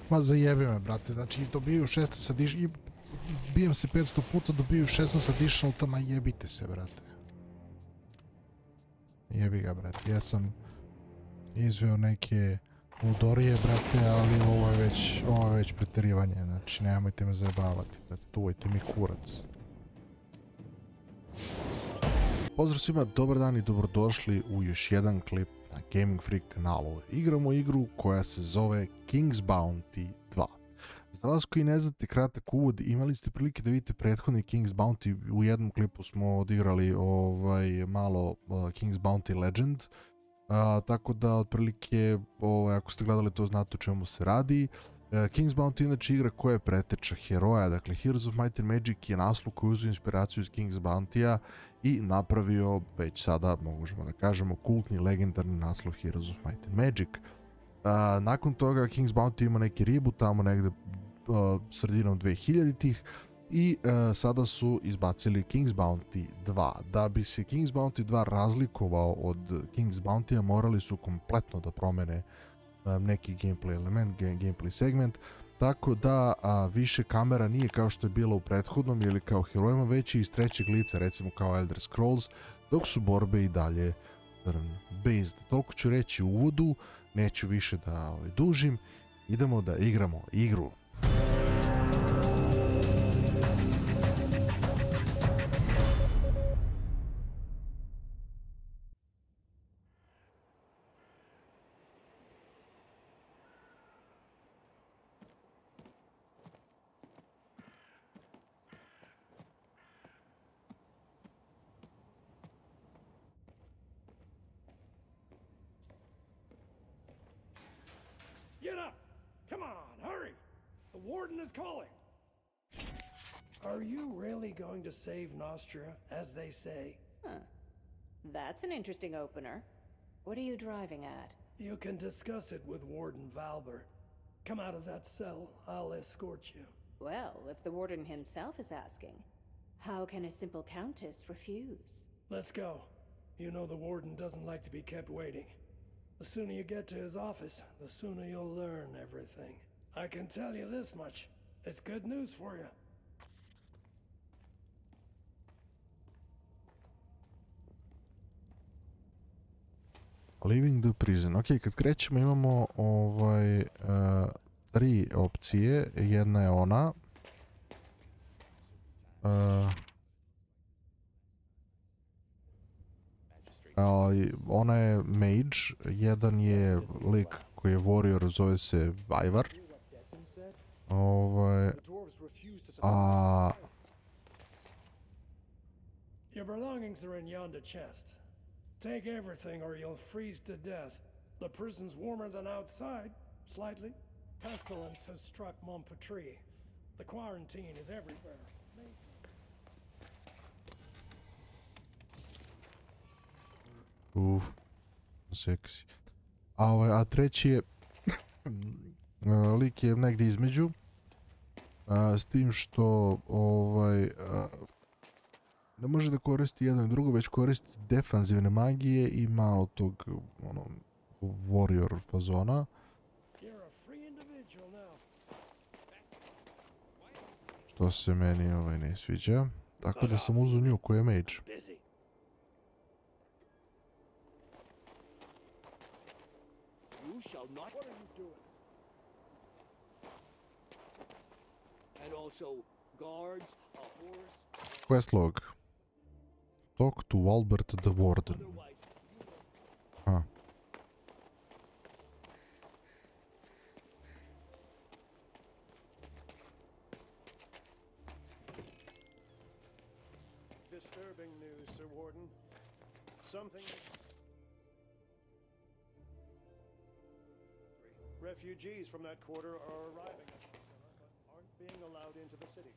Ma zajebi me, brate, znači dobiju 16 additional, bijem se 500 puta, dobiju 16 additional, tamo jebite se, brate. Jebi ga, brate, ja sam izveo neke ludorije, brate, ali ovo je već preterivanje, znači nemojte me zajebavati, brate, tuvajte mi kurac. Pozdrav svima, dobar dan i dobrodošli u još jedan klip na Gaming Freak kanalu. Igramo igru koja se zove King's Bounty 2. Za vas koji ne znate kratak uvod, imali ste prilike da vidite prethodni King's Bounty. U jednom klipu smo odigrali malo King's Bounty Legend. Tako da otprilike, ako ste gledali to, znate o čemu se radi. King's Bounty je inače igra koja je preteča Heroja, dakle Heroes of Might and Magic je naslov koji uzeo inspiraciju iz King's Bounty-a i napravio, već sada možemo da kažemo, kultni legendarni naslov Heroes of Might and Magic. Nakon toga King's Bounty ima neki reboot tamo negde sredinom 2000-ih i sada su izbacili King's Bounty 2. Da bi se King's Bounty 2 razlikovao od King's Bounty-a, morali su kompletno da promene neki gameplay element, gameplay segment, tako da više kamera nije kao što je bilo u prethodnom ili kao herojima, već i iz trećeg lica, recimo kao Elder Scrolls, dok su borbe i dalje turn-based. Toliko ću reći u uvodu, neću više da dužim, idemo da igramo igru. Get up! Come on, hurry! The warden is calling! Are you really going to save Nostra, as they say? Huh. That's an interesting opener. What are you driving at? You can discuss it with Warden Valber. Come out of that cell, I'll escort you. Well, if the warden himself is asking, how can a simple countess refuse? Let's go. You know the warden doesn't like to be kept waiting. The sooner you get to his office, the sooner you'll learn everything. I can tell you this much. It's good news for you. Leaving the prison. Ok, kad krećemo imamo tri opcije. Jedna je ona. Ona je mage, jedan je lik koji je warrior, zove se Ivar. Your belongings are in yonder chest. Take everything or you'll freeze to death. The prison's warmer than outside, slightly. Pestilence has struck Montpetrie. The quarantine is everywhere. Seksi. A treći je lik je negdje između, s tim što ne može da koristi jedno i drugo, već koristi defanzivne magije i malo tog warrior fazona. Što se meni ne sviđa. Tako da sam uzeo nju koja je mage. Shall not. What are you doing? And also guards, a horse. Quest log. Talk to Albert the Warden. Huh. Disturbing news, Sir Warden. Something. Refugees from that quarter are arriving at Konzola, but aren't being allowed into the city.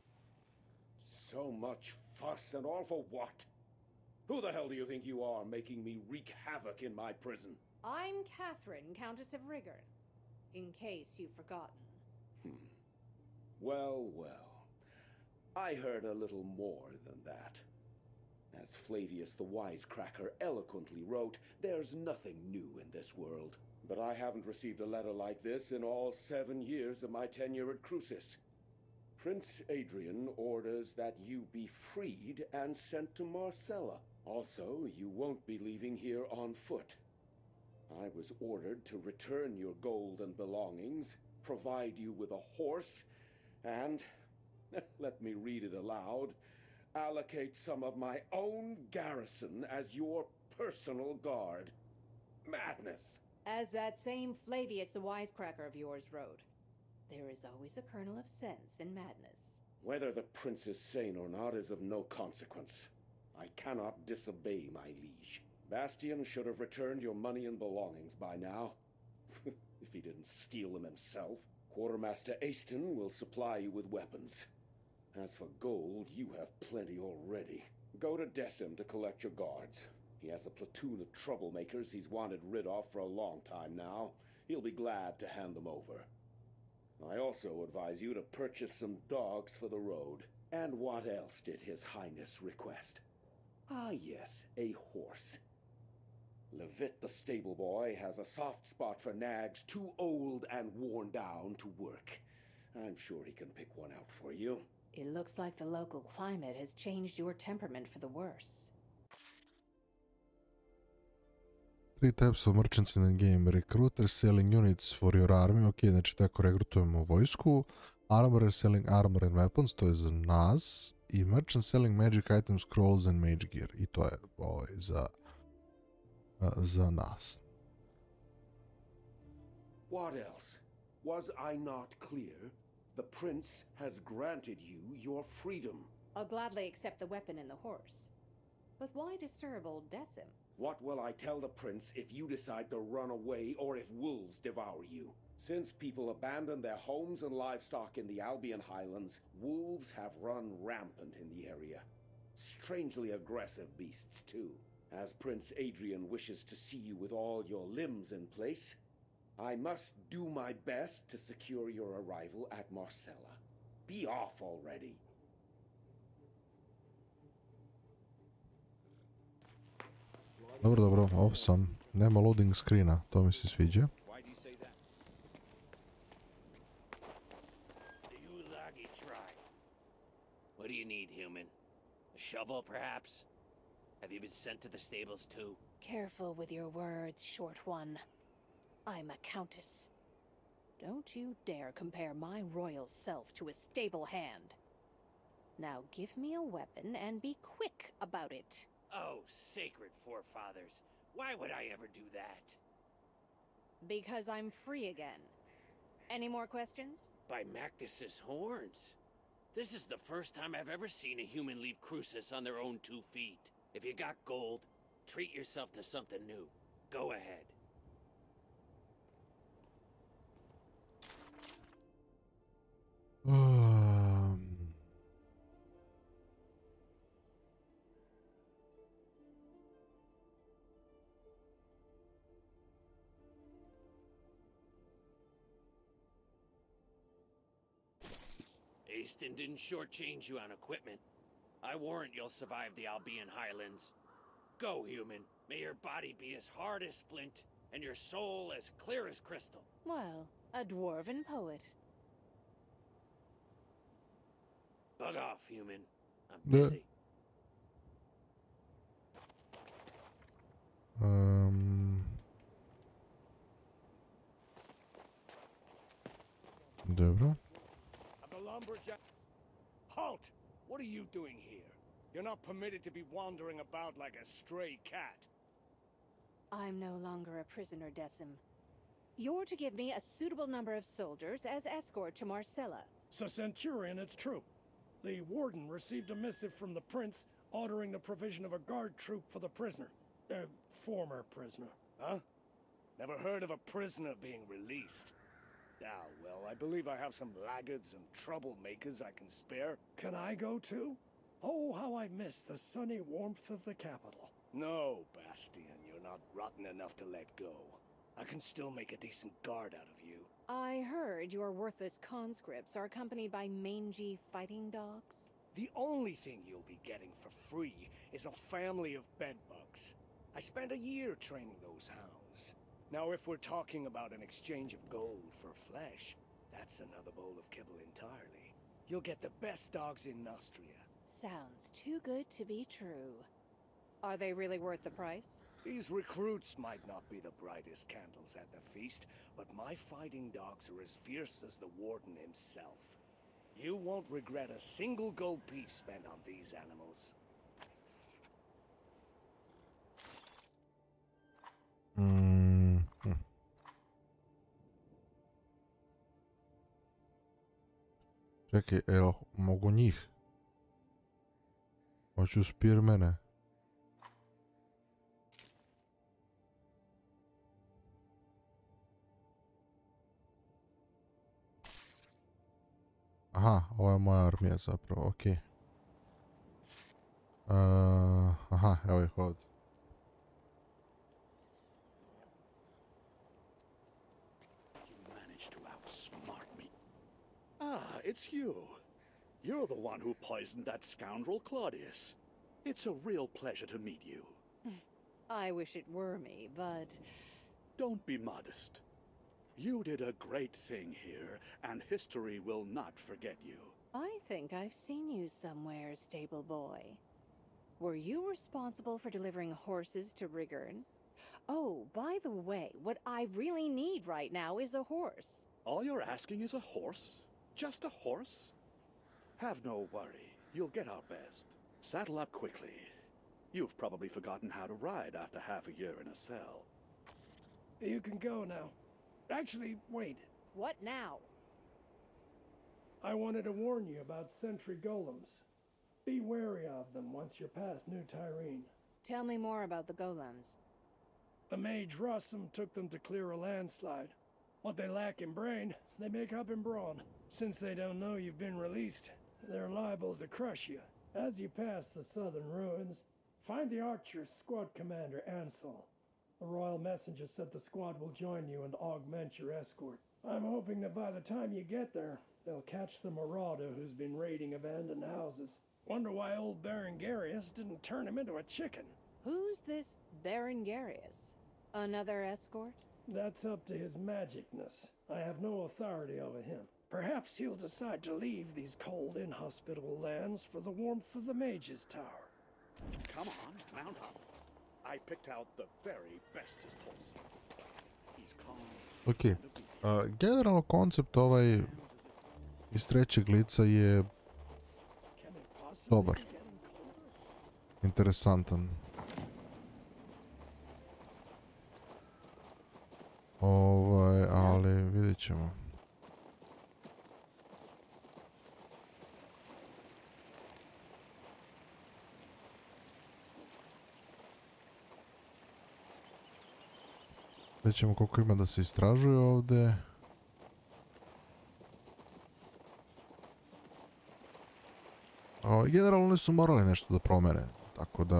So much fuss and all for what? Who the hell do you think you are, making me wreak havoc in my prison? I'm Catherine, Countess of Rigor, in case you've forgotten. Well, well. I heard a little more than that. As Flavius the Wisecracker eloquently wrote, there's nothing new in this world. But I haven't received a letter like this in all 7 years of my tenure at Crucis. Prince Adrian orders that you be freed and sent to Marcella. Also, you won't be leaving here on foot. I was ordered to return your gold and belongings, provide you with a horse, and, let me read it aloud, allocate some of my own garrison as your personal guard. Madness! As that same Flavius the Wisecracker of yours wrote, there is always a kernel of sense in madness. Whether the prince is sane or not is of no consequence. I cannot disobey my liege. Bastian should have returned your money and belongings by now. If he didn't steal them himself. Quartermaster Aston will supply you with weapons. As for gold, you have plenty already. Go to Decim to collect your guards. He has a platoon of troublemakers he's wanted rid of for a long time now. He'll be glad to hand them over. I also advise you to purchase some dogs for the road. And what else did His Highness request? Ah yes, a horse. Levitt the stable boy has a soft spot for nags too old and worn down to work. I'm sure he can pick one out for you. It looks like the local climate has changed your temperament for the worse. 3 types of merchants in the game. Recruiters selling units for your army. Ok, znači tako regrutujemo vojsku. Armorer selling armor and weapons, to je za nas. I merchant selling magic items, scrolls and mage gear. I to je za nas. What else? Was I not clear? The prince has granted you your freedom. I'll gladly accept the weapon and the horse. But why disturb old Decim? What will I tell the prince if you decide to run away or if wolves devour you? Since people abandoned their homes and livestock in the Albion Highlands, wolves have run rampant in the area. Strangely aggressive beasts, too. As Prince Adrian wishes to see you with all your limbs in place, I must do my best to secure your arrival at Marcella. Be off already. Dobro, off sam. Nema loading screena, to mi se sviđa. Why do you say that? What do you need, human? A shovel, perhaps? Have you been sent to the stables, too? Careful with your words, short one. I'm a countess. Don't you dare compare my royal self to a stable hand. Now give me a weapon and be quick about it. Oh, sacred forefathers. Why would I ever do that? Because I'm free again. Any more questions? By Mactus's horns. This is the first time I've ever seen a human leave Crucis on their own 2 feet. If you got gold, treat yourself to something new. Go ahead. Aston didn't shortchange you on equipment. I warrant you'll survive the Albion Highlands. Go, human. May your body be as hard as flint, and your soul as clear as crystal. Well, a dwarven poet. Bug off, human. I'm Yeah. busy. Dobro. The lumberjack. Halt! What are you doing here? You're not permitted to be wandering about like a stray cat. I'm no longer a prisoner, Decim. You're to give me a suitable number of soldiers as escort to Marcella. So, Centurion, it's true. The warden received a missive from the prince ordering the provision of a guard troop for the prisoner. Former prisoner. Huh? Never heard of a prisoner being released. Ah, well, I believe I have some laggards and troublemakers I can spare. Can I go too? Oh, how I miss the sunny warmth of the capital. No, Bastian, you're not rotten enough to let go. I can still make a decent guard out of you. I heard your worthless conscripts are accompanied by mangy fighting dogs. The only thing you'll be getting for free is a family of bedbugs. I spent a year training those hounds. Now, if we're talking about an exchange of gold for flesh, that's another bowl of kibble entirely. You'll get the best dogs in Austria. Sounds too good to be true. Are they really worth the price? These recruits might not be the brightest candles at the feast, but my fighting dogs are as fierce as the warden himself. You won't regret a single gold piece spent on these animals. Čekaj, evo, mogu njih? Hoću spirmene. Aha, ovo je moja armija zapravo, okej. Aha, evo ih ovdje. Ah, it's you. You're the one who poisoned that scoundrel Claudius. It's a real pleasure to meet you. I wish it were me, but... Don't be modest. You did a great thing here, and history will not forget you. I think I've seen you somewhere, stable boy. Were you responsible for delivering horses to Rigern? Oh, by the way, what I really need right now is a horse. All you're asking is a horse? Just a horse? Have no worry. You'll get our best. Saddle up quickly. You've probably forgotten how to ride after half a year in a cell. You can go now. Actually, wait. What now? I wanted to warn you about sentry golems. Be wary of them once you're past New Tyrene. Tell me more about the golems. The mage Rossum took them to clear a landslide. What they lack in brain, they make up in brawn. Since they don't know you've been released, they're liable to crush you. As you pass the southern ruins, find the Archer's squad commander, Ansel. The royal messenger said the squad will join you and augment your escort. I'm hoping that by the time you get there, they'll catch the marauder who's been raiding abandoned houses. Wonder why old Berengarius didn't turn him into a chicken. Who's this Berengarius? Another escort? That's up to his magicness. I have no authority over him. Perhaps he'll decide to leave these cold, inhospitable lands for the warmth of the Mage's Tower. Come on, mount up. I picked out the very bestest horse. He's calm. Ok, generalno koncept ovaj iz trećeg lica je dobar, interesantan. Ali vidjet ćemo. Vidjet ćemo koliko ima da se istražuje ovdje. Generalno oni su morali nešto da promene, tako da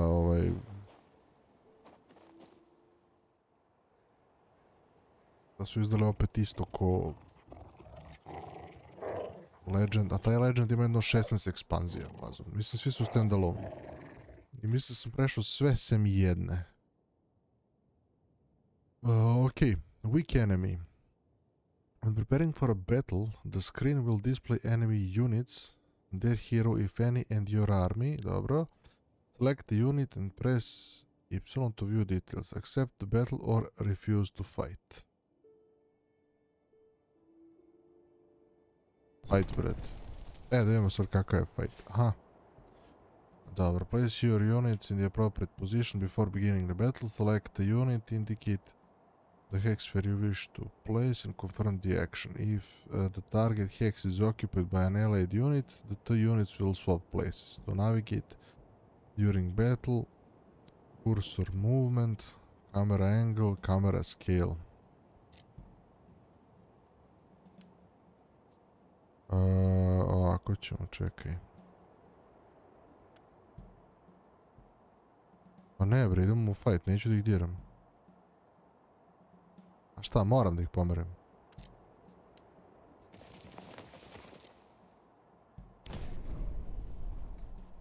da su izdali opet isto ko Legend, a taj Legend ima jedno 16 ekspanzija, mislim svi su standalone. I mislim sam prešao sve sem jedne. Ok, weak enemy. When preparing for a battle, the screen will display enemy units, their hero if any, and your army. Dobro. Select the unit and press Y to view details. Accept the battle or refuse to fight. Fight, bret. Da vidimo sad kakav je fight. Aha. Dobro, place your units in the appropriate position before beginning the battle. Select the unit, indicate the hex where you wish to place and confirm the action. If the target hex is occupied by an allied unit, the two units will swap places. To navigate during battle, cursor movement, camera angle, camera scale. Ovako ćemo, čekaj. Pa ne bre, idemo u fight, neću da ih diram. A šta, moram da ih pomerem?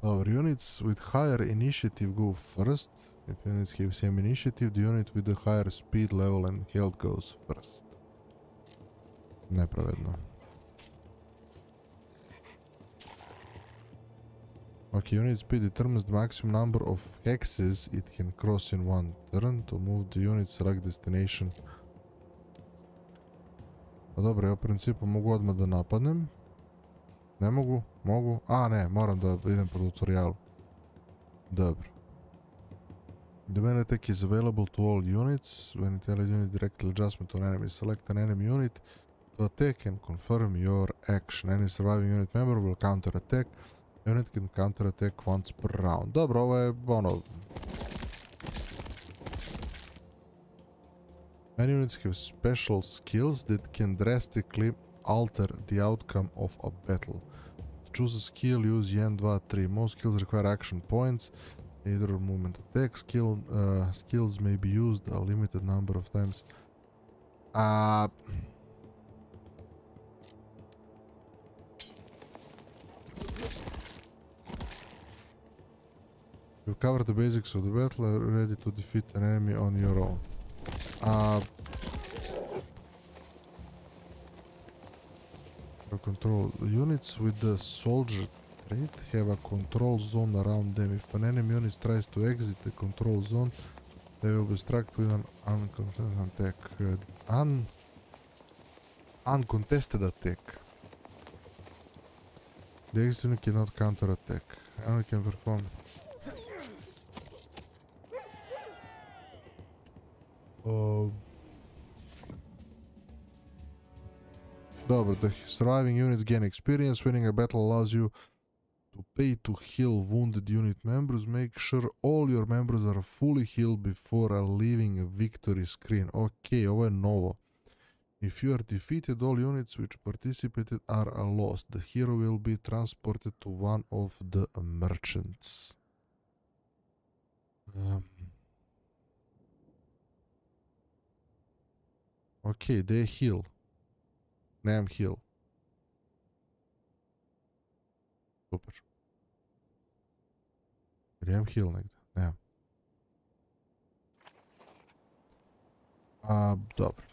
Dobro, units with higher initiative go first. If units have same initiative, the unit with the higher speed level and health goes first. Nepravedno. Okay, unit speed determines the maximum number of hexes it can cross in one turn. To move the unit, select destination. Pa dobro, ja u principu mogu odmah da napadnem. Ne mogu? Mogu? A ne, moram da idem po tutorialu. Dobro. The main attack is available to all units. When it tells unit directly adjustment on enemy, select an enemy unit to attack and confirm your action. Any surviving unit member will counter attack. Unit can counter attack once per round. Dobro, ovo je ono... Many units have special skills that can drastically alter the outcome of a battle. To choose a skill, use 1, 2, 3. Most skills require action points. Either movement attack skills may be used a limited number of times. You've covered the basics of the battle and are ready to defeat an enemy on your own. Control units with the soldier trait have a control zone around them. If an enemy unit tries to exit the control zone, they will be struck with an uncontested attack. The exit unit cannot counter attack. Only can perform. Dobro, the surviving units gain experience. Winning a battle allows you to pay to heal wounded unit members. Make sure all your members are fully healed before leaving a victory screen. Ok, ovo je novo. If you are defeated, all units which participated are lost. The hero will be transported to one of the merchants. Ok, they heal. Nemam heal. Super. Nemam heal negdje. Nemam. Dobro.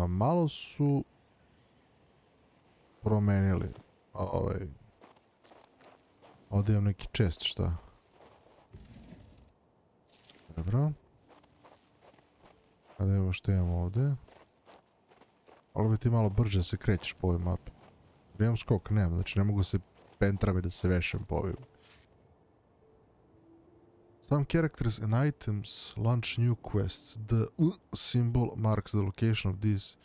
Malo su promenili. Ovdje imam neki chest, šta? Dobro. Kada evo što imamo ovdje. Ali bi ti malo brže se krećeš po ovoj mapi. Imam skok, nemam, znači ne mogu se pentrami da se vešem po ovim. Some characters and items launch new quests. The symbol marks the location of these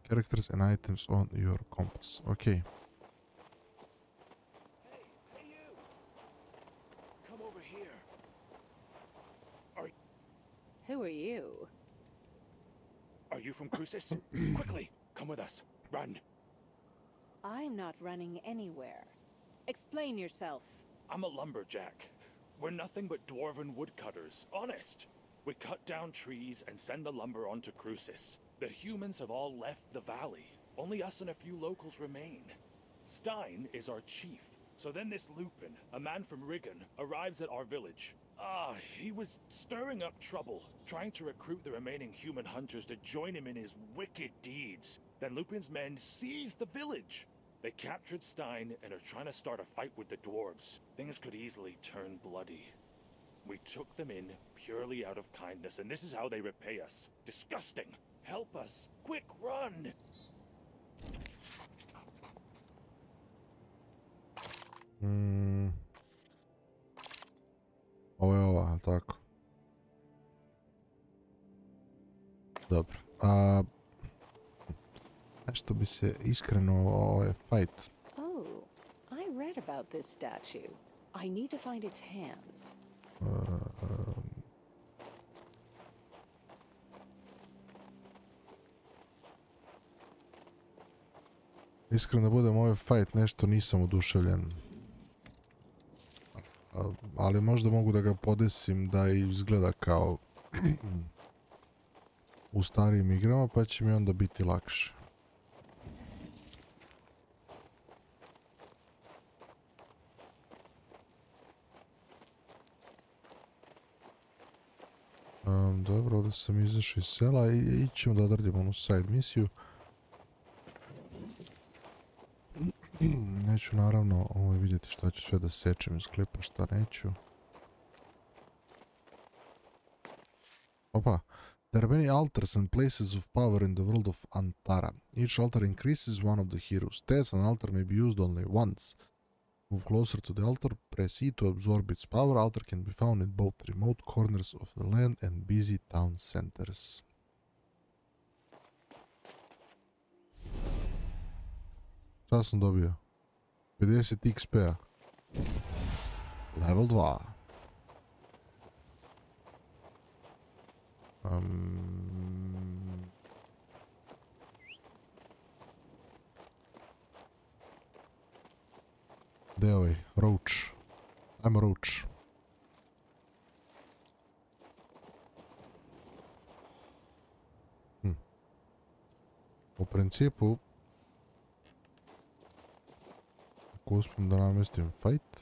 characters and items on your compass. Ok. Hey, you! Come over here. Who are you? Are you from Crucis? Quickly, come with us. Run. I'm not running anywhere. Explain yourself. I'm a lumberjack. We're nothing but dwarven woodcutters, honest. We cut down trees and send the lumber onto Crucis. The humans have all left the valley. Only us and a few locals remain. Stein is our chief. So then this Lupin, a man from Riggin, arrives at our village. He was stirring up trouble, trying to recruit the remaining human hunters to join him in his wicked deeds. Then Lupin's men seized the village. They captured Stein and are trying to start a fight with the dwarves. Things could easily turn bloody. We took them in purely out of kindness, and this is how they repay us. Disgusting! Help us! Quick, run! Ovo je ova, tako. Dobro. Nešto bi se iskreno fight. Oh, I read about this statue. I need to find its hands. Iskreno da budem ovaj fight, nešto nisam oduševljen. Ali možda mogu da ga podesim da izgleda kao u starijim igrama, pa će mi onda biti lakše. Dobro, ovdje sam izašao iz sela i ićemo da odradimo onu side misiju. Neću naravno vidjeti šta ću sve da sečem iz klipa, šta neću. Opa. There are many altars and places of power in the world of Antara. Each altar increases one of the heroes' stats. An altar may be used only once. Move closer to the altar, press E to absorb its power. Altar can be found in both remote corners of the land and busy town centers. Šta sam dobio? 50 XP-a. Level 2. Gdje je ovaj? Roach. Ajmo Roach. U principu ako uspijem da namestim fight,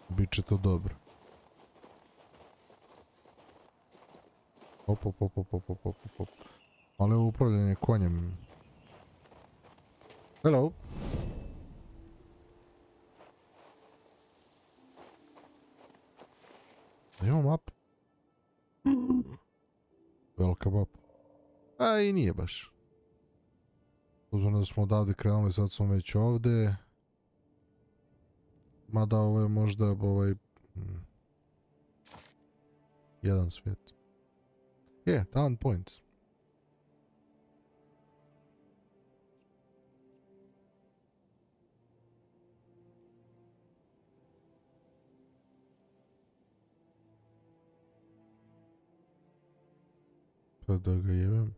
bit će to dobro. Op. Ali ovo upravljanje konjem. Hello. Imam map. Welcome up. A i nije baš. Uzmano da smo odavde krenuli, sad smo već ovde. Mada ovo je možda jedan svijet. Talent points. Pa da ga jebem.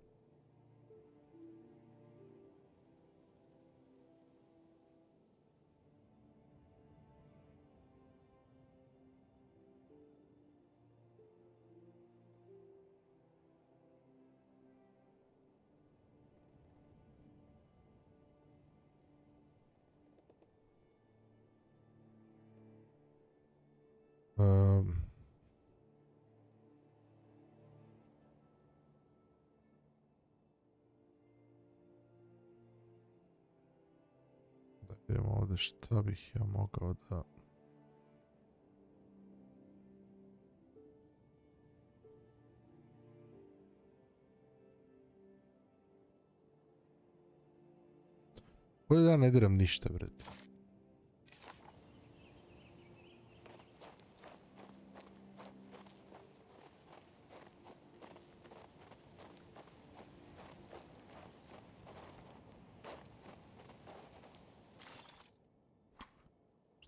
Da vidimo ovdje šta bih ja mogao da... Bolje da ne diram ništa, brate.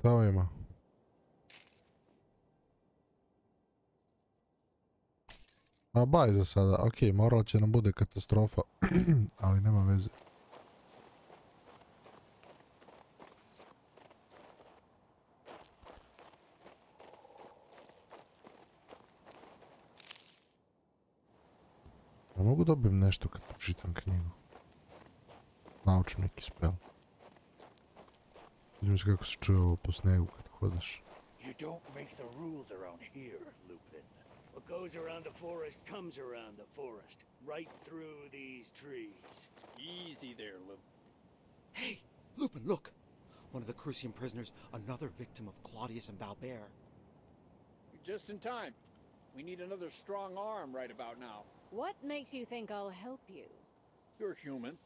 Šta ovo ima? A baj za sada, ok, morala će nam bude katastrofa, ali nema veze. Ja mogu dobijem nešto kad počitam knjigu. Nauču neki spell. Vidim se kako se čuje ovo po snegu kad hodaš. You don't make the rules around here, Lupin. What goes around the forest comes around the forest. Right through these trees. Easy there, Lupin. Hey, Lupin, look! One of the Crucian prisoners, another victim of Claudius and Valbert. You're just in time. We need another strong arm right about now. What makes you think I'll help you? You're human.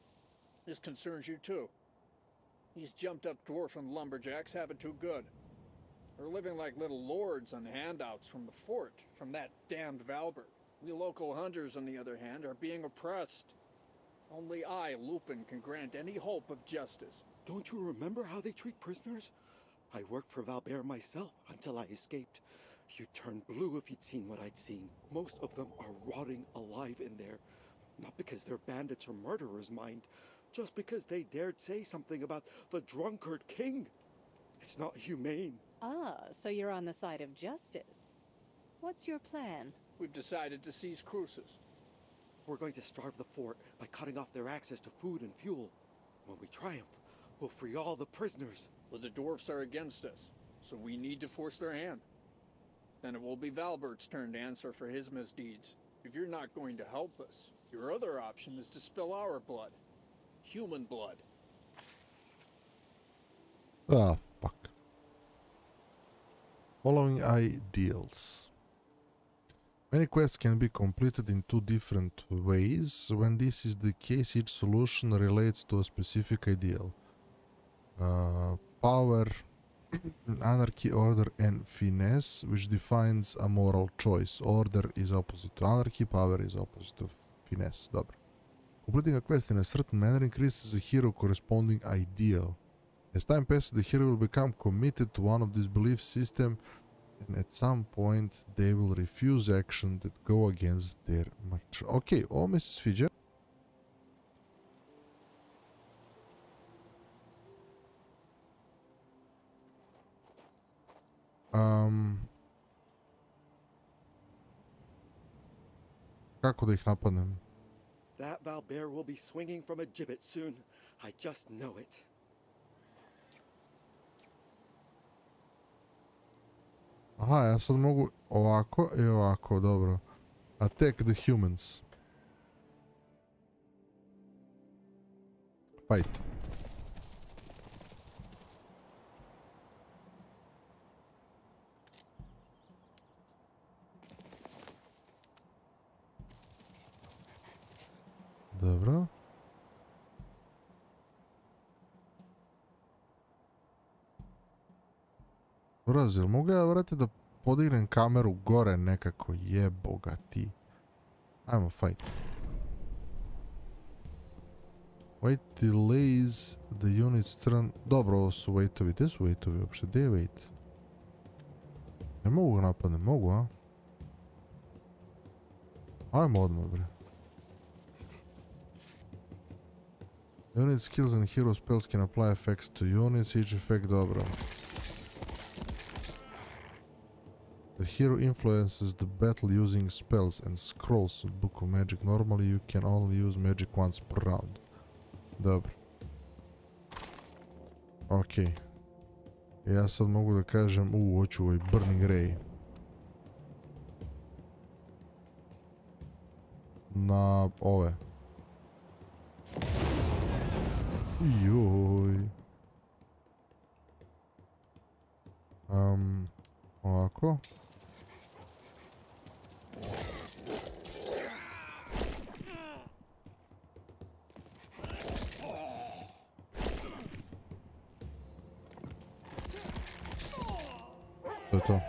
This concerns you too. These jumped-up dwarf and lumberjacks have it too good. They're living like little lords on handouts from the fort, from that damned Valbert. We local hunters, on the other hand, are being oppressed. Only I, Lupin, can grant any hope of justice. Don't you remember how they treat prisoners? I worked for Valbert myself until I escaped. You'd turn blue if you'd seen what I'd seen. Most of them are rotting alive in there. Not because they're bandits or murderers, mind. Just because they dared say something about the drunkard king. It's not humane. Ah, so you're on the side of justice. What's your plan? We've decided to seize Cruces. We're going to starve the fort by cutting off their access to food and fuel. When we triumph, we'll free all the prisoners. But the dwarfs are against us, so we need to force their hand. Then it will be Valbert's turn to answer for his misdeeds. If you're not going to help us, your other option is to spill our blood. Human blood. Ah, fuck. Following ideals. Many quests can be completed in two different ways. When this is the case, each solution relates to a specific ideal. Power, anarchy, order, and finesse, which defines a moral choice. Order is opposite to anarchy, power is opposite to finesse. Dobro. Completing a quest in a certain manner increases the hero corresponding ideal. As time passes, the hero will become committed to one of these belief systems, and at some point they will refuse action that go against their mature. Ok, ovo mi se sviđa. Kako da ih napadnem? That Valbert will be swinging from a gibbet soon. I just know it. Aha, ja sad mogu ovako i ovako, dobro. Attack the humans. Fight. Dobro. Brazil, mogu ja vrati da podignem kameru gore nekako, jeboga ti. Ajmo, fight. Wait delays the units turn... Dobro, ovo su waitovi, gdje su waitovi uopšte, gdje je wait? Ne mogu ga napadnem, mogu, a? Ajmo odmah, bre. Unit skills and hero spells can apply effects to units, each effect, dobro. The hero influences the battle using spells and scrolls. Book of Magic. Normally you can only use magic once per round. Dobro. Ok. Ja sad mogu da kažem, hoću ovaj Burning Ray. Na ove. Joj. Ovako. To je to.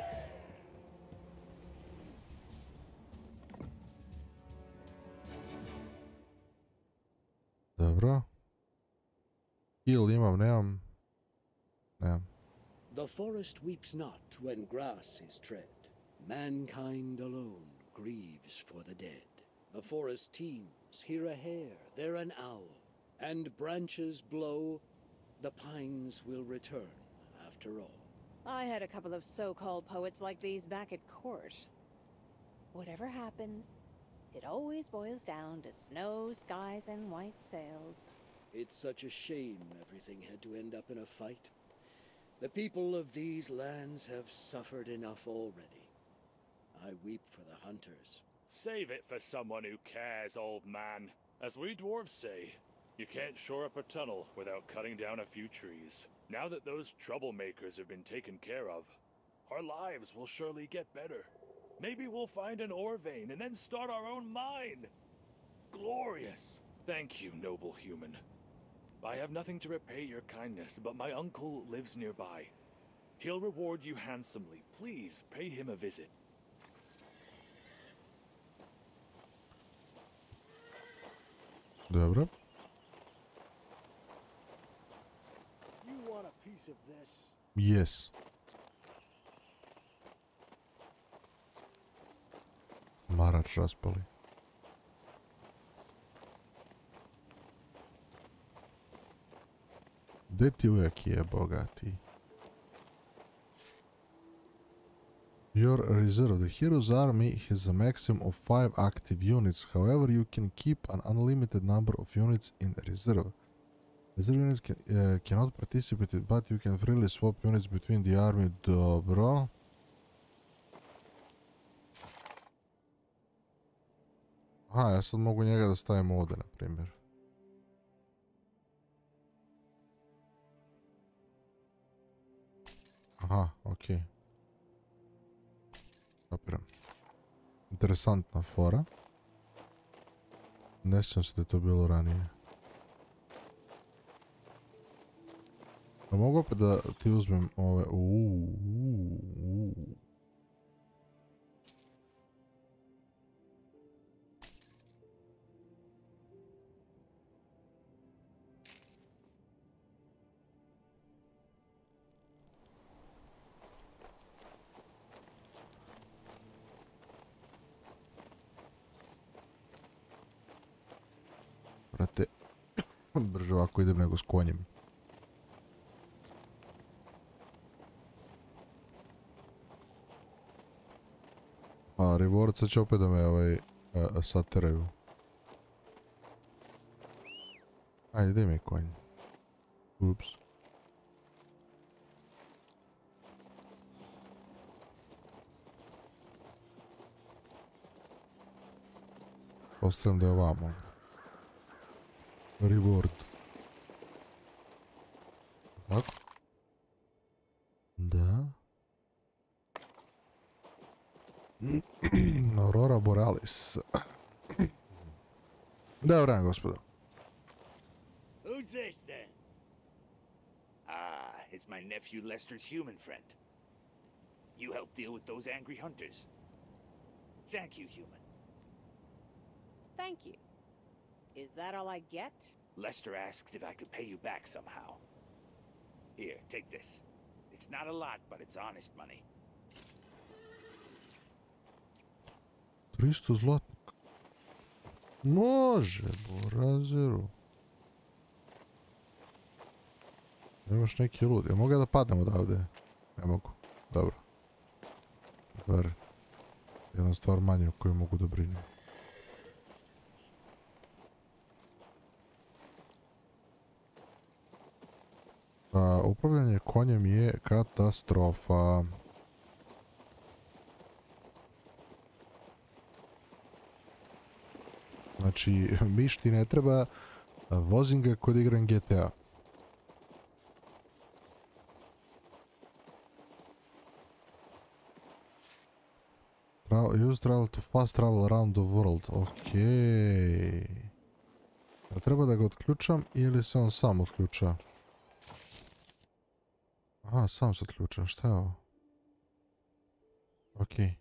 Dobro. Heal imam, nemam. Nemam. The forest weeps not when grass is tread. Mankind alone grieves for the dead. The forest teems, here a hare, there an owl, and branches blow, the pines will return after all. I had a couple of so-called poets like these back at court. Whatever happens, it always boils down to snow, skies, and white sails. It's such a shame everything had to end up in a fight. The people of these lands have suffered enough already. I weep for the hunters. Save it for someone who cares, old man. As we dwarves say, you can't shore up a tunnel without cutting down a few trees. Now that those troublemakers have been taken care of, our lives will surely get better. Maybe we'll find an ore vein and then start our own mine. Glorious. Thank you, noble human. I have nothing to repay your kindness, but my uncle lives nearby. He'll reward you handsomely. Please pay him a visit. Dobro. You want a piece of this? Yes. Marač raspali. Gdje ti uvijek je, bogati? Your reserve. The hero's army has a maximum of 5 active units. However, you can keep an unlimited number of units in reserve. Reserve units cannot participate, but you can freely swap units between the army. Dobro. Aha, ja sad mogu njega da stavim ovdje, na primjer. Aha, okej. Kapiram. Interesantna fora. Ne sjećam se da je to bilo ranije. A mogu opet da ti uzmem ove... Brate, brže ovako idem nego s konjem. A Rewards će opet da me sateraju. Ajde, gdje mi je konj? Ups. Ostavljam da je ovamo. Reward. Tako? Da. Aurora Borealis. Dobar dan, gospodo. Who's this, then? Ah, it's my nephew Lester's human friend. You helped deal with those angry hunters. Thank you, human. Thank you. Is that all I get? Lester asked if I could pay you back somehow. Here, take this. It's not a lot, but it's honest money. 300 zlatnika. Može, borazeru. Nemaš neki lud. Jel mogu ja da padnem odavde? Ne mogu. Dobro. Bar jedna stvar manje o kojoj mogu da brinem. Upravljanje konjem je katastrofa. Znači, miš ti ne treba, vozim ga kod igram GTA. Use travel to fast travel around the world. Okej. Treba da ga otključam ili se on sam otključa? Aha, sam se otključa. Šta je ovo? Okej.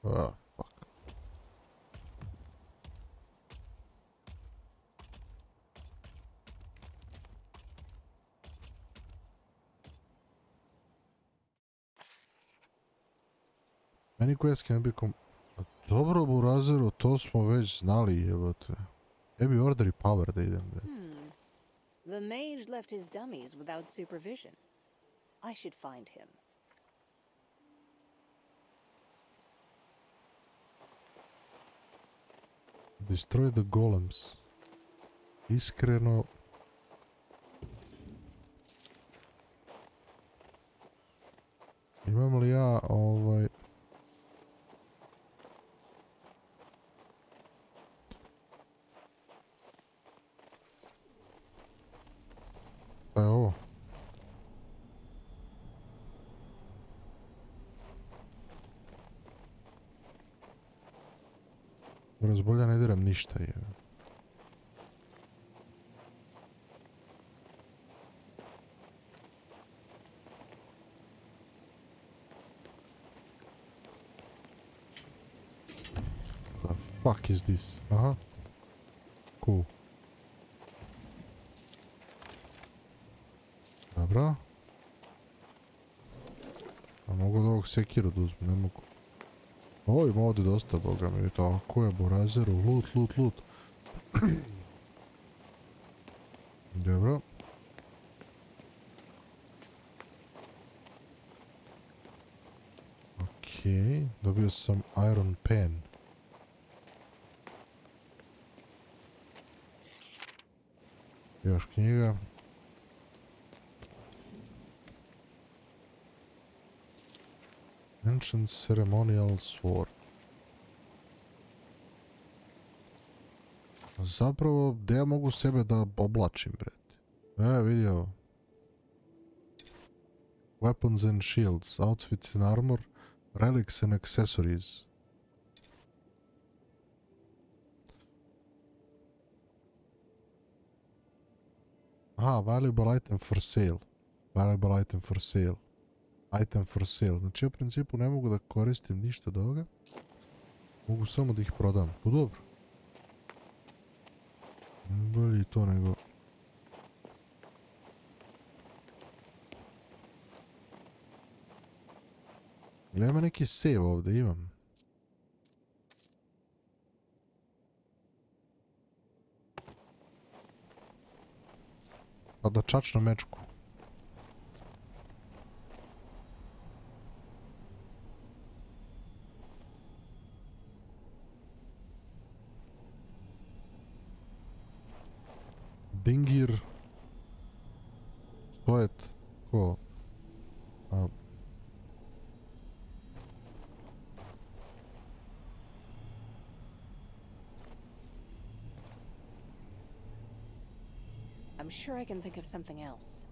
Ah, fuck. Many quests can be Dobro, burazeru, to smo već znali, jebote. Ebi order i power da idem. The mage left his dummies without supervision. I should find him. Destroy the golems. Iskreno... Imam li ja Šta je ovo? Razbolja ne diram ništa je. The fuck is this? Aha. Cool. Dobro. A mogu od ovog sekiru da uzmem, ne mogu. Ovo ima ovdje dosta, boga mi. Tako je, borazeru. Loot, loot, loot. Dobro. Okej, dobio sam iron pen. Još knjiga. Ancient Ceremonial Sword. Zapravo, gdje ja mogu sebe da oblačim, brete? Vidi ovo. Weapons and shields, outfits and armor, relics and accessories. Aha, valuable item for sale. Valuable item for sale. Item for sale. Znači ja u principu ne mogu da koristim ništa od ovoga. Mogu samo da ih prodam. Pa dobro. Bolje i to nego... Ili ima neki save ovdje, imam. Pa da čačna mečku. Dingir. Stojet. Ko? I'm sure I can think of something else.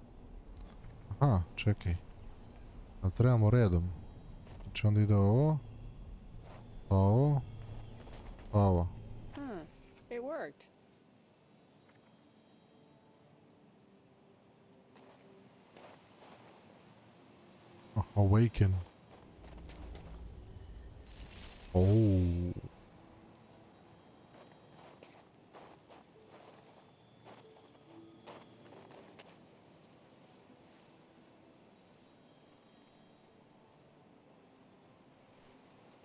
Aha, čekaj. Ali trebamo redom. Znači onda ide ovo. Pa ovo. Pa ovo. It worked. Awaken. Oh.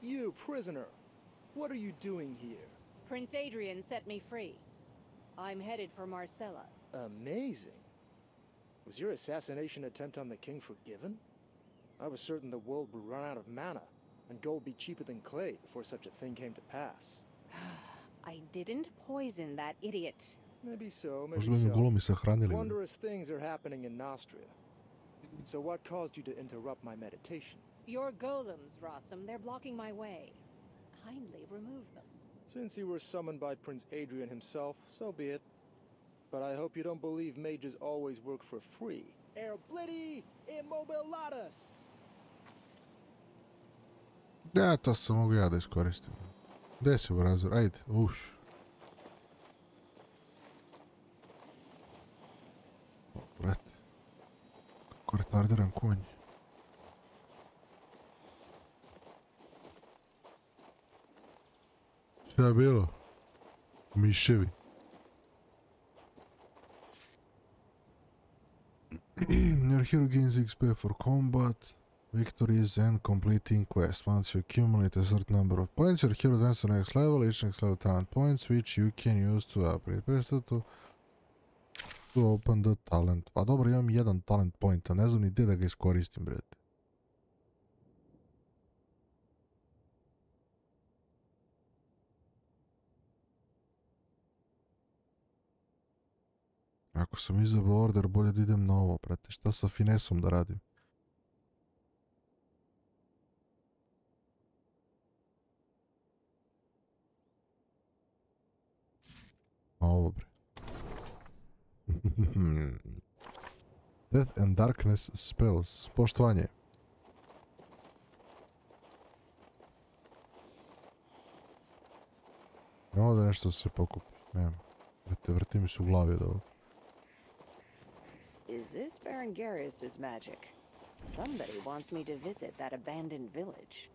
You, prisoner. What are you doing here? Prince Adrian set me free. I'm headed for Marcella. Amazing. Was your assassination attempt on the king forgiven? I was certain the world would run out of mana, and gold be cheaper than clay before such a thing came to pass. I didn't poison that idiot. Maybe so, Možda maybe bi mi golomi so. sahranili. Wondrous things are happening in Nostria. So what caused you to interrupt my meditation? Your golems, Rossum, they're blocking my way. Kindly remove them. Since you were summoned by Prince Adrian himself, so be it. But I hope you don't believe mages always work for free. Erblidi immobilatus! Ja, to sam mogu ja da iskoristim. Gdje si Brazor? Ajde, uš. O, brate. Kako retardiran konj. Šta je bilo? Miševi. Your hero gains XP for combat, victories and completing quests. Once you accumulate a certain number of points, your hero advances to the next level, each next level talent points, which you can use to upgrade. Press to open the talent. Pa dobro, imam jedan talent point, a ne znam ni gdje da ga iskoristim, bre. Ako sam izabrao order, bolje da idem na ovo, brate. Šta sa finesom da radim? A ovo, bre. Death and Darkness Spells. Poštovanje. Imamo da nešto se pokupi. Nema. Vrti mi se u glavi od ovo. Is this Berengarius's magic? Somebody wants me to visit that abandoned village.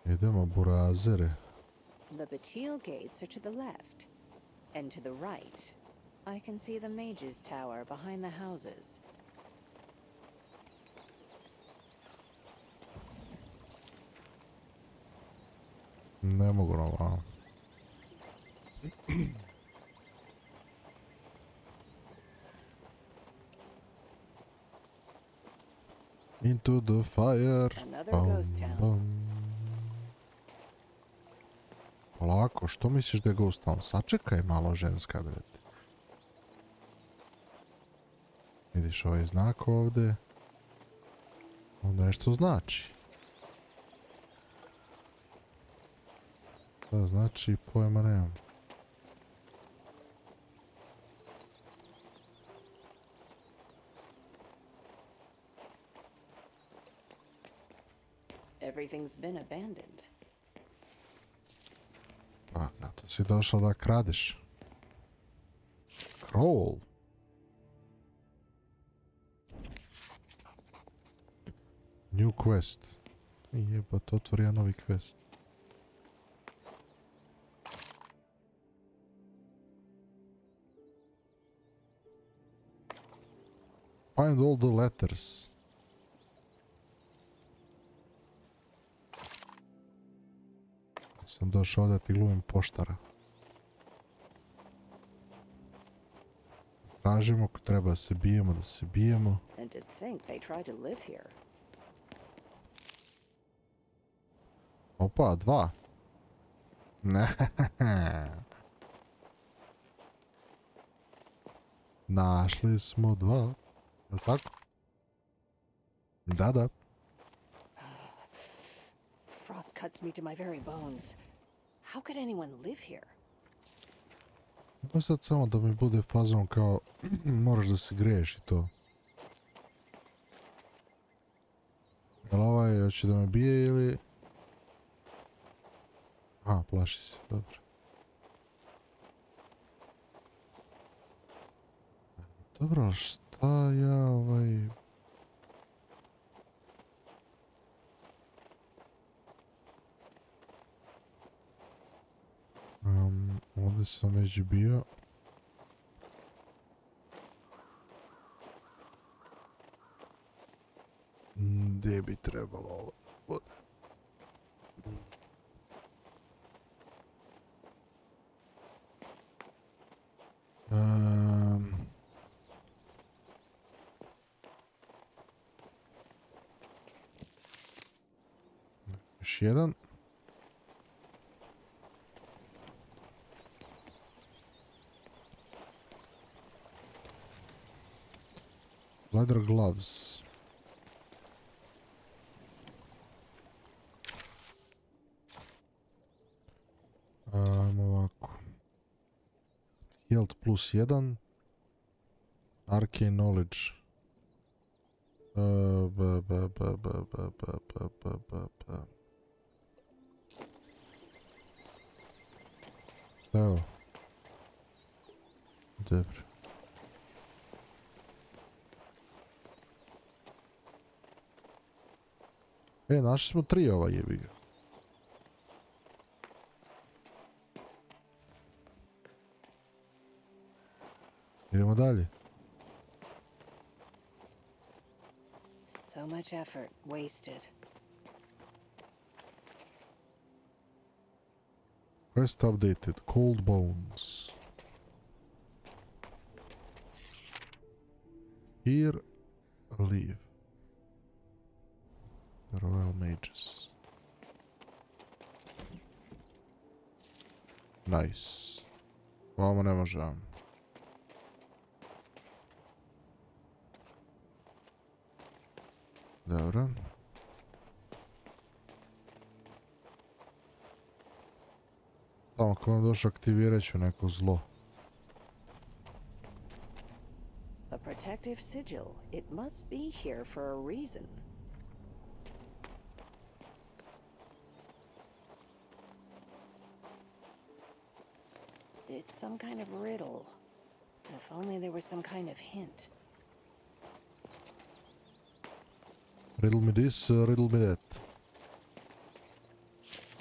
Idemo, burazere. The Batil gates are to the left, and to the right, I can see the Mage's Tower behind the houses. Ne mogu na ovo. Into the fire. Another ghost town. Polako, što misliš da je Ghost Town? Sačekaj malo, ženska, brete. Vidiš ovaj znak ovdje. On nešto znači. Da znači, pojma nemam. Everything's been abandoned. Pa, zato si došao da kradeš. Scroll. New quest. Jebot, otvori ja novi quest. Find all the letters. Sam došao da ti glumim poštara. Tražimo, ako treba da se bijemo, da se bijemo. And to think they tried to live here. Opa, 2. Ne. Našli smo 2. Je li tako? Da. Frost cuts me to my very bones. How could anyone live here? Ovo sad samo da mi bude fazon kao moraš da se greješ i to. Jel ovaj hoće da me bije ili... A, plaši se, dobro. Dobro, šta ja ovaj... Ovdje sam već bio. Gdje bi trebalo ovo da bude? Još jedan. Leather gloves. Ovako. Health plus 1. Arcane knowledge. Šta je ovo? Dobro. Našli smo 3 ova jebiga. Idemo dalje. So much effort wasted. Quest updated. Cold bones. Here, leave. Royal Mages. Nice. Ovamo ne možemo. Dobro. Tamo ako vam došao aktivirat ću neko zlo. A protective sigil. It must be here for a reason. It's some kind of riddle. If only there was some kind of hint. Riddle me this, riddle me that.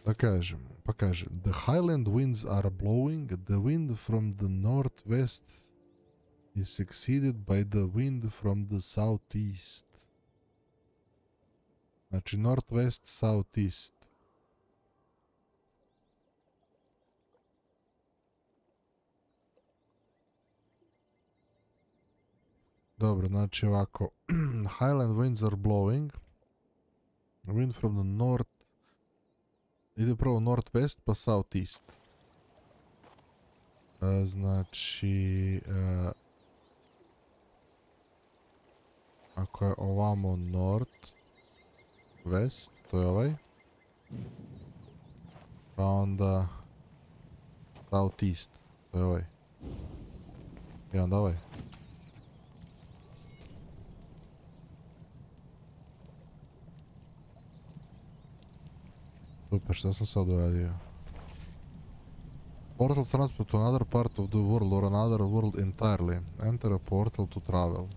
Da kažem, pa kaže, the highland winds are blowing, the wind from the northwest is succeeded by the wind from the southeast. Znači, northwest, southeast. Dobro, znači ovako. Highland winds are blowing. Wind from the north Ide prvo northwest pa southeast. Znači... ako je ovamo north west, to je ovaj. Pa onda... southeast, to je ovaj. I onda ovaj. Super, šta sam sad uradio? Portal transport to another part of the world or another world entirely. Enter a portal to travel.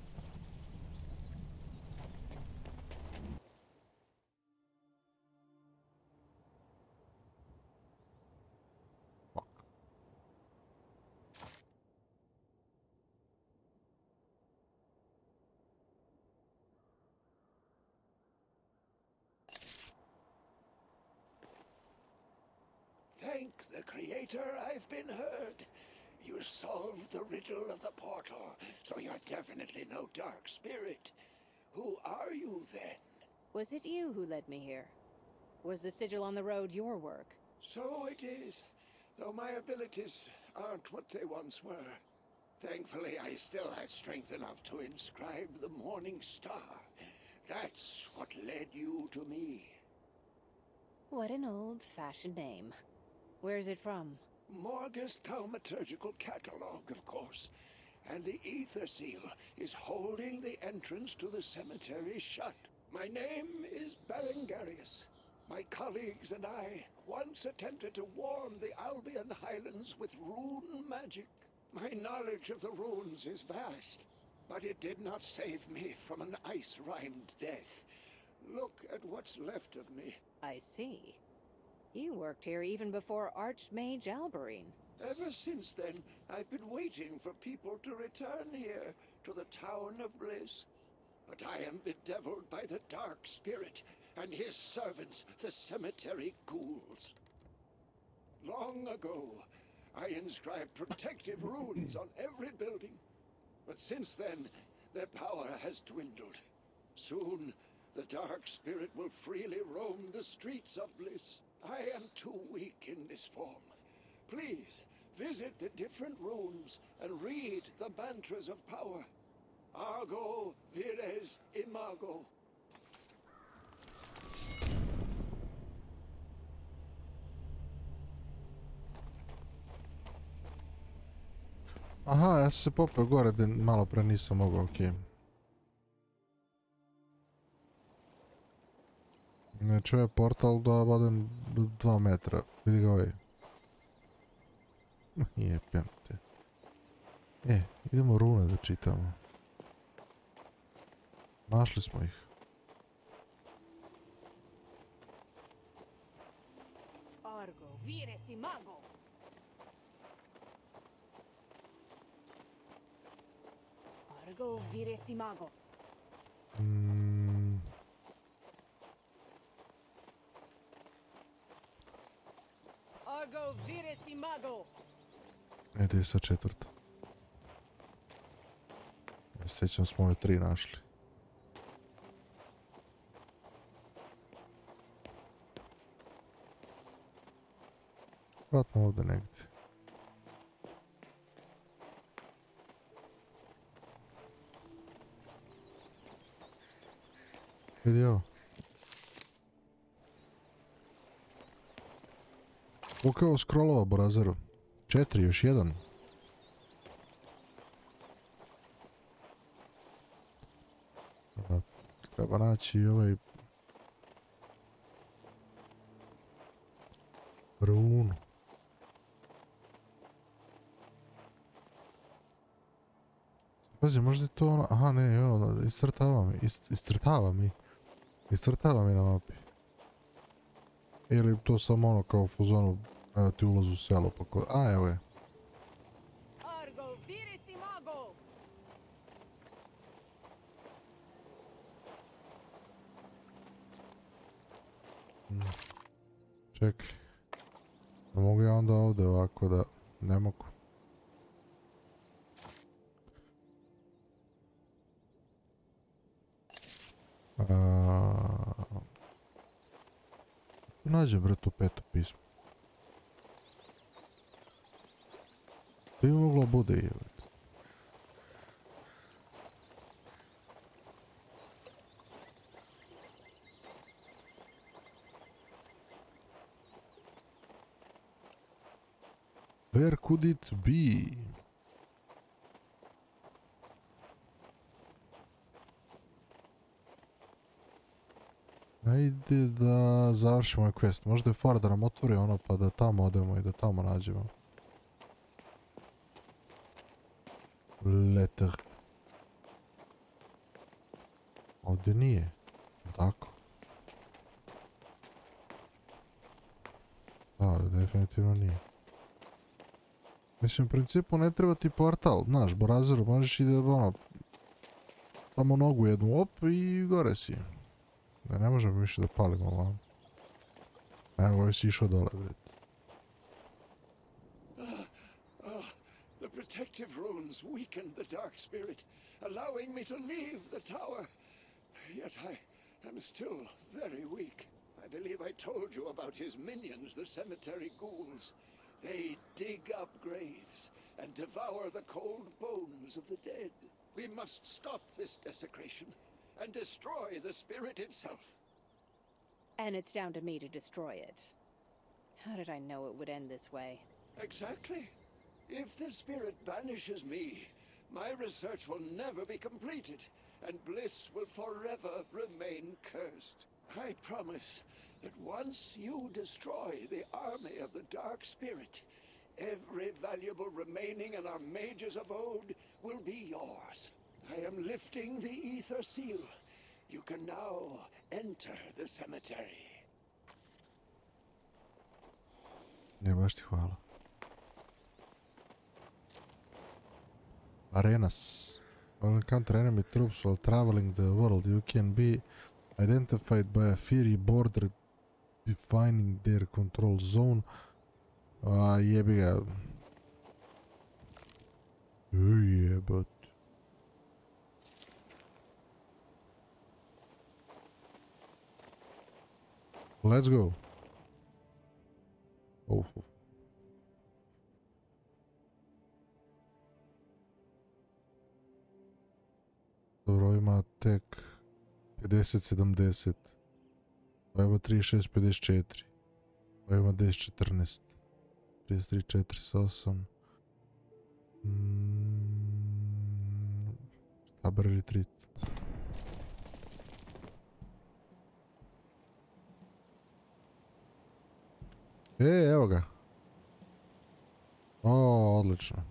Thank the Creator, I've been heard. You solved the riddle of the portal, so you're definitely no dark spirit. Who are you, then? Was it you who led me here? Was the sigil on the road your work? So it is, though my abilities aren't what they once were. Thankfully, I still had strength enough to inscribe the Morning Star. That's what led you to me. What an old-fashioned name. Where's it from? Morgus Thaumaturgical Catalog, of course. And the ether seal is holding the entrance to the cemetery shut. My name is Berengarius. My colleagues and I once attempted to warm the Albion Highlands with rune magic. My knowledge of the runes is vast, but it did not save me from an ice-rhymed death. Look at what's left of me. I see. You worked here even before Archmage Alberine. Ever since then, I've been waiting for people to return here, to the Town of Bliss. But I am bedeviled by the Dark Spirit and his servants, the cemetery ghouls. Long ago, I inscribed protective runes on every building. But since then, their power has dwindled. Soon, the Dark Spirit will freely roam the streets of Bliss. I am too weak in this form. Please, visit the different rooms and read the mantras of power. Argo vires imago. Aha, ja sam se popeo gore da malo pre nisam mogao, okej. Znači ovo je portal da badem 2 metra. Vidi ga ovaj. Jepem te. Idemo rune da čitamo. Našli smo ih. Argo, vires imago. Argo, vires imago. Argo, vires imago. Gdje je sad četvrta? Ja se sjećam smo ove 3 našli. Vratno ovdje negdje. Vidi ovo. Koliko je ovo scrollova, Borazeru? 4, još jedan. Treba naći ovaj... runu. Pazi, možda je to ono... Aha, ne, evo, iscrtava mi na mapi. Ili to samo ono kao u fuzonu, evo ti ulaz u selo, pa ko... A, evo je. Argo, vires imago. Čekaj. Ne mogu ja onda ovdje ovako da... Ne mogu. nađem, bre, to peto pismo. To bi moglo bude, jebate. Where could it be? Ajde da završimo ovaj quest. Možda je fora da nam otvori ono pa da tamo odemo i da tamo nađemo. Letter. Ovdje nije. Tako. Da, definitivno nije. Mislim, u principu ne treba ti portal, znaš, borazeru, možeš i da, ono, samo nogu jednu, op, i gore si. Da ne možemo više da palimo ovamo. Evo, ovaj si išao dole, vred. The protective runes weakened the dark spirit, allowing me to leave the tower. Yet I am still very weak. I believe I told you about his minions, the cemetery ghouls. They dig up graves and devour the cold bones of the dead. We must stop this desecration and destroy the spirit itself. And it's down to me to destroy it. How did I know it would end this way? Exactly. If the spirit banishes me, my research will never be completed, and Bliss will forever remain cursed. I promise that once you destroy the army of the dark spirit, every valuable remaining in our mage's abode will be yours. I am lifting the ether seal. You can now enter the cemetery. Ne, baš ti hvala. Arenas. While encounter enemy troops while traveling the world, you can be identified by a fiery border defining their control zone. Jebi ga. Jebat. Let's go. Oh. Dobro, ima tek 50-70. Ovo ima 36-54. Ovo ima 10-14. 33-48. Staber retreat. Evo ga. O, odlično.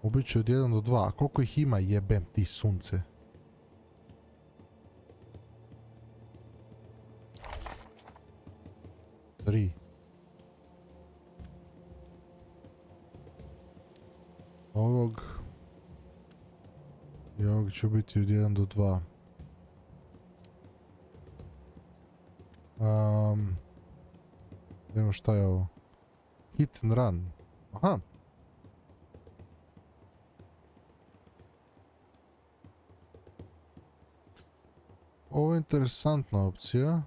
Ubiću od 1 do 2. A koliko ih ima, jebem ti sunce? Tri. Ovog. I ovog ću biti od 1 do 2. Idemo, šta je ovo? Hit and run. Aha. Ovo je interesantna opcija.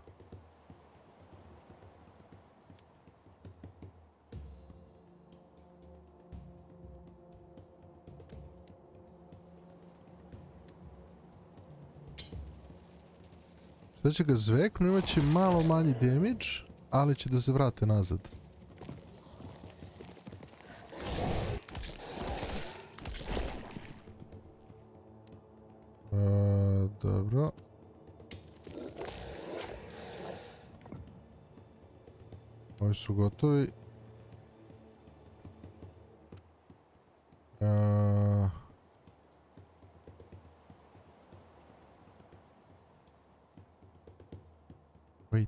Sve će ga zveknu, imat će malo manji damage, ali će da se vrate nazad. Dobro. Ovi su gotovi. Wait.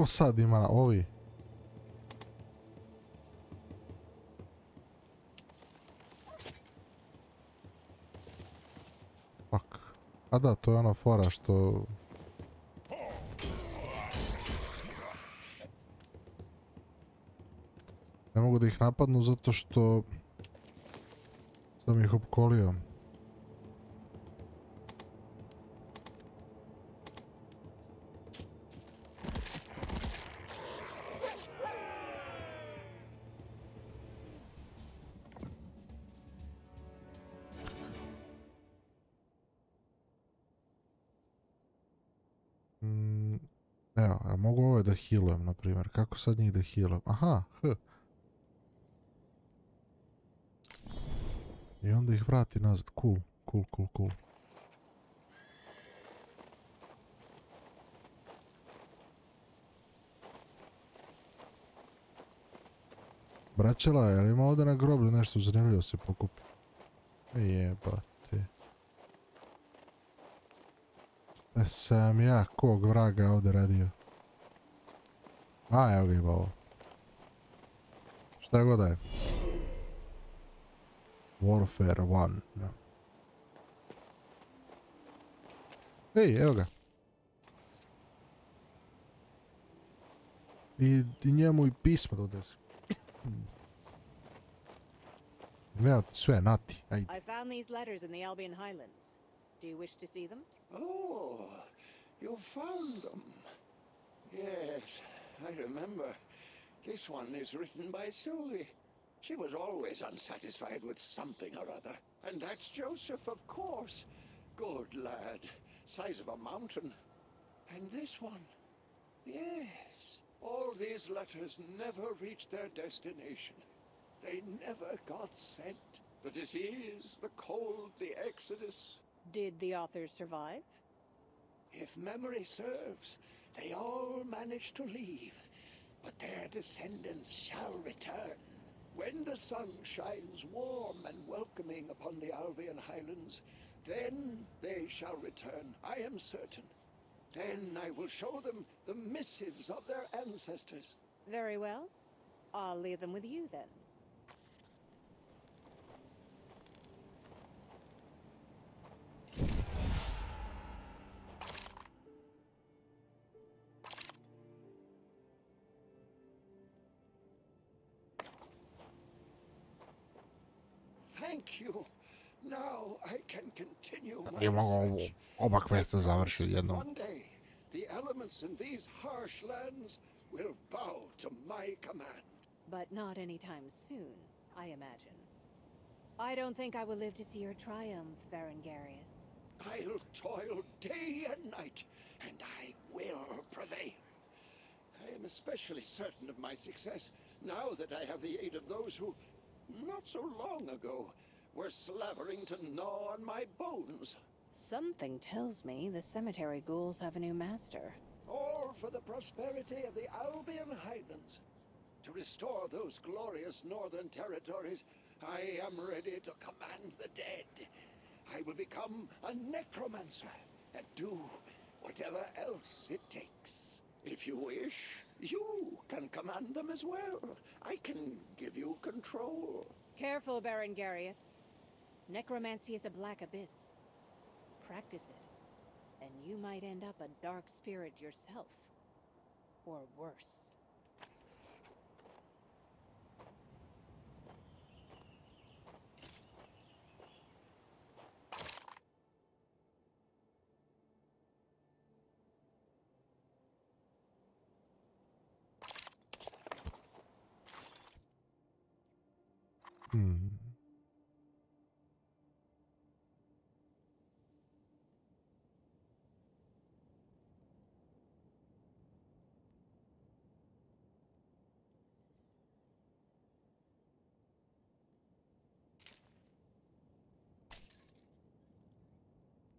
Ko sad ima ovi? Fuck. A da, to je ona fora što... Ne mogu da ih napadnu zato što... sam ih opkolio. Evo, a mogu ove da healujem, na primjer. Kako sad njih da healujem? Aha, I onda ih vrati nazad. Cool. Braćela, jel ima ovdje na groblju nešto zanimljivo se pokupi? Jebate. Šta sam ja kog vraga ovdje radio? A, evo ga ima ovo. Šta god da je. Warfare 1. Ej, evo ga. I njemu i pismo da odnesi. Evo ti sve, nati. Ajde. I found these letters in the Albion Highlands. Do you wish to see them? Oh, you found them. Yes, I remember. This one is written by Sylvie. She was always unsatisfied with something or other. And that's Joseph, of course. Good lad. Size of a mountain. And this one. Yes. All these letters never reached their destination. They never got sent. The disease, the cold, the exodus. Did the authors survive? If memory serves, they all managed to leave. But their descendants shall return. When the sun shines warm and welcoming upon the Albion Highlands, then they shall return, I am certain. Then I will show them the missives of their ancestors. Very well. I'll leave them with you then. Thank you. Now I can continue my I mogu research. oba questa završiti jednom. One day, the elements in these harsh lands will bow to my command. But not anytime soon, I imagine. I don't think I will live to see your triumph, Berengarius. I'll toil day and night, and I will prevail. I am especially certain of my success now that I have the aid of those who, not so long ago, were slavering to gnaw on my bones. Something tells me the cemetery ghouls have a new master. All for the prosperity of the Albion Highlands. To restore those glorious northern territories, I am ready to command the dead. I will become a necromancer and do whatever else it takes. If you wish, you can command them as well. I can give you control. Careful, Berengarius. Necromancy is a black abyss. Practice it, and you might end up a dark spirit yourself. Or worse.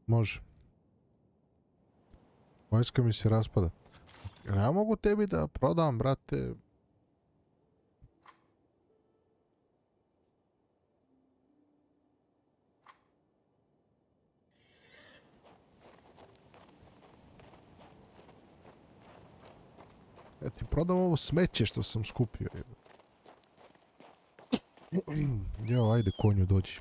Može. Vojska mi se raspada. Ja mogu tebi da prodam, brate. ti prodam ovo smeće što sam skupio. Jo, ajde konju, dođi.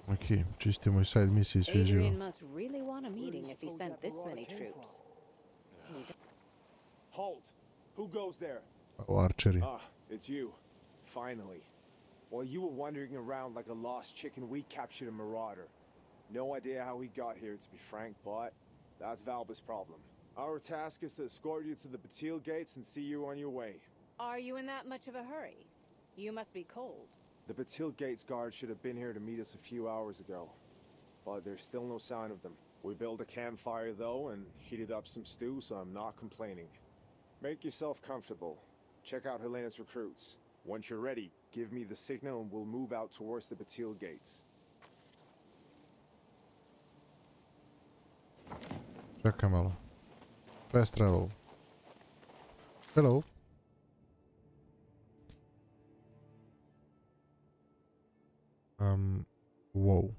Ok, čistimo i side misije i sve živo. Adrian must really want a meeting if he sent this many troops. Halt! Who goes there? Archeri. Ah, it's you. Finally. While you were wandering around like a lost chicken, we captured a marauder. No idea how he got here, to be frank, but that's Valba's problem. Our task is to escort you to the Batil gates and see you on your way. Are you in that much of a hurry? You must be cold. The Batil gates guard should have been here to meet us a few hours ago, but there's still no sign of them. We built a campfire though and heated up some stew, so I'm not complaining. Make yourself comfortable. Check out Helena's recruits. Once you're ready, give me the signal and we'll move out towards the Batil gates. Čekaj malo. Fast travel. Hello. Wow.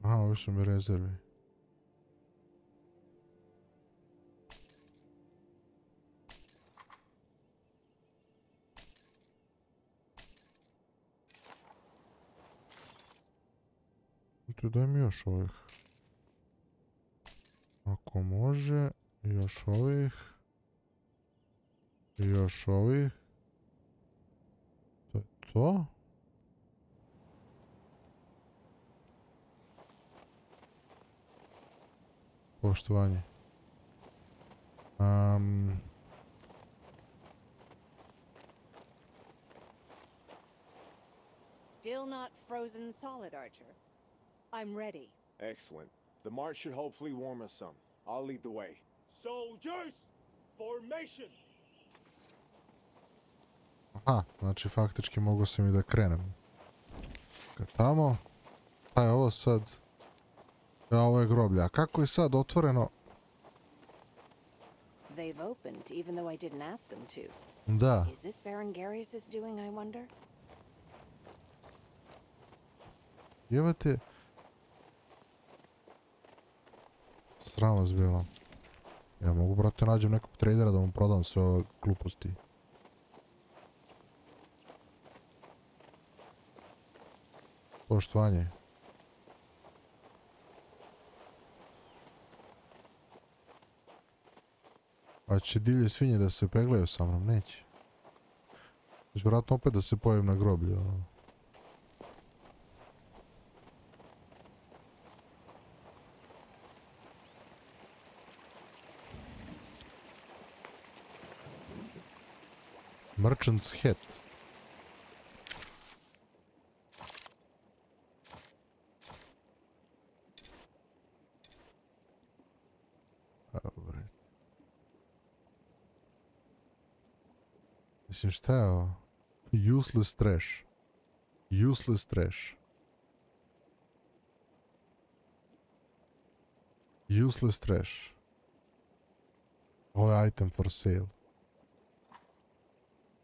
Aha, ovo su mi rezervi. Tu daj mi još ovih. Ako može, još ovih. I još ovih. To je to. Poštovanje. Still not frozen solid, Archer. I'm ready. Excellent. The march should hopefully warm us some. I'll lead the way. Soldiers, formation! Aha, znači faktički mogu sam i da krenem. Kad tamo, šta je ovo sad? Ja, ovo je groblje. A kako je sad otvoreno? They've opened, even though I didn't ask them to. Da. Is this Berengarius' doing, I wonder? Jebate. Sram vas bilo. Ja mogu, brate, nađem nekog tradera da mu prodam sve ove gluposti. Poštovanje. A će divlje svinje da se peglaju sa mnom? Neće. Znači, vjerojatno opet da se pojavim na groblju. Merchant's Hat. Dobre. Mislim, šta je ovo? Useless trash. Useless trash. Useless trash. Ovo je item for sale.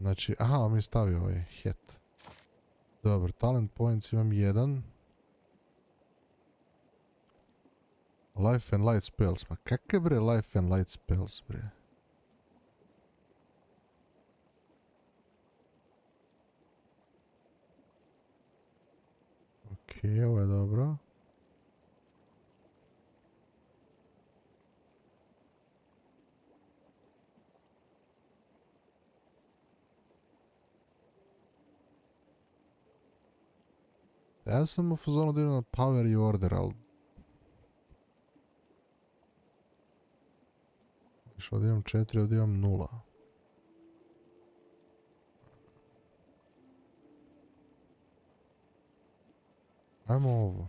Znači, aha, mi je stavio ovaj hat. Dobro, talent points imam 1. Life and light spells. Ma kakve bre life and light spells, bre? Okej, ovo je dobro. Ja sam u fazonu da idem na power i order, ali... Znači, ovdje imam 4, ovdje imam 0. Ajmo ovo.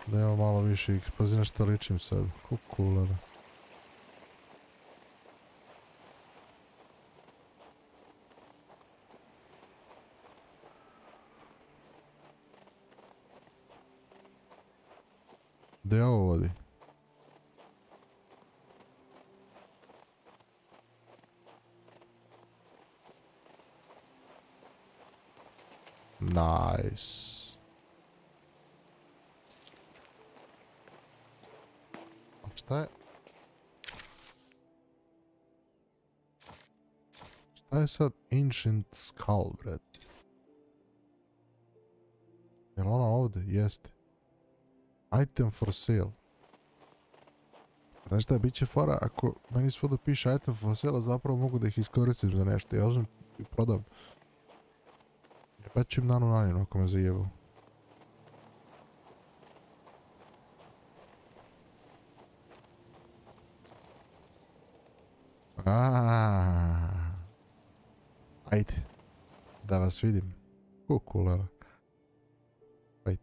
Da imamo malo više igra. Pazi na što ličim sad. Kukulera. Gdje ovo vodi? Nice. A šta je? Šta je sad Ancient Skull, bret? Jel ona ovdje? Jeste. Item for sale. Znaš šta, bit će fora ako meni svuda piše item for sale, a zapravo mogu da ih iskoristim za nešto. Ja uzmem i prodam. Jebat ću im nanu nanjenu ako me zajebu. Ajde. Da vas vidim. Kukulera. Ajde.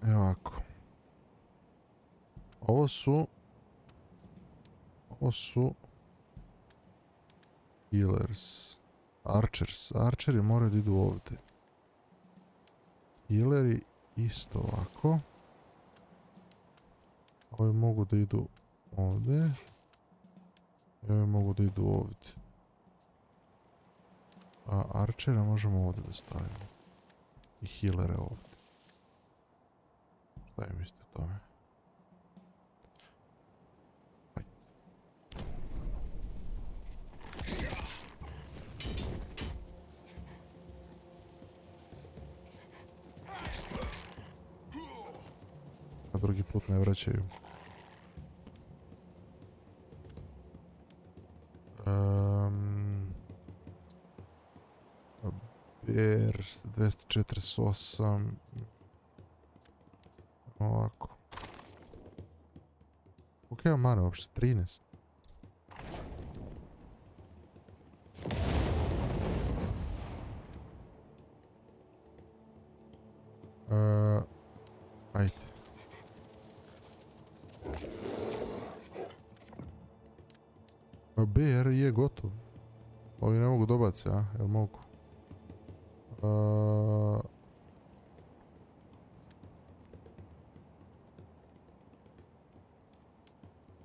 Evo ovako. Ovo su healers. Archers. Archeri moraju da idu ovdje. Healeri isto ovako. Ovi mogu da idu ovdje. I ovi mogu da idu ovdje. A arčera možemo ovdje da stavimo. I healere ovdje. Šta je mislite o tome? A drugi put ne vraćaju. Bear 248. Ovako. Ok, imam mane uopšte, 13. Ajde. BR je gotov. Ovi ne mogu dobaci, a? Jel mogu?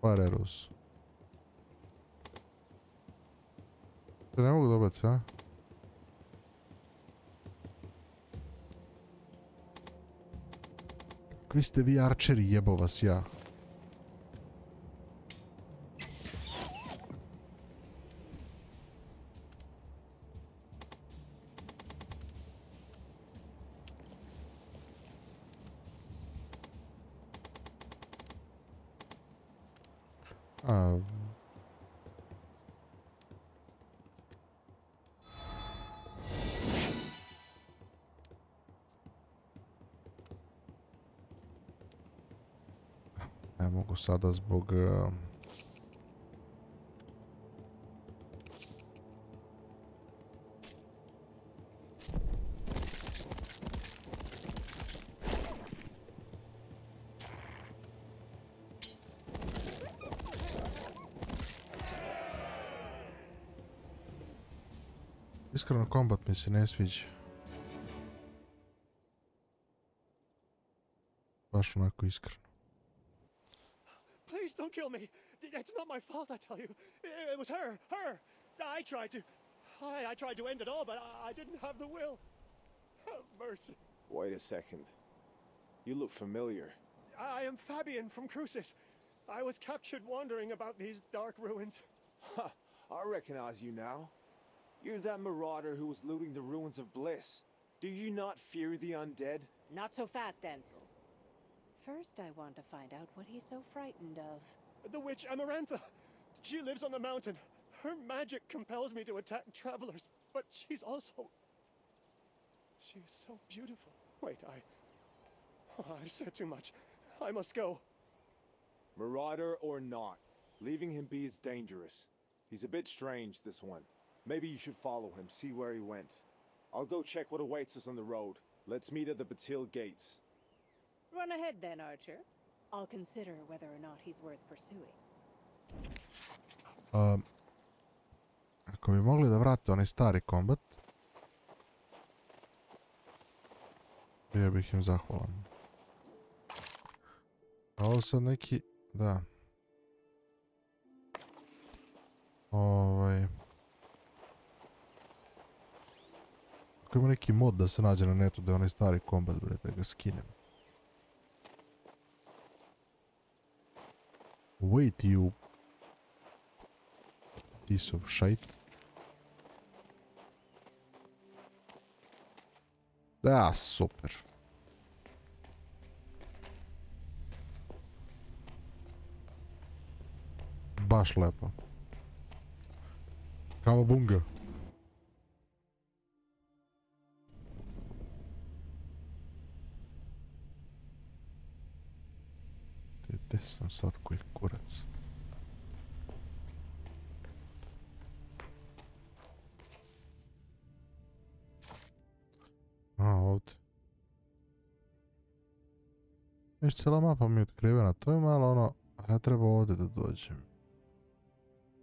Pareros. Ne mogu dobaci, a? Kakvi ste vi arčeri, jebo vas ja. Ne mogu sada zbog... Iskreno, kombat mi se ne sviđa. Baš onako iskreno. Please don't kill me. It's not my fault, I tell you. It was her. I tried to end it all, but I didn't have the will. Have mercy. Wait a second. You look familiar. I am Fabian from Crucis. I was captured wandering about these dark ruins. Ha! I recognize you now. You're that marauder who was looting the ruins of Bliss. Do you not fear the undead? Not so fast, Ansel. First, I want to find out what he's so frightened of. The witch Amarantha. She lives on the mountain. Her magic compels me to attack travelers, but she's also... She is so beautiful. Wait, I've said too much. I must go. Marauder or not, leaving him be is dangerous. He's a bit strange, this one. Maybe you should follow him, see where he went. I'll go check what awaits us on the road. Let's meet at the Batil gates. Run ahead then, Archer. I'll consider whether or not he's worth pursuing. Ako bi mogli da vrate onaj stari kombat, bio bih im zahvalan. A ovo sad neki, da. Ako ima neki mod da se nađe na netu da je onaj stari kombat, bre, da ga skinem. Wait, you piece of shit. Da, super. Baš lepo. Kawabunga. Gdje sam sad koji kurac? A, ovdje. Viš, cijela mapa mi je otkrivena. To je malo ono... A ja treba ovdje da dođem.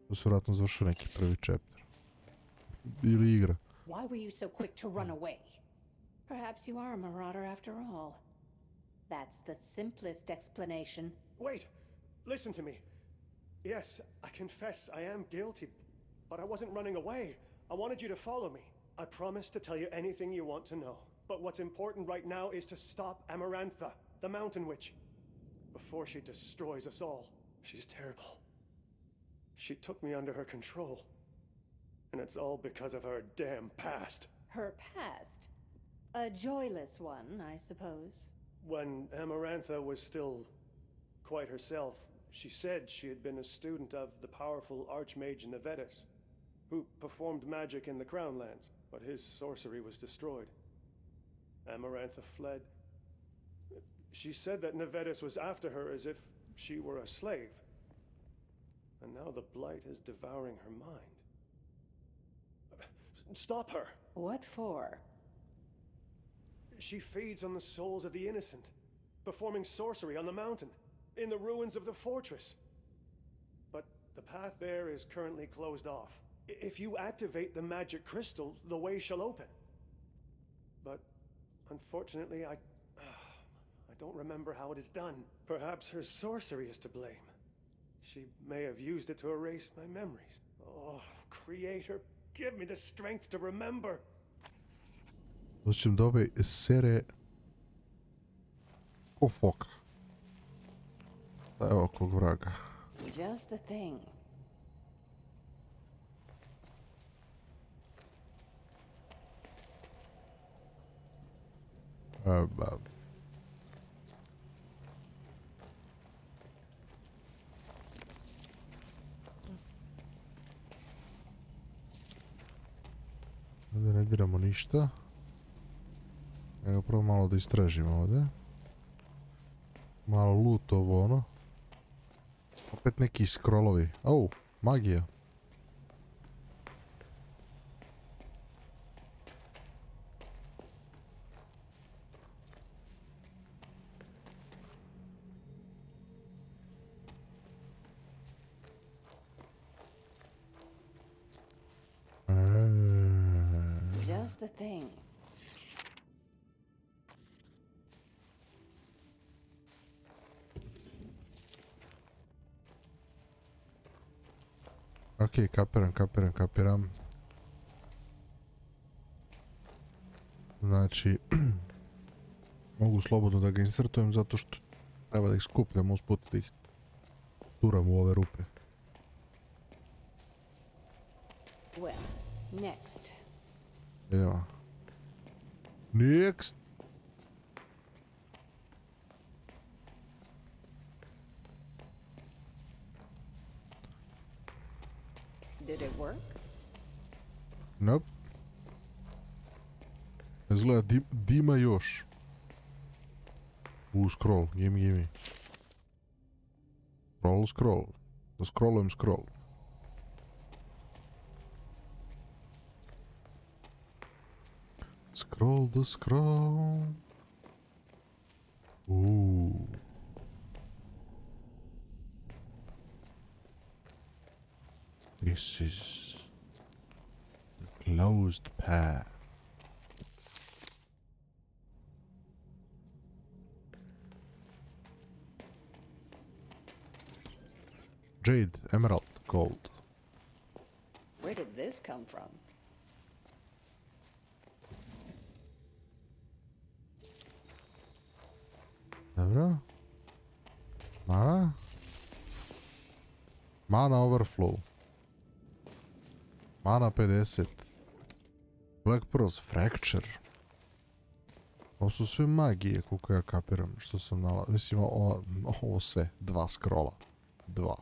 To su vratno završio neki prvi chapter. Ili igra. Why were you so quick to run away? Perhaps you are a marauder after all. That's the simplest explanation. Wait! Listen to me. Yes, I confess I am guilty, but I wasn't running away. I wanted you to follow me. I promised to tell you anything you want to know. But what's important right now is to stop Amarantha, the Mountain Witch, before she destroys us all. She's terrible. She took me under her control. And it's all because of her damn past. Her past? A joyless one, I suppose. When Amarantha was still quite herself, she said she had been a student of the powerful Archmage Nevetis, who performed magic in the Crownlands, but his sorcery was destroyed. Amarantha fled. She said that Nevetis was after her as if she were a slave. And now the blight is devouring her mind. Stop her! What for? She feeds on the souls of the innocent, performing sorcery on the mountain, in the ruins of the fortress. But the path there is currently closed off. If you activate the magic crystal, the way shall open. But unfortunately, I don't remember how it is done. Perhaps her sorcery is to blame. She may have used it to erase my memories. Oh, Creator, give me the strength to remember. Doćem do ove sere ko foka. Evo kog vraga. Just the thing. Ovdje ne diramo ništa. Evo prvo malo da istražimo ovdje. Malo loot ovo ono. Opet neki scrollovi. Au, magija. Just the thing. Ok, kapiram. Znači, mogu slobodno da ga insertujem zato što treba da ih skupljam usput da ih turam u ove rupe. Well, next. Idemo. Next! Did it work? Nope. Izgleda dima još. Scroll, gimme. Scroll. Da scrollujem scroll. Scroll the scroll. Ooh. This is the closed path. Jade, emerald, gold. Where did this come from? Dobro. Mana? Mana overflow. Mana 50. Black Pearls, Fracture. Ovo su sve magije, koliko ja kapiram, što sam nalazio. Mislim, ovo sve. 2 scrolla. 2.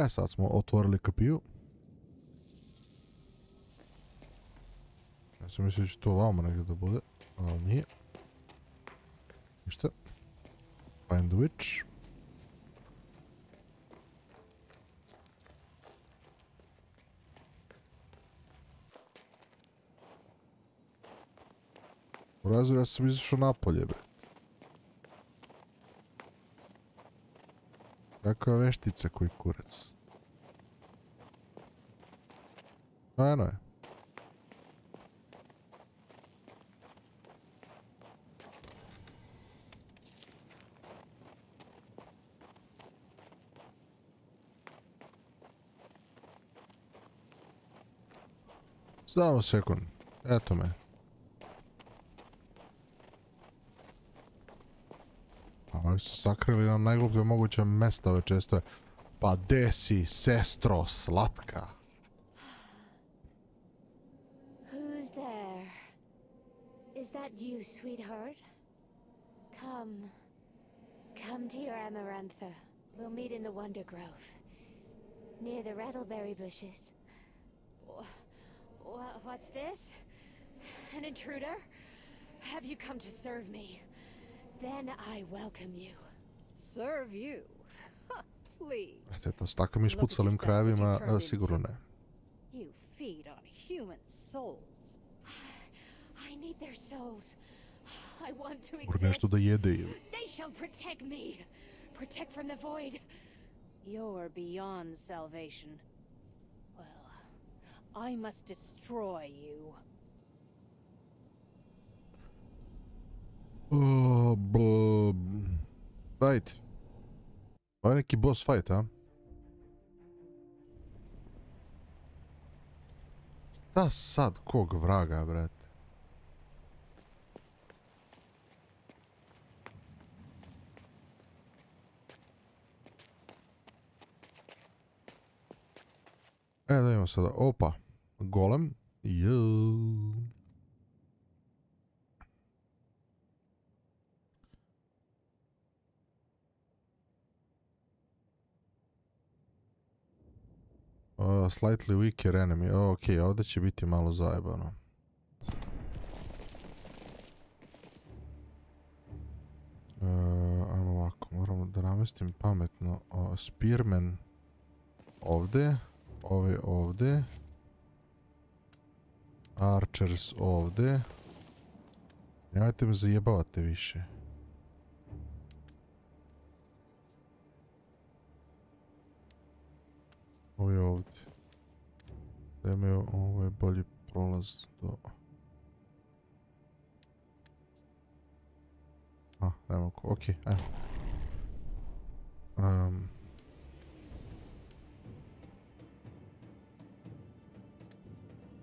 Sad smo otvorili kapiju. Ja sam mislio da će to vamo negdje da bude, ali nije. Ništa. Find the witch. U razvoju ja sam izašao napolje, bre. Kakva veštica koji kurac. Eno je. Samo sekund. Eto me. Ovi su sakrili na najgluplje moguće mesta ove često. Pa desi, sestro, slatka. Who's there? Is that you, sweetheart? Come. Come to your amarantha. We'll meet in the Wonder Grove. Near the rattleberry bushes. What's this? An intruder? Have you come to serve me? Then I welcome you. Serve you? Please. Eto, s takvim ispucalim krajevima sigurno ne. You feed on human souls. I need their souls. I want to Mora nešto da jede ili. They shall protect me. Protect from the void. You're beyond salvation. Well, I must destroy you. Fight. Ovo je neki boss fight, a? Da sad, kog vraga, brate? Da imamo sada, opa, golem, slightly weaker enemy, ok, ovdje će biti malo zajebano. Ajmo ovako, moramo da namestim pametno, spearman ovdje. Ove ovdje. Archers ovdje. Nemojte me zajebavate više. Ovo je ovdje. Ovo je bolji prolaz do... Ne mogu, ok, ajmo.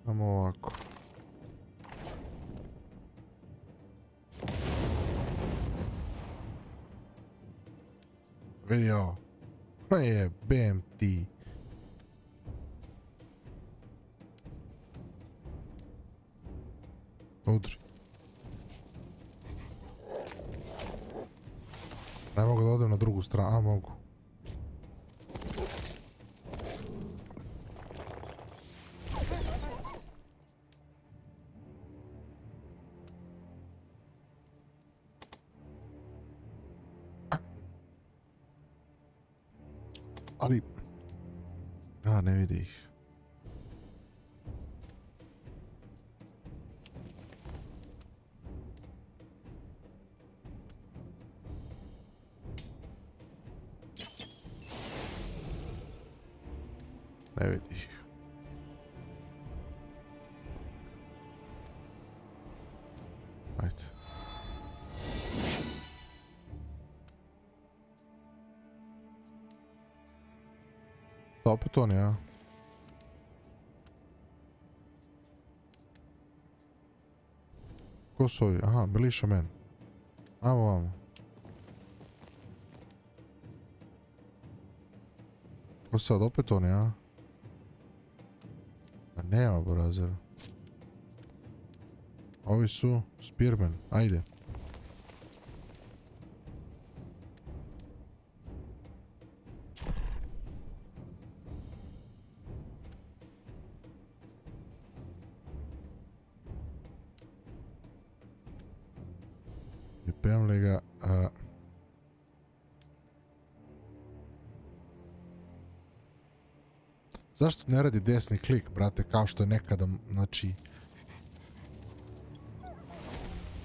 Ajmo ovako. Vidi ovo. Jebem ti. Udri. Ne mogu da odem na drugu stranu, a mogu. Ali, A, ne vidi ih. Ne vidi ih. Ajde. Da, opet on, ja. Ko su ovi? Aha, Miliša men. Amo vamo. Ko sad, opet on, ja? A nema, brazer. Ovi su Spearman, ajde. Jebem li ga... Zašto ne radi desni klik, brate, kao što je nekada, znači...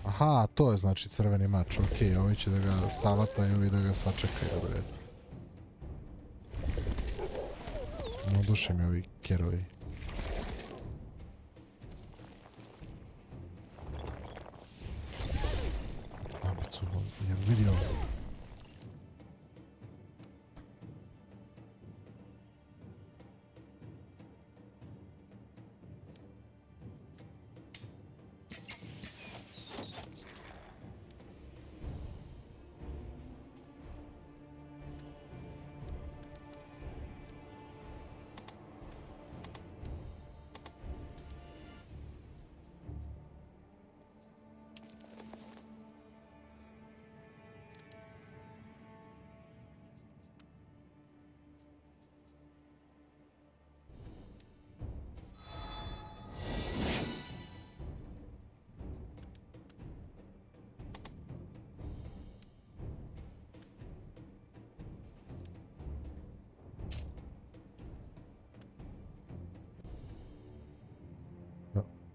Aha, to je znači crveni mač, okej, ovi će da ga savataju, ovi da ga sačekaju, bre. Oduše mi ovi kerovi. Abicu, jer vidio.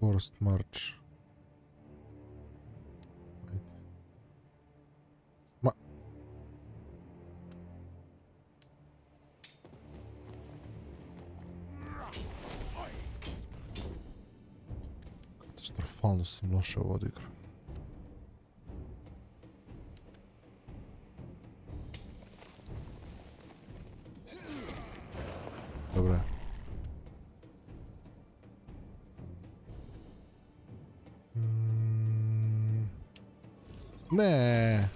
Forest March. Ajde. Ma... Katastrofalno sam loše ovo odigrao. Dobre. Ne.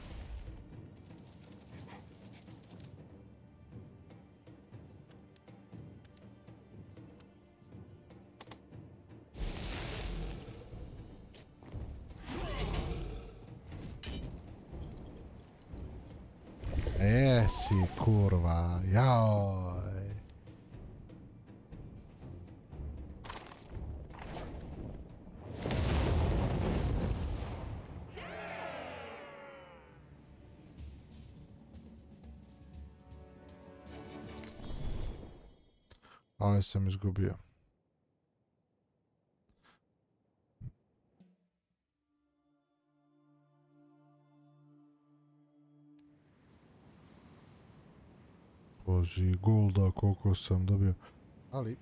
Jesi, kurva, jaoj. Ovo sam izgubio. Boži, golda koliko sam dobio. Ali...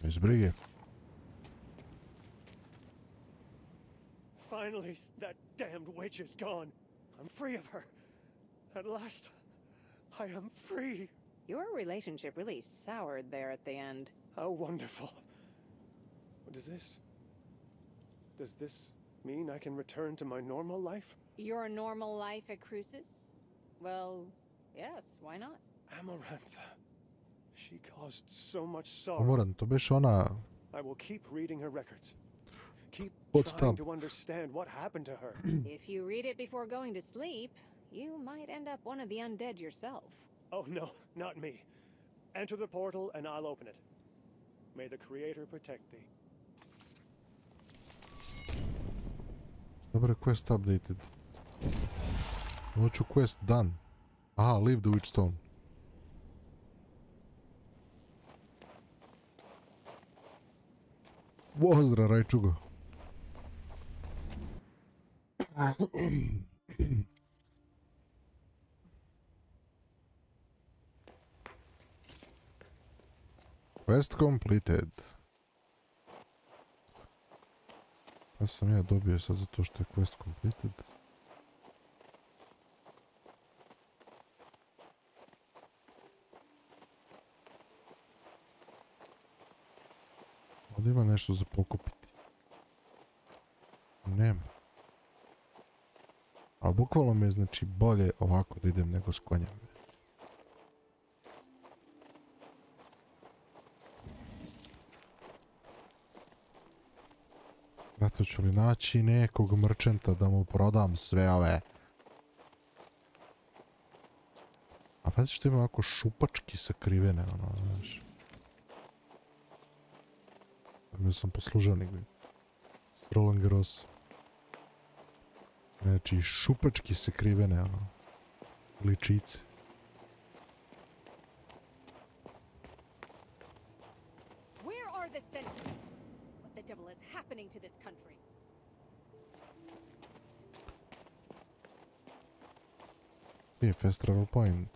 Bez brige. Finally, that damned witch is gone. I'm free of her. At last, I am free. Your relationship really soured there at the end. How wonderful. Does this mean I can return to my normal life? Your normal life at Crucis? Well, yes, why not? Amaranth. She caused so much sorrow. Moram, to biš ona... I will keep reading her records. Keep What's trying up? to understand what happened to her. If you read it before going to sleep, you might end up one of the undead yourself. Oh no, not me. Enter the portal and I'll open it. May the Creator protect thee. Dobre, quest updated. Hoću quest done. Aha, leave the witch stone. Pozdrav, Rajčugo. Quest completed. Pa sam ja dobio sad zato što je quest completed. Ovdje ima nešto za pokupiti. Nema. A bukvalno mi je znači bolje ovako da idem nego s konjem. Zato ću li naći nekog mrčenta da mu prodam sve ove. A pazi što ima ovako šupački sakrivene, ono, znaš. Da sam poslužavnik, Strolangeros. Znači, šupački sakrivene, ono, ličice. Where are the sentries? What the devil is happening to this country? Fast travel point.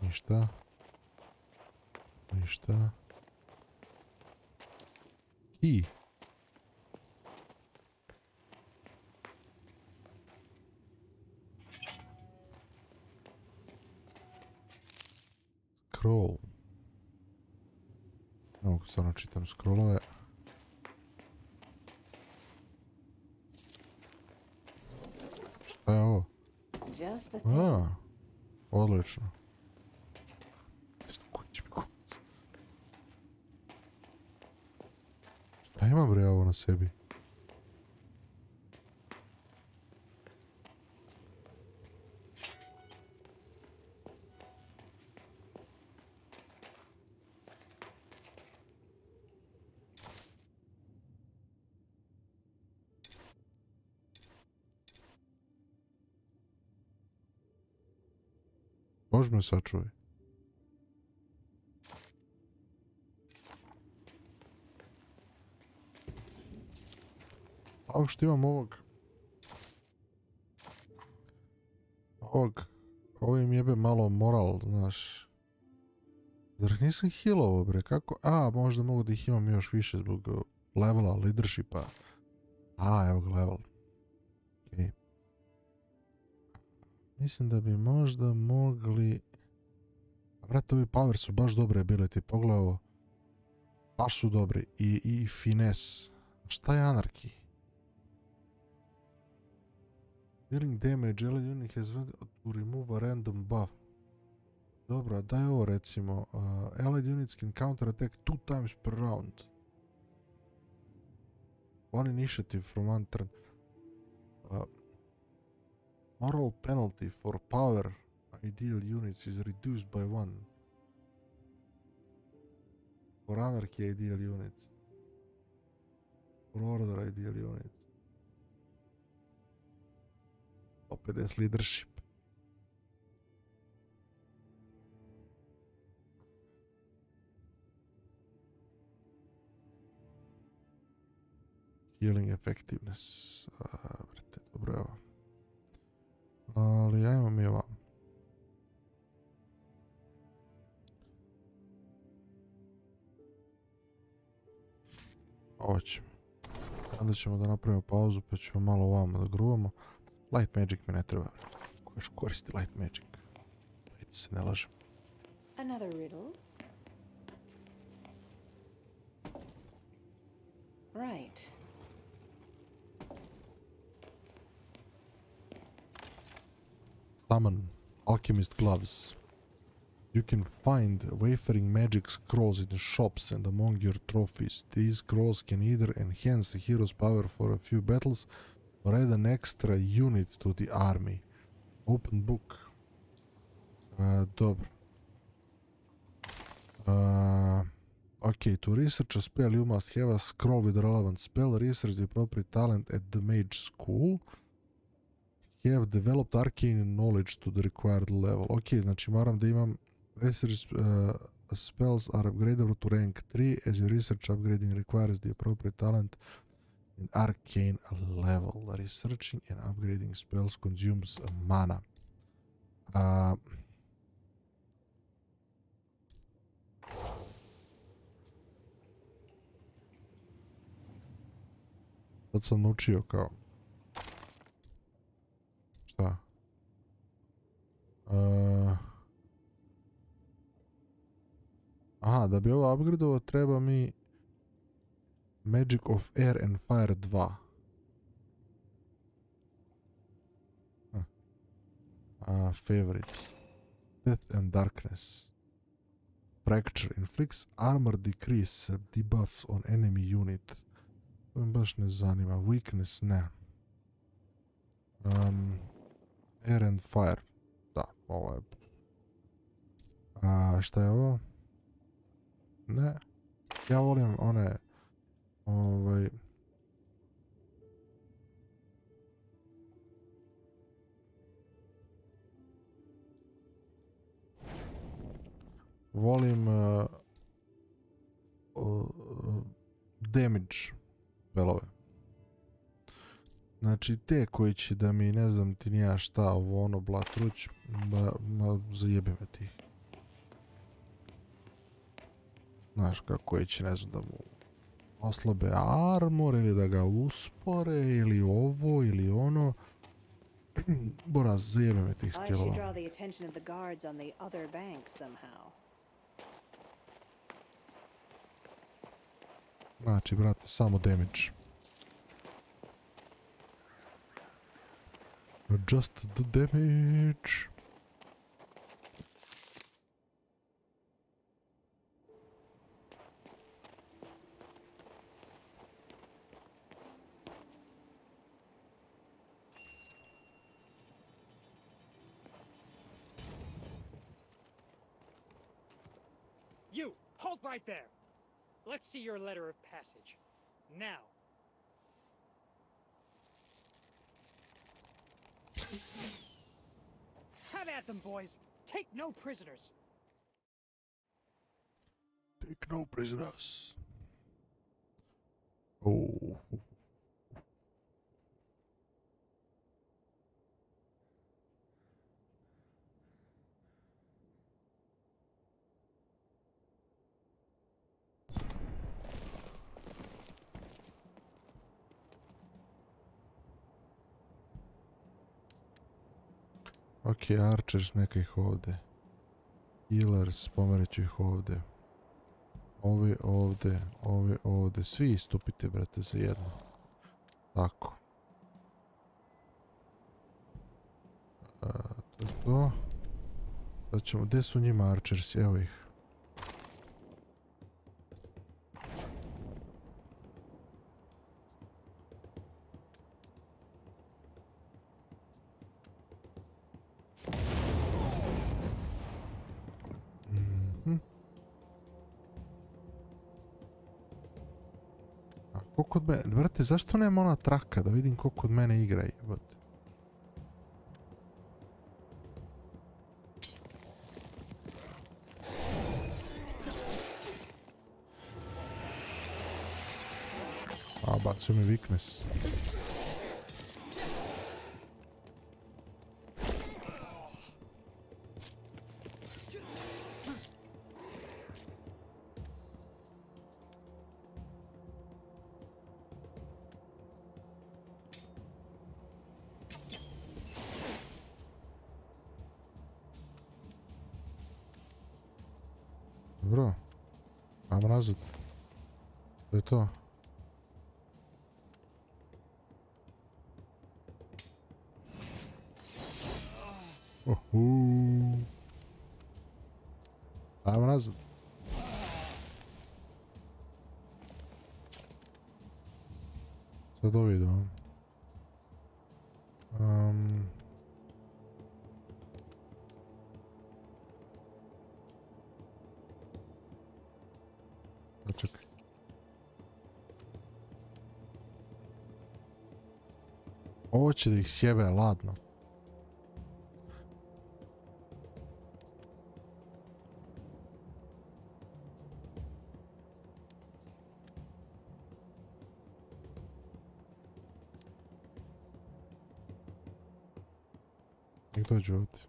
Ništa. Ništa. I. Scroll. Ne mogu stvarno čitam scrollove. Šta je ovo? A, odlično. Šta ima bre ovo na sebi? Bož me sačuvaj. Ovog što imam ovo im jebe malo moral, znaš. Zar nisam healovo bre, kako? A, možda mogu da ih imam još više zbog levela, leadershipa. A, evo ga level. Okay. Mislim da bi možda mogli... Vrati, ovi power su baš dobre bile, ti pogledaj ovo. Baš su dobri. I finesse. Šta je anarchy? Dealing damage, allied unit has to remove a random buff. Dobro, daj ovo recimo. Allied units can counter attack 2 times per round. One initiative from one turn. Moral penalty for power ideal units is reduced by 1. For anarchy ideal units. For order ideal units. Opet je leadership. Healing effectiveness. Vrte, dobro je ovo. Ali ajmo mi ovam. Ovo ćemo. Onda ćemo da napravimo pauzu pa ćemo malo ovamo da gruvamo. Light magic mi ne treba. Ko još koristi light magic? Ajde se ne lažem. Another riddle. Right. Summon alchemist gloves. You can find wayfaring magic scrolls in the shops and among your trophies. These scrolls can either enhance the hero's power for a few battles or add an extra unit to the army. Open book. Dobro. Okay, to research a spell you must have a scroll with relevant spell, research the appropriate talent at the mage school, have developed arcane knowledge to the required level. Ok, znači moram da imam research spells are upgradable to rank 3 as your research upgrading requires the appropriate talent in arcane level. Researching and upgrading spells consumes mana. Sad sam naučio kao... Šta? Aha, da bi ovo upgradovao treba mi Magic of Air and Fire 2. Favorites. Death and Darkness. Fracture. Inflicts armor decrease debuffs on enemy unit. To mi baš ne zanima. Weakness ne. Air and Fire. Da, ovo je... šta je ovo? Ne. Ja volim one... volim... damage spelove. Znači te koji će da mi ne znam ti nija šta ovo ono blatruć, ma zajebe me ti. Znaš kako koji će ne znam da mu oslabe armor ili da ga uspore ili ovo ili ono. Boraz, zajebe me tih skillova. Znači brate, samo damage. Just the damage. You, hold right there. Let's see your letter of passage. Now. Have at them, boys. Take no prisoners. Take no prisoners. Oh. Ok, Archers, neka ih ovdje. Healers, pomerit ću ih ovdje. Ovi ovdje, ovi ovdje. Svi istupite, brate, za jedno. Tako. To je to. Sad ćemo, gdje su njima Archers? Evo ih. Ko kod mene, brate, zašto nema ona traka da vidim ko kod mene igra, jebote. Bacio mi weakness. Dobro. Ajmo nazad. To je to. Ajmo nazad. Sad ovo idemo. Ovo će da ih sjebe, ladno. Nek dođu ovdje.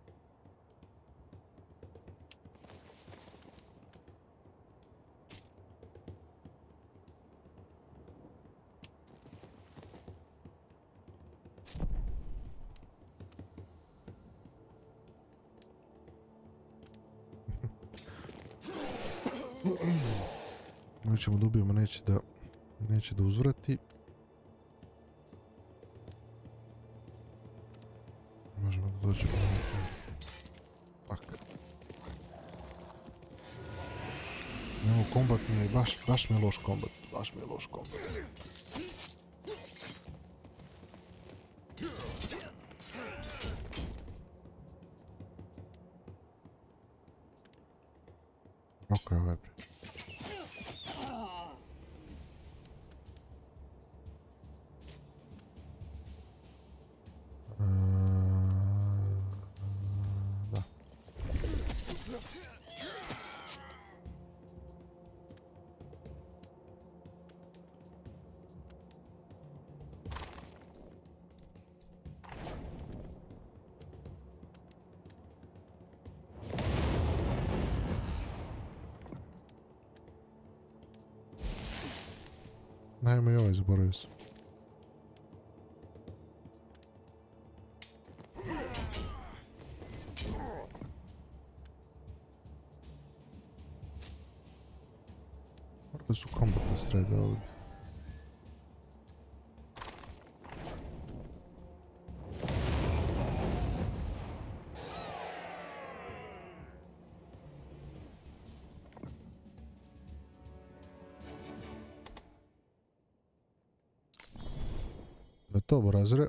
Mi ćemo da ubijemo, neće da uzvrati. Možemo da dođemo na tak. Evo, kombat mi je, baš mi je loš kombat, Okej, okay, da. Najmo i ovaj, zaboravio sam. Morali su kombatne srede ovdje. To borazre.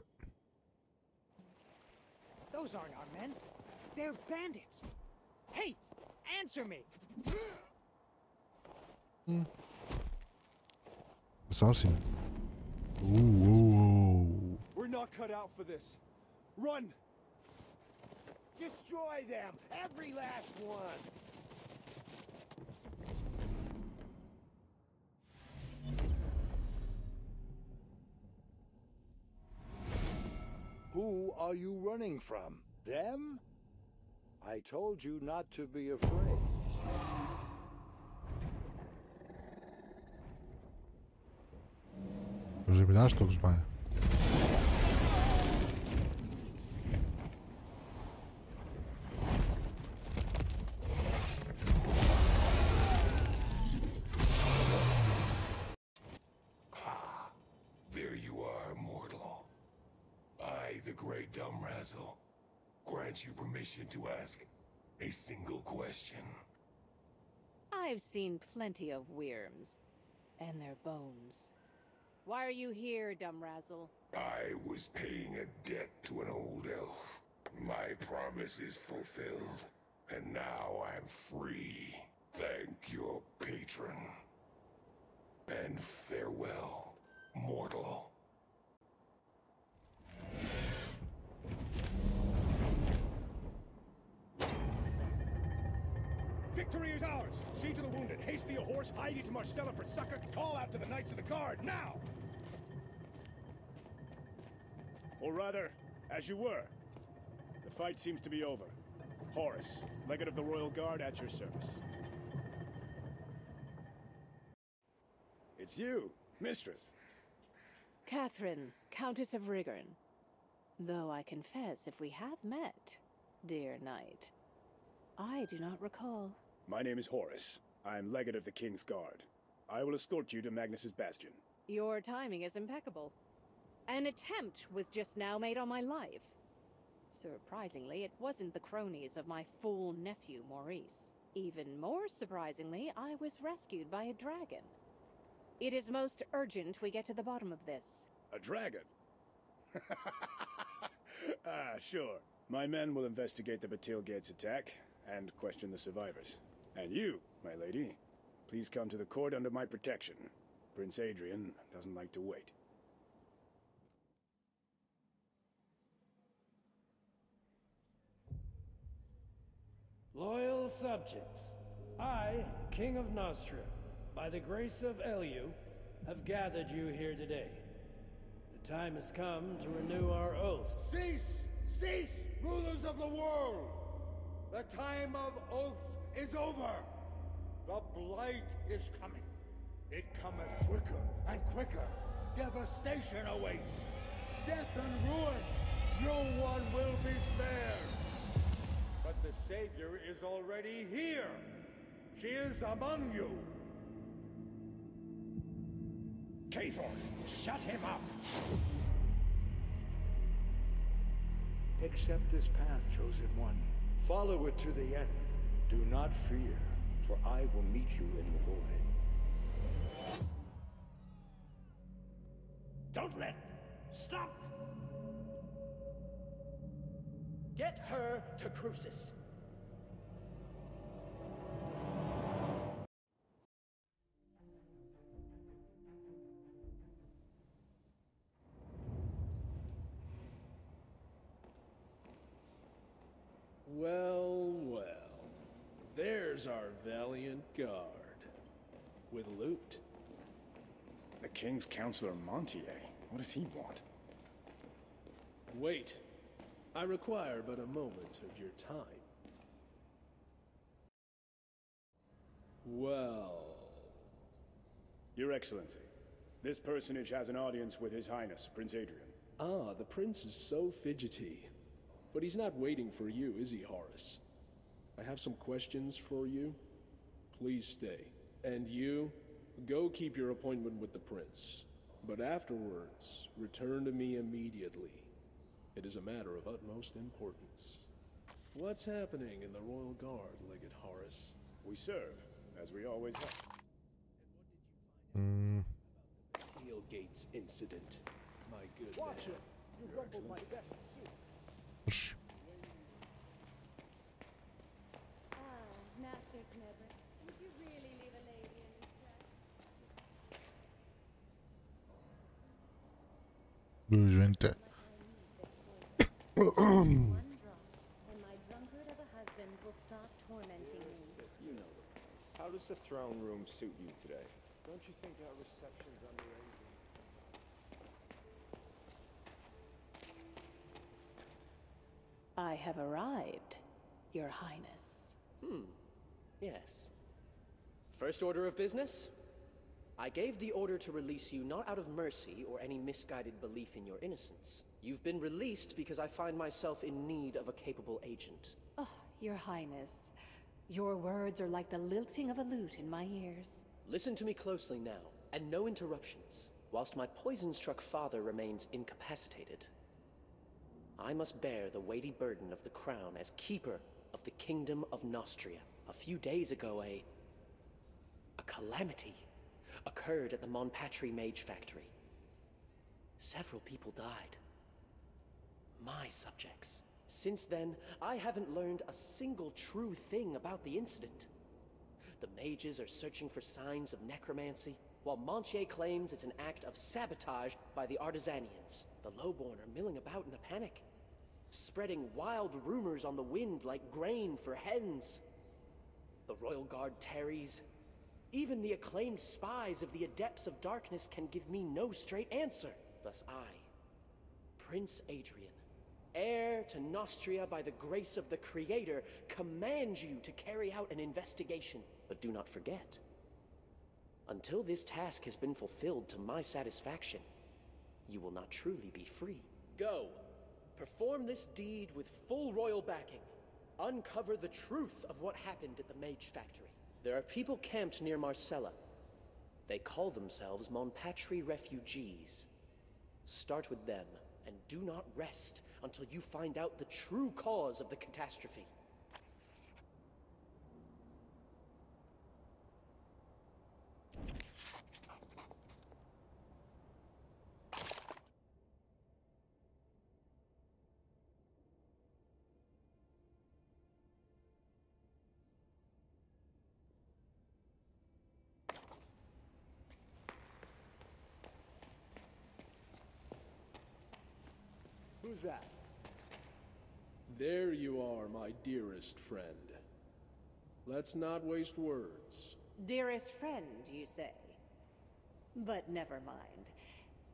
Those aren't our men. They're bandits. Hey, answer me. Assassin. We're not cut out for this. Run! Destroy them, every last one. Who are you running from? Them? I told you not to be afraid. Može mi daš tog zmaja? Grant you permission to ask a single question. I've seen plenty of worms and their bones. Why are you here, Dumbrazzle? I was paying a debt to an old elf. My promise is fulfilled, and now I'm free. Thank your patron. And farewell, mortal. Victory is ours! See to the wounded, haste thee a horse, hie thee to Marcella for succor, call out to the Knights of the Guard, now! Or rather, as you were. The fight seems to be over. Horace, Legate of the Royal Guard, at your service. It's you, Mistress. Catherine, Countess of Rigorn. Though I confess, if we have met, dear knight, I do not recall. My name is Horace. I'm Legate of the King's Guard. I will escort you to Magnus's Bastion. Your timing is impeccable. An attempt was just now made on my life. Surprisingly, it wasn't the cronies of my fool nephew, Maurice. Even more surprisingly, I was rescued by a dragon. It is most urgent we get to the bottom of this. A dragon? Sure. My men will investigate the Batil Gate's attack and question the survivors. And you, my lady, please come to the court under my protection. Prince Adrian doesn't like to wait. Loyal subjects, I, King of Nostria, by the grace of Elu, have gathered you here today. The time has come to renew our oath. Cease! Cease, rulers of the world! The time of oath is over! The blight is coming. It cometh quicker and quicker. Devastation awaits. Death and ruin. No one will be spared. But the Savior is already here. She is among you. Cathor, shut him up! Accept this path, chosen one. Follow it to the end. Do not fear, for I will meet you in the void. Don't let... Stop! Get her to Crucis. Well, well. There's our valiant guard. With loot. The King's Counselor Montier. What does he want? Wait. I require but a moment of your time. Well... Your Excellency, this personage has an audience with His Highness, Prince Adrian. Ah, the prince is so fidgety. But he's not waiting for you, is he, Horace? I have some questions for you. Please stay. And you, go keep your appointment with the prince. But afterwards, return to me immediately. It is a matter of utmost importance. What's happening in the Royal Guard, Legate Horace? We serve, as we always have. Heel Gates incident. My good Watch man. it! You rumbled my best suit. Master Tenebris, would you really leave a lady in this Gente. One drop, and my drunkard of a husband will stop tormenting me. You know the price. How does the throne room suit you today? Don't you think our reception's underage? I have arrived, Your Highness. Yes. First order of business? I gave the order to release you not out of mercy or any misguided belief in your innocence. You've been released because I find myself in need of a capable agent. Oh, Your Highness. Your words are like the lilting of a lute in my ears. Listen to me closely now, and no interruptions. Whilst my poison-struck father remains incapacitated, I must bear the weighty burden of the crown as keeper of the Kingdom of Nostria. A few days ago, a calamity occurred at the Monpatri Mage Factory. Several people died. My subjects. Since then, I haven't learned a single true thing about the incident. The mages are searching for signs of necromancy, while Montier claims it's an act of sabotage by the Artisanians. The lowborn are milling about in a panic, spreading wild rumors on the wind like grain for hens. The Royal Guard tarries. Even the acclaimed spies of the Adepts of Darkness can give me no straight answer. Thus I, Prince Adrian, heir to Nostria by the grace of the Creator, command you to carry out an investigation. But do not forget, until this task has been fulfilled to my satisfaction, you will not truly be free. Go. Perform this deed with full royal backing. Uncover the truth of what happened at the Mage Factory. There are people camped near Marcella. They call themselves Monpatri Refugees. Start with them, and do not rest until you find out the true cause of the catastrophe. Who's that? There you are, my dearest friend. Let's not waste words. Dearest friend, you say? But never mind.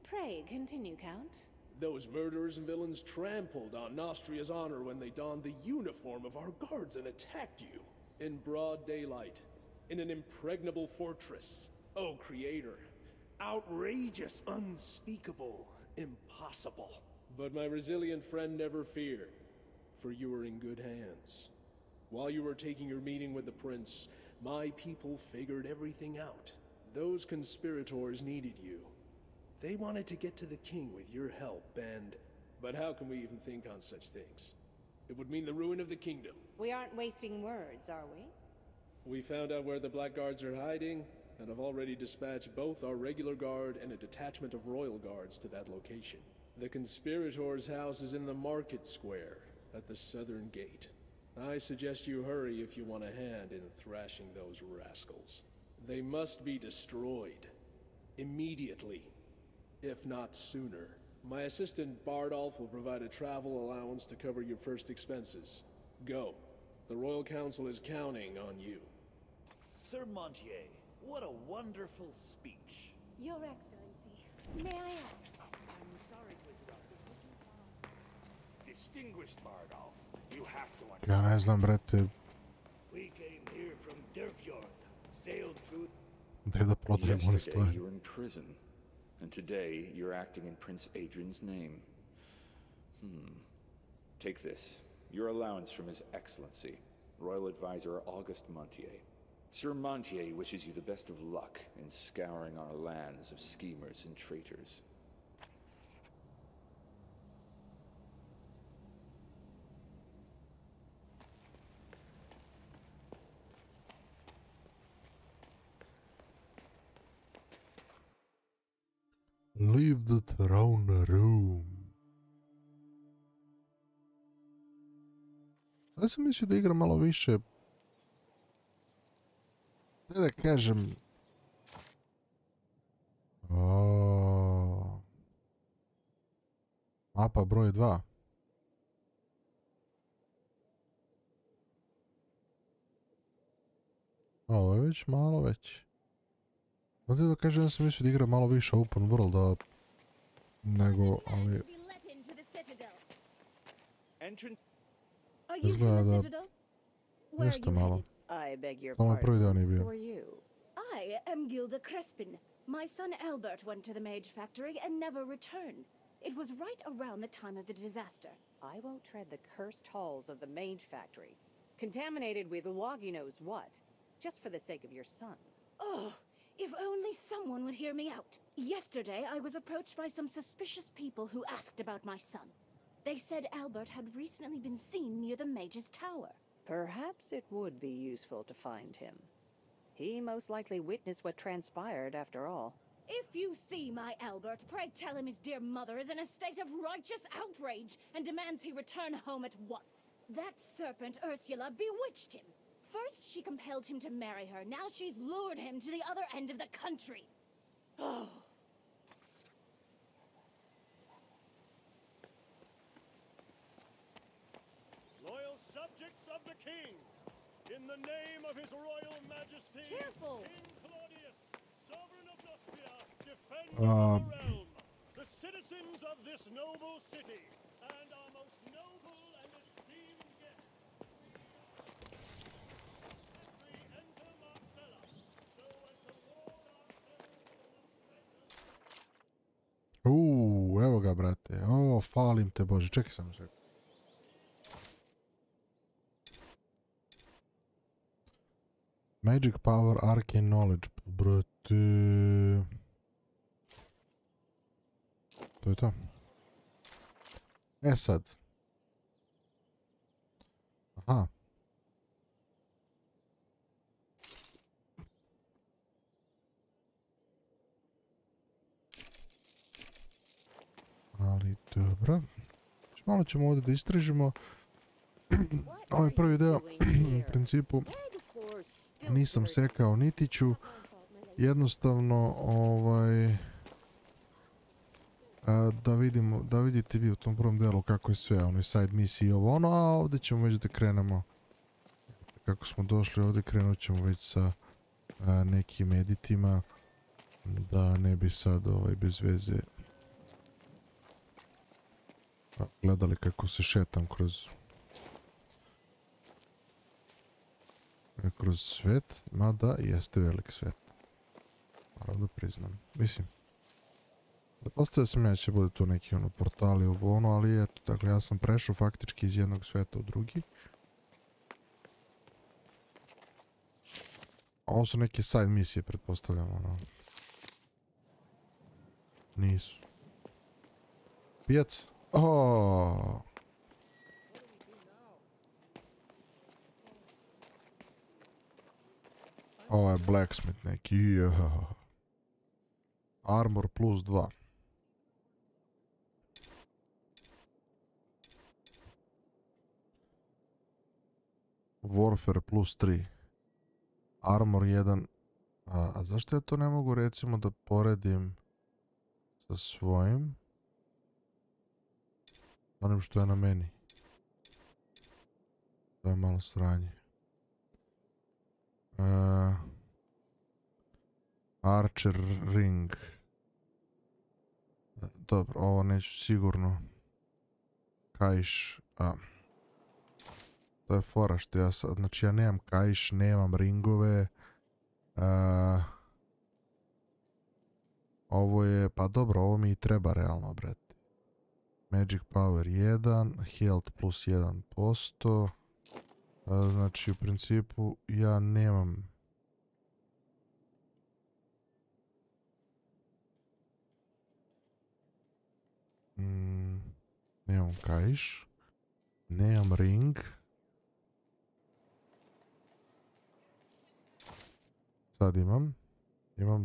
Pray continue, Count. Those murderers and villains trampled on Nostria's honor when they donned the uniform of our guards and attacked you. In broad daylight. In an impregnable fortress. Oh, Creator. Outrageous, unspeakable, impossible. But my resilient friend never feared, for you were in good hands. While you were taking your meeting with the prince, my people figured everything out. Those conspirators needed you. They wanted to get to the king with your help, and... But how can we even think on such things? It would mean the ruin of the kingdom. We aren't wasting words, are we? We found out where the Blackguards are hiding, and have already dispatched both our regular guard and a detachment of royal guards to that location. The conspirators' house is in the market square, at the southern gate. I suggest you hurry if you want a hand in thrashing those rascals. They must be destroyed. Immediately. If not sooner. My assistant Bardolph will provide a travel allowance to cover your first expenses. Go. The Royal Council is counting on you. Sir Montier, what a wonderful speech. Your Excellency, may I ask? I'm sorry to interrupt, but would you pass? Distinguished Bardolph, you have to Ja ne znam, brate, We came here from Derfjord, sailed through. gde da prodajemo one Yesterday stvari. you were in prison, and today you're acting in Prince Adrian's name. Take this, your allowance from His Excellency, Royal Advisor Auguste Montier. Sir Montier wishes you the best of luck in scouring our lands of schemers and traitors. Leave the throne room. Ja sam mislio da igram malo više... Ne da kažem... Mapa broj 2. Ovo je već malo već. Onda da kažem da sam mislio da igram malo više open world, nego, ali... Izgleda da... Jeste malo. I beg your Samo prvi dan je pardon. bio. Who are you? I am Gilda Crespin. My son Albert went to the Mage Factory and never returned. It was right around the time of the disaster. I won't tread the cursed halls of the Mage Factory, contaminated with Loggy knows what, just for the sake of your son. Oh, if only someone would hear me out. Yesterday, I was approached by some suspicious people who asked about my son. They said Albert had recently been seen near the Mage's Tower. Perhaps it would be useful to find him. He most likely witnessed what transpired, after all. If you see my Albert, pray tell him his dear mother is in a state of righteous outrage and demands he return home at once. That serpent Ursula bewitched him. First she compelled him to marry her, now she's lured him to the other end of the country. Oh. Loyal subjects of the king, in the name of his royal majesty, Careful. King Claudius, sovereign of Nostria, defend our realm, the citizens of this noble city, and our most noble and esteemed guests. Enter Marcella, so as to ward ourselves. Evo ga, brate. O, falim te, Bože. Čekaj samo sve. Magic Power, Arcane Knowledge. Brate. To je to. E sad. Aha. Ali dobro. Malo ćemo ovdje da istražimo. Ovaj prvi deo, u principu, nisam sekao niti ću. Jednostavno, da vidite vi u tom prvom delu kako je sve, side misije i ovo ono, a ovdje ćemo već da krenemo kako smo došli ovdje, krenut ćemo već sa nekim editima, da ne bi sad bez veze gledali kako se šetam kroz svet, mada jeste velik svet. Moram da priznam. Mislim, da postavio sam ja će bude tu neki portali ovo ono, ali eto, dakle ja sam prešao faktički iz jednog sveta u drugi. A ovo su neke side misije, pretpostavljam, ono. Nisu. Pijac? Oooo. Ovo je blacksmith neki. Armor plus 2. Warfare plus 3. Armor 1. A zašto ja to ne mogu recimo da poredim sa svojim? Onim što je na meni. To je malo sranje. Archer ring. Dobro, ovo neću sigurno. Kaiš. To je fora što ja sad, znači ja nemam kaiš, nemam ringove. Ovo je, pa dobro, ovo mi i treba realno, brate. Magic power 1, health plus 1%. Znači u principu ja nemam nemam kaiš, nemam ring. Sad imam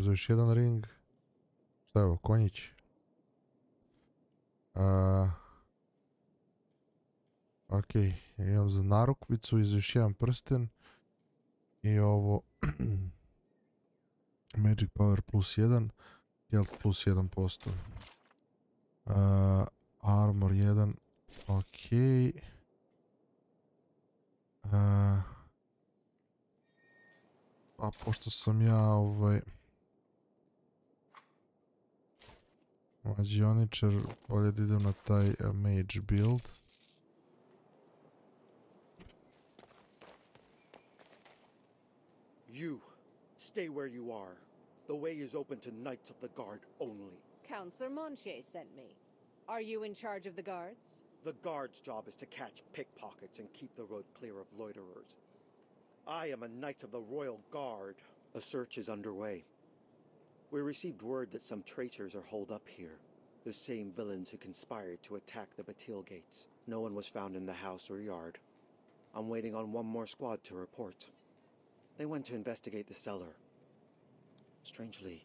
za još jedan ring. Šta je ovo, konjić? Ok, imam za narukvicu i za još jedan prsten. I ovo Magic Power plus 1, Health plus 1%. Armor 1, ok. A pošto sam ja mađioničar, bolje da idem na taj mage build. You, stay where you are. The way is open to Knights of the Guard only. Counselor Montier sent me. Are you in charge of the guards? The guards' job is to catch pickpockets and keep the road clear of loiterers. I am a Knight of the Royal Guard. A search is underway. We received word that some traitors are holed up here. The same villains who conspired to attack the Batil gates. No one was found in the house or yard. I'm waiting on one more squad to report. They went to investigate the cellar. Strangely,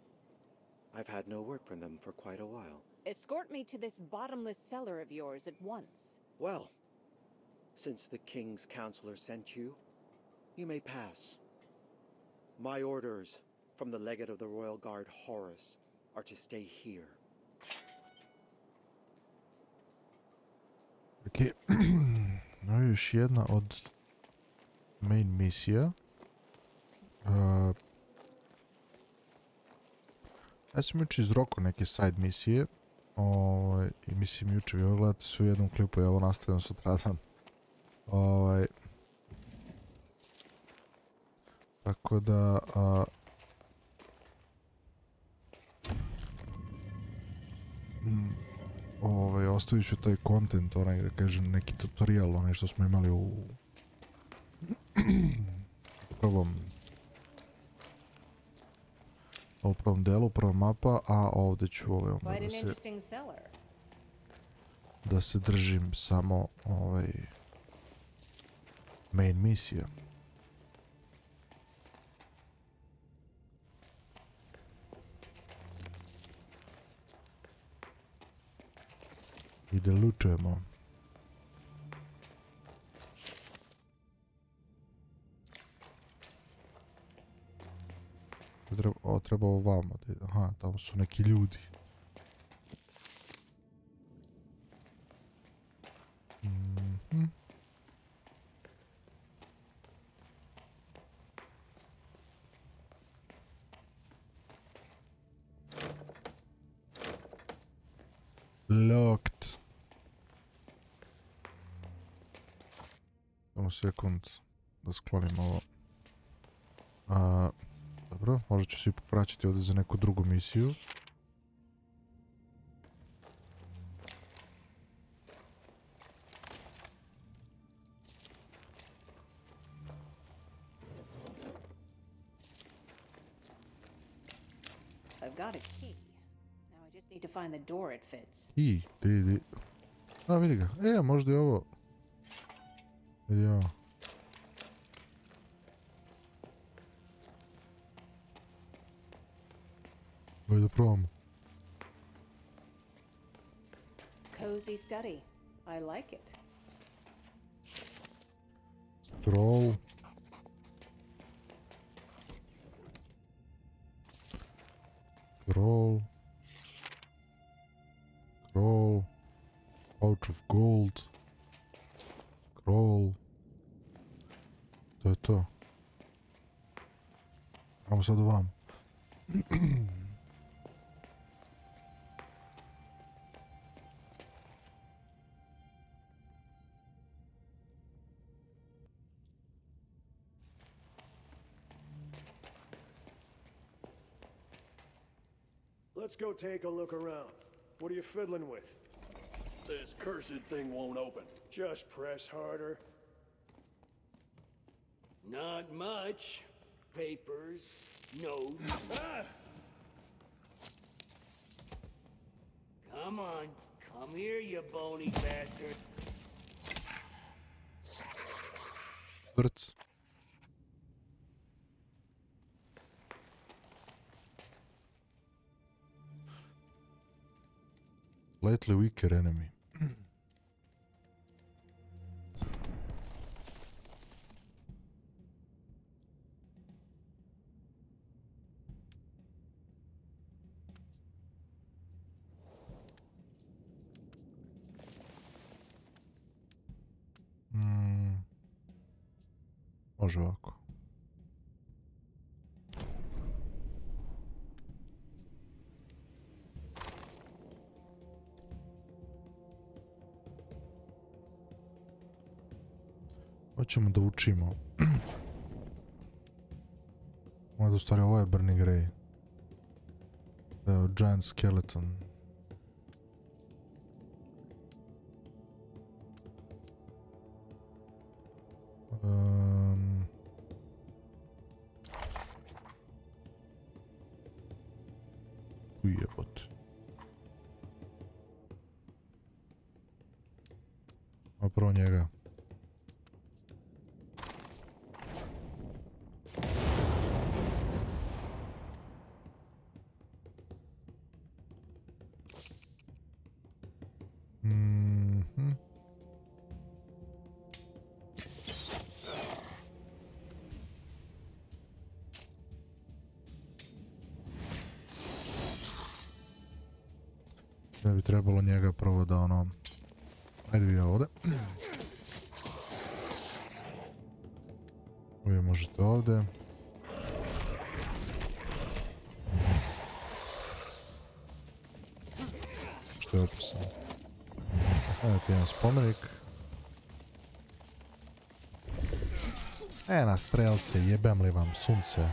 I've had no word from them for quite a while. Escort me to this bottomless cellar of yours at once. Well, since the King's Counselor sent you, you may pass. My orders from the Legate of the Royal Guard, Horus, are to stay here. Ok, ovo je još jedna od main misija. Ja sam juče izrokao neke side misije. I mislim juče vi ovo gledate sve u jednom klipu i ovo nastavljam sutradan. Tako da ostavit ću taj content, onaj da kažem neki tutorial, onaj što smo imali u prvom delu, prva mapa, a ovdje ću onda da se držim samo main misija. I da lootujemo. Treba ovamo. Aha, tamo su neki ljudi. Locked. Samo sekund da sklonim ovo. Dobro, možda ću se popraćiti ovdje za neku drugu misiju. I've got a key. Now I just need to find the door it fits. I, di. A, vidi ga. Možda je ovo. Vidi ovo. Da probamo. Cozy study. I like it. Scroll. Scroll. Scroll. Pouch of gold. Scroll. To je to. Ajmo sad ovam. Let's go take a look around. What are you fiddling with? This cursed thing won't open. Just press harder. Not much. Papers, notes. Come on. Come here, you bony bastard. Vrc. Slightly weaker enemy. Može ovako. Hoćemo da učimo. Ovo je stvari, ovo je Burning Ray. Giant Skeleton. Ujebot. A prvo njega. Ne bi trebalo njega prvo da ono... Ajde vi ovdje. Vi možete ovdje. Što je opisan? Evo ti jedan spomenik. Na strelce, jebem li vam sunce.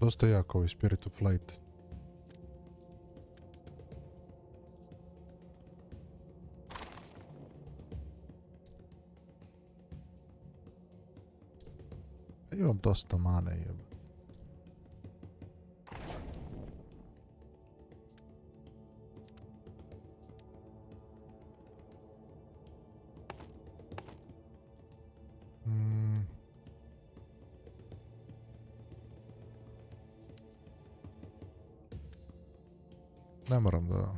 Dosta jako ovaj Spirit of Light. Imam dosta mane, jeba. Ne moram da...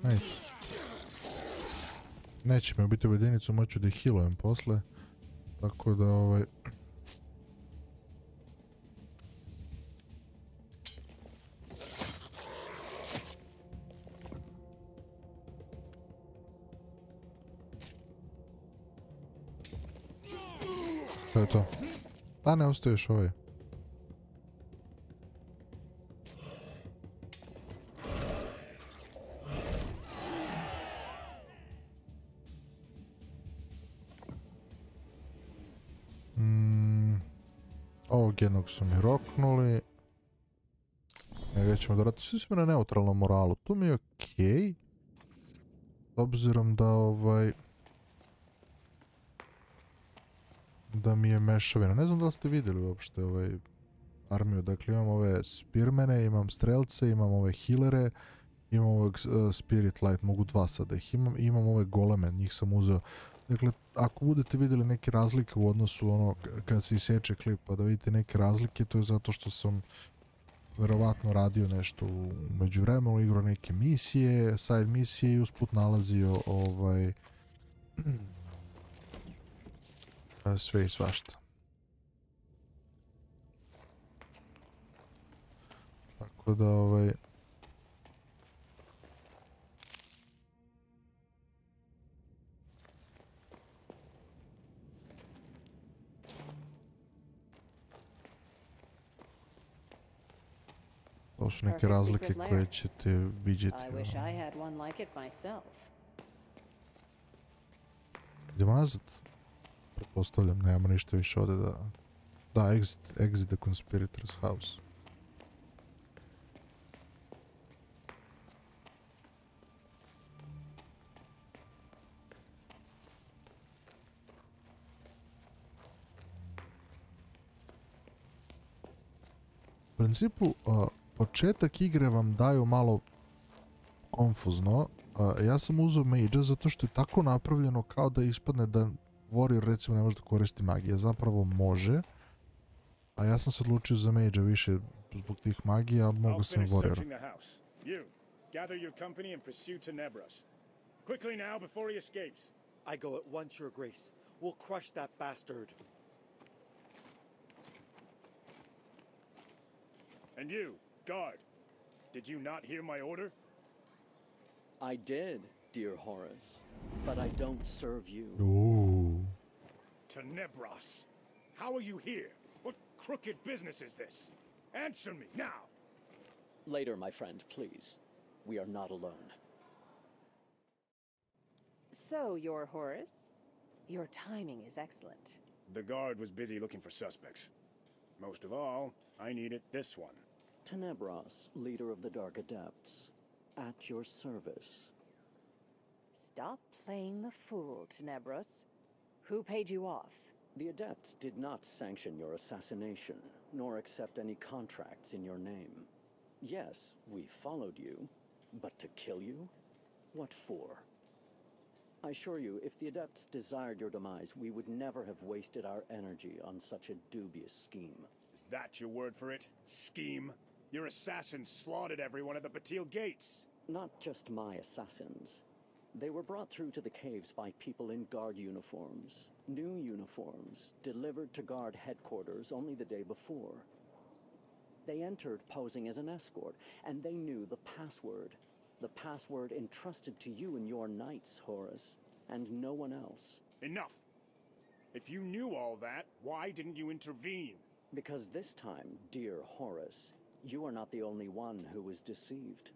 Neće. Neće me biti u jedinicu, moću da ih healujem posle. Tako da to je to. A ne, ostaje još ovaj. Ovog jednog su mi roknuli. Njega ćemo dorati. Svi smo na neutralnom moralu. Tu mi je okej. S obzirom da da mi je mešavina. Ne znam da li ste vidjeli uopšte armiju. Dakle, imam ove spearmene, imam strelce, imam ove healere, imam ovog spirit light, mogu 2 sad da ih imam, i imam ove goleme, njih sam uzeo. Dakle, ako budete vidjeli neke razlike u odnosu kad se isječe klip, pa da vidite neke razlike, to je zato što sam verovatno radio nešto u međuvremenu, igrao neke misije, side misije i usput nalazio sve i svašta. Tako da to su neke razlike koje ćete vidjeti. Idemo nazad. Pretpostavljam, nemamo ništa više ovdje da... Da, exit the conspirator's house. U principu, početak igre vam daju malo konfuzno. Ja sam uzeo Mage-a zato što je tako napravljeno kao da ispadne da Warrior recimo ne može da koristi magije. Zapravo može. A ja sam se odlučio za Mage-a više zbog tih magija, mogu sam Warrior. I go at once, Your Grace. We'll crush that bastard. And you, guard, did you not hear my order? I did, dear Horace, but I don't serve you. Ooh. Tenebros, how are you here? What crooked business is this? Answer me now! Later, my friend, please. We are not alone. So, you're Horace? Your timing is excellent. The guard was busy looking for suspects. Most of all, I needed this one. Tenebros, leader of the Dark Adepts. At your service. Stop playing the fool, Tenebros. Who paid you off? The Adepts did not sanction your assassination, nor accept any contracts in your name. Yes, we followed you, but to kill you? What for? I assure you, if the Adepts desired your demise, we would never have wasted our energy on such a dubious scheme. Is that your word for it? Scheme? Your assassins slaughtered everyone at the Batil gates. Not just my assassins. They were brought through to the caves by people in guard uniforms. New uniforms, delivered to guard headquarters only the day before. They entered posing as an escort, and they knew the password. The password entrusted to you and your knights, Horace, and no one else. Enough! If you knew all that, why didn't you intervene? Because this time, dear Horace, you are not the only one who was deceived.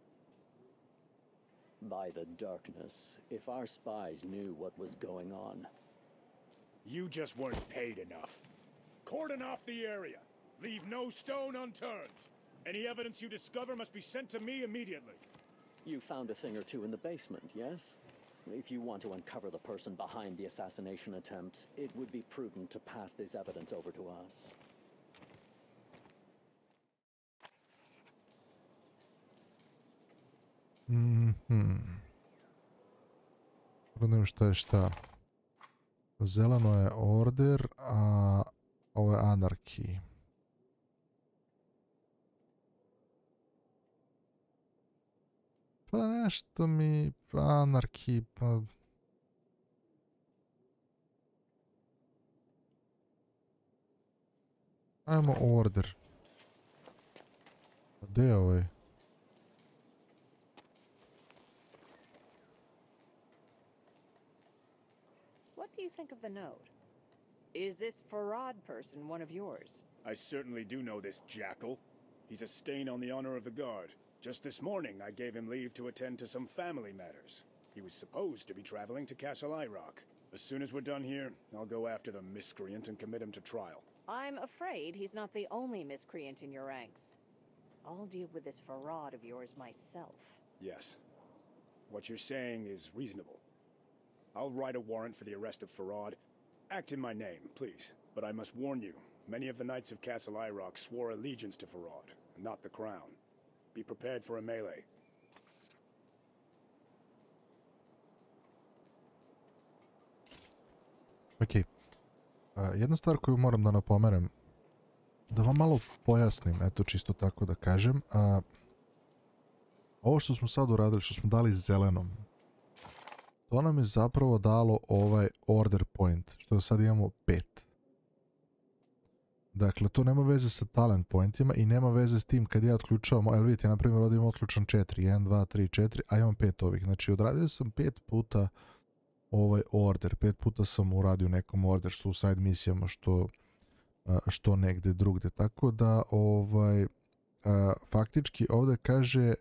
By the darkness, if our spies knew what was going on. You just weren't paid enough. Cordon off the area. Leave no stone unturned. Any evidence you discover must be sent to me immediately. You found a thing or two in the basement, yes? If you want to uncover the person behind the assassination attempt, it would be prudent to pass this evidence over to us. Pogledam šta je šta. Zeleno je order, a ovo je anarchy. Pa nešto mi Anarki, pa... Ajmo order. Gde je ovaj? What do you think of the note? Is this Farad person one of yours? I certainly do know this jackal. He's a stain on the honor of the guard. Just this morning, I gave him leave to attend to some family matters. He was supposed to be traveling to Lamarock. As soon as we're done here, I'll go after the miscreant and commit him to trial. I'm afraid he's not the only miscreant in your ranks. I'll deal with this Farad of yours myself. Yes. What you're saying is reasonable. I'll write a warrant for the arrest of Farad. Act in my name, please. But I must warn you, many of the Knights of Lamarock swore allegiance to Farad, and not the crown. Be prepared for a melee. Ok. Jedna stvar koju moram da napomenem, da vam malo pojasnim, eto čisto tako da kažem, ovo što smo sad uradili, što smo dali zelenom, to nam je zapravo dalo ovaj order point, što sad imamo 5. Dakle, to nema veze sa talent pointima i nema veze s tim kad ja otključavam, evo vidite, na primjer ovdje imam otključan 4, 1, 2, 3, 4, a imam 5 ovih. Znači, odradio sam 5 puta ovaj order, 5 puta sam uradio nekom order, što u side misijama, što negde drugde. Tako da, faktički ovdje kaže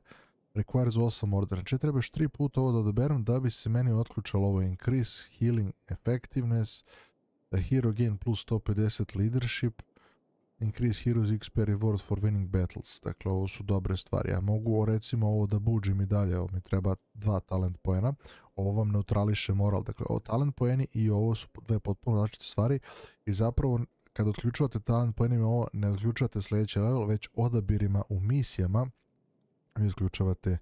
requires 8 order. Znači, trebaš 3 puta ovo da odaberem da bi se meni otključalo ovo increase healing effectiveness, the hero gain plus 150 leadership, increase heroes XP reward for winning battles. Dakle, ovo su dobre stvari. Ja mogu recimo ovo da buđim i dalje, ovo mi treba 2 talent poena, ovo vam neutrališe moral. Dakle, ovo talent poeni i ovo su dve potpuno različite stvari i zapravo kad otključujete talent poenima ovo ne otključujete sljedeći level, već odabirima u misijama vi otključavate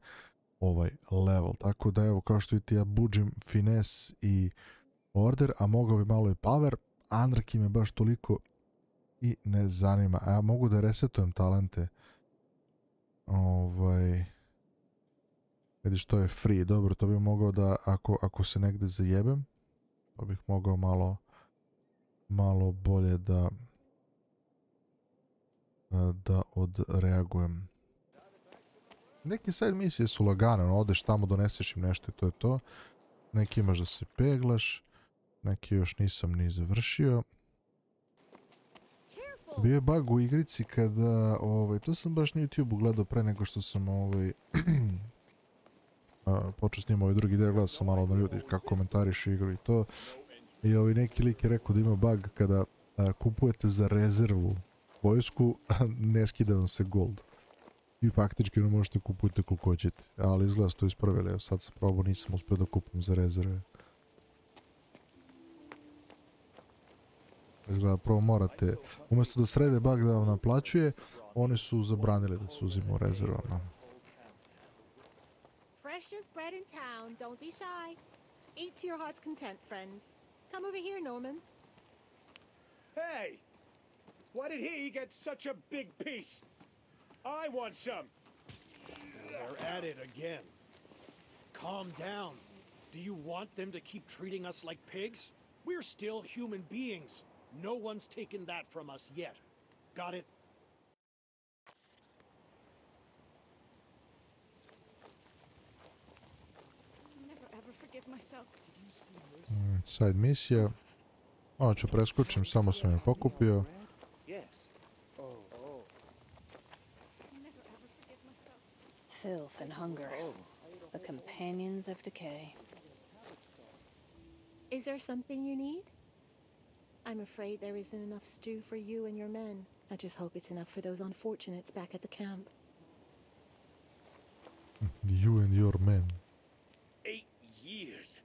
ovaj level. Tako da evo, kao što vidite, ja buđim finesse i order, a mogao bi malo i power. Anarchy me baš toliko i ne zanima. A ja mogu da resetujem talente. Vidiš, to je free. Dobro, to bih mogao da, ako se negde zajebem, to bih mogao malo bolje da odreagujem. Neki side misije su lagane, odeš tamo, doneseš im nešto i to je to. Neki imaš da se peglaš, neki još nisam ni završio. Bio je bug u igrici kada, to sam baš na YouTube-u gledao pre nego što sam počeo s njim ovaj drugi deo, gledao sam malo na ljudi kako komentarišu igru i to. I neki lik je rekao da ima bug kada kupujete za rezervu vojsku, ne skida vam se gold. I faktički ne možete kupujete koliko hoćete, ali izgleda se to ispravili, evo sad sam probao, nisam uspio da kupim za rezerve. Izgleda, prvo morate, umjesto da srede bug da vam naplaćuje, oni su zabranili da se uzima u rezervama. Freshest bread in town, don't be shy. Eat to your heart's content, friends. Come over here, Norman. Hey! Why did he get such a big piece? I want some! They're at it again. Calm down. Do you want them to keep treating us like pigs? We're still human beings. No one's taken that from us yet. Got it? Never ever forgive myself. Side misija. Ovo ću preskočim, samo sam je pokupio. Filth and hunger. The companions of decay. Is there something you need? I'm afraid there isn't enough stew for you and your men. I just hope it's enough for those unfortunates back at the camp. You and your men. 8 years.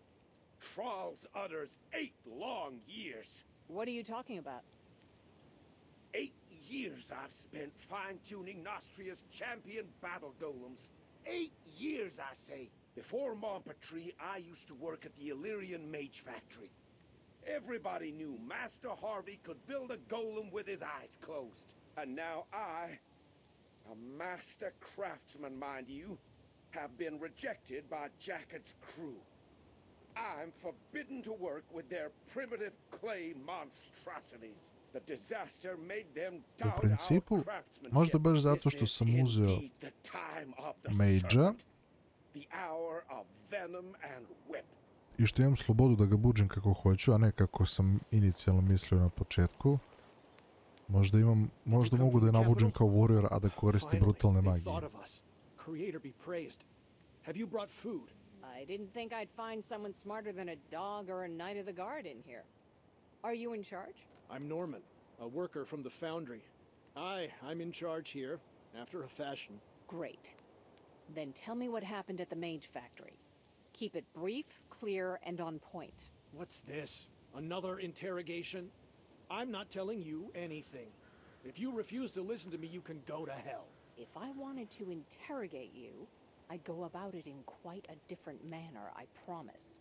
Thrall's utters 8 long years. What are you talking about? 8 years I've spent fine-tuning Nostria's champion battle golems. 8 years, I say. Before Montpetrie, I used to work at the Illyrian Mage Factory. Everybody knew Master Harvey could build a golem with his eyes closed. And now I, a master craftsman, mind you, have been rejected by Jacket's crew. I'm forbidden to work with their primitive clay monstrosities. The disaster made them U doubt principu, our craftsmanship. možda baš zato This što is sam uzeo indeed the time of the Mage'a serpent, the hour of venom and whip. i što imam slobodu da ga buđem kako hoću, a ne kako sam inicijalno mislio na početku. Možda mogu da je nabuđem kao warrior, a da koristi brutalne magije. Creator be praised. Have you brought food? I didn't think I'd find someone smarter than a dog or a knight of the guard in here. Are you in charge? I'm Norman, a worker from the foundry. I'm in charge here, after a fashion. Great. Then tell me what happened at the Mage Factory. Keep it brief, clear, and on point. What's this? Another interrogation? I'm not telling you anything. If you refuse to listen to me, you can go to hell. If I wanted to interrogate you, I'd go about it in quite a different manner, I promise.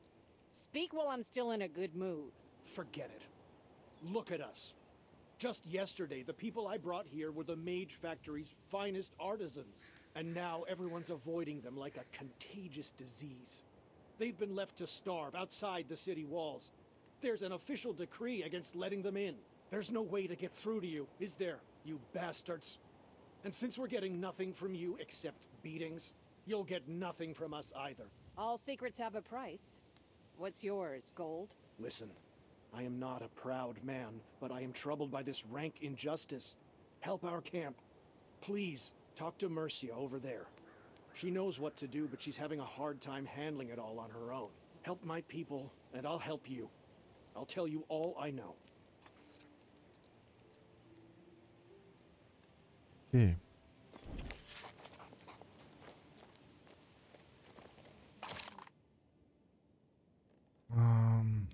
Speak while I'm still in a good mood. Forget it. Look at us. Just yesterday, the people I brought here were the Mage Factory's finest artisans. And now everyone's avoiding them like a contagious disease. They've been left to starve outside the city walls. There's an official decree against letting them in. There's no way to get through to you, is there, you bastards? And since we're getting nothing from you except beatings, you'll get nothing from us either. All secrets have a price. What's yours, gold? Listen, I am not a proud man, but I am troubled by this rank injustice. Help our camp. Please, talk to Mercia over there. She knows what to do, but she's having a hard time handling it all on her own. Help my people, and I'll help you. I'll tell you all I know. Okay.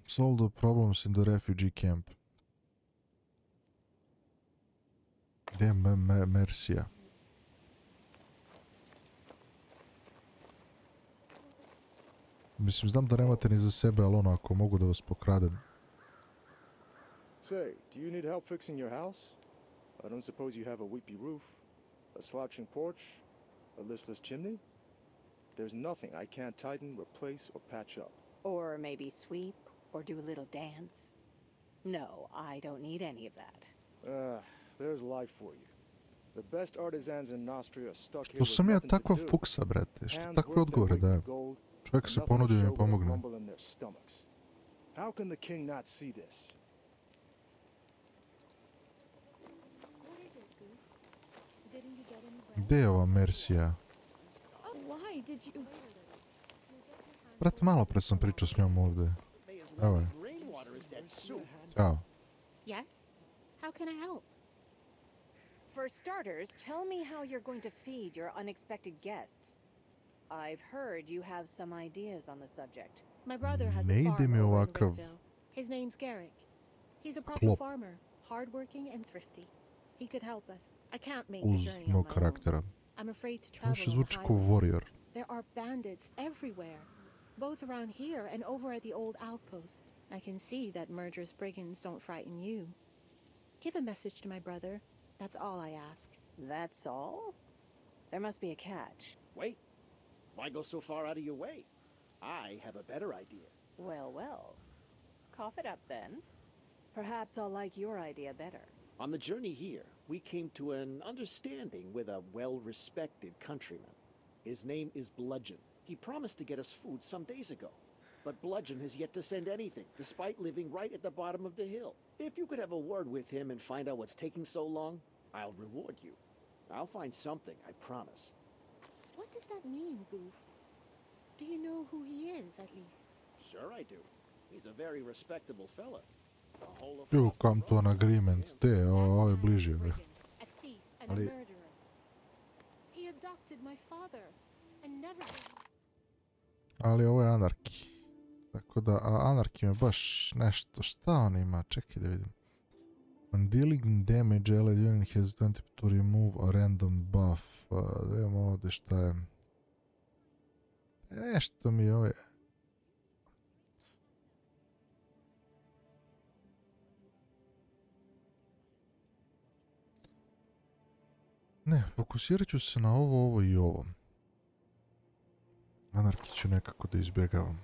Solve the problems in the refugee camp. Gdje je Mercia? Mislim, znam da nemate ni za sebe, ali ono, ako mogu da vas pokradem. Say, do you need help fixing your house? I don't suppose you have a weepy roof, a slouching porch, a listless chimney? There's nothing I can't tighten, replace, or patch up. Or maybe sweep, or do a little dance? No, I don't need any of that. There's life for you. The best artisans in Nostria are stuck here To with sam ja nothing to takva do. fuksa, brate. Što Hands takve worth their odgovore weight daje? in gold, Čovjek and se nothing ponudio to mi show but a pomogne. rumble in their stomachs. How can the king not see this? What is it, Goof? Didn't you get any bread? Gdje je ova Mercia? Why did you... Brate, malo pre sam pričao s njom ovdje. Evo je. Ćao. Yes? How can I help? For starters, tell me how you're going to feed your unexpected guests. I've heard you have some ideas on the subject. My brother has Ne a ide farm mi over in ovakav Woodville. His name's Garrick. He's a proper klop farmer, hardworking and thrifty. He could help us. I can't make the uz journey on mog my own. karaktera. I'm afraid to Više travel on zvuči the kao highway. warrior. There are bandits everywhere, both around here and over at the old outpost. I can see that murderous brigands don't frighten you. Give a message to my brother. That's all I ask. That's all? There must be a catch. Wait. Why go so far out of your way? I have a better idea. Well, well. Cough it up then. Perhaps I'll like your idea better. On the journey here, we came to an understanding with a well-respected countryman. His name is Bludgeon. He promised to get us food some days ago. But Bludgeon has yet to send anything, despite living right at the bottom of the hill. If you could have a word with him and find out what's taking so long, I'll reward you. I'll find something, I promise. What does that mean, Goof? Do you know who he is, at least? Sure I do. He's a very respectable fella. The whole of You come to an agreement. Te, ovo je bliže. A thief and a Ali, murderer. He adopted my father and never... ali ovo je anarki. Tako da, a anarki me baš nešto. Šta on ima? Čekaj da vidim. When dealing damage, LED unit has 20 to remove a random buff. Da vidimo ovdje šta je. Nešto mi je ovo... Ne, fokusirat ću se na ovo, ovo i ovo. Anarki ću nekako da izbjegavam.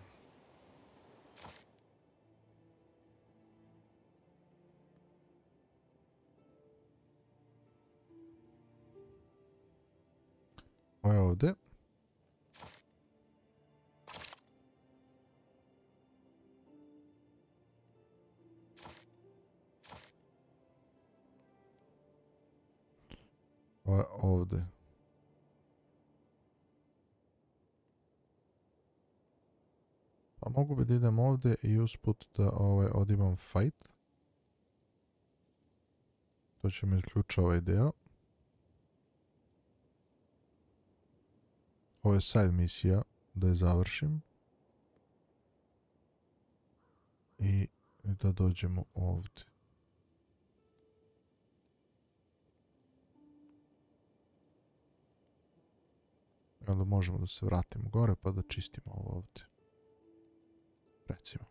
Ovo je ovdje. Ovo je ovdje. Pa mogu bi da idem ovdje i usput da odimam fight. To će mi isključiti ovaj deo. Ovo je side misija, da je završim. I da dođemo ovdje. I onda možemo da se vratimo gore pa da čistimo ovo ovdje. Recimo.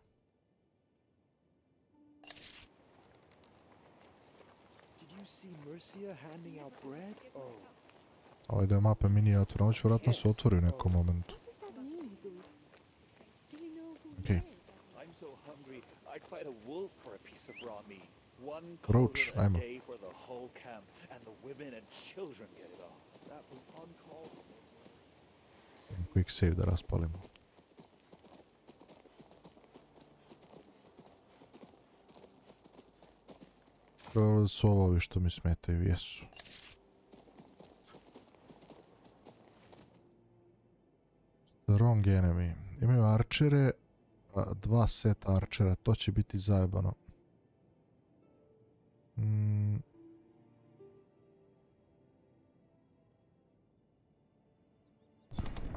Ovaj da je mapa mini otvorena, ovo će vjerojatno se otvori u nekom momentu. Okej. Roach, ajmo. Quick save da raspalimo. Dobro da su ovi što mi smetaju, jesu. Strong enemy. Imaju arčere, 2 seta arčera, to će biti zajebano.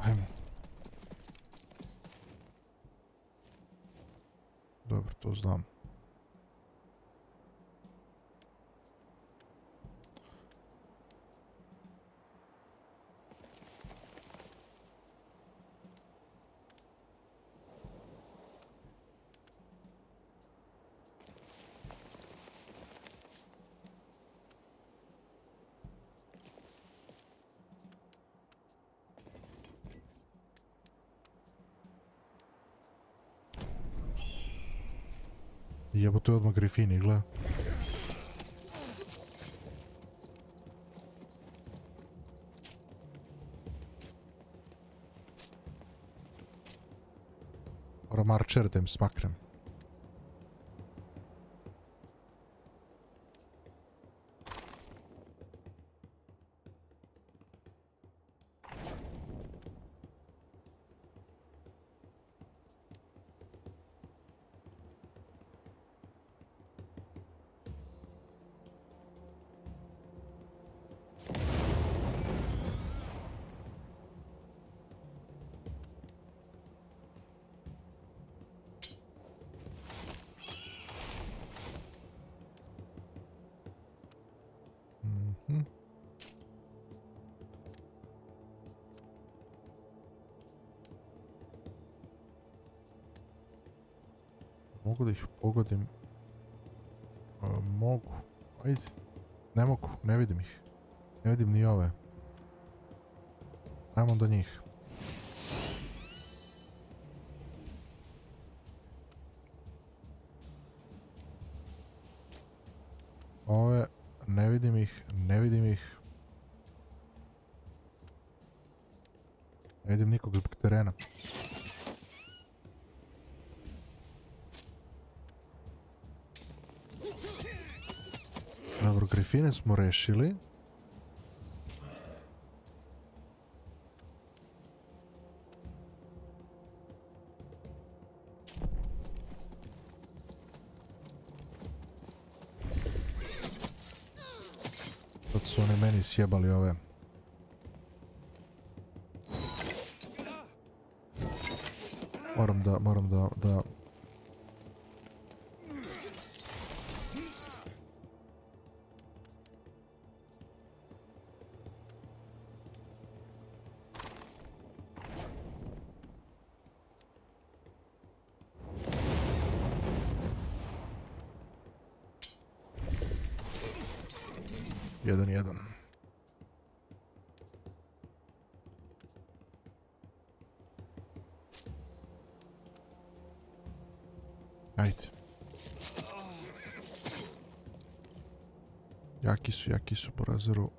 Ajmo. Dobro, to znam. Jebote odmah grifini, gleda. Moram arčer da im smaknem. Mogu da ih pogodim? Mogu. Ajde. Ne mogu, ne vidim ih. Ne vidim ni ove. Ajmo do njih. Ove, ne vidim ih, ne vidim ih. Ne vidim nikog zbog terena. Dobro, grifine smo rešili. Sad su oni meni sjebali ove. Moram da... Jedan. Ajde. Jaki su po razoru.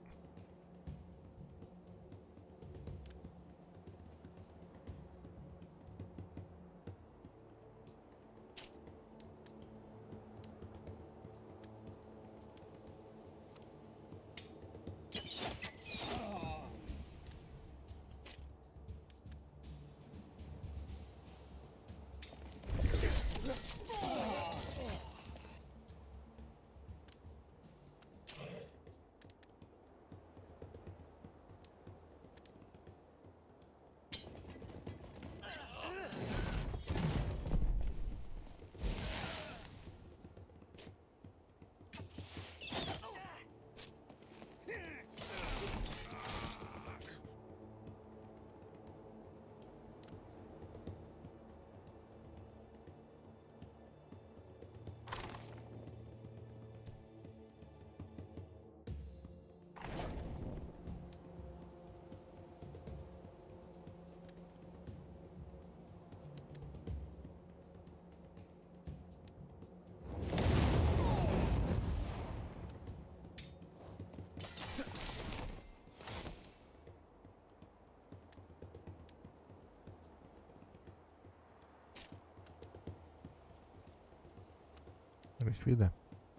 Ih vide.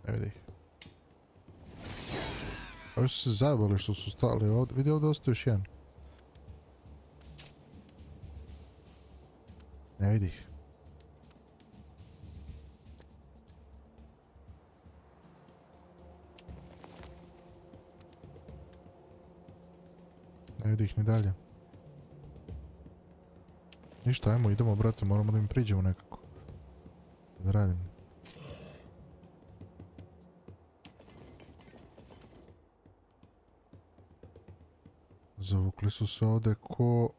Ne vidi ih. Ovi su se zajebali što su stali ovdje. Vidi ovdje ostaje još jedan. Ne vidi ih. Ne vidi ih ni dalje. Ništa, ajmo, idemo brate, moramo da im priđemo nekako. Da radim. Zavukli su se ovdje ko...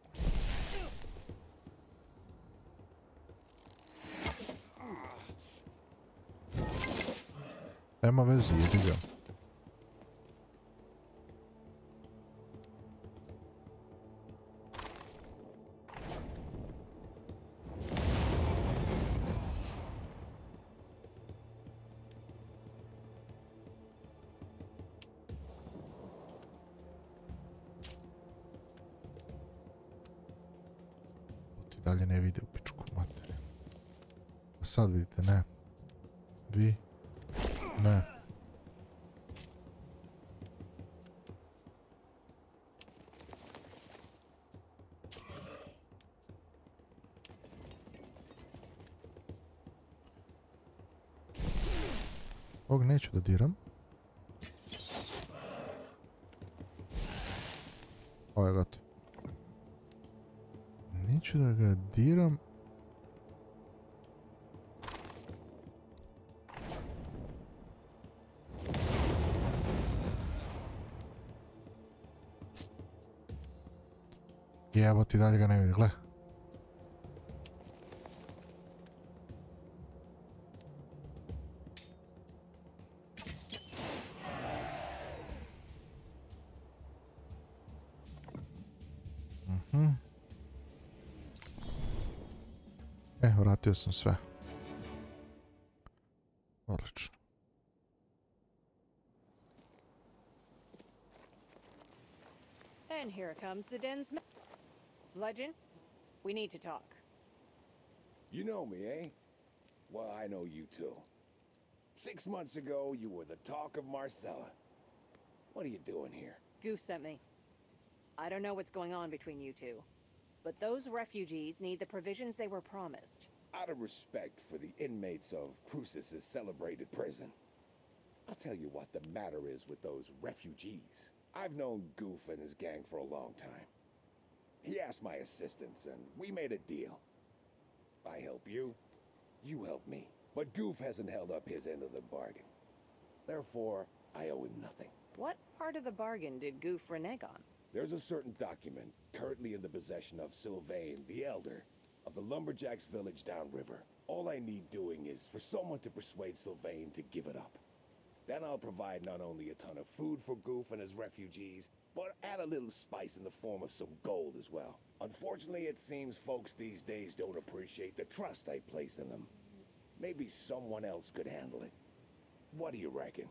Nema veze, jedi ga. Dalje ne vide u pičku materiju. A sad vidite, ne. Vi. Ne. Ovog neću da diram. Ovo je gotovo. Neću da ga diram. Jebo ti dalje ga ne vidi, gle. Vratio sam sve. Odlično. And here comes the den's Legend, we need to talk. You know me, eh? Well, I know you too. 6 months ago, you were the talk of Marcella. What are you doing here? Goof sent me. I don't know what's going on between you two, but those refugees need the provisions they were promised. Out of respect for the inmates of Crucis's celebrated prison, I'll tell you what the matter is with those refugees. I've known Goof and his gang for a long time. He asked my assistance, and we made a deal. I help you, you help me. But Goof hasn't held up his end of the bargain. Therefore, I owe him nothing. What part of the bargain did Goof renege on? There's a certain document currently in the possession of Sylvain, the Elder, of the Lumberjacks village downriver. All I need doing is for someone to persuade Sylvain to give it up. Then I'll provide not only a ton of food for Goof and his refugees, but add a little spice in the form of some gold as well. Unfortunately, it seems folks these days don't appreciate the trust I place in them. Maybe someone else could handle it. What do you reckon?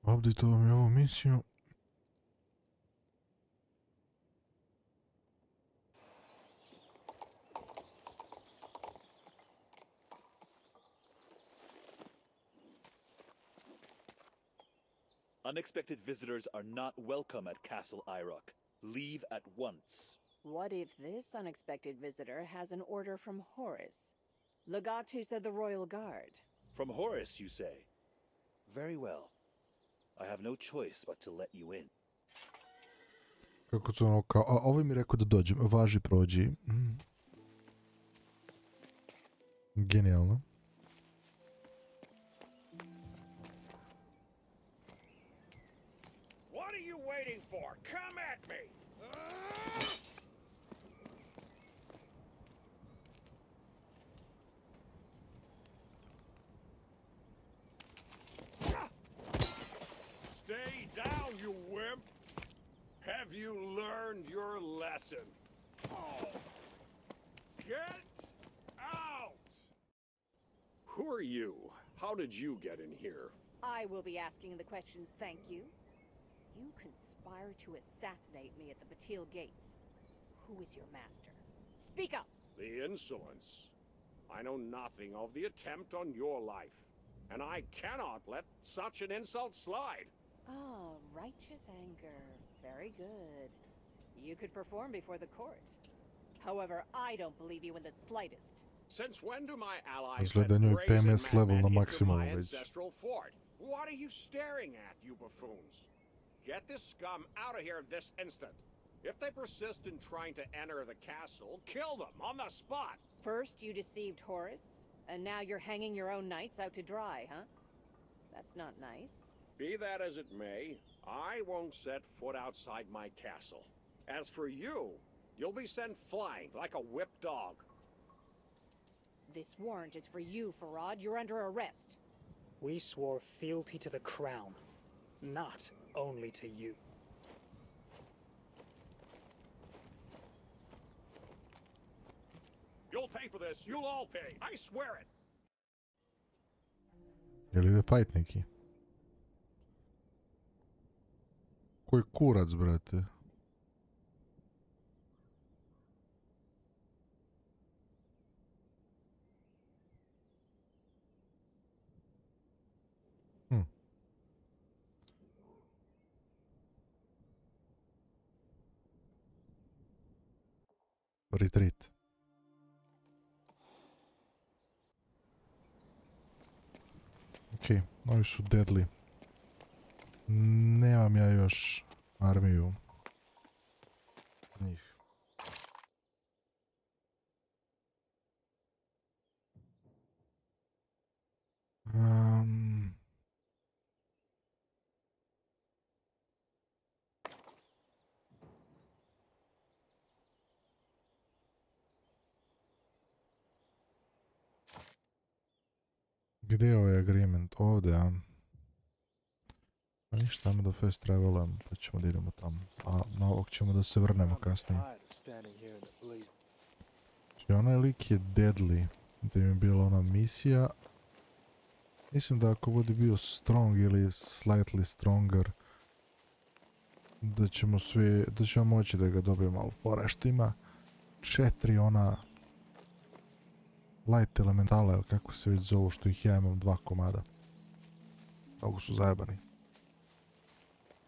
Updateovo mi ovu misiju. Unexpected visitors are not welcome at Castle Irock. Leave at once. What if this unexpected visitor has an order from Horus, legatus of the Royal Guard? From Horus, you say? Very well. I have no choice but to let you in. Kako to ono kao, a ovaj mi rekao da dođem, važi prođi. Genijalno. What are you waiting for? Come at me! Stay down, you wimp! Have you learned your lesson? Oh. Get out! Who are you? How did you get in here? I will be asking the questions, thank you. You conspire to assassinate me at the Batil Gates. Who is your master? Speak up! The insolence. I know nothing of the attempt on your life, and I cannot let such an insult slide. Ah, righteous anger. Very good. You could perform before the court. However, I don't believe you in the slightest. Since when do my allies Izgleda let njoj brazen PMS level na madmen into maksimumu my već. ancestral fort? What are you staring at, you buffoons? Get this scum out of here this instant. If they persist in trying to enter the castle, kill them on the spot. First you deceived Horus, and now you're hanging your own knights out to dry, huh? That's not nice. Be that as it may, I won't set foot outside my castle. As for you, you'll be sent flying like a whipped dog. This warrant is for you, Farad. You're under arrest. We swore fealty to the crown, not only to you. You'll pay for this. You'll all pay. I swear it. Je li ide fight neki? Koji kurac, brate? Retreat. Ok, ovi su deadly. Nemam ja još armiju njih. Gdje je ovaj agreement? Ovdje, a? Pa ništa, ajmo do fast travelam, pa ćemo da idemo tamo. A na ovog ćemo da se vrnemo kasnije. Znači, onaj lik je deadly, gdje mi je bila ona misija. Mislim da ako bude bio strong ili slightly stronger, da ćemo moći da ga dobijemo, ali fora što ima 4 ona light elementala, ili kako se već zovu, što ih ja imam 2 komada. Mnogo su zajebani.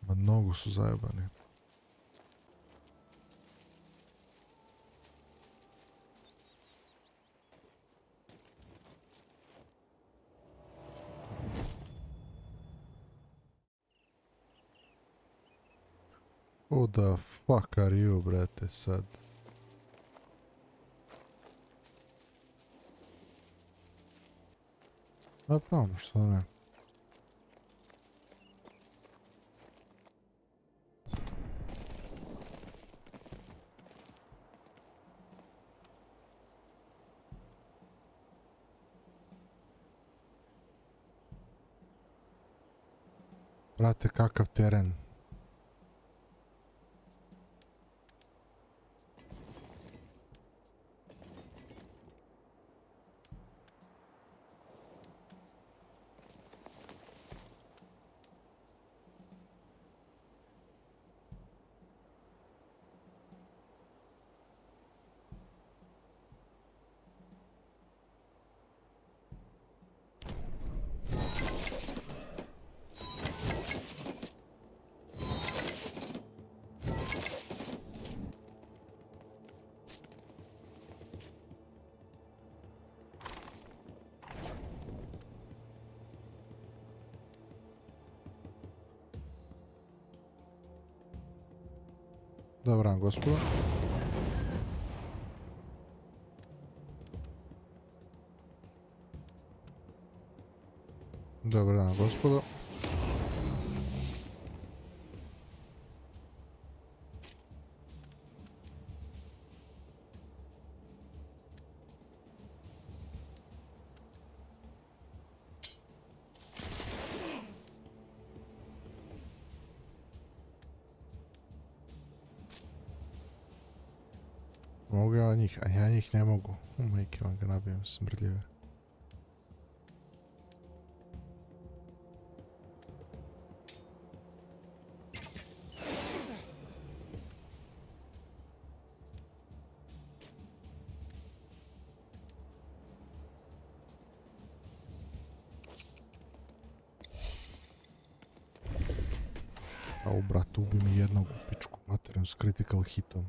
Mnogo su zajebani. Who the fuck are you, brate, sad? Napravimo, što ne? Brate, kakav teren. Dobar dan, gospodo. Dobar dan, gospodo. Mogu ja njih, a ja njih ne mogu. Majke vam ga nabijem, smrdljive. Au, brat, ubi mi jednog u pičku materinu s critical hitom.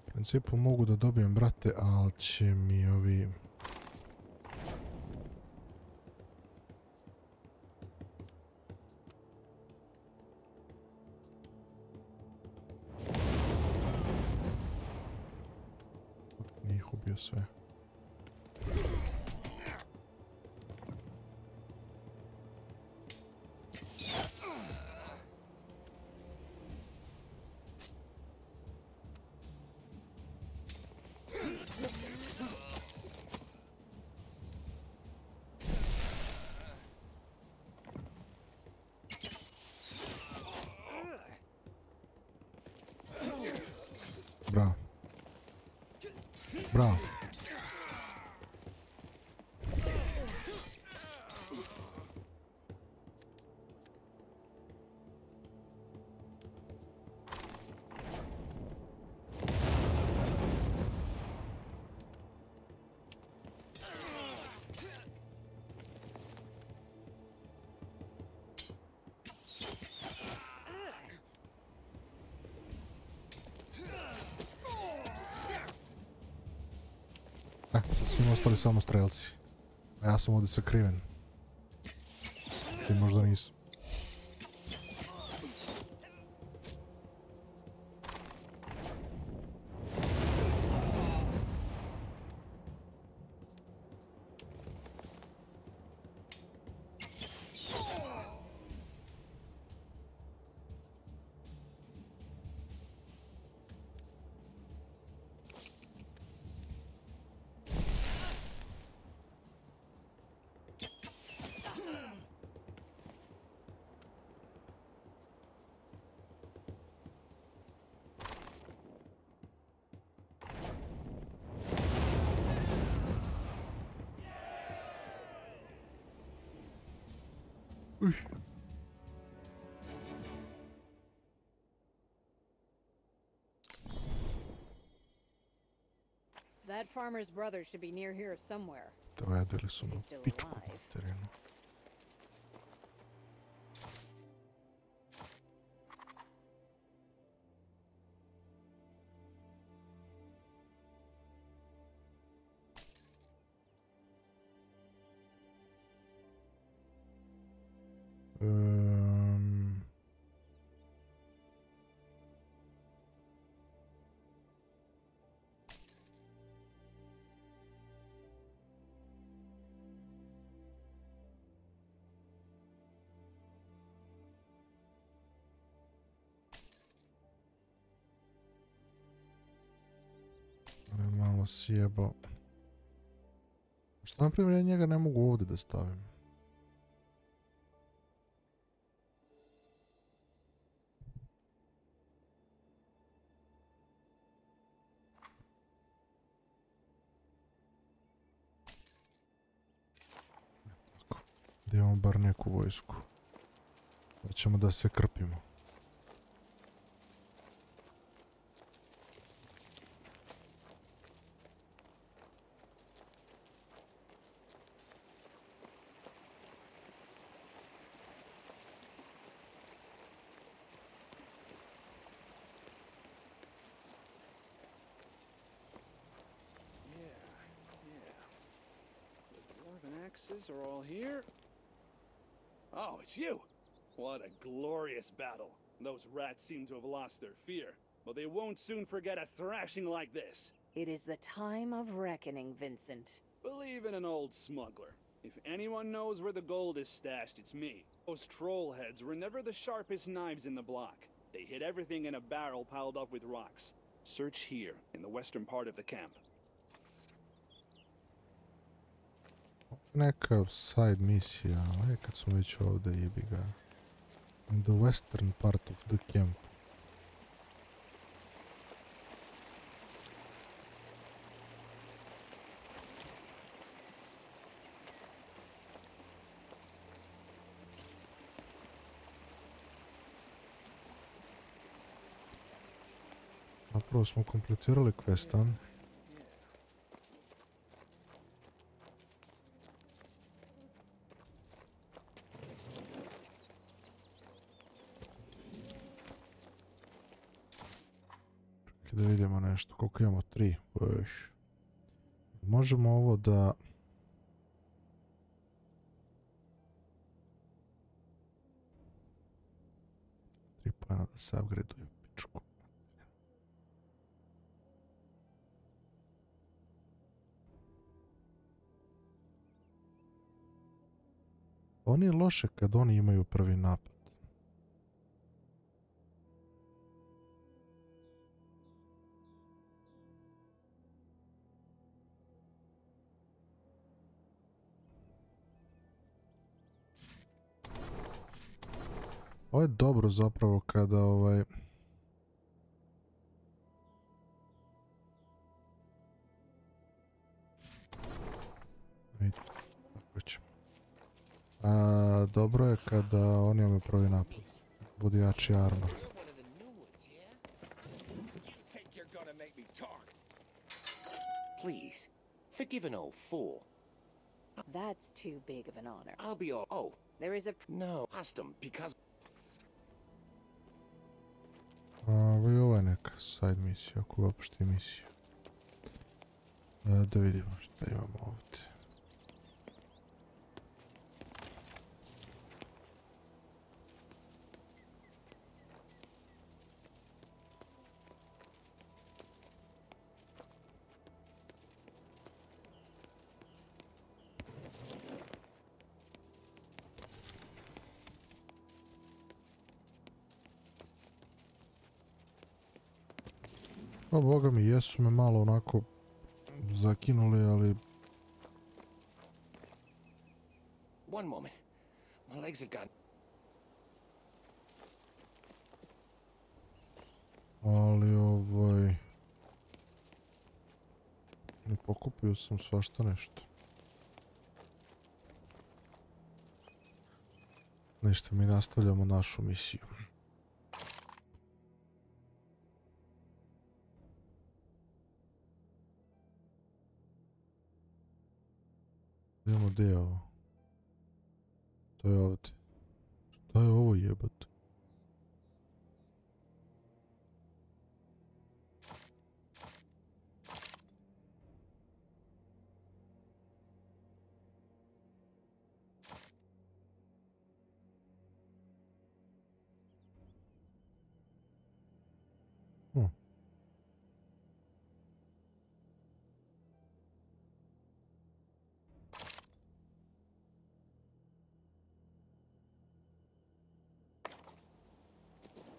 U principu mogu da dobijem, brate, ali će mi ovi... Nije ih ubio sve. Bravo. Bravo. Sad su im ostali samo strelci. A ja sam ovdje sakriven. Ti možda nisam. That farmer's brother should be near here somewhere. Dovadili su me u pičku materinu. vas jebao. Što na primjer ja njega ne mogu ovdje da stavim? Tako, da imamo bar neku vojsku. Da ćemo da se krpimo. Are all here? Oh, it's you! What a glorious battle. Those rats seem to have lost their fear, but they won't soon forget a thrashing like this. It is the time of reckoning, Vincent. Believe in an old smuggler. If anyone knows where the gold is stashed, it's me. Those troll heads were never the sharpest knives in the block. They hid everything in a barrel piled up with rocks. Search here, in the western part of the camp. Neka side misija, ali kad smo već ovdje, jebi ga. In the western part of the camp. Zapravo smo kompletirali questan. Da vidimo nešto, koliko imamo? 3. Još. Možemo ovo da... 3 plana da se upgraduju, pičku. Ovo nije loše kad oni imaju prvi napad. Ovo je dobro zapravo kada vidite, tako ćemo. Dobro je kada oni imaju prvi napad. Bude jači armor. Please, forgive an old fool. That's too big of an honor. I'll be all... Oh, There is a... no. Custom, because... Ovo je neka side misija, ako uopšte misija. Da vidimo šta imamo ovdje. Pa boga mi, jesu me malo onako zakinuli, ali... One moment. My legs have gone... Ali ne pokupio sam svašta nešto. Ništa, mi nastavljamo našu misiju. Idemo, gdje je ovo? To je ovdje. Šta je ovo jebate?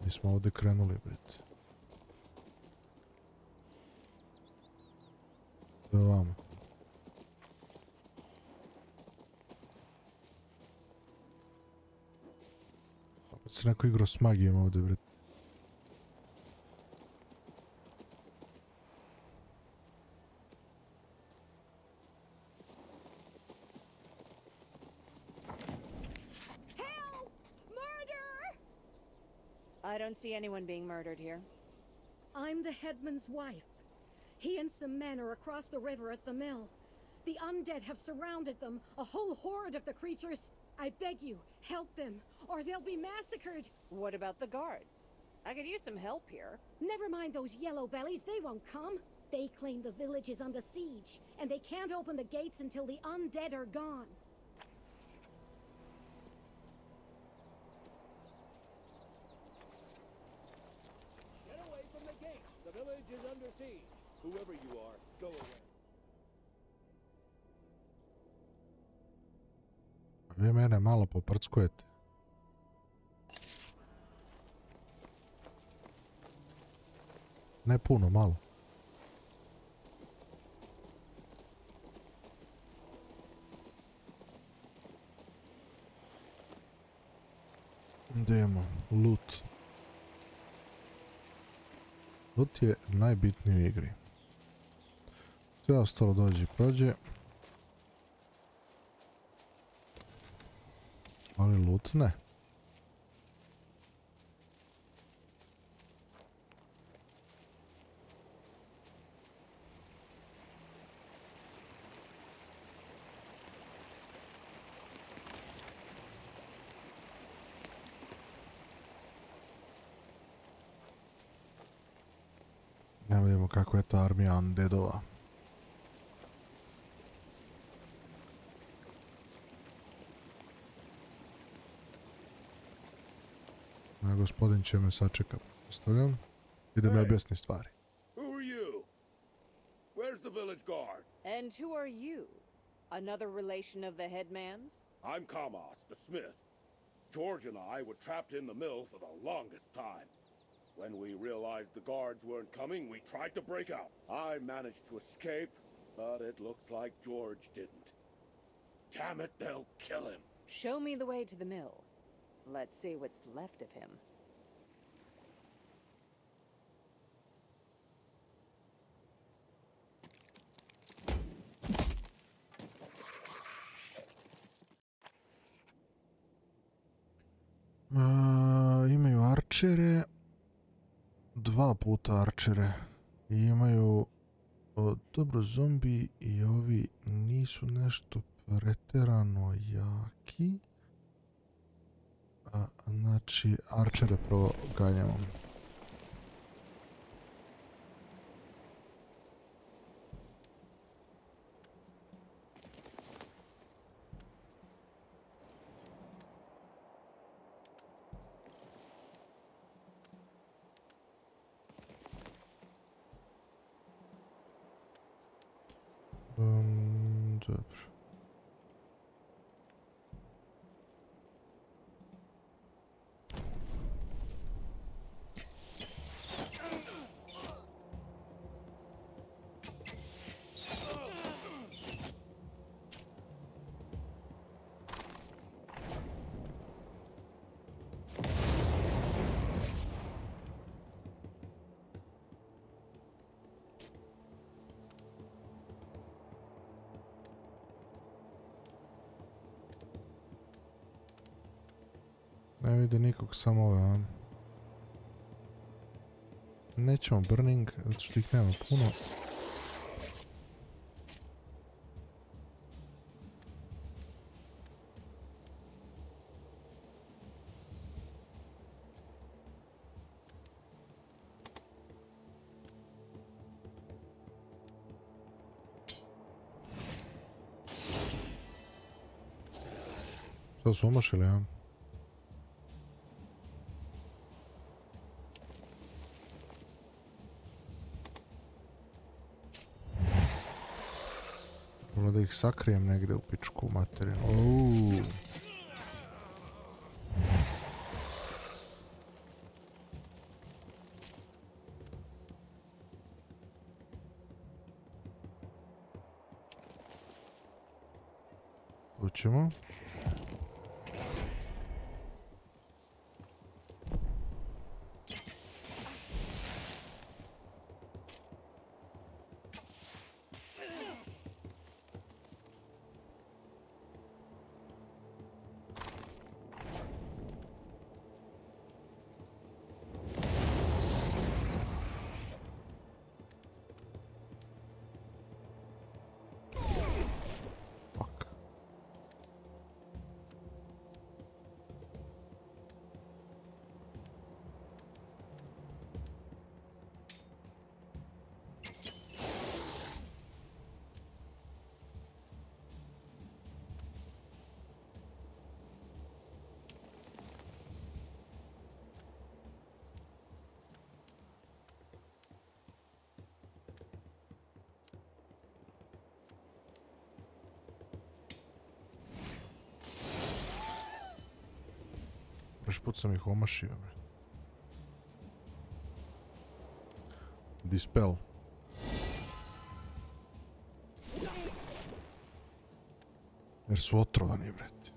Mi smo ovdje krenuli, brit. To je ovamo. Opet se neko igrao s magijom ovdje, bre. I don't see anyone being murdered here. I'm the headman's wife. He and some men are across the river at the mill. The undead have surrounded them, a whole horde of the creatures. I beg you, help them, or they'll be massacred. What about the guards? I could use some help here. Never mind those yellow bellies, they won't come. They claim the village is under siege, and they can't open the gates until the undead are gone. Get away from the gate! The village is under siege. Whoever you are, go away. Vi mene malo poprckujete. Ne puno, malo. Idemo, loot. Loot je najbitniji u igri. Sve ostalo dođe i prođe. Ali loot ne. Ne vidimo kako je to armija undeadova. Gospodin će me sačekati. Ostavljam. I da mi objasni stvari. Who are you? Where's the village guard? And who are you? Another relation of the headman's? I'm Kamas, the smith. George and I were trapped in the mill for the longest time. When we realized the guards weren't coming, we tried to break out. I managed to escape, but it looks like George didn't. Damn it, they'll kill him. Show me the way to the mill. Let's see what's left of him. Imaju arčere. 2 puta arčere. I imaju... dobro, zombi i ovi nisu nešto preterano jaki. Znači, arčere proganjamo. Dobro. Ne vidi nikog, samo ove. Nećemo burning, zato što ih nema puno. Što su umašili, ja? Da ih sakrijem negdje u pičku materinu. Tu ćemo. Prošli put sam ih omašio. Dispel. Jer su otrovani, brete.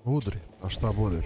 Udri, a šta bude?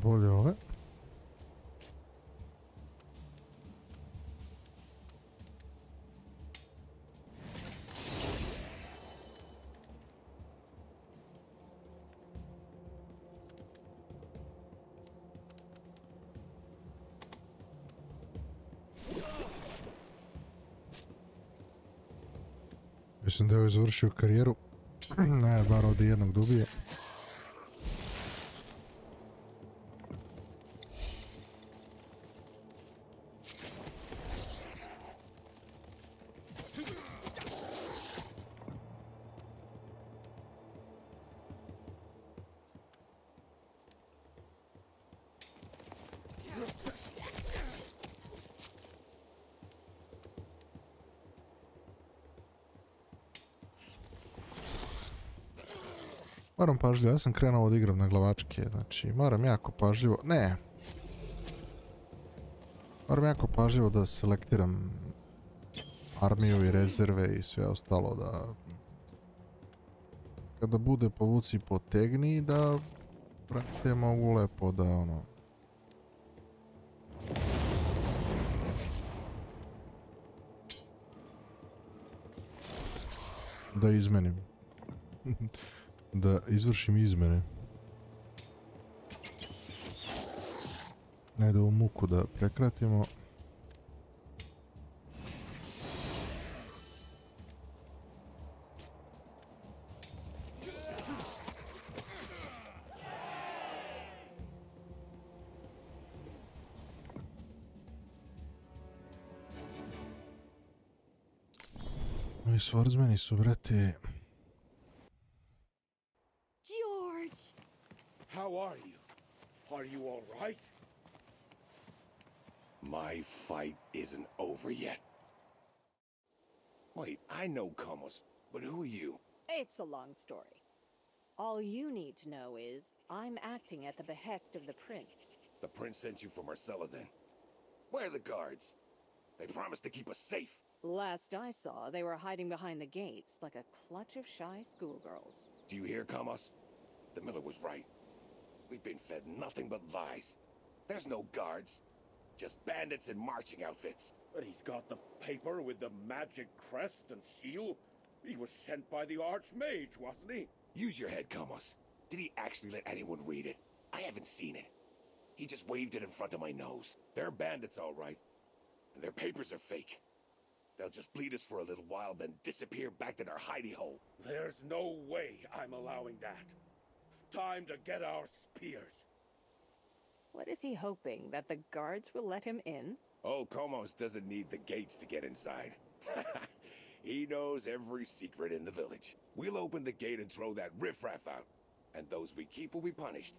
Bolje ove. Mislim da je završio karijeru. Ne, bar ovdje jednog dubije. Moram pažljivo, ja sam krenuo da igram na glavačke, znači moram jako pažljivo, moram jako pažljivo da selektiram armiju i rezerve i sve ostalo, da kada bude povuci i potegni, da brate mogu lepo da ono da izmenim. Da izvršim izmene. Ajde ovu muku da prekratimo. Ovi swordsmeni su, brate... How are you? Are you all right? My fight isn't over yet. Wait, I know Komos, but who are you? It's a long story. All you need to know is I'm acting at the behest of the prince. The prince sent you for Marcella then. Where are the guards? They promised to keep us safe. Last I saw, they were hiding behind the gates like a clutch of shy schoolgirls. Do you hear, Kamos? The miller was right. We've been fed nothing but lies. There's no guards. Just bandits in marching outfits. But he's got the paper with the magic crest and seal. He was sent by the Archmage, wasn't he? Use your head, Kamos. Did he actually let anyone read it? I haven't seen it. He just waved it in front of my nose. They're bandits, all right. And their papers are fake. They'll just bleed us for a little while, then disappear back to their hidey hole. There's no way I'm allowing that. Time to get our spears. What is he hoping, that the guards will let him in? Oh, Komos doesn't need the gates to get inside. He knows every secret in the village. We'll open the gate and throw that riffraff out. And those we keep will be punished,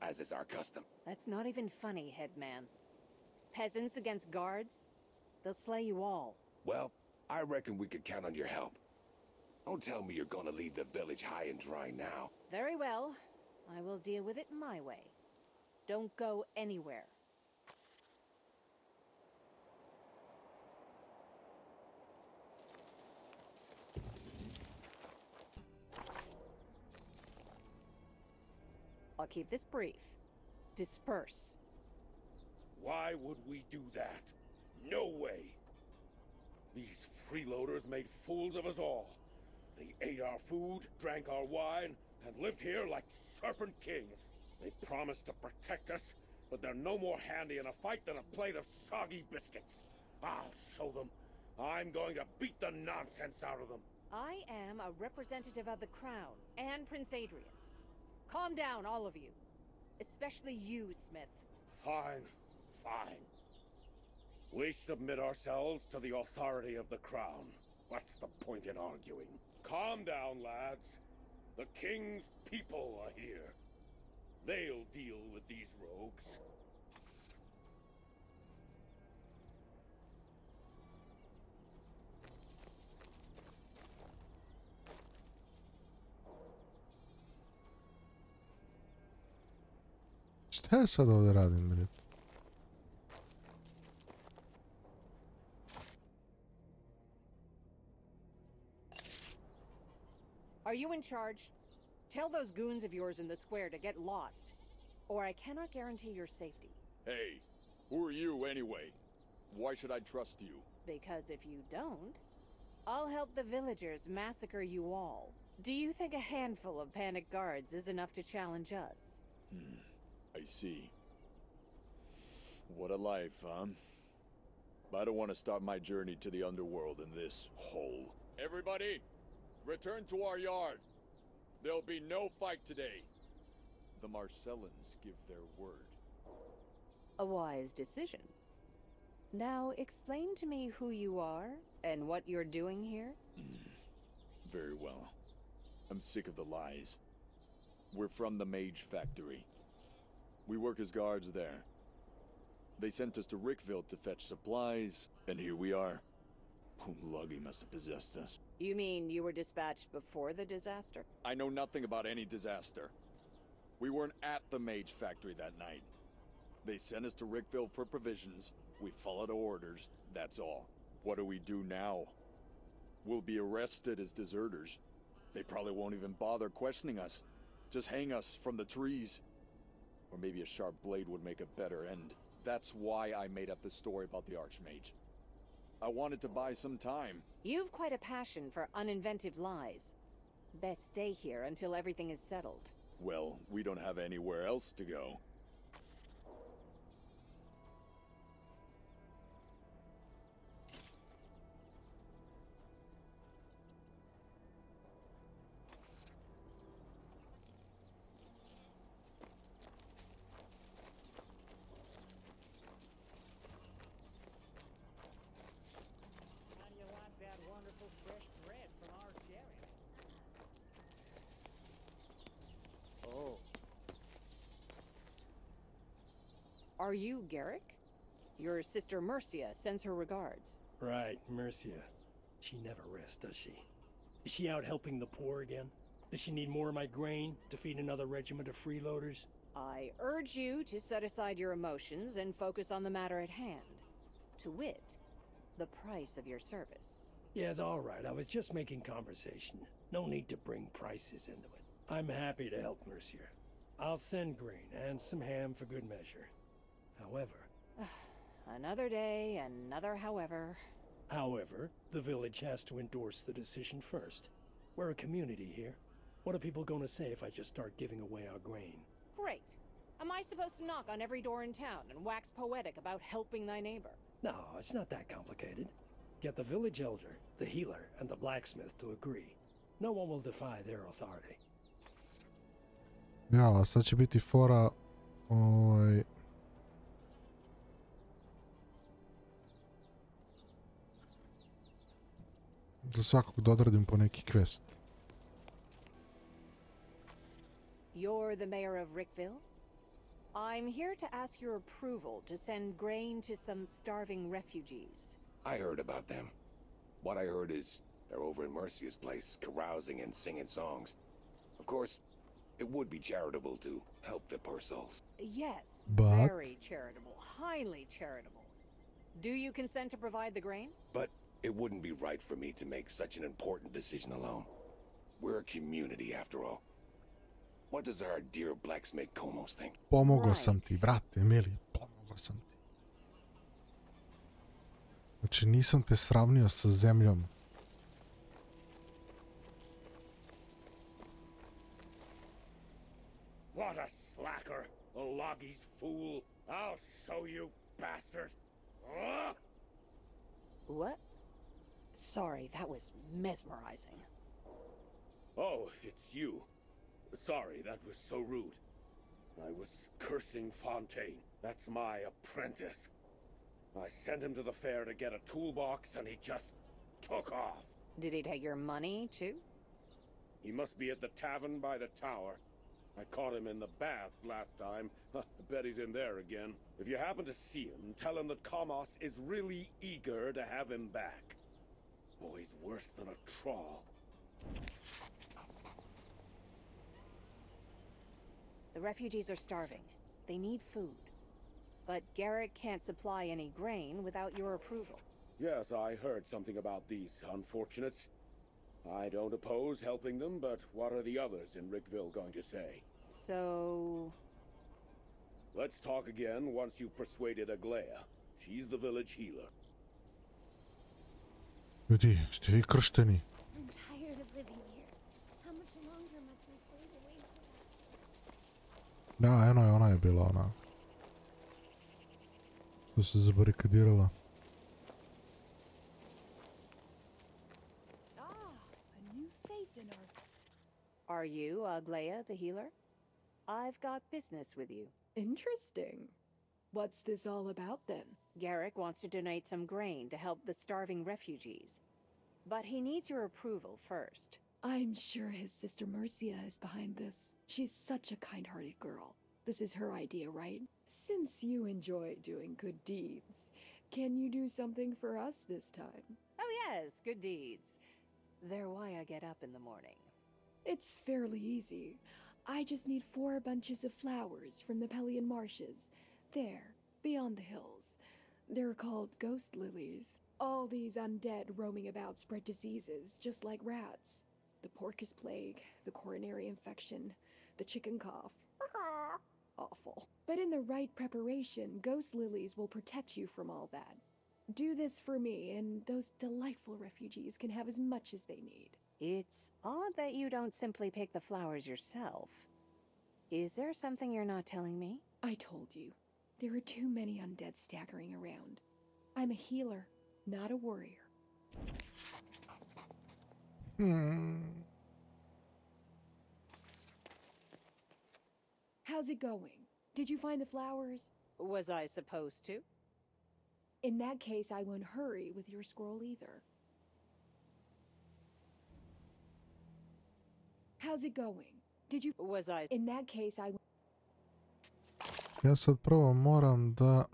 as is our custom. That's not even funny, Headman. Peasants against guards? They'll slay you all. Well, I reckon we could count on your help. Don't tell me you're gonna leave the village high and dry now. Very well. I will deal with it my way. Don't go anywhere. I'll keep this brief. Disperse. Why would we do that? No way. These freeloaders made fools of us all. They ate our food, drank our wine, and lived here like serpent kings. They promised to protect us, but they're no more handy in a fight than a plate of soggy biscuits. I'll show them. I'm going to beat the nonsense out of them. I am a representative of the Crown and Prince Adrian. Calm down, all of you. Especially you, Smith. Fine, fine. We submit ourselves to the authority of the Crown. What's the point in arguing? Calm down, lads. The King's people are here. They'll deal with these rogues. Šta ja sad ovdje radim, bret? Are you in charge? Tell those goons of yours in the square to get lost, or I cannot guarantee your safety. Hey, who are you anyway? Why should I trust you? Because if you don't, I'll help the villagers massacre you all. Do you think a handful of panicked guards is enough to challenge us? I see. What a life, huh? I don't want to start my journey to the underworld in this hole. Everybody, return to our yard. There'll be no fight today. The Marcellans give their word. A wise decision. Now explain to me who you are and what you're doing here. Very well. I'm sick of the lies. We're from the Mage Factory. We work as guards there. They sent us to Rickville to fetch supplies, and here we are. Luggy must have possessed us. You mean you were dispatched before the disaster? I know nothing about any disaster. We weren't at the Mage Factory that night. They sent us to Rickville for provisions. We followed orders, that's all. What do we do now? We'll be arrested as deserters. They probably won't even bother questioning us. Just hang us from the trees. Or maybe a sharp blade would make a better end. That's why I made up the story about the Archmage. I wanted to buy some time. You've quite a passion for uninventive lies. Best stay here until everything is settled. Well, we don't have anywhere else to go. Are you Garrick? Your sister Mercia sends her regards. Right, Mercia. She never rests, does she? Is she out helping the poor again? Does she need more of my grain to feed another regiment of freeloaders? I urge you to set aside your emotions and focus on the matter at hand. To wit, the price of your service. Yeah, it's all right. I was just making conversation. No need to bring prices into it. I'm happy to help, Mercier. I'll send grain and some ham for good measure. However... Another day, another however. However, the village has to endorse the decision first. We're a community here. What are people gonna say if I just start giving away our grain? Great. Am I supposed to knock on every door in town and wax poetic about helping thy neighbor? No, it's not that complicated. Get the village elder, the healer, and the blacksmith to agree. No one will defy their authority. Ja, a sad će biti fora... za svakog da odradim po neki quest. You're the mayor of Rickville? I'm here to ask your approval to send grain to some starving refugees. I heard about them. What I heard is they're over in Mercia's place, carousing and singing songs. Of course, it would be charitable to help the poor souls. Yes, But... very charitable, highly charitable. Do you consent to provide the grain? But it wouldn't be right for me to make such an important decision alone. We're a community, after all. What does our dear blacksmith Komos think? Pomogao sam ti, brate, mili, pomogao sam ti. Znači, nisam te sravnio sa zemljom. What a slacker! A Loggy's fool! I'll show you, bastard! Ugh! What? Sorry, that was mesmerizing. Oh, it's you. Sorry, that was so rude. I was cursing Fontaine. That's my apprentice. I sent him to the fair to get a toolbox, and he just took off. Did he take your money, too? He must be at the tavern by the tower. I caught him in the baths last time. I bet he's in there again. If you happen to see him, tell him that Komos is really eager to have him back. Boy's worse than a trawl. The refugees are starving. They need food. But Garrett can't supply any grain without your approval. Yes, I heard something about these unfortunates. I don't oppose helping them, but what are the others in Rickville going to say? So... Let's talk again once you've persuaded Aglaya. She's the village healer. Ljudi, ste vi kršteni? I'm tired of living here. How much longer must we slave away for that? Da, eno je, ona je bila ona. Tu se zabarikadirala. A new face in our... Are you Aglaya, the healer? I've got business with you. Interesting. What's this all about, then? Garrick wants to donate some grain to help the starving refugees. But he needs your approval first. I'm sure his sister Mercia is behind this. She's such a kind-hearted girl. This is her idea, right? Since you enjoy doing good deeds, can you do something for us this time? Oh yes, good deeds. They're why I get up in the morning. It's fairly easy. I just need 4 bunches of flowers from the Pelian marshes. There, beyond the hills. They're called ghost lilies. All these undead roaming about spread diseases, just like rats. The porpoise plague, the coronary infection, the chicken cough. Awful. But in the right preparation, ghost lilies will protect you from all that. Do this for me, and those delightful refugees can have as much as they need. It's odd that you don't simply pick the flowers yourself. Is there something you're not telling me? I told you. There are too many undead staggering around. I'm a healer, not a warrior. How's it going? Did you find the flowers? Was I supposed to? In that case, I won't hurry with your scroll either. How's it going? Did you... Was I... In that case, I... Ja sad prvo moram da...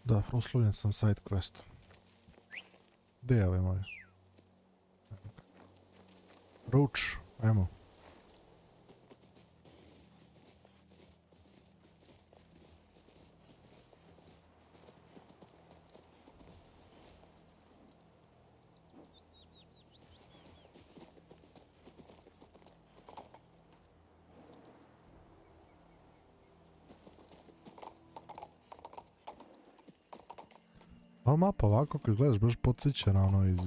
Da, proslovljen sam side questom. Gdje je ovaj moj? Roach, ajmo. Ova mapa ovako kad gledaš baš podsjeća na ono iz...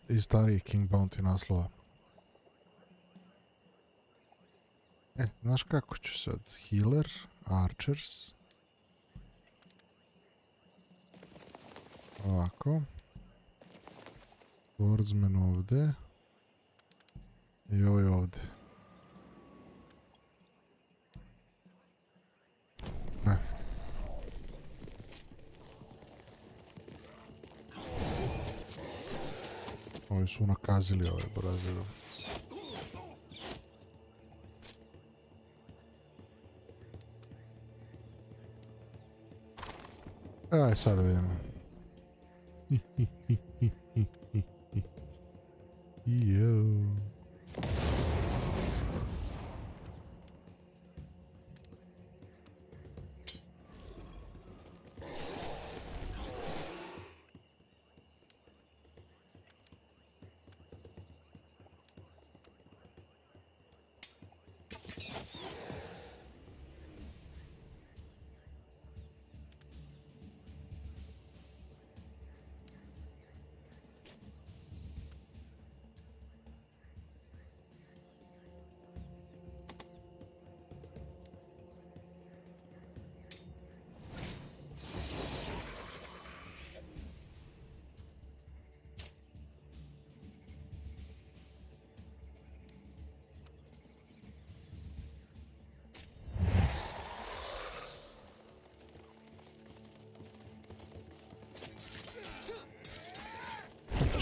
i starijih King Bounty naslova. Znaš kako ću sad? Healer, Archers. Ovako. Swordsman ovdje. I ovaj ovdje. Ne. Ovi su nakazili ove brazile. Aj sad vidimo. Yo.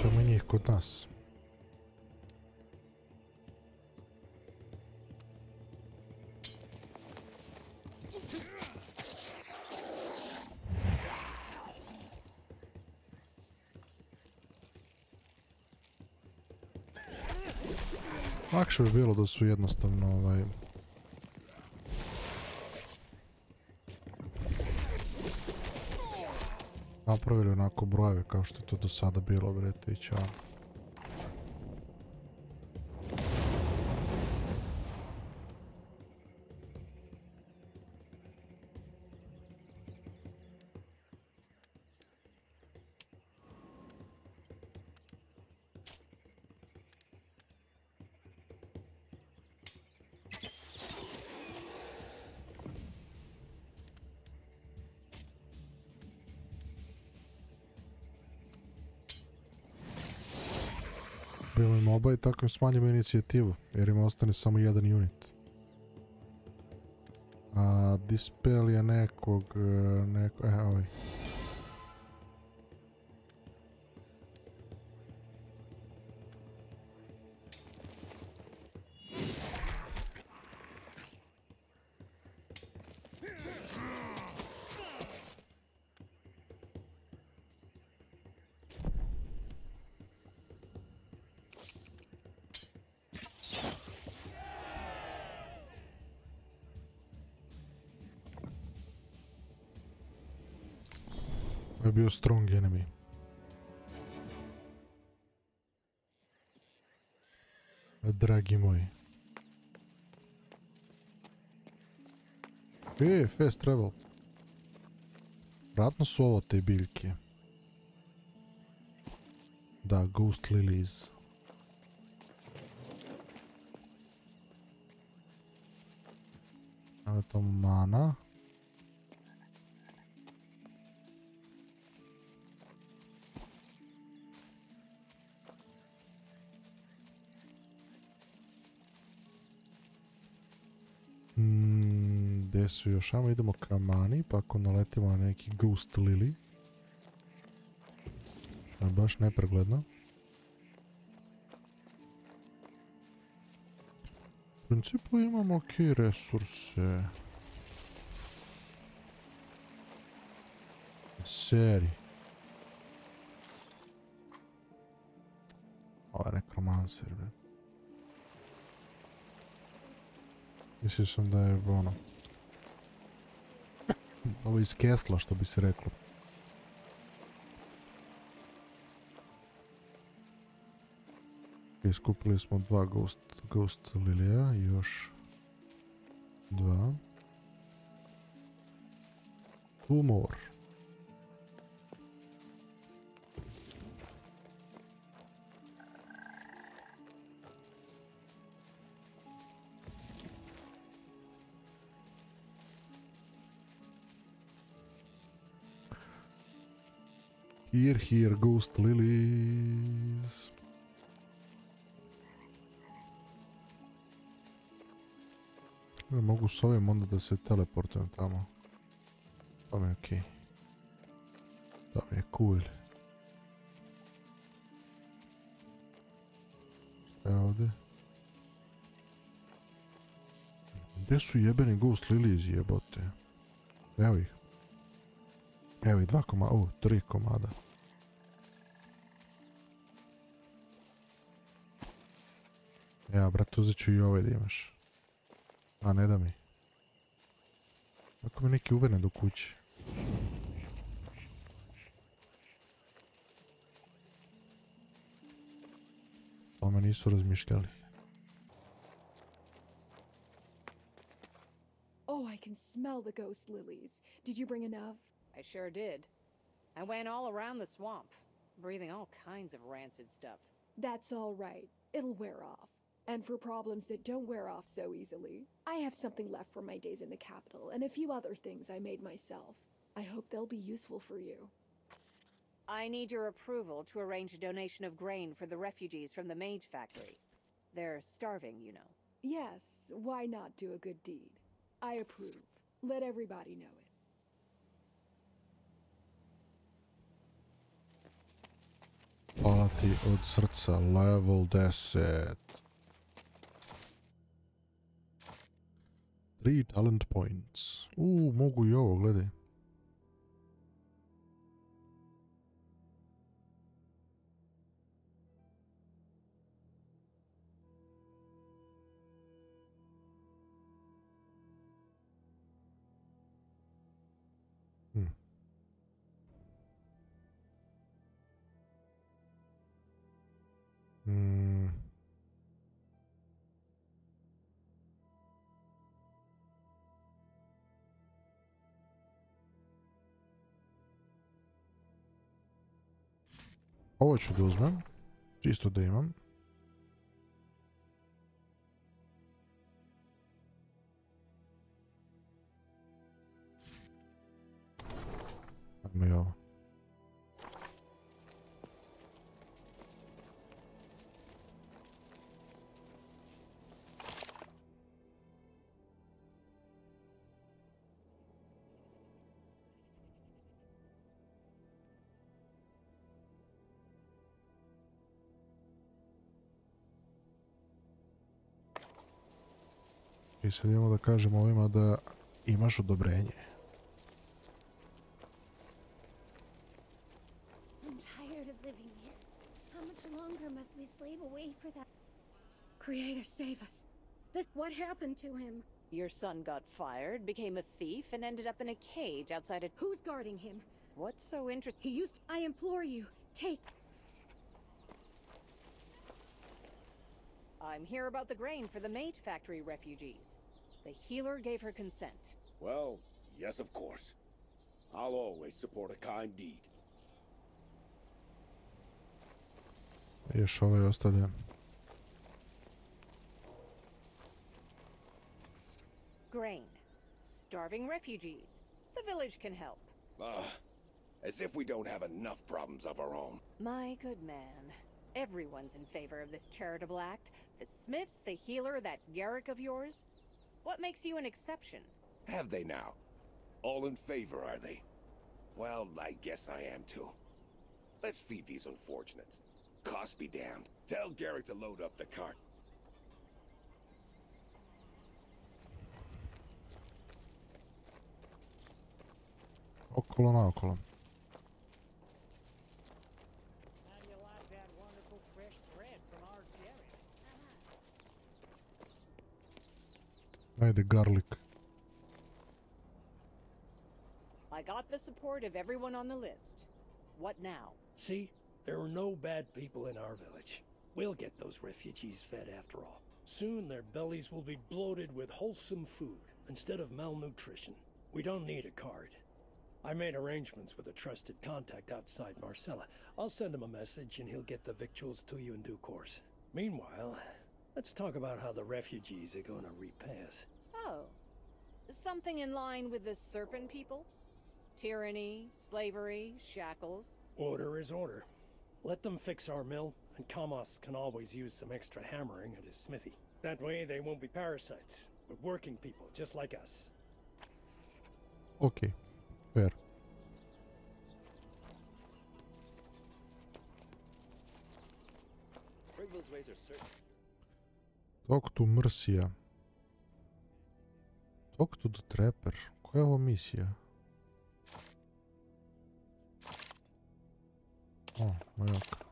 Ćemo njih kod nas. Lakše bi bilo da su jednostavno napravili onako brojeve kao što je to do sada bilo, brete, i čao. Bilo im oba i tako im smanjimo inicijativu, jer im ostane samo jedan unit. A dispel je nekog... ovaj. Je bio strong enemy. Dragi moji. Fast travel. Vratno su ovo te biljke. Da, Ghost Lilies. Ovo je to mana. Gdje su još? Ajmo idemo ka mani, pa ako naletimo na neki Ghost Lily. Baš nepregledno. U principu imamo ok resurse. Seri. Ovo je nekromancer, bre. Mislio sam da je ono... Ovo je iz kesla, što bi se reklo. Iskupili smo 2 Ghost Lilija i još 2. 2 more. Here, Ghost Lilies. Mogu s ovim onda da se teleportujem tamo. To mi je okej. To mi je cool. Šta je ovdje? Gdje su jebeni Ghost Lilies jebote? Evo ih. Evo ih 2 komada, 3 komada. Ja, brate, uzet ću i ove da imaš. A, ne da mi. Ako mi neki uvene do kući. O me nisu razmišljali. Oh, I can smell the ghost lilies. Did you bring enough? I sure did. I went all around the swamp, breathing all kinds of rancid stuff. That's all right. It'll wear off. And for problems that don't wear off so easily, I have something left from my days in the capital and a few other things I made myself. I hope they'll be useful for you. I need your approval to arrange a donation of grain for the refugees from the mage factory. They're starving, you know. Yes, why not do a good deed? I approve. Let everybody know it. Hvala ti od srca, level 10. 3 talent points. Mogu i ovo, gledaj. Ovo ću da uzmem, čisto da imam. Ajmo i ovo. I sad idemo da kažemo ovima da imaš odobrenje. I'm tired of living here. How much longer must we slave away for that? Creator, save us. What happened to him? Your son got fired, became a thief, and ended up in a cage outside a... Who's guarding him? What's so interesting? He used... I implore you, take... I'm here about the grain for the mage factory refugees. The healer gave her consent. Well, yes, of course. I'll always support a kind deed. Još ovaj ostavljam. Grain. Starving refugees. The village can help. As if we don't have enough problems of our own. My good man. Everyone's in favor of this charitable act. The smith, the healer, that Garrick of yours. What makes you an exception? Have they now? All in favor, are they? Well, I guess I am too. Let's feed these unfortunates. Cost be damned. Tell Garrick to load up the cart. Okolo naokolo. How do you like that wonderful fresh bread from our dairy? Ajde, garlic. I got the support of everyone on the list. What now? See, there are no bad people in our village. We'll get those refugees fed after all. Soon their bellies will be bloated with wholesome food instead of malnutrition. We don't need a card. I made arrangements with a trusted contact outside Marcella. I'll send him a message and he'll get the victuals to you in due course. Meanwhile, let's talk about how the refugees are going to repay us. Oh. Something in line with the Serpent people? Tyranny, slavery, shackles. Order is order. Let them fix our mill, and Kamos can always use some extra hammering at his smithy. That way they won't be parasites, but working people just like us. Okay, fair. Brigville's ways are certain. Talk to Mercia. Talk to the Trapper. Koja je ovo misija? O, mojak.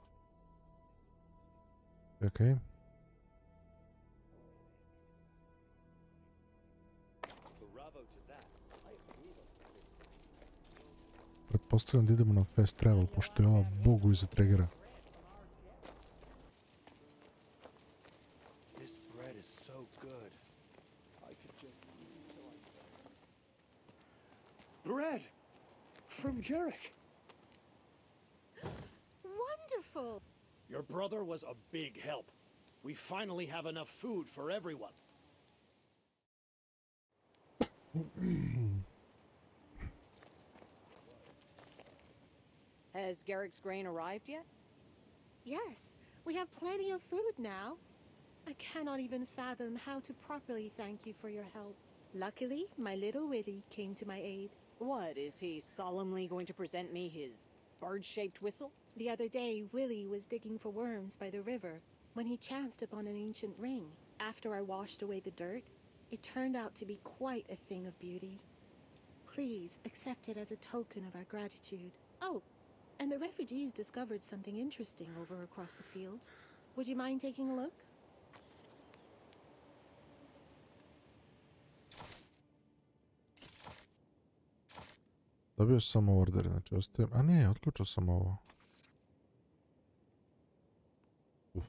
Okej. Pretpostavljam da idemo na fast travel, pošto je ova bogu iza tregera. This bread is so good. I could just bread from Garrick. Wonderful! Your brother was a big help. We finally have enough food for everyone. Has Garrick's grain arrived yet? Yes, we have plenty of food now. I cannot even fathom how to properly thank you for your help. Luckily, my little Willie came to my aid. What, is he solemnly going to present me his bird-shaped whistle? The other day, Willie was digging for worms by the river when he chanced upon an ancient ring. After I washed away the dirt, it turned out to be quite a thing of beauty. Please accept it as a token of our gratitude. Oh, and the refugees discovered something interesting over across the fields. Would you mind taking a look? Dobio sam order, znači ostajem... A ne, otključao sam ovo.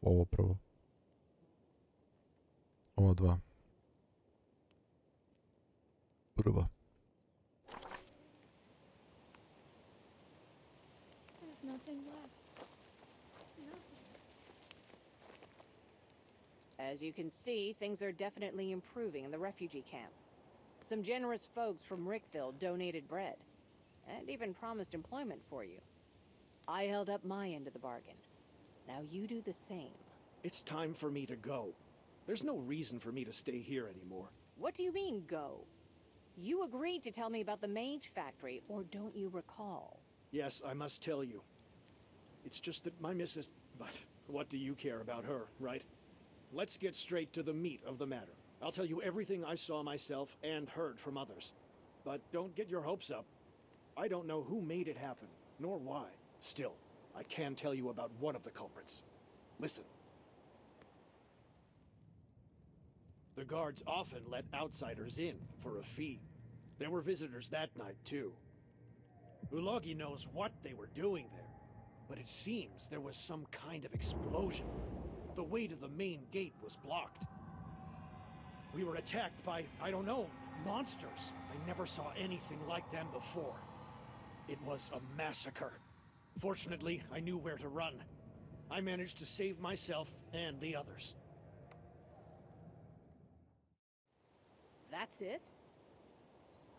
Ovo prvo. Ovo dva. Prva. There's nothing left. Nothing. As you can see, things are definitely improving in the refugee camp. Some generous folks from Rickville donated bread, and even promised employment for you. I held up my end of the bargain. Now you do the same. It's time for me to go. There's no reason for me to stay here anymore. What do you mean, go? You agreed to tell me about the mage factory, or don't you recall? Yes, I must tell you. It's just that my missus... But what do you care about her, right? Let's get straight to the meat of the matter. I'll tell you everything I saw myself and heard from others. But don't get your hopes up. I don't know who made it happen, nor why. Still, I can tell you about one of the culprits. Listen. The guards often let outsiders in for a fee. There were visitors that night, too. Ulogi knows what they were doing there, but it seems there was some kind of explosion. The way to the main gate was blocked. We were attacked by, I don't know, monsters. I never saw anything like them before. It was a massacre. Fortunately, I knew where to run. I managed to save myself and the others. That's it?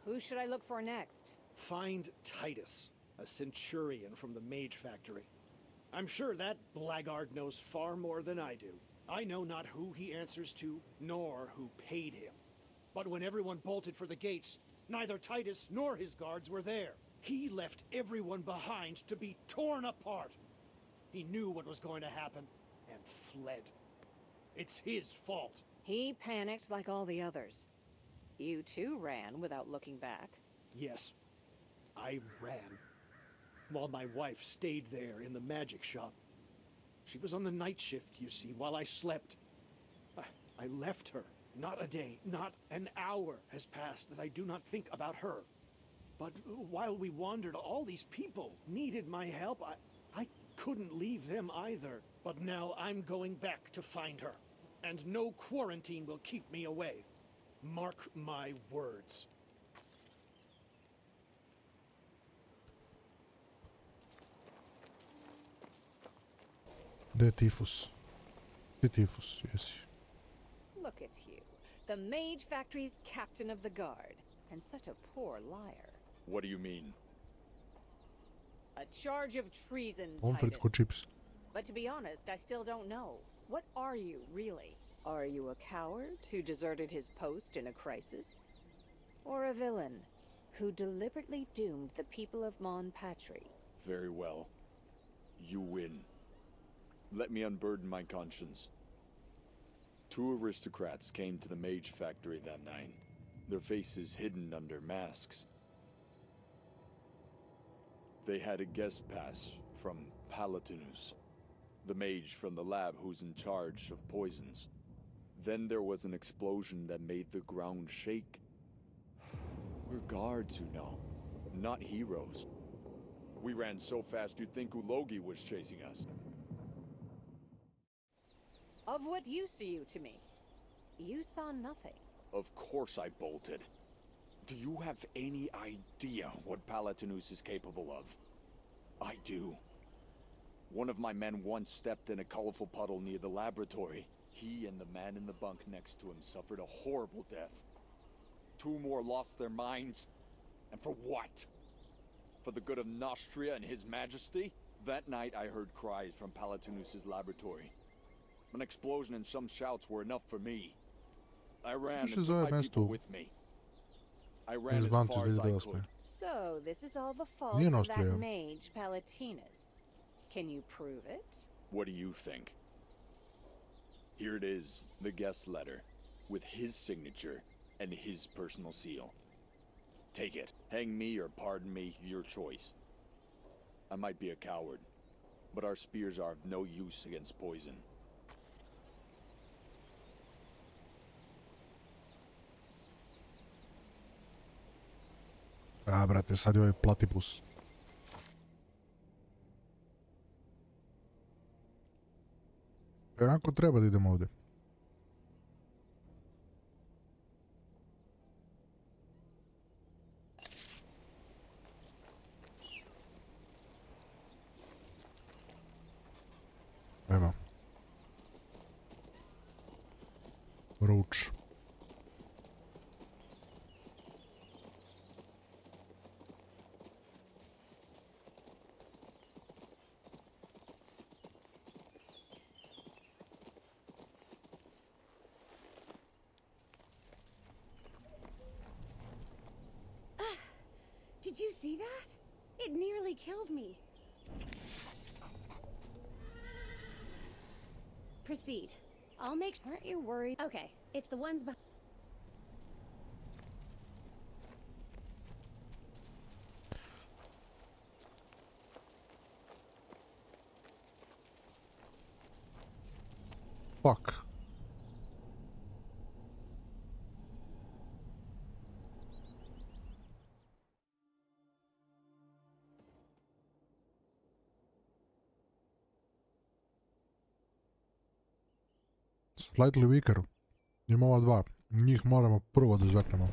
Who should I look for next? Find Titus, a centurion from the mage factory. I'm sure that blackguard knows far more than I do. I know not who he answers to, nor who paid him. But when everyone bolted for the gates, neither Titus nor his guards were there. He left everyone behind to be torn apart. He knew what was going to happen and fled. It's his fault. He panicked like all the others. You too ran without looking back. Yes, I ran. While my wife stayed there in the magic shop. She was on the night shift, you see, while I slept. I left her. Not a day, not an hour has passed that I do not think about her. But while we wandered, all these people needed my help. I couldn't leave them either. But now I'm going back to find her. And no quarantine will keep me away. Mark my words. De tifus. Ti tifus, jesi. Look at you, the Mage Factory's captain of the guard, and such a poor liar. What do you mean? A charge of treason, Pomfret ko Titus. chips. But to be honest, I still don't know. What are you, really? Are you a coward who deserted his post in a crisis? Or a villain who deliberately doomed the people of Mon Patrie? Very well. You win. Let me unburden my conscience. 2 aristocrats came to the Mage Factory that night, their faces hidden under masks. They had a guest pass from Palatinus, the mage from the lab who's in charge of poisons. Then there was an explosion that made the ground shake. We're guards who know, not heroes. We ran so fast you'd think Ulogi was chasing us. Of what use are you to me? You saw nothing. Of course I bolted. Do you have any idea what Palatinus is capable of? I do. One of my men once stepped in a colorful puddle near the laboratory. He and the man in the bunk next to him suffered a horrible death. 2 more lost their minds. And for what? For the good of Nostria and His Majesty? That night I heard cries from Palatinus' laboratory. An explosion and some shouts were enough for me. I ran and took my people with me. I ran as far as I could. So, this is all the fault Nije of that Nostria. mage, Palatinus. Can you prove it? What do you think? Here it is, the guest letter, with his signature and his personal seal. Take it. Hang me or pardon me, your choice. I might be a coward, but our spears are of no use against poison. A, brate, sad je ovaj platipus. Onako treba da idemo ovdje. Evo. Roach. Did you see that? It nearly killed me. Proceed. I'll make sure. Aren't you worried? Okay, it's the ones behind. Fuck. Slightly weaker. Ima ova 2. Njih moramo prvo da zveknemo.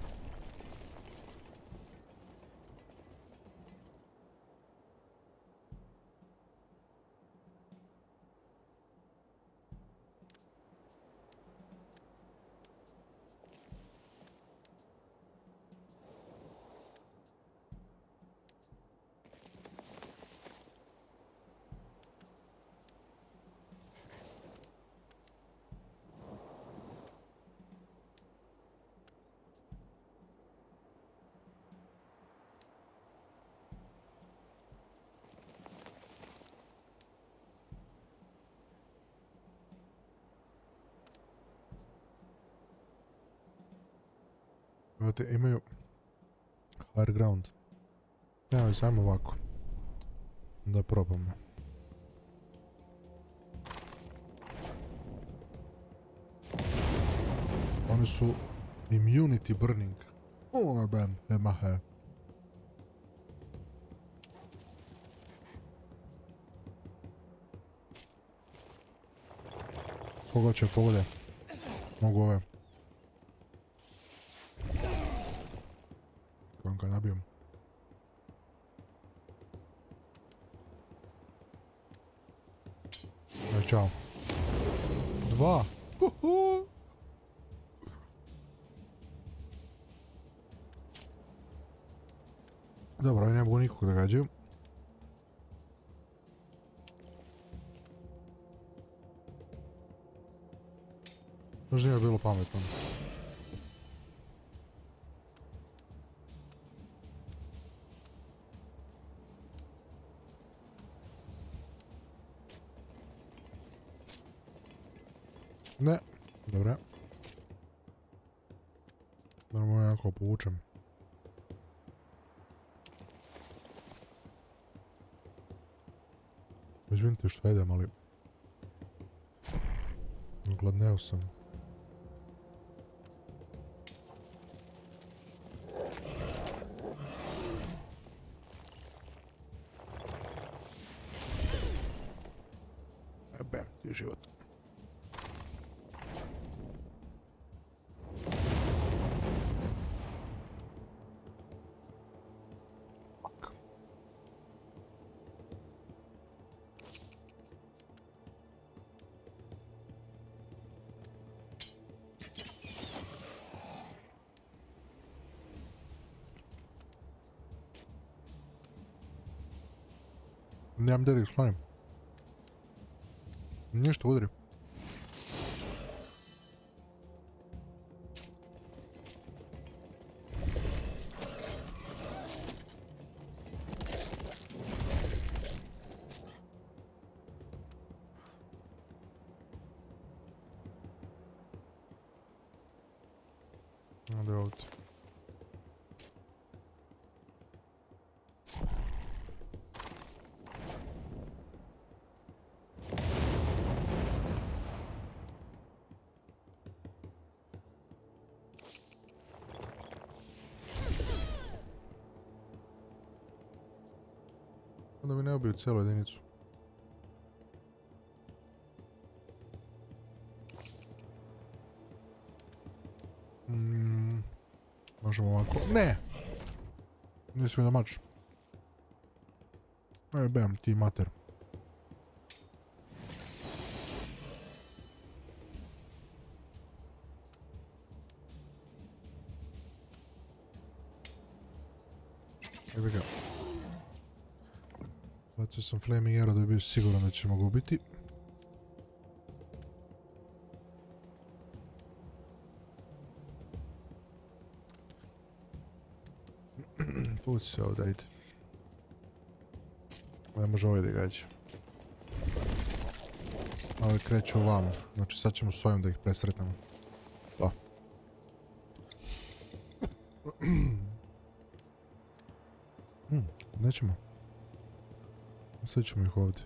Imaju higher ground. Evo, samo ovako. Da probamo. Oni su immunity burning. Oh, ben, emahe. Koga će pogode? Mogu ove. Kojom ga nabijem. Ćao. 2. Dobro, oni ne mogu nikog da gađaju. Možda nije bilo pametno. Ne, dobro. Normalno jako povučem. Izvinite što jedem, ali gladneo sam. Ebe, ti život. Nemam gdje da ih sklonim. Ništa udri. Onda je ovdje. Onda mi ne ubiju cijelu jedinicu. Možemo ovako. Ne! Nisi mi da mač. Bam, ti mater. Evo ga. Bacio sam flaming arrow da bi bio siguran da ćemo ga ubiti. Puci se ovdje, ajde. Ne može ovaj da gađa. Ovi kreću ovamo. Znači sad ćemo s ovim da ih presretnemo. Da. Nećemo. Sad ćemo ih ovdje.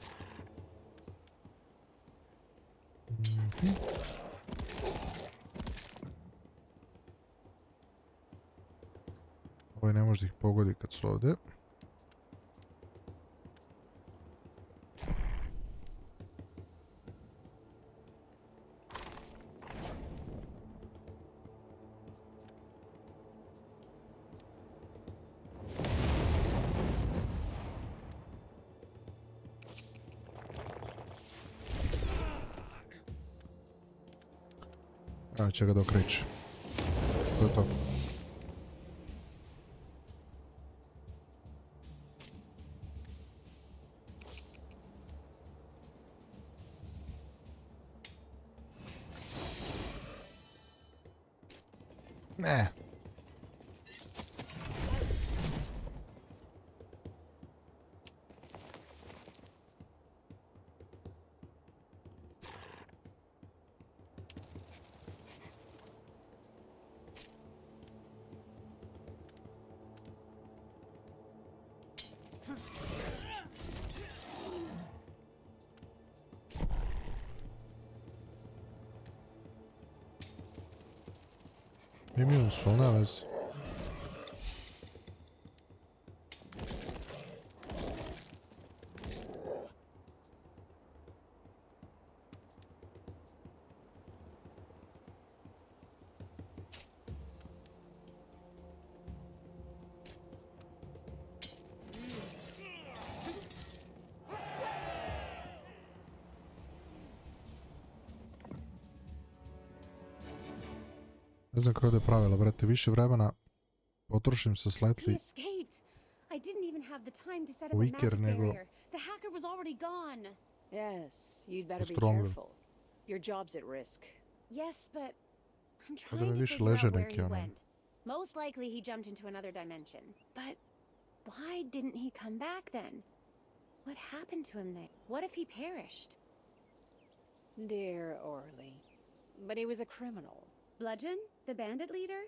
Ovaj ne može ih pogodi kad su ovdje. A će ga dok reći. To je to. Ne. Imun su, ali nema veze. Ne znam kako je pravila, brate, više vremena potrošim sa slightly weaker nego The hacker was already gone. Yes, you'd better be stronger. careful. Your job's at risk. Yes, but I'm Da mi trying to više figure leže out where neki he ono. went. Most likely he jumped into another dimension. But why didn't he come back then? What happened to him there? What if he perished? Dear Orly. But he was a criminal. Bludgeon? The bandit leader?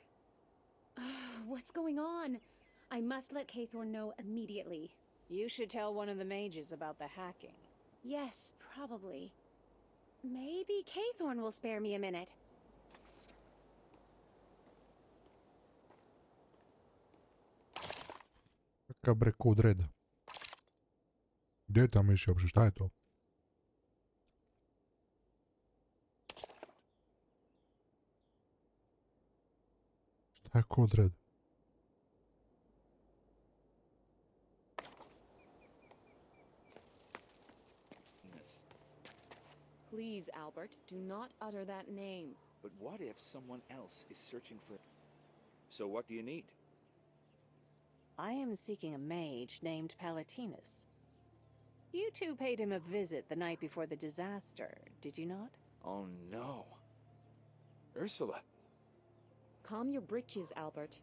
What's going on? I must let Kaythorn know immediately. You should tell one of the mages about the hacking. Yes, probably. Maybe Kaythorn will spare me a minute. Kakav bre Code Red? Gdje je ta misija uopće, šta je to? Šta je Code Red? Please, Albert, do not utter that name. But what if someone else is searching for... So what do you need? I am seeking a mage named Palatinus. You two paid him a visit the night before the disaster, did you not? Oh no. Ursula. Calm your britches, Albert.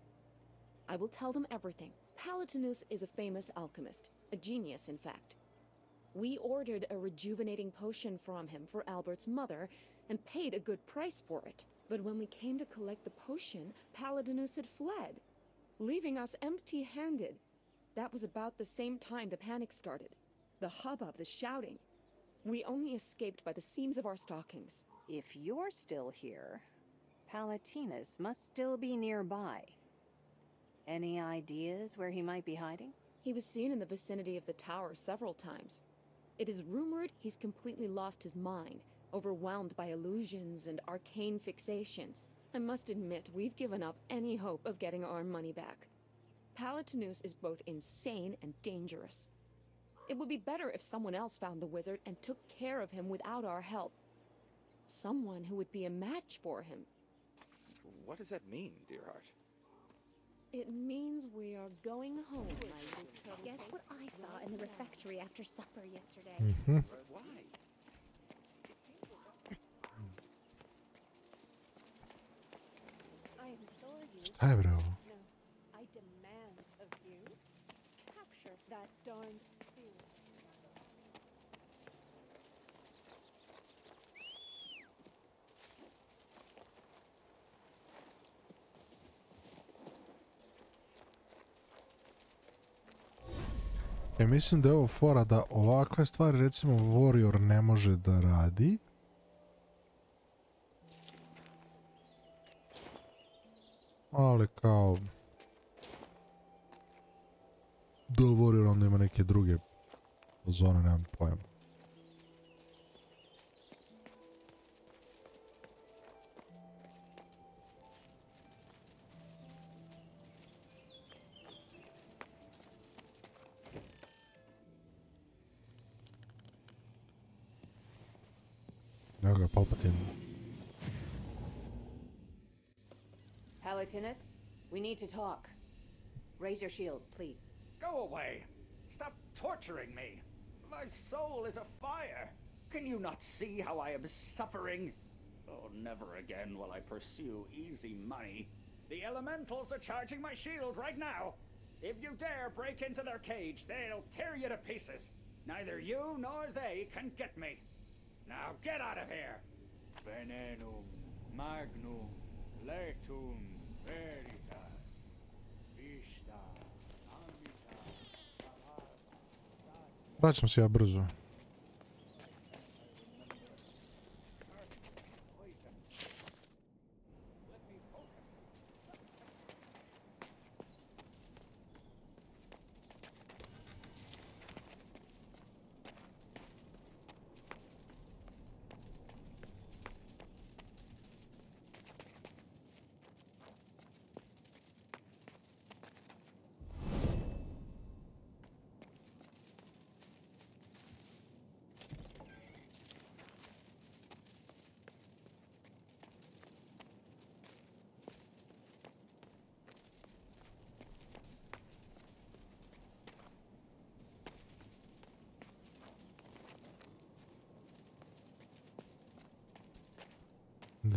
I will tell them everything. Palatinus is a famous alchemist, a genius, in fact. We ordered a rejuvenating potion from him for Albert's mother and paid a good price for it. But when we came to collect the potion, Palatinus had fled, leaving us empty-handed. That was about the same time the panic started. The hubbub, the shouting. We only escaped by the seams of our stockings. If you're still here, Palatinus must still be nearby. Any ideas where he might be hiding? He was seen in the vicinity of the tower several times. It is rumored he's completely lost his mind, overwhelmed by illusions and arcane fixations. I must admit, we've given up any hope of getting our money back. Palatinus is both insane and dangerous. It would be better if someone else found the wizard and took care of him without our help. Someone who would be a match for him. What does that mean, dear heart? It means we are going home, my little. Guess what I saw in the refectory after supper yesterday? Mhm. Why? I implore you. Šta je bre ovo? No, I demand of you, capture that darned sphere. Mislim da je ovo fora da ovakve stvari recimo Warrior ne može da radi. Ali kao... Da li Warrior onda ima neke druge zone, nemam pojma. Evo ga, Palpatine. Palatinus, we need to talk. Raise your shield, please. Go away! Stop torturing me! My soul is afire! Can you not see how I am suffering? Oh, never again will I pursue easy money. The elementals are charging my shield right now! If you dare break into their cage, they'll tear you to pieces! Neither you nor they can get me! Now get out of here! Venenum magnum letum veritas vista amita Vraćam se ja brzo.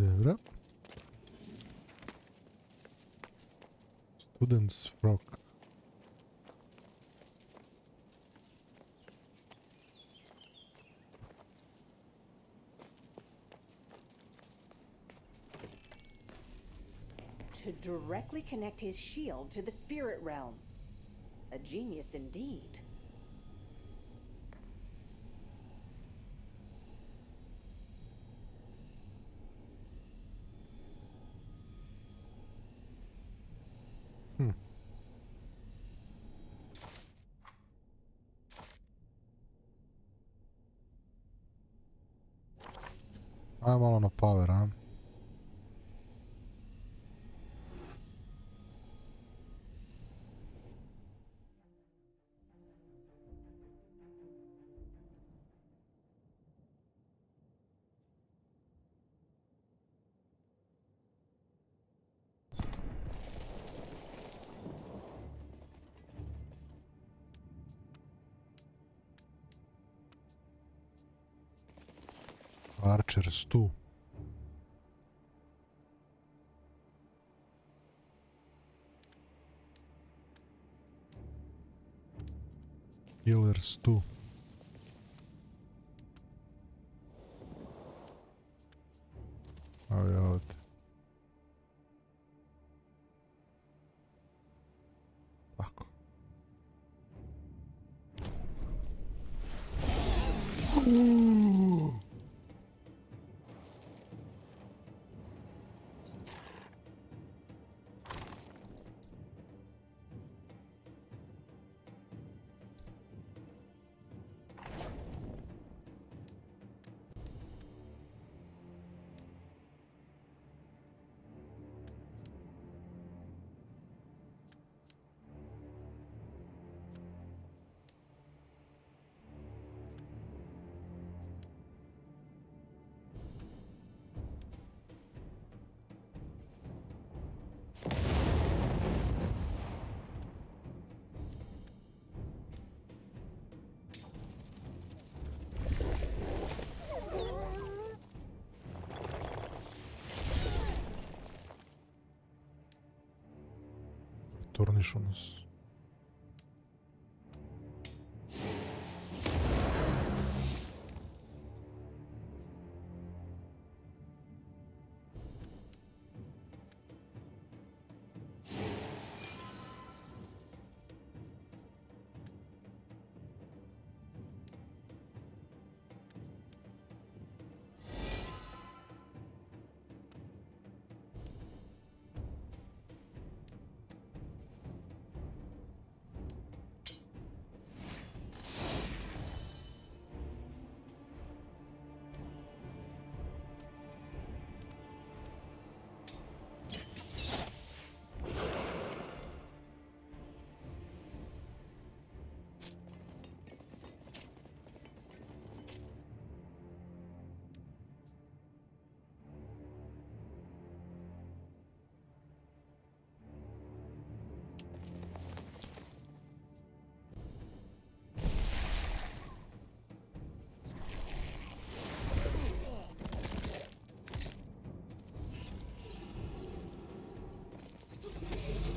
Dobra. Student's frock. To directly connect his shield to the spirit realm. A genius indeed. Ajmo malo na power, a? Archers tu. Healers tu. Ovi ovdje. Tako. Tornišu nas.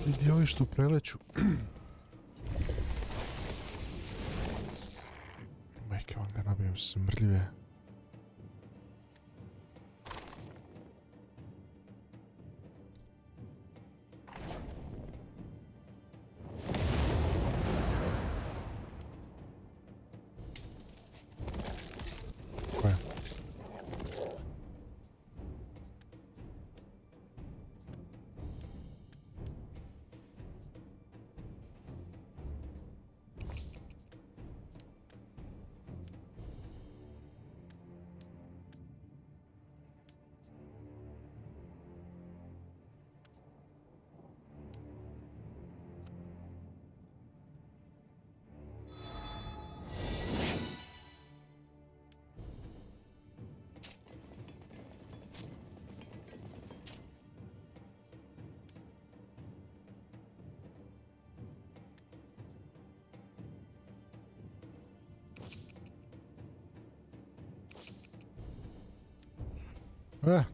Vidi ovi što preleću. Majke vam ga nabijem smrdljive. Koje?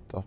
To.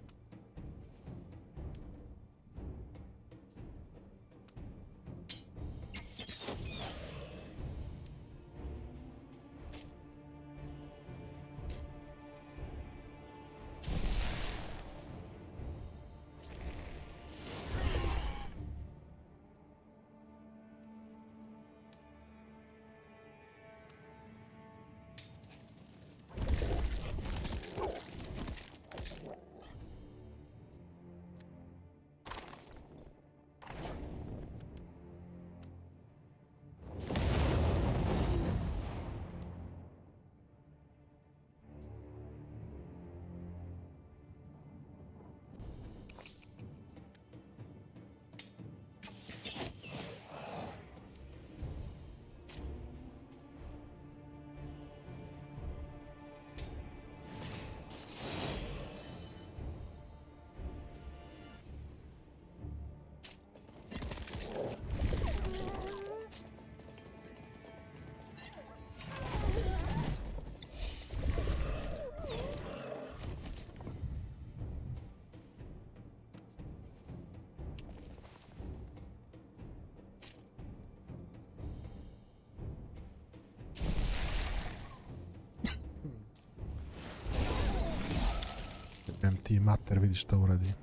Jebem ti mater, vidi šta uradi.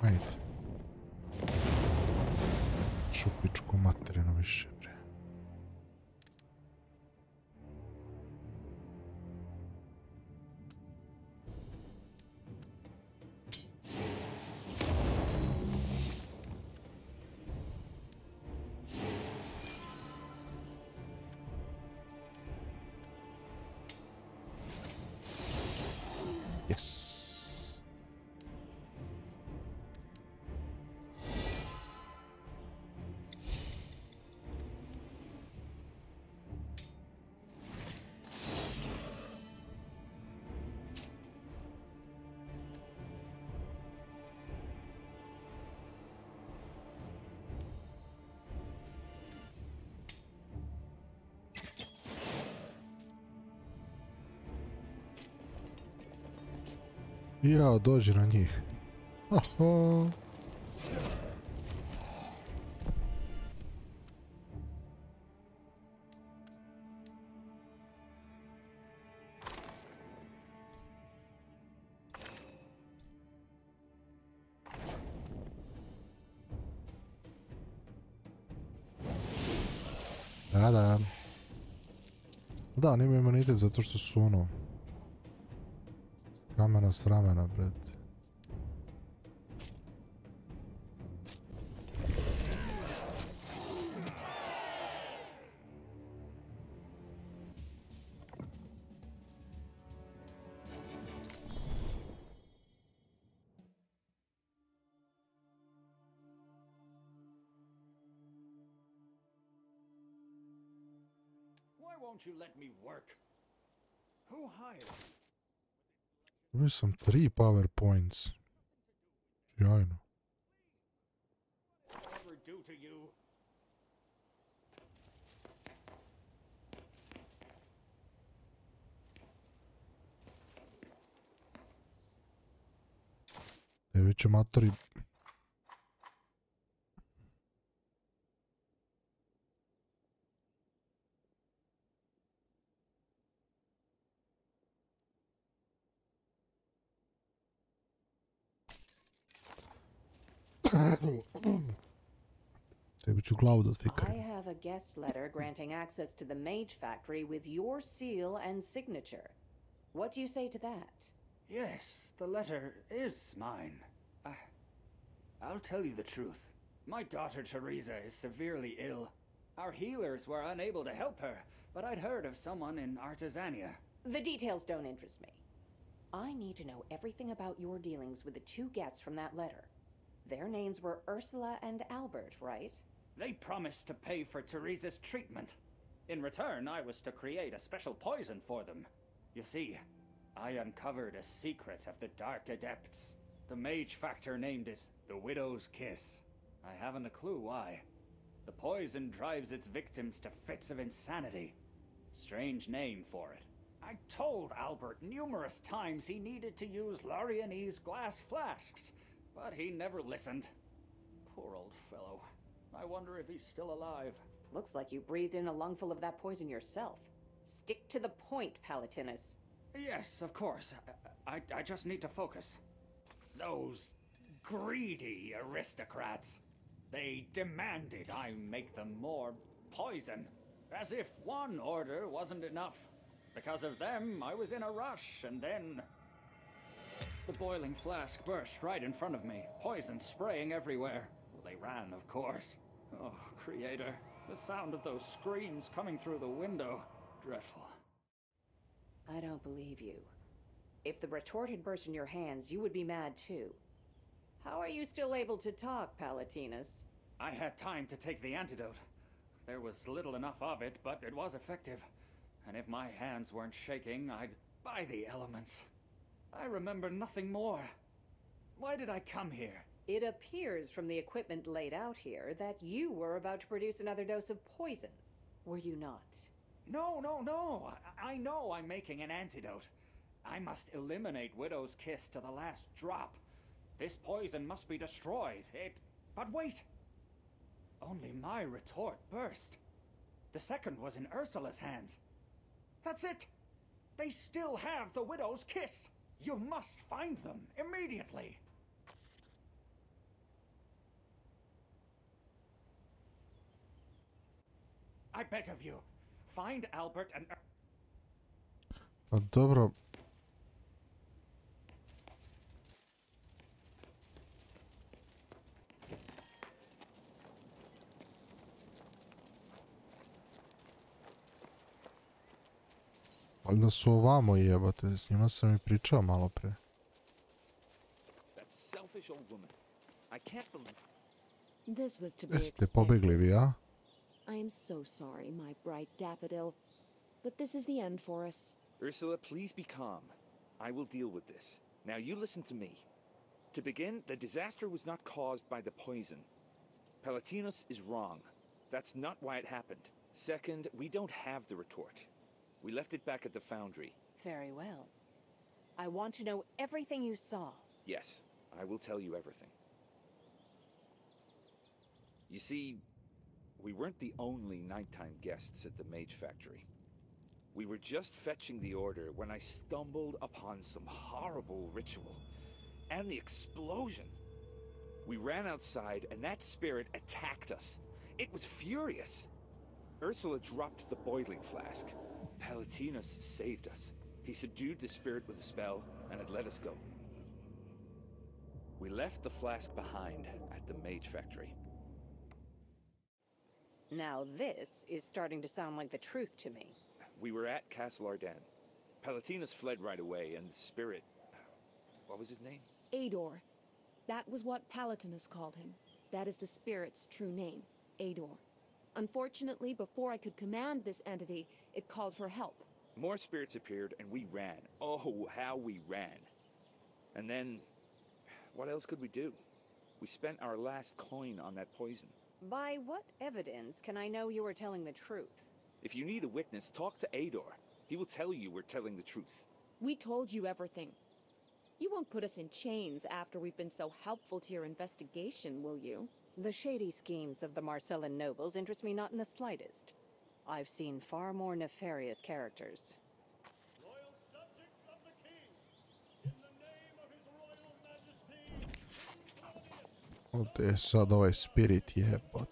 Ajde. Šupičku materinu više, bre. Yes. Jao, dođi na njih. Oho. Da. Da, oni imaju imunitet zato što su ono... Ramena s ramena, bret. Why won't you let me work? Who hired you? Imao sam 3 PowerPoints. Sjajno. Ever do to you? Već amatori. Tebi ću glavu da fikam. I have a guest letter granting access to the Mage Factory with your seal and signature. What do you say to that? Yes, the letter is mine. I'll tell you the truth. My daughter Teresa is severely ill. Our healers were unable to help her, but I'd heard of someone in Artisania. The details don't interest me. I need to know everything about your dealings with the two guests from that letter. Their names were Ursula and Albert, right? They promised to pay for Teresa's treatment. In return, I was to create a special poison for them. You see, I uncovered a secret of the Dark Adepts. The Mage Factor named it the Widow's Kiss. I haven't a clue why. The poison drives its victims to fits of insanity. Strange name for it. I told Albert numerous times he needed to use Lorianese glass flasks, but he never listened. Poor old fellow. I wonder if he's still alive. Looks like you breathed in a lungful of that poison yourself. Stick to the point, Palatinus. Yes, of course. I just need to focus. Those greedy aristocrats. They demanded I make them more poison. As if one order wasn't enough. Because of them, I was in a rush, and then... The boiling flask burst right in front of me, poison spraying everywhere. They ran, of course. Oh, Creator, the sound of those screams coming through the window. Dreadful. I don't believe you. If the retort had burst in your hands, you would be mad too. How are you still able to talk, Palatinus? I had time to take the antidote. There was little enough of it, but it was effective. And if my hands weren't shaking, I'd buy the elements. I remember nothing more. Why did I come here? It appears from the equipment laid out here that you were about to produce another dose of poison. Were you not? No. I know I'm making an antidote. I must eliminate Widow's Kiss to the last drop. This poison must be destroyed. But wait! Only my retort burst. The second was in Ursula's hands. That's it! They still have the widow's kiss. You must find them immediately. I beg of you, find Albert and... Pa dobro. Valjda su ovamo jebate, s njima sam i pričao malo pre. This was to be Jeste pobegli vi, a? I am so sorry, my bright daffodil, but this is the end for us. Ursula, please be calm. I will deal with this. Now you listen to me. To begin, the disaster was not caused by the poison. Palatinos is wrong. That's not why it happened. Second, we don't have the retort. We left it back at the foundry. Very well. I want to know everything you saw. Yes, I will tell you everything. You see, we weren't the only nighttime guests at the Mage Factory. We were just fetching the order when I stumbled upon some horrible ritual. And the explosion. We ran outside and that spirit attacked us. It was furious. Ursula dropped the boiling flask. Palatinos saved us. He subdued the spirit with a spell and it let us go. We left the flask behind at the Mage Factory. Now this is starting to sound like the truth to me. We were at Castle Ardennes. Palatinos fled right away and the spirit... What was his name? Ador. That was what Palatinus called him. That is the spirit's true name, Ador. Unfortunately, before I could command this entity, it called for help. More spirits appeared and we ran. Oh, how we ran. And then, what else could we do? We spent our last coin on that poison. By what evidence can I know you are telling the truth? If you need a witness, talk to Ador. He will tell you we're telling the truth. We told you everything. You won't put us in chains after we've been so helpful to your investigation, will you? The shady schemes of the Marcellan nobles interest me not in the slightest. I've seen far more nefarious characters. Loyal subjects of the king, in the name of his royal majesty, Ovdje je sad ovaj spirit jebote.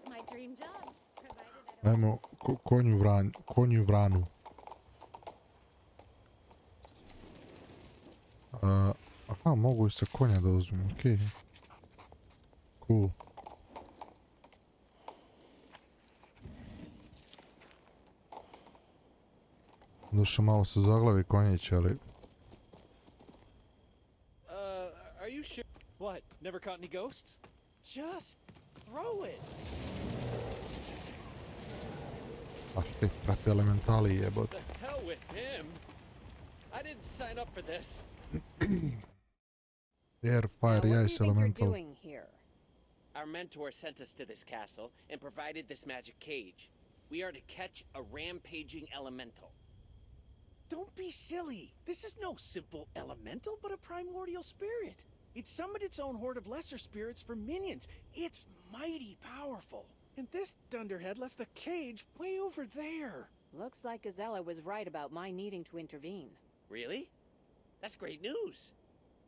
My dream job, provided I don't... Ajmo konju vranu. Aha, mogu i sa konja da uzmem, okej. Cool. Došao malo se zaglavi konjić, ali... Are you sure? What, never caught any ghosts? Just throw it! A štit, prate elementali jebote. The hell with him! I didn't sign up for this. Air, fire, ice, elemental. Our mentor sent us to this castle and provided this magic cage. We are to catch a rampaging elemental. Don't be silly. This is no simple elemental, but a primordial spirit. It summoned its own horde of lesser spirits for minions. It's mighty powerful. And this dunderhead left the cage way over there. Looks like Gazella was right about my needing to intervene. Really? That's great news.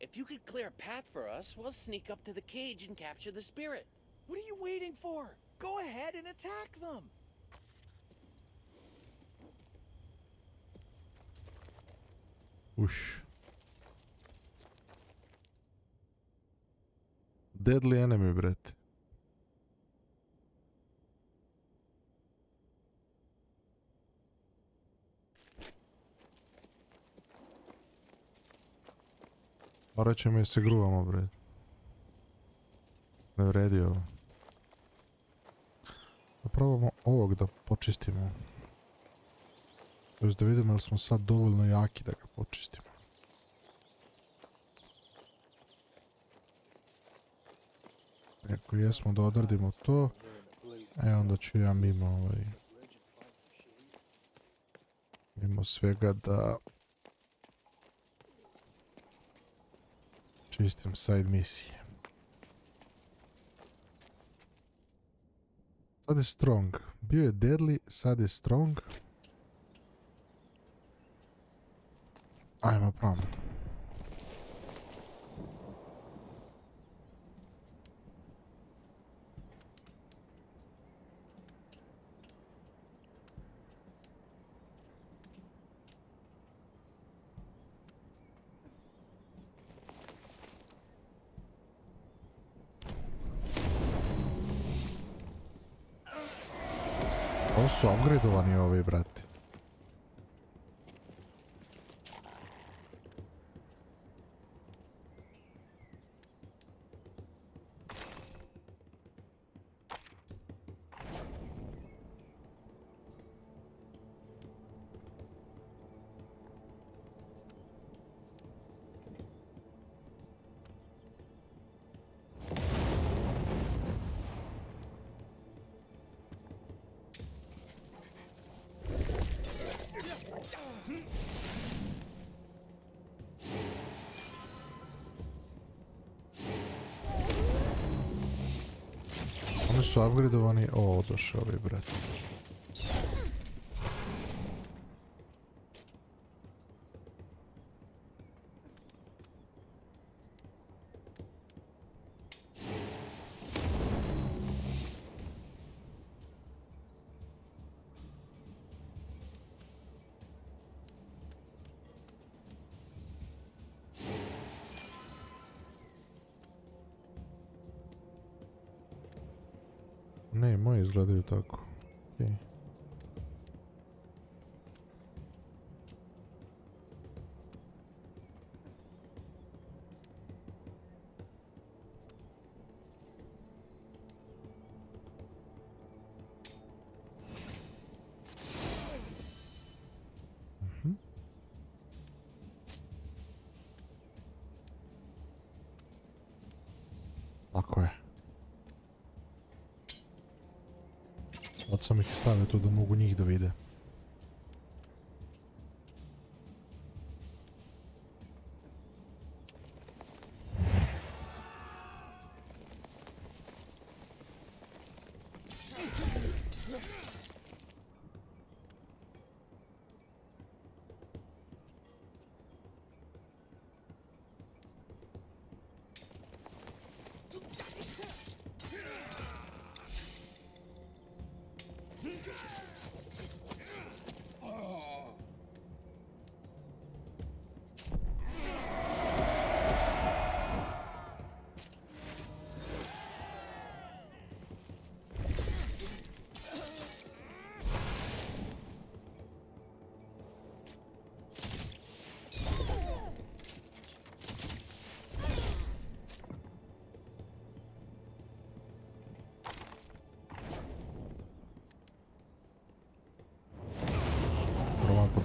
If you could clear a path for us, we'll sneak up to the cage and capture the spirit. What are you waiting for? Go ahead and attack them. Uš. Deadly enemy, brate. Morat ćemo i se gruvamo, brate. Ne vredi ovo. Da probamo ovog da počistimo. Još da vidimo li smo sad dovoljno jaki da ga počistimo. Ako jesmo da odradimo to, onda ću ja mimo svega da čistim side misije. Sad je strong. Bio je deadly, sad je strong. Ajmo pram. Ovo su upgradeovani ovi, brati. Oni su upgradeovani, o, došao ovi, brati. Ne, moji izgledaju tako. Okay. Tako je. Od sam ih stavio tu da mogu njih da vide.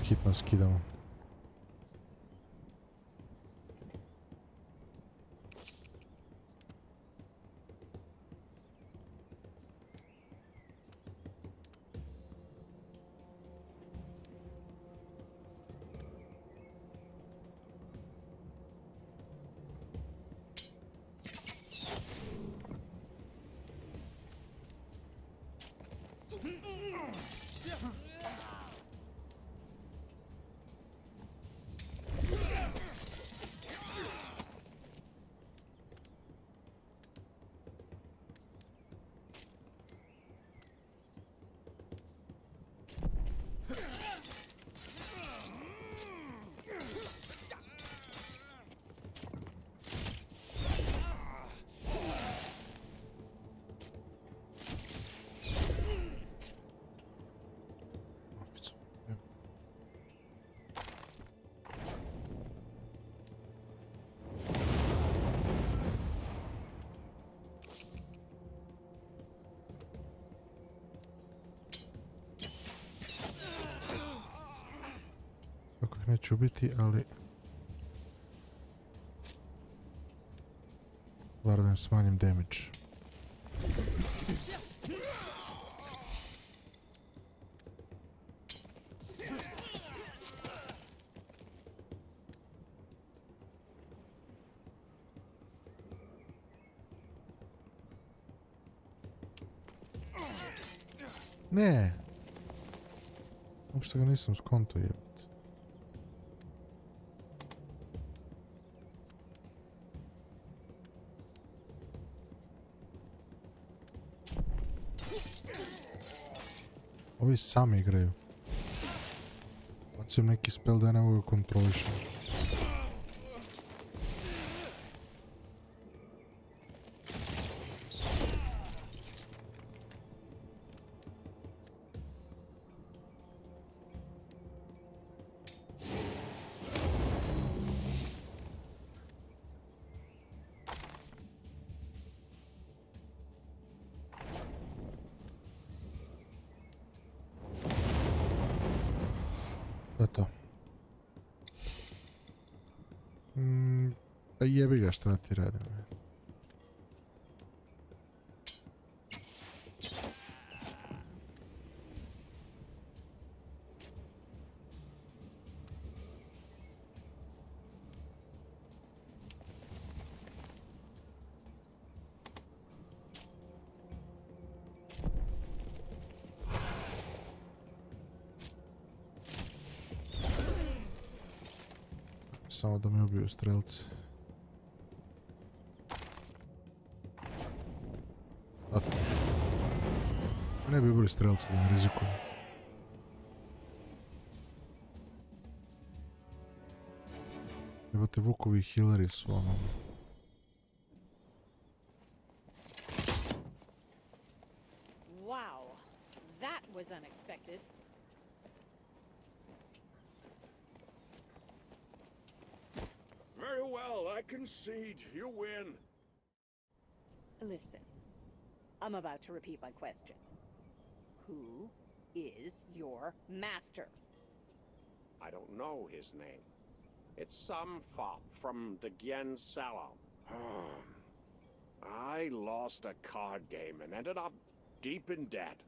Hitno skidamo. Neću biti, ali bar da im smanjim damage. Ne! Uopšte ga nisam skonto jebati. Ovi sami igraju. Bacim neki spell da ja ne mogu ga kontrolišem. To. Pa jebi ga, šta ti radim. Samo da me ubiju strelci. Ne bi ubili strelci da ne rizikujem. Jebate, vukovi i healeri su ono... Wow, that was unexpected. Very well, I concede. You win. Listen, I'm about to repeat my question. Who is your master? I don't know his name. It's some fop from the Gien Salon. I lost a card game and ended up deep in debt,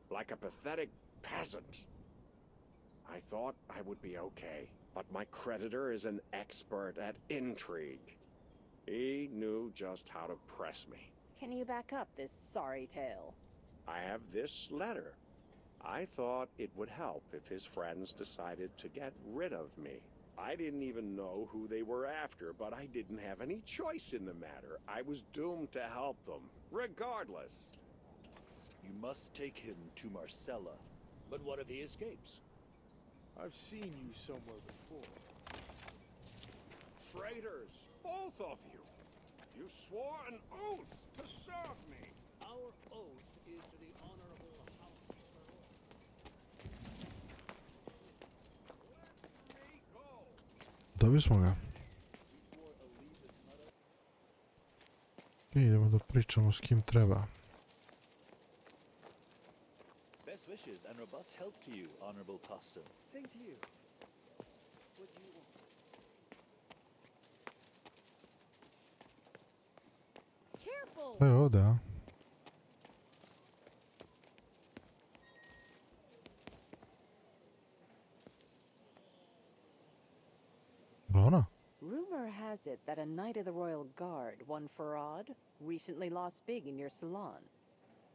like a pathetic peasant. I thought I would be okay, but my creditor is an expert at intrigue. He knew just how to press me. Can you back up this sorry tale? I have this letter. I thought it would help if his friends decided to get rid of me. I didn't even know who they were after, but I didn't have any choice in the matter. I was doomed to help them, regardless. You must take him to Marcella. But what if he escapes? I've seen you somewhere before. Traitors, both of you! You swore an oath to serve me! Our oath is to the honorable house of Heroje. Dobili smo ga. Idemo da pričamo s kim treba. Best wishes and robust health to you, honorable Costum. Same to you. What do you want? Careful! Evo ovdje, a? Ona? Rumor has it that a knight of the Royal Guard, one Farad, recently lost big in your salon.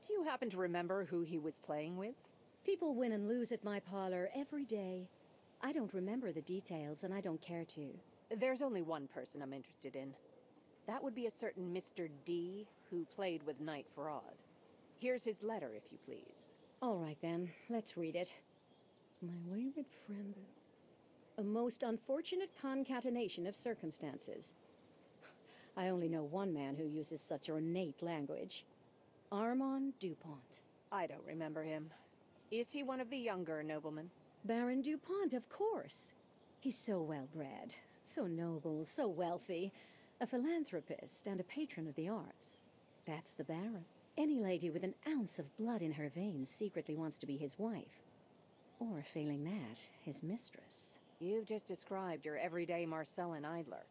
Do you happen to remember who he was playing with? People win and lose at my parlor every day. I don't remember the details, and I don't care to. There's only one person I'm interested in. That would be a certain Mr. D, who played with Knight Farad. Here's his letter, if you please. All right, then. Let's read it. My wayward friend... A most unfortunate concatenation of circumstances. I only know one man who uses such ornate language. Armand Dupont. I don't remember him. Is he one of the younger noblemen? Baron Dupont, of course. He's so well-bred, so noble, so wealthy. A philanthropist and a patron of the arts. That's the Baron. Any lady with an ounce of blood in her veins secretly wants to be his wife. Or, failing that, his mistress. You've just described your everyday Marcellin idler.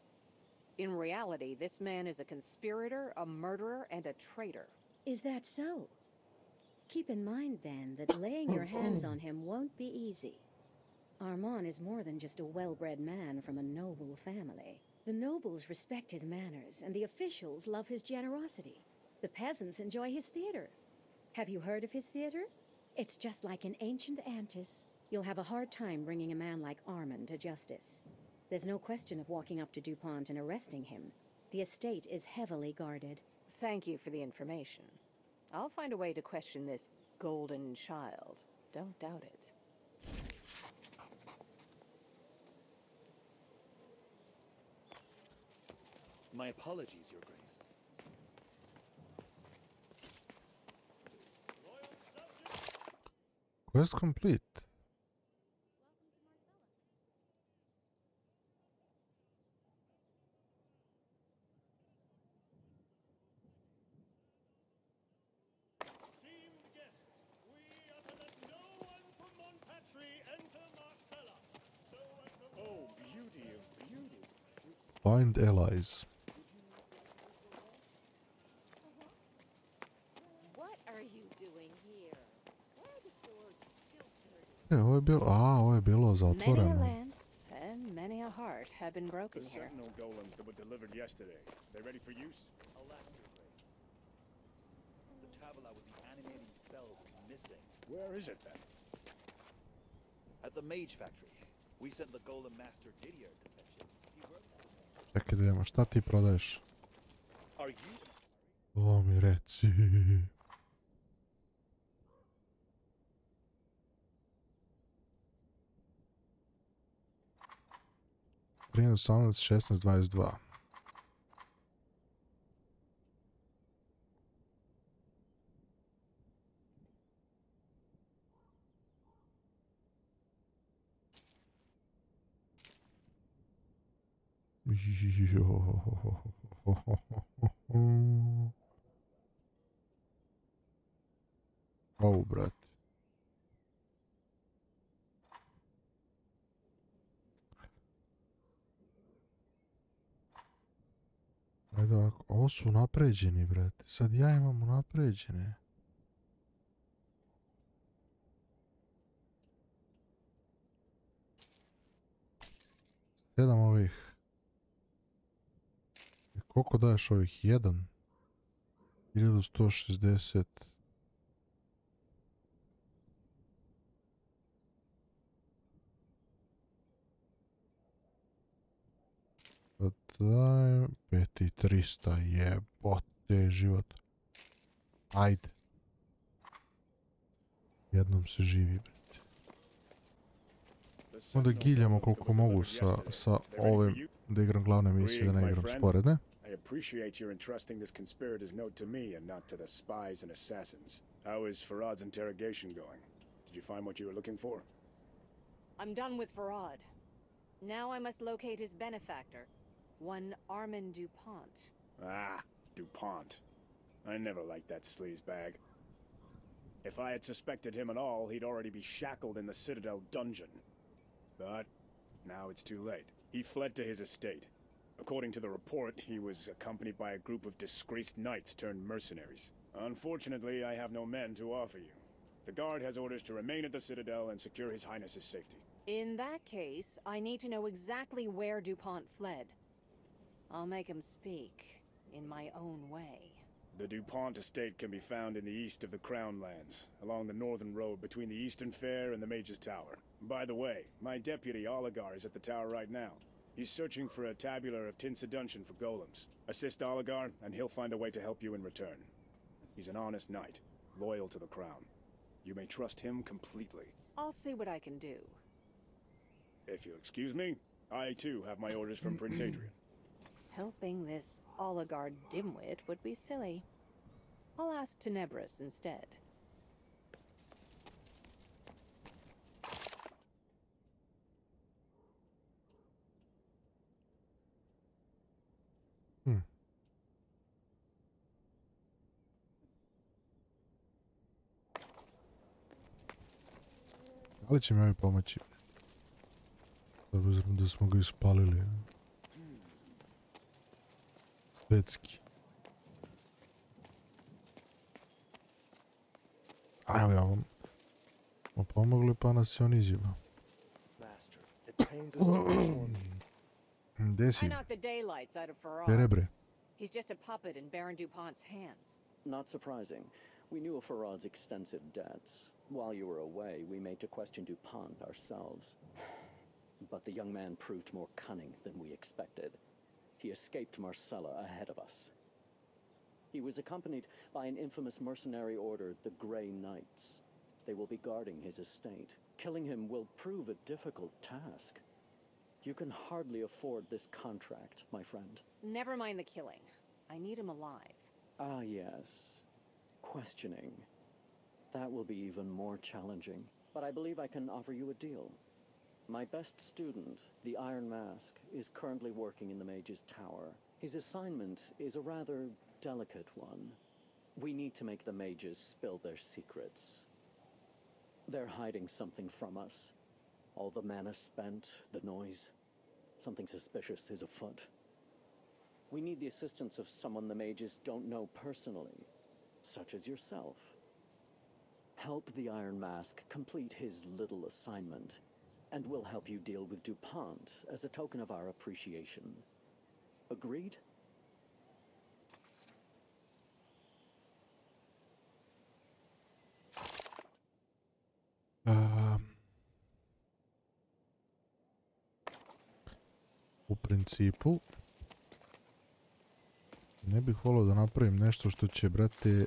In reality, this man is a conspirator, a murderer, and a traitor. Is that so? Keep in mind, then, that laying your hands on him won't be easy. Armand is more than just a well-bred man from a noble family. The nobles respect his manners, and the officials love his generosity. The peasants enjoy his theater. Have you heard of his theater? It's just like an ancient antis. You'll have a hard time bringing a man like Armand to justice. There's no question of walking up to DuPont and arresting him. The estate is heavily guarded. Thank you for the information. I'll find a way to question this golden child. Don't doubt it. My apologies, Your Grace. Quest complete. Oh, beauty of beauty. Find allies. What are you doing here? Why are the floors still dirty? Ovo je bilo, ovo je bilo Many a zatvoreno. lance and many a heart have been broken The here. sentinel golems that were delivered yesterday. They ready for use? Alas, Your Grace. The tabula with the animating spells is missing. Where is it then? At the mage factory. We sent the golem master Didier to fetch it. He works for me. Čekaj da vidimo, šta ti prodaješ? Are you? Ovo mi reci. 13, 18, 16, 22. Ovo, brat. Ajde ovako, ovo su unapređeni, brate. Sad ja imam unapređene. Sedam ovih. I koliko daješ ovih? 1. 1160. Daj 5300, jebote život. Ajde. Jednom se živi, brate. Onda giljamo koliko mogu sa ovim, da igram glavne misije, da ne igram sporedne. I appreciate your entrusting this conspirator's note to me and not to the spies and assassins. How is Farad's interrogation going? Did you find what you were looking for? I'm done with Farad. Now I must locate his benefactor, one Armand DuPont. Ah, DuPont. I never liked that sleazebag. If I had suspected him at all, he'd already be shackled in the Citadel dungeon. But now it's too late. He fled to his estate. According to the report, he was accompanied by a group of disgraced knights turned mercenaries. Unfortunately, I have no men to offer you. The guard has orders to remain at the Citadel and secure His Highness's safety. In that case, I need to know exactly where DuPont fled. I'll make him speak in my own way. The DuPont estate can be found in the east of the Crown Lands, along the northern road between the Eastern Fair and the Mage's Tower. By the way, my deputy Oligar is at the tower right now. He's searching for a tabular of Tinsaduntion for golems. Assist Oligar, and he'll find a way to help you in return. He's an honest knight, loyal to the crown. You may trust him completely. I'll see what I can do. If you'll excuse me, I too have my orders from Prince Adrian. Helping this Oligar dimwit would be silly. I'll ask Tenebris instead. Ali će mi ovi pomoći. S obzirom da smo ga ispalili. Svetski. A evo ja vam pomogli pa nas je on izjeba. Gde si? I knocked the daylights out of Farad. Terebre. He's just a puppet in Baron DuPont's hands. Not surprising. We knew of Farad's extensive debts. While you were away, we made to question DuPont ourselves. But the young man proved more cunning than we expected. He escaped Marcella ahead of us. He was accompanied by an infamous mercenary order, the Grey Knights. They will be guarding his estate. Killing him will prove a difficult task. You can hardly afford this contract, my friend. Never mind the killing. I need him alive. Ah, yes. Questioning. That will be even more challenging. But I believe I can offer you a deal. My best student, the Iron Mask, is currently working in the Mage's Tower. His assignment is a rather delicate one. We need to make the Mages spill their secrets. They're hiding something from us. All the mana spent, the noise. Something suspicious is afoot. We need the assistance of someone the Mages don't know personally, such as yourself. Help the Iron Mask complete his little assignment, and we'll help you deal with DuPont as a token of our appreciation. Agreed? U principu ne bih volio da napravim nešto što će, brate,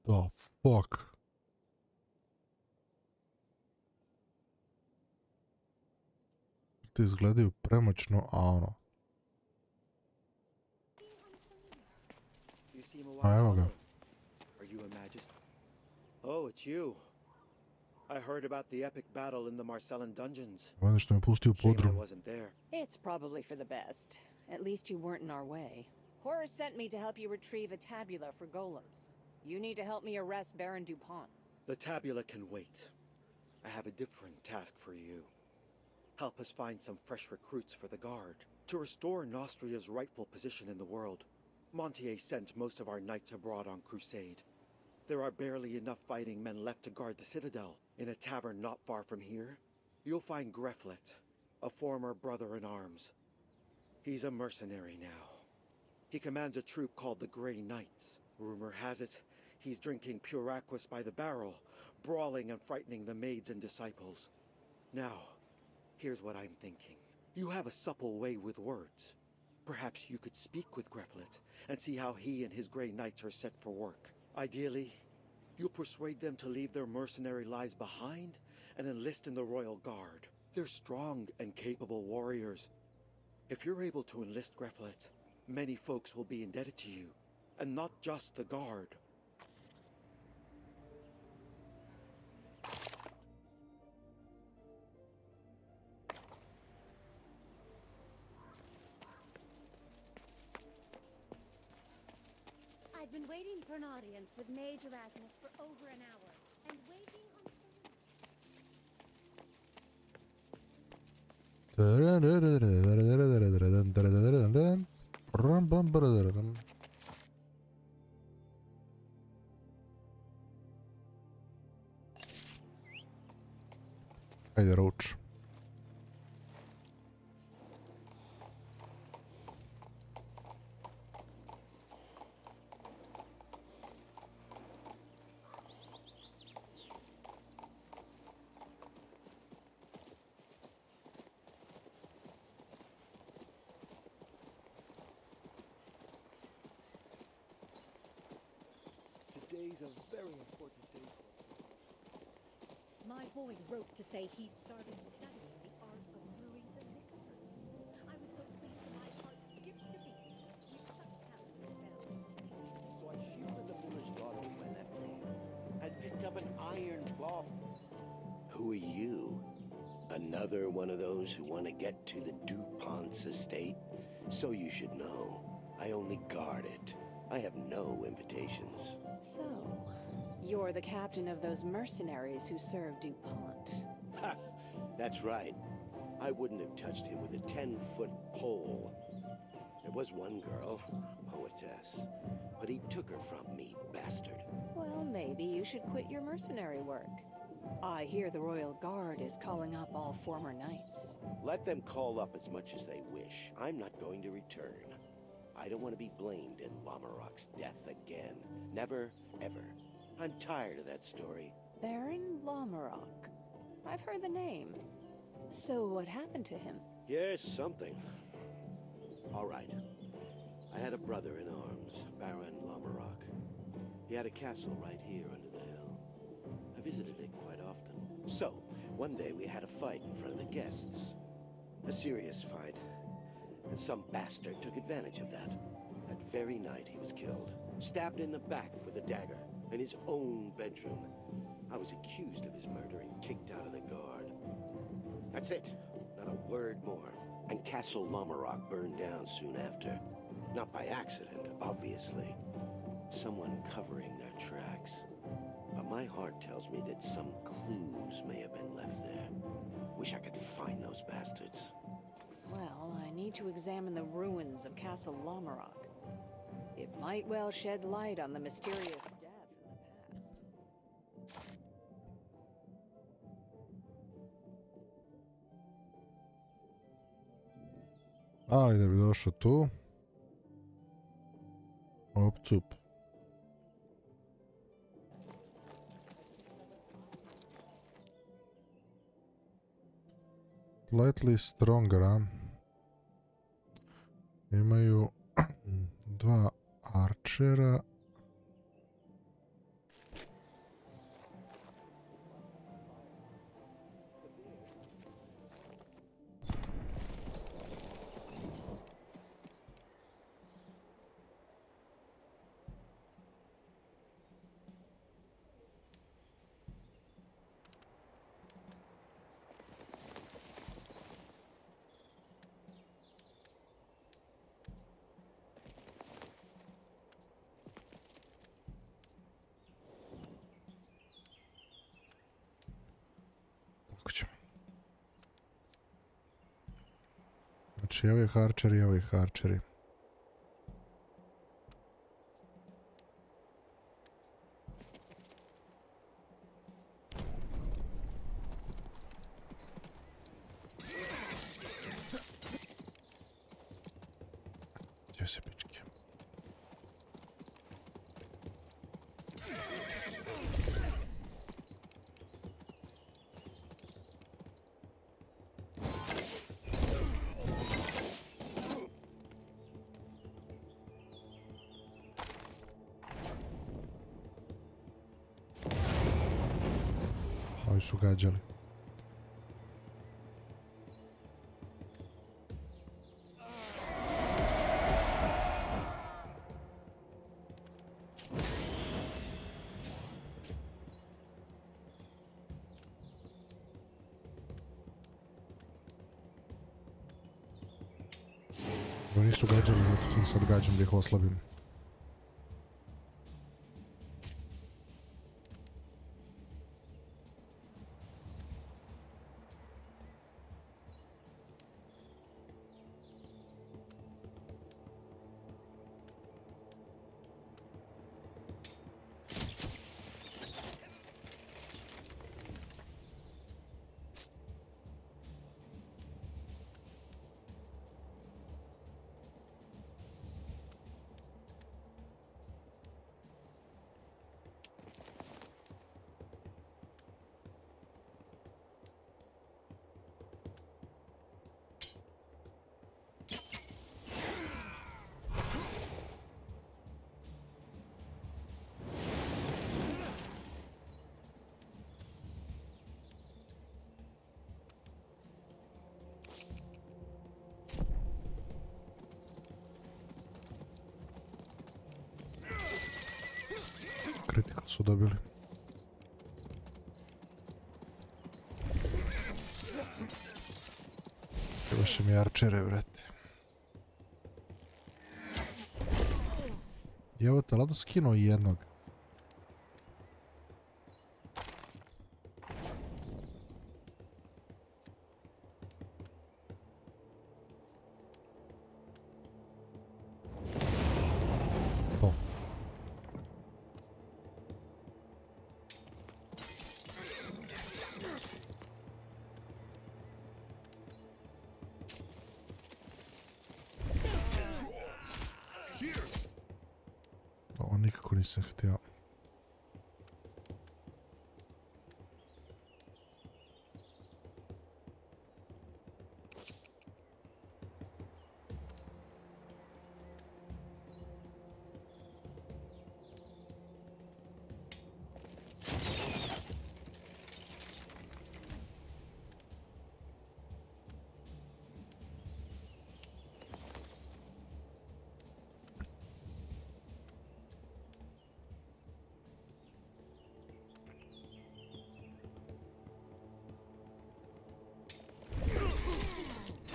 the fuck. Te izgledaju premoćno, a ono. A evo ga. Are you a magist? Oh, it's you. I heard about the epic battle in the Marcellan dungeons. Ono što me pustio u podrum. Wasn't there. It's probably for the best. At least you weren't in our way. Horror sent me to help you retrieve a tabula for golems. You need to help me arrest Baron DuPont. The tabula can wait. I have a different task for you. Help us find some fresh recruits for the guard. To restore Nostria's rightful position in the world, Montier sent most of our knights abroad on crusade. There are barely enough fighting men left to guard the citadel. In a tavern not far from here, you'll find Greflet, a former brother-in-arms. He's a mercenary now. He commands a troop called the Grey Knights. Rumor has it, he's drinking pure aquas by the barrel, brawling and frightening the maids and disciples. Now, here's what I'm thinking. You have a supple way with words. Perhaps you could speak with Greflet and see how he and his Grey Knights are set for work. Ideally, you'll persuade them to leave their mercenary lives behind and enlist in the Royal Guard. They're strong and capable warriors. If you're able to enlist Greflet, many folks will be indebted to you, and not just the Guard. I've been waiting for an audience with Mage Erasmus for over an hour, and waiting on... Ajde, Roach. Today's a very important day for us. My boy wrote to say he started studying the art of brewing elixirs. I was so pleased that my heart skipped a beat with such talented development. So I shielded the miller's daughter when I left there and picked up an iron bomb. Who are you? Another one of those who want to get to the DuPont's estate? So you should know, I only guard it. I have no invitations. So, you're the captain of those mercenaries who serve DuPont. Ha! That's right. I wouldn't have touched him with a 10-foot pole. There was one girl, poetess, but he took her from me, bastard. Well, maybe you should quit your mercenary work. I hear the Royal Guard is calling up all former knights. Let them call up as much as they wish. I'm not going to return. I don't want to be blamed in Lamarrock's death again. Never, ever. I'm tired of that story. Baron Lamarrock. I've heard the name. So what happened to him? Yes, something. All right. I had a brother in arms, Baron Lamarrock. He had a castle right here under the hill. I visited it quite often. So, one day we had a fight in front of the guests. A serious fight. And some bastard took advantage of that. That very night he was killed. Stabbed in the back with a dagger. In his own bedroom. I was accused of his murder and kicked out of the guard. That's it. Not a word more. And Castle Lamarrock burned down soon after. Not by accident, obviously. Someone covering their tracks. But my heart tells me that some clues may have been left there. Wish I could find those bastards. Well, I need to examine the ruins of Castle Lamarrock. It might well shed light on the mysterious death in the past. Ali da bi došao tu. Op, cup. Slightly stronger, a? Imaju dva arčera. Znači, ovi harčeri i ovi harčeri. Gdje se pičke? Ovi su gađali. Ovi nisu gađali, zato sam sad gađam da ih oslabim. Critical su dobili. Trebaše mi arčere, vrete. Evo te, lado skinuo jednog. nikako nisam htio.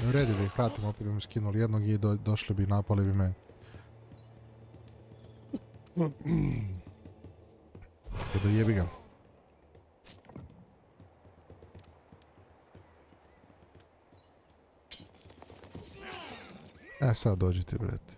U redu da ih vratim, opet bi mi skinuli jednog i došli bi i napali bi me. Tako da jebi ga. Sad dođite, brete.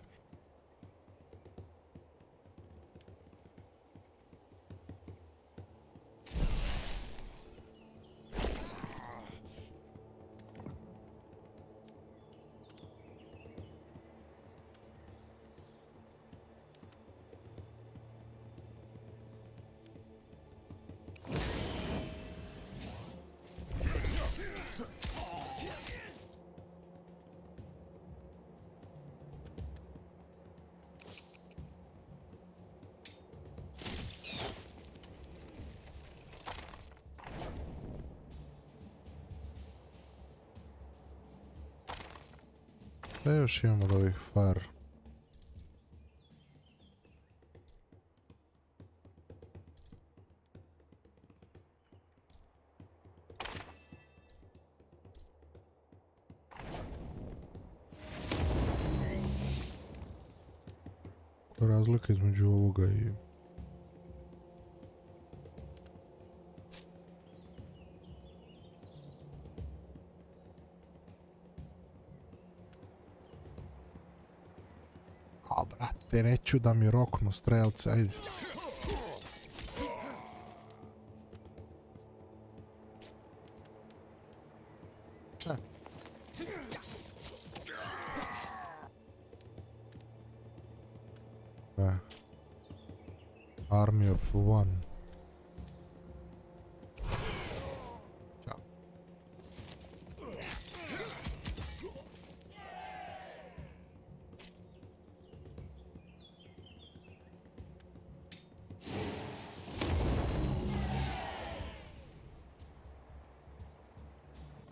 Šta još imamo od ovih far? Koja je razlika između ovoga i... A, brate, neću da mi roknu strelce, ajde. Army of one. Ćao.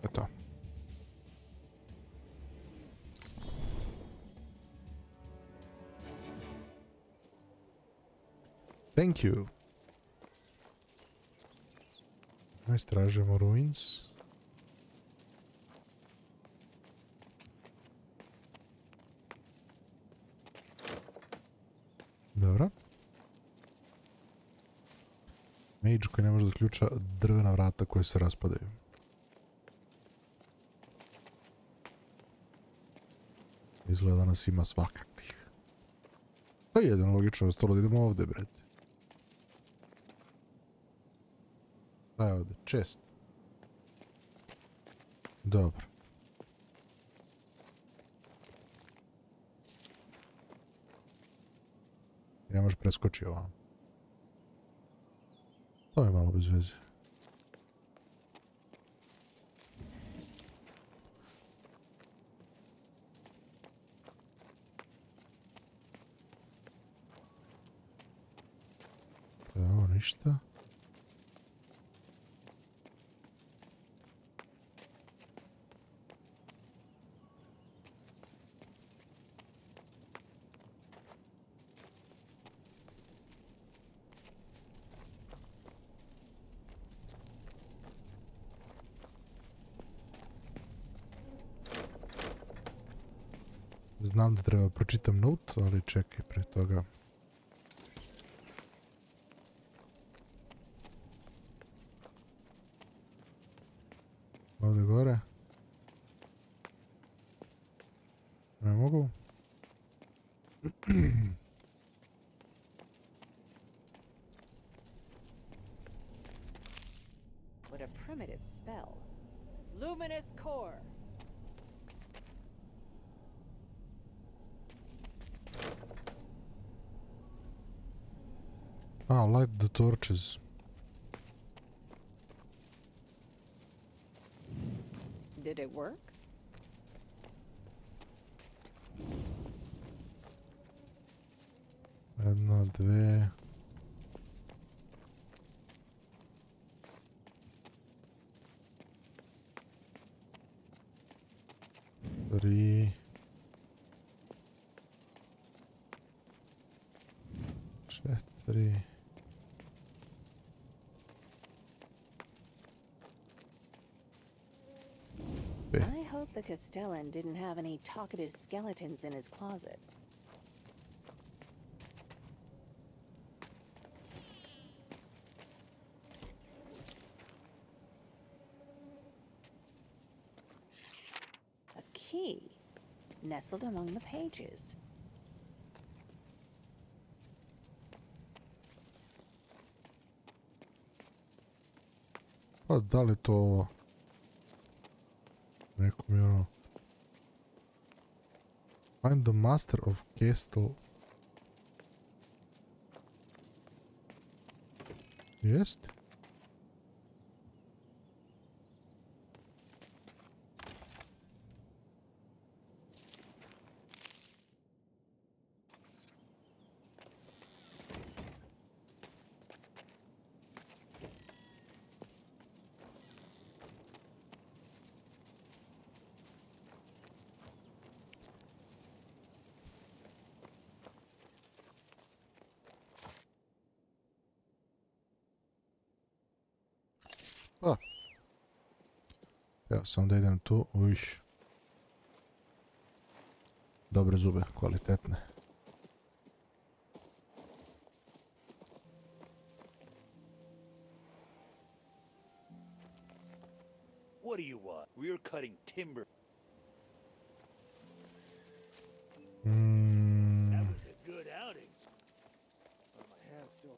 Eto. Thank you. Istražujemo ruins. Dobro. Mage koji ne može da ključa drvena vrata koje se raspadaju. Izgleda da nas ima svakakvih. To je jedino logično ostalo da idemo ovdje, brete. Šta je ovdje? Chest. Dobro. Ja možeš preskoči ovo. To je malo bez veze. To je ovo ništa. Znam da treba pročitam note, ali čekaj pre toga. Ovdje gore. Ne mogu. What a primitive spell. Luminous core. Light the torches. Did it work? Jedna, dve. Tri. Četiri. I hope the Castellan didn't have any talkative skeletons in his closet. A key nestled among the pages. Pa da li to ovo? Neko mi ono... Find the master of castle. Jest? Evo, samo da idem tu, uviš. Dobre zube, kvalitetne. What do you want? We're cutting timber. That was a good outing. But my hand's still...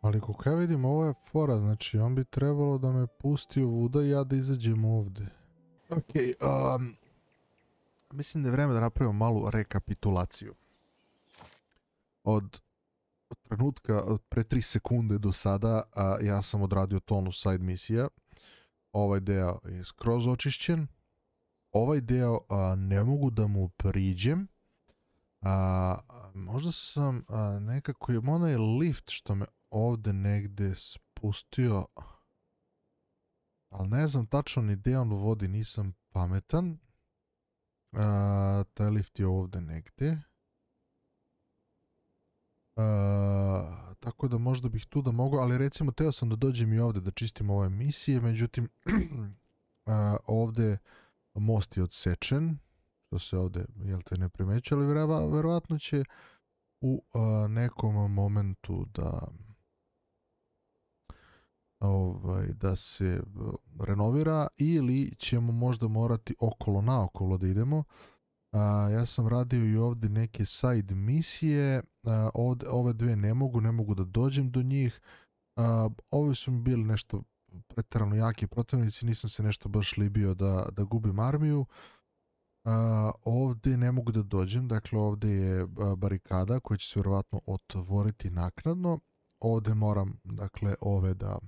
Ali kako ja vidim, ovo je fora, znači on bi trebalo da me pusti ovuda i ja da izađem ovde. Ok, mislim da je vreme da napravimo malu rekapitulaciju. Od trenutka, od pre 3 sekunde do sada, ja sam odradio tonu side misija. Ovaj deo je skroz očišćen. Ovaj deo ne mogu da mu priđem. Možda sam nekako je onaj lift što me ovde negde spustio, ali ne znam tačno ni gde on vodi, nisam pametan. Taj lift je ovde negde. Tako da možda bih tu da mogu, ali recimo teo sam da dođem i ovde da čistim ove misije, međutim ovde most je odsečen, što se ovde, jel te, ne primećuje, ali verovatno će u nekom momentu da se renovira ili ćemo možda morati okolo naokolo da idemo. Ja sam radio i ovde neke side misije, ove dve ne mogu da dođem do njih. Ovi su mi bili nešto preterano jaki protivnici, nisam se nešto baš libio da gubim armiju. Ovde ne mogu da dođem, dakle ovde je barikada koja će se vjerovatno otvoriti naknadno. Ovde moram, dakle, ove da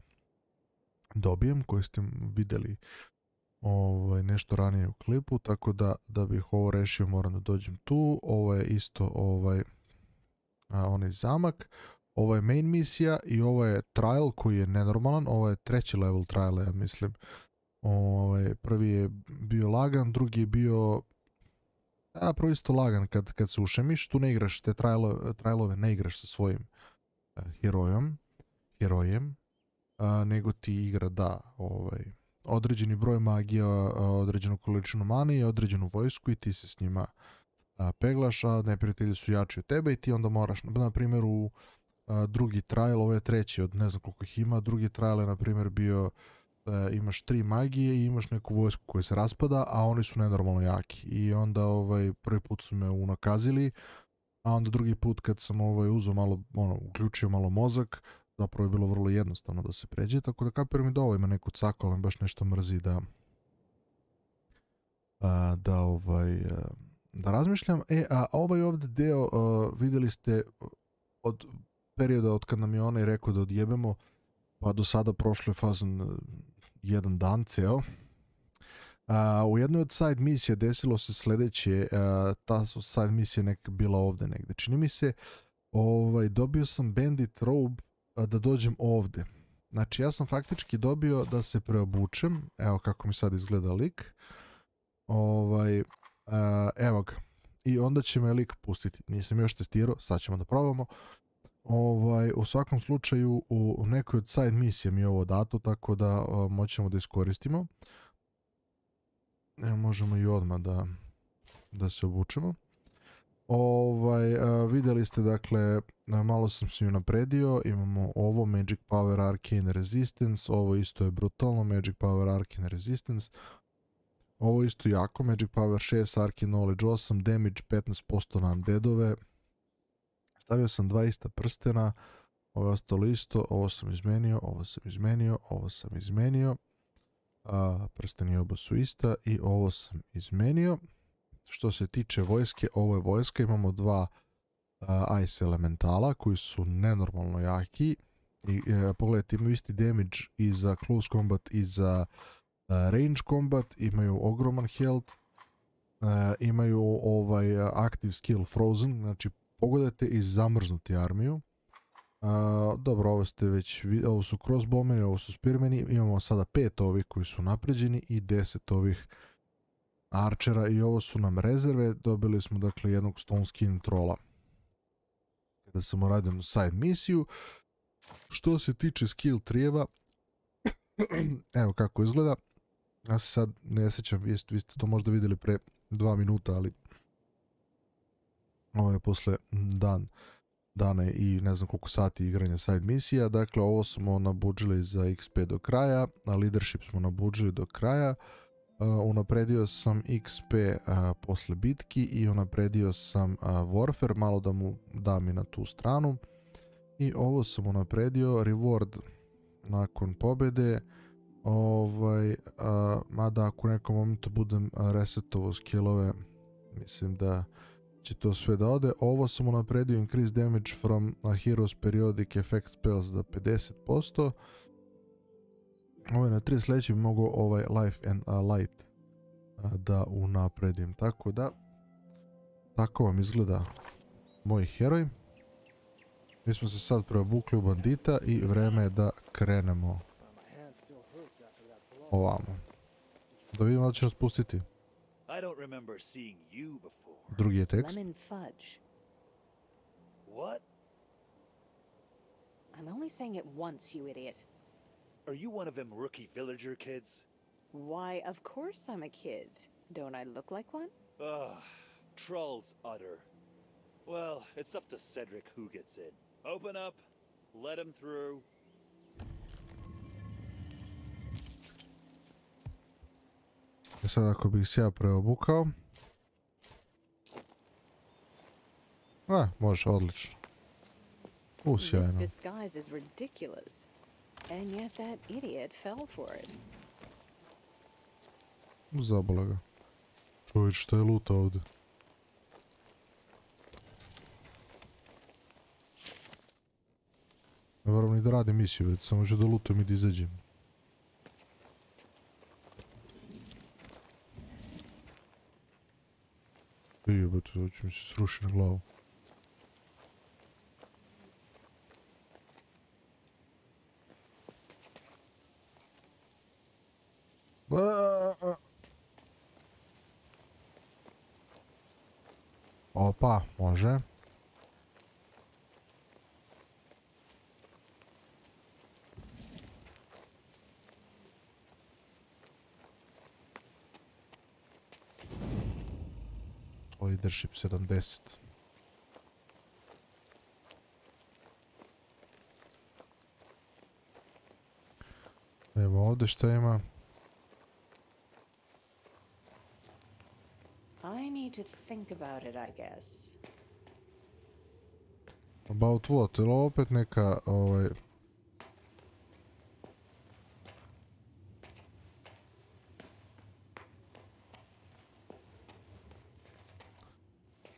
dobijem, koje ste videli nešto ranije u klipu, tako da bih ovo rešio moram da dođem tu. Ovo je isto onaj zamak, ovo je main misija i ovo je trial koji je nenormalan, ovo je 3. level trial, ja mislim. Prvi je bio lagan, drugi je bio prvo isto lagan kad se ušemiš, tu ne igraš te trialove, ne igraš sa svojim herojem, nego ti igra određeni broj magija, određenu količinu mane i određenu vojsku i ti se s njima peglaš, a neprijatelji su jači od tebe i ti onda moraš, na primjer u drugi trial, ovo je 3. od ne znam koliko ih ima, drugi trial je na primjer bio imaš 3 magije i imaš neku vojsku koja se raspada, a oni su nenormalno jaki i onda prvi put su me unakazili, a onda drugi put kad sam uzeo malo, uključio malo mozak, zapravo je bilo vrlo jednostavno da se pređe, tako da kapiram i da ovo ima neku caku, ali baš nešto mrzi da razmišljam. A ovaj ovdje deo, vidjeli ste, od perioda od kad nam je onaj rekao da odjebemo, pa do sada prošlo je fazon jedan dan ceo. U jednoj od side misija desilo se sledeće, ta side misija neka bila ovde negde. Čini mi se, dobio sam bandit robe da dođem ovde. Znači ja sam faktički dobio da se preobučem, evo kako mi sad izgleda lik. Evo ga. I onda će me lik pustiti. Nisam još testirao, sad ćemo da probamo. U svakom slučaju u nekoj od side misija mi je ovo dato, tako da moćemo da iskoristimo. Evo možemo i odmah da se obučemo. Vidjeli ste, dakle, malo sam se napredio, imamo ovo Magic Power Arcane Resistance, ovo isto je brutalno, Magic Power Arcane Resistance, ovo isto jako, Magic Power 6, Arcane Knowledge 8, Damage 15% na undeadove, stavio sam 2 ista prstena, ovo je ostalo isto, ovo sam izmenio, ovo sam izmenio, ovo sam izmenio, prsteni oba su ista i ovo sam izmenio. Što se tiče vojske, ovo je vojska, imamo 2 Ice elementala koji su nenormalno jaki i pogledajte, imaju isti damage i za close combat i za range combat, imaju ogroman health, imaju active skill frozen, znači pogledajte i zamrznuti armiju. Dobro, ovo ste već vidjeli, ovo su crossbowmeni, ovo su spearmeni, imamo sada 5 ovih koji su napređeni i 10 ovih archera i ovo su nam rezerve, dobili smo dakle jednog stone skin trolla. Kada sam uradio side misiju, što se tiče skill trijeva, evo kako izgleda, ja se sad ne sjećam, vi ste to možda vidjeli pre 2 minuta, ali ovo je posle dana i ne znam koliko sati igranja side misija, dakle ovo smo nabuđili za XP do kraja, a leadership smo nabuđili do kraja. Unapredio sam XP posle bitki i unapredio sam Warfare, malo da mu dam i na tu stranu. I ovo sam unapredio, reward nakon pobjede, mada ako u nekom momentu budem resetovo skillove, mislim da će to sve da ode. Ovo sam unapredio increase damage from a hero's periodic effect spells za 50%. Ovo je na 3 sljedeći bi mogu life and light da unapredim, tako da tako vam izgleda moj heroj. Mi smo se sad preobukli u bandita i vreme je da krenemo ovamo. Da vidimo da će nas pustiti. Drugi je tekst. What? I'm only saying it once, you idiot. Are you one of them rookie villager kids? Why, of course I'm a kid. Don't I look like one? Ugh, trolls utter. Well, it's up to Cedric who gets in. Open up, let him through. Sad ako bih se ja preobukao. Može, odlično. Sjajno. This disguise is ridiculous. And yet that idiot fell for it. Zabole ga. Čovječ, šta je luta ovdje? Ne moram ni da radim misiju, već samo ću da lutujem i da izađem. Jebate, ovo će mi se sruši na glavu. Opa, može. Leadership 70. Evo ovdje šta ima. I need to think about it, I guess. About what? Ili opet neka,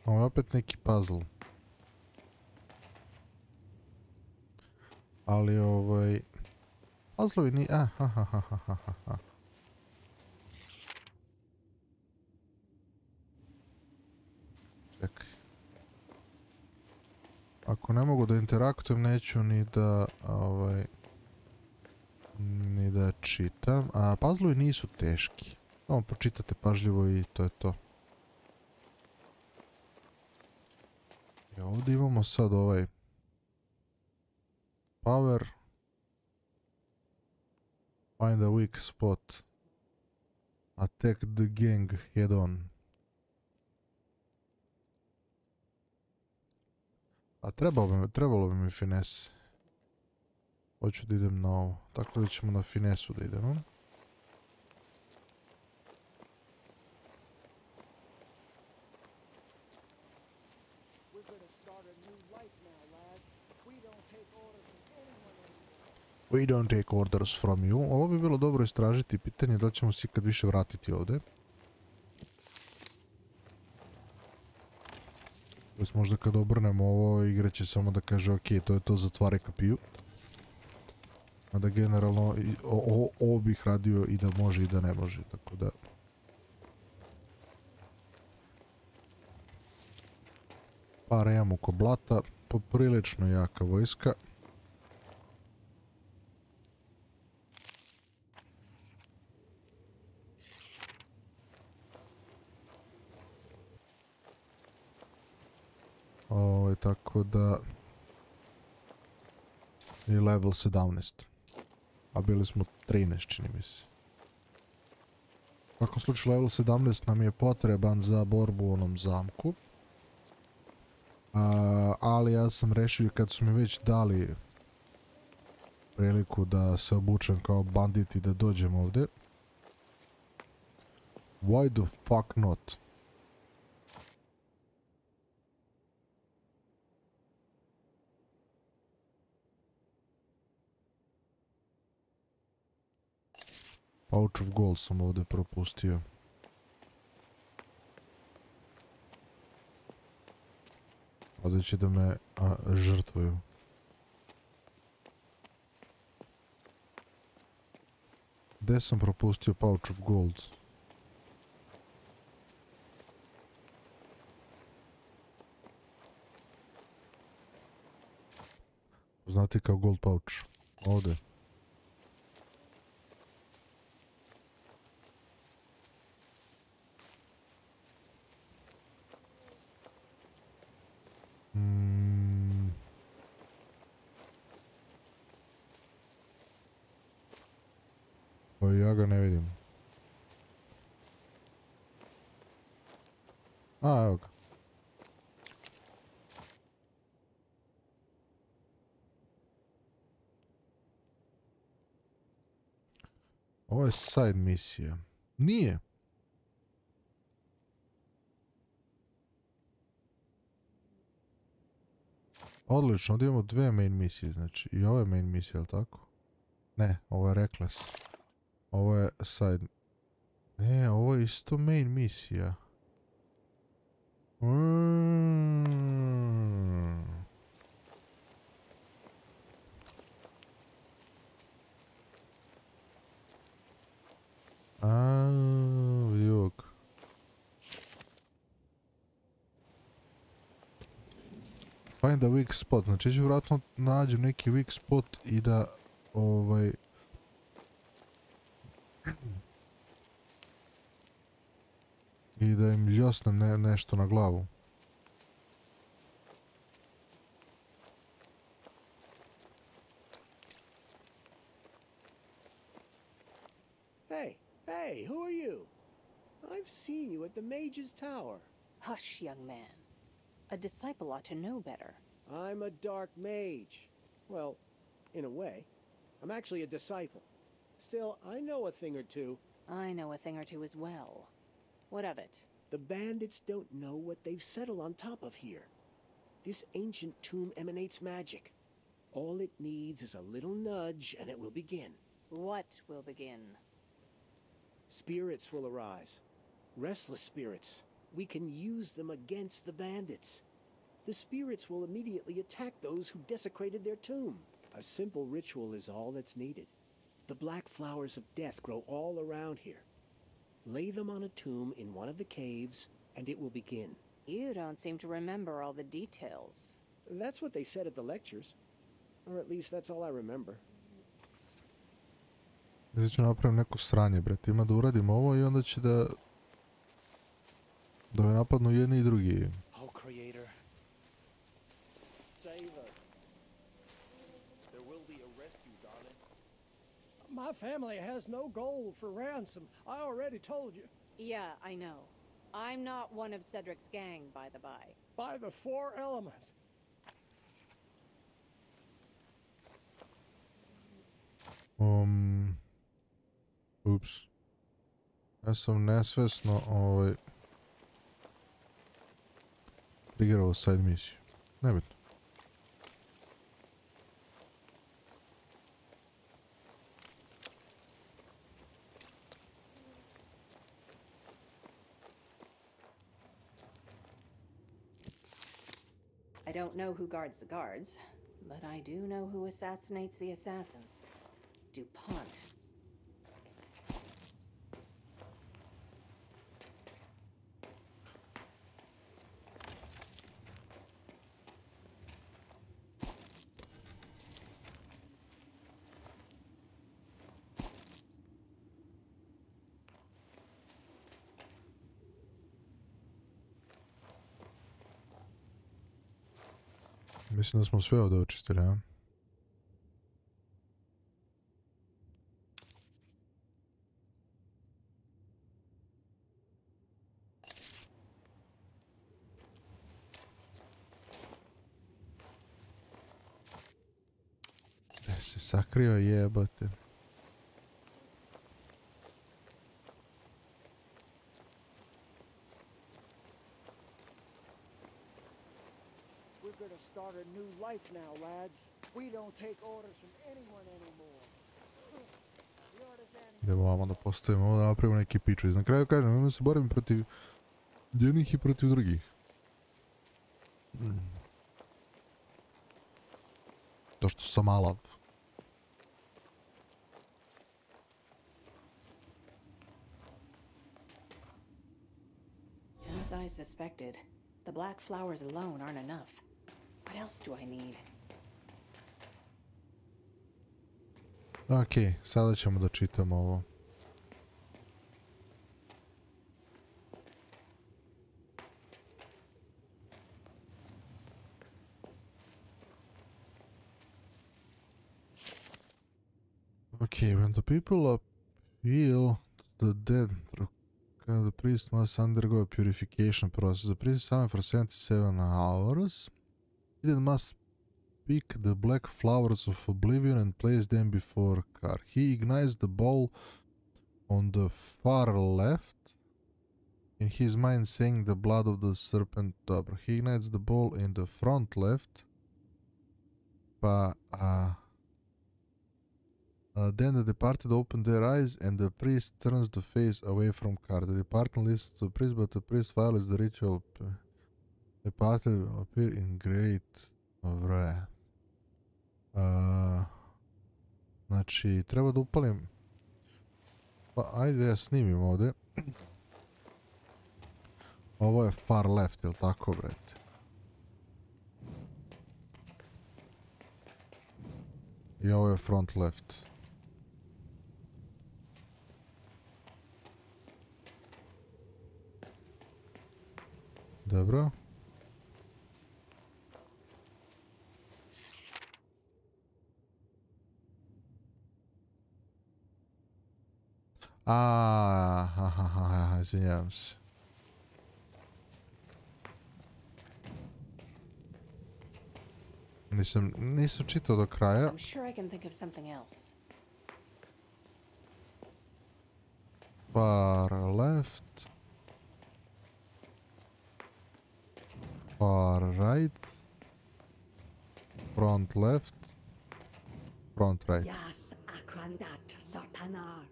Ovo je opet neki puzzle. Ali puzzlovi ni... Čekaj. Ako ne mogu da interaktujem, neću ni da... ni da čitam. A puzzlovi nisu teški. Samo počitate pažljivo i to je to. I ovdje imamo sad power. Find a weak spot. Attack the gang head on. A trebalo bi mi finese. Hoću da idem na ovo. Tako da ćemo na finesu da idemo. We don't take orders from you. Ovo bi bilo dobro istražiti. Pitanje je da li ćemo se ikad više vratiti ovdje. Možda kad obrnemo ovo, igra će samo da kaže ok, to je to, zatvaraj kapiju. A da generalno ovo bih radio i da može i da ne može, tako da... Para imamo ko blata, poprilično jaka vojska. Tako da... I level 17. A bili smo 13, čini mi se. U svakom slučaju level 17 nam je potreban za borbu u onom zamku. Ali ja sam rešio kad su mi već dali priliku da se obučem kao bandit i da dođem ovdje. Why the fuck not? Pouch of gold sam ovdje propustio. Ovdje će da me žrtvuju. Gdje sam propustio pouch of gold? Poznati kao gold pouch. Ovdje. Ja ga ne vidim. Evo ga. Ovo je side misija. Nije. Odlično, ovdje imamo dve main misije, znači i ovo je main misija, je li tako? Ne, ovo je reckless. Ovo je side... Ne, ovo je isto main misija. Vijok. Find a weak spot, znači ću vjerojatno nađem neki weak spot i da i da im ljosnem nešto na glavu. Hey, who are you? I've seen you at the Mage's Tower. Hush, young man. A disciple ought to know better. I'm a dark mage. Well, in a way. I'm actually a disciple. Still, I know a thing or two. I know a thing or two as well. What of it? The bandits don't know what they've settled on top of here. This ancient tomb emanates magic. All it needs is a little nudge and it will begin. What will begin? Spirits will arise. Restless spirits. We can use them against the bandits. The spirits will immediately attack those who desecrated their tomb. A simple ritual is all that's needed. The black flowers of death grow all around here. Lay them on a tomb in one of the caves, and it will begin. You don't seem to remember all the details. That's what they said at the lectures. Or at least that's all I remember. Sad ću napravim neko sranje, brate. Ima da uradim ovo i onda će da me napadnu jedni i drugi. Oh, Creator. Save us. There will be a rescue, darling. My family has no gold for ransom. I already told you. Yeah, I know. I'm not one of Cedric's gang, by the by. By the four elements. Ups. Ja sam nesvesno triggerao side misiju. Nebitno. I don't know who guards the guards, but I do know who assassinates the assassins. DuPont. Mislim da smo sve ovdje očistili, a? Gdje se sakrio, jebate? Start a new life now, lads. We don't take orders from anyone anymore. Idemo vamo da postavimo ovo, da napravimo neki piču. Na kraju kažem, imamo se borim protiv jednih i protiv drugih. To što sam malav. As I suspected, the black flowers alone aren't enough. What else do I need? Ok, sada ćemo da čitamo ovo. Okay, when the people appeal to the dead, the priest must undergo a purification process. The priest is summoned for 77 hours. He then must pick the black flowers of oblivion and place them before Kar. He ignites the bowl on the far left, in his mind saying the blood of the serpent. Dobro. He ignites the bowl in the front left. Then the departed open their eyes and the priest turns the face away from Kar. The departed listens to the priest, but the priest violates the ritual. The departed will appear in great wrath. Znači, treba da upalim. Pa, ajde ja snimim ovdje. Ovo je far left, jel tako, brete? I ovo je front left. Dobro. Izvinjavam se. Nisam čitao do kraja. I'm sure I can think of something else. Far left. Far right. Front left. Front right. Yes, Akrandat Sarpanar.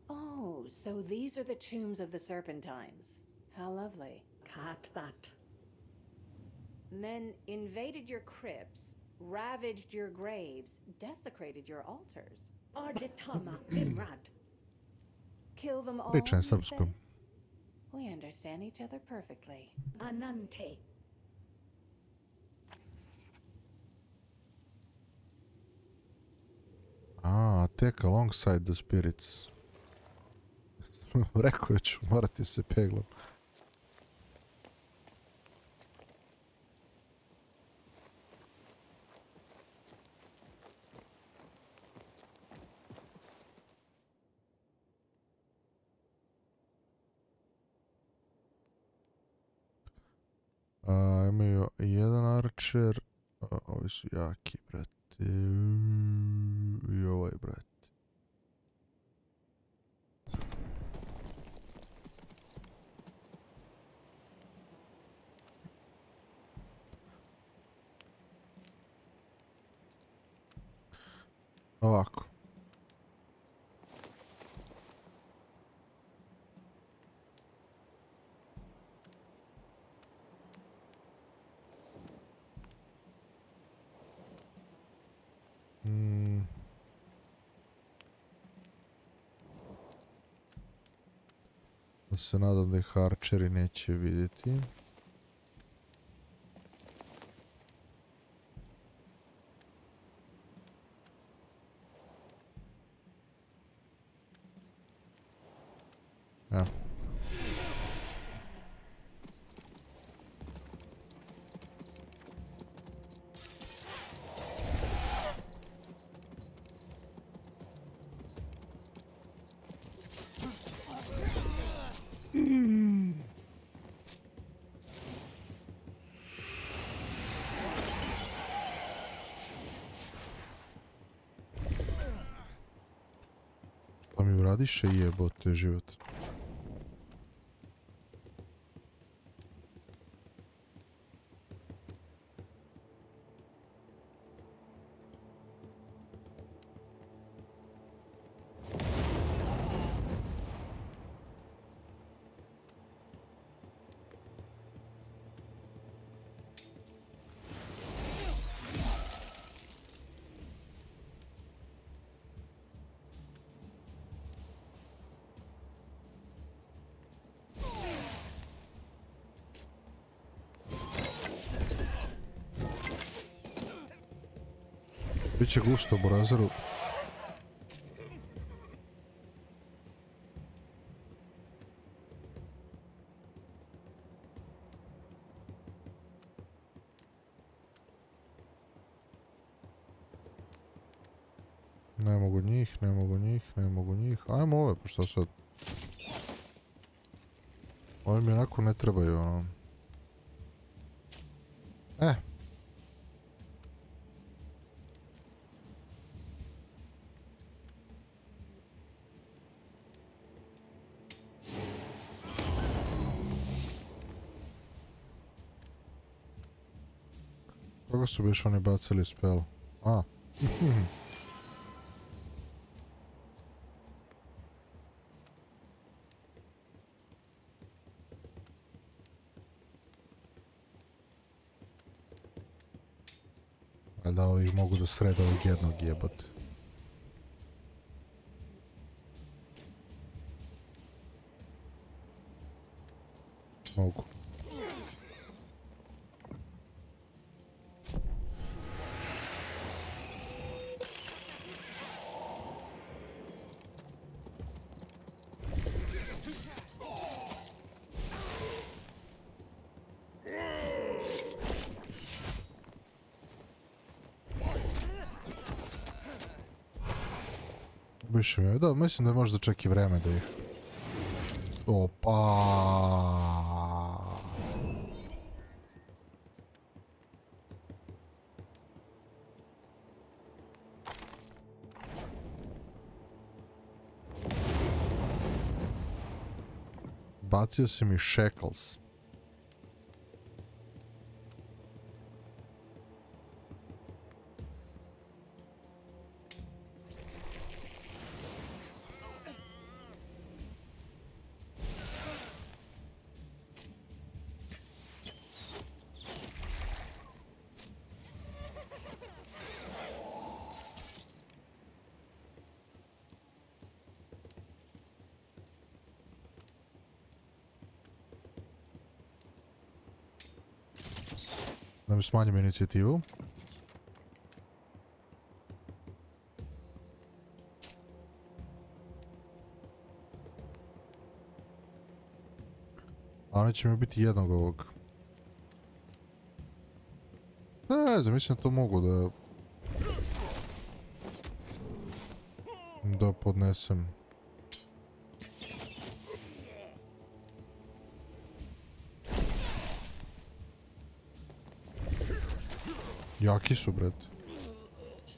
Oh, so these are the tombs of the Serpentines. How lovely. Cat that. Men invaded your crypts, ravaged your graves, desecrated your altars. Ardetama Imrad. Kill them all, Pričaj you srpskom. say? We understand each other perfectly. Anante. Take alongside the spirits. Rekao je ću, morati se peglam. Imaju jedan archer, ovi su jaki, brate, i ovaj, brate. Ovako. Da se nadam da ih arčeri neće vidjeti. Ja. Pa mi uradiše jebote život. Biće gusto u burazeru. Ne mogu njih, ne mogu njih, ne mogu njih. Ajmo ove, pa što sad? Ove mi onako ne trebaju, ono. Koga su biš oni bacili spell? A. Ali da ovih mogu da srede ovog jednog jebote. Mogu. Više mi je, da, mislim da je možda čak i vreme da ih... Opa. Bacio si mi shekels. Da mi smanjimo inicijativu. A oni će mi biti jednog ovog. Ne znam, mislim da to mogu da podnesem. Jaki su, bret.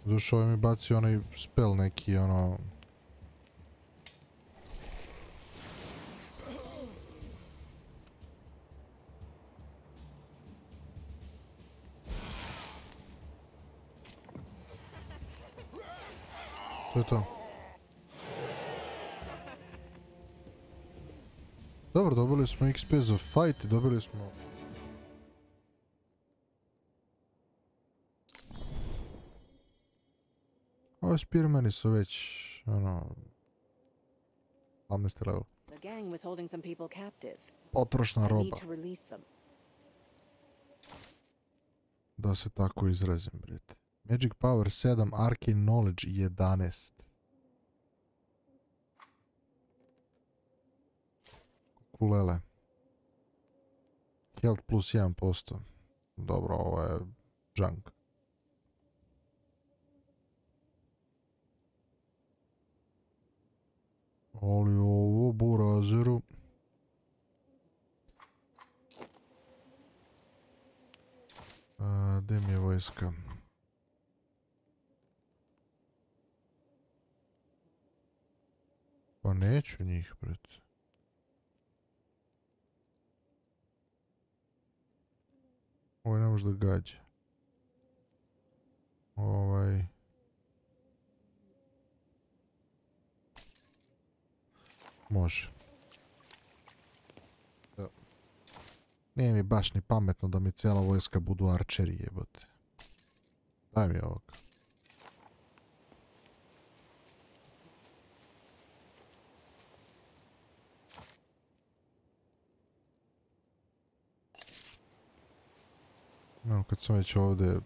Zašto ovaj mi baci onaj spell neki, ono... To je to. Dobro, dobili smo XP za fight i dobili smo... Ove spearmeni su već, ono... 18. level. Potrošna roba. Da se tako izrazim, brite. Magic Power 7, Arcane Knowledge 11. Kulele. Health plus 1%. Dobro, ovo je junk. Ali ovo burazeru. Gdje mi je vojska? Pa neću njih, bret. Ovo ne može da gađa. Može. Nije mi baš ni pametno da mi cijela vojska budu arčeri, jebote. Daj mi ovog. No, kad sam već ovdje...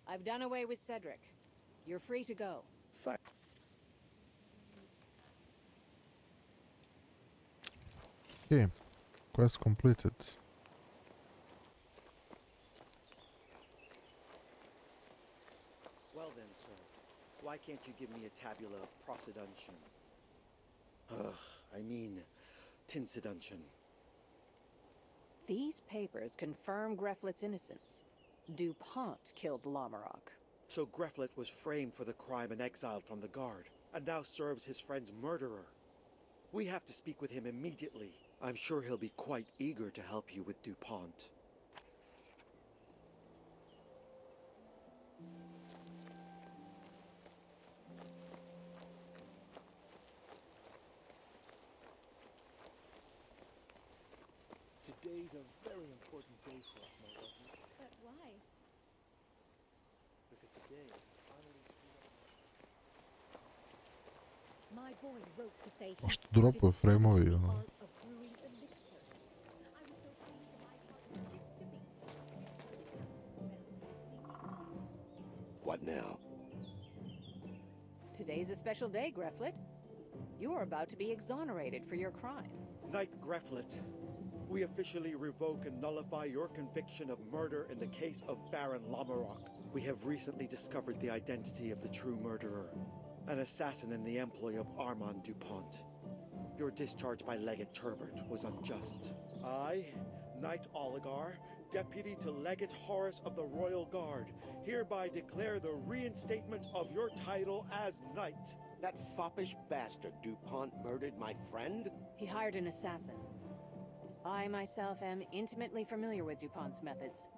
I've done away with Cedric. You're free to go. Okay. Quest completed. Well then, sir. Why can't you give me a tabula of proceduntion? I mean, tinseduntion. These papers confirm Greflet's innocence. DuPont killed Lamarrock. So Greflet was framed for the crime and exiled from the guard, and now serves his friend's murderer. We have to speak with him immediately. I'm sure he'll be quite eager to help you with DuPont. Today's a very important day for us, my lovely. But why? Because today we finally screwed up. My boy wrote to say he Što dropuje frame-ovi, ono. art of brewing elixir. I was so pleased to my heart skipped a beat. What now? Today's a special day, Greflet. You are about to be exonerated for your crime. Knight Greflet, we officially revoke and nullify your conviction of murder in the case of Baron Lamarrock. We have recently discovered the identity of the true murderer, an assassin in the employ of Armand DuPont. Your discharge by Legate Turbert was unjust. I, Knight Oligar, Deputy to Legate Horace of the Royal Guard, hereby declare the reinstatement of your title as Knight. That foppish bastard DuPont murdered my friend? He hired an assassin. I myself am intimately familiar with DuPont's methods.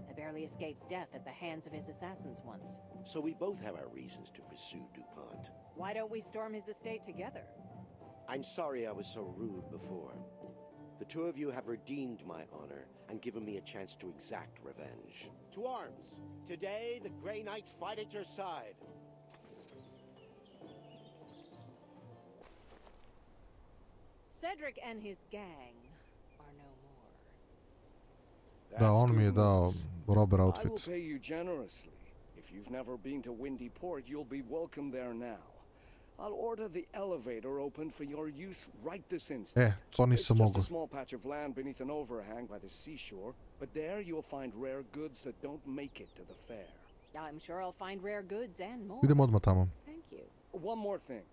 I barely escaped death at the hands of his assassins once. So we both have our reasons to pursue DuPont. Why don't we storm his estate together? I'm sorry I was so rude before. The two of you have redeemed my honor and given me a chance to exact revenge. To arms! Today, the Grey Knights fight at your side. Cedric and his gang are no more. Da, on mi je dao Robber I will outfit. pay you generously. If you've never been to Windy Port, you'll be welcome there now. I'll order the elevator opened for your use right this instant. To nisam It's just mogu. a small patch of land beneath an overhang by the seashore, but there you'll find rare goods that don't make it to the fair. I'm sure I'll find rare goods and more. Idemo odmah tamo. Thank you. One more thing.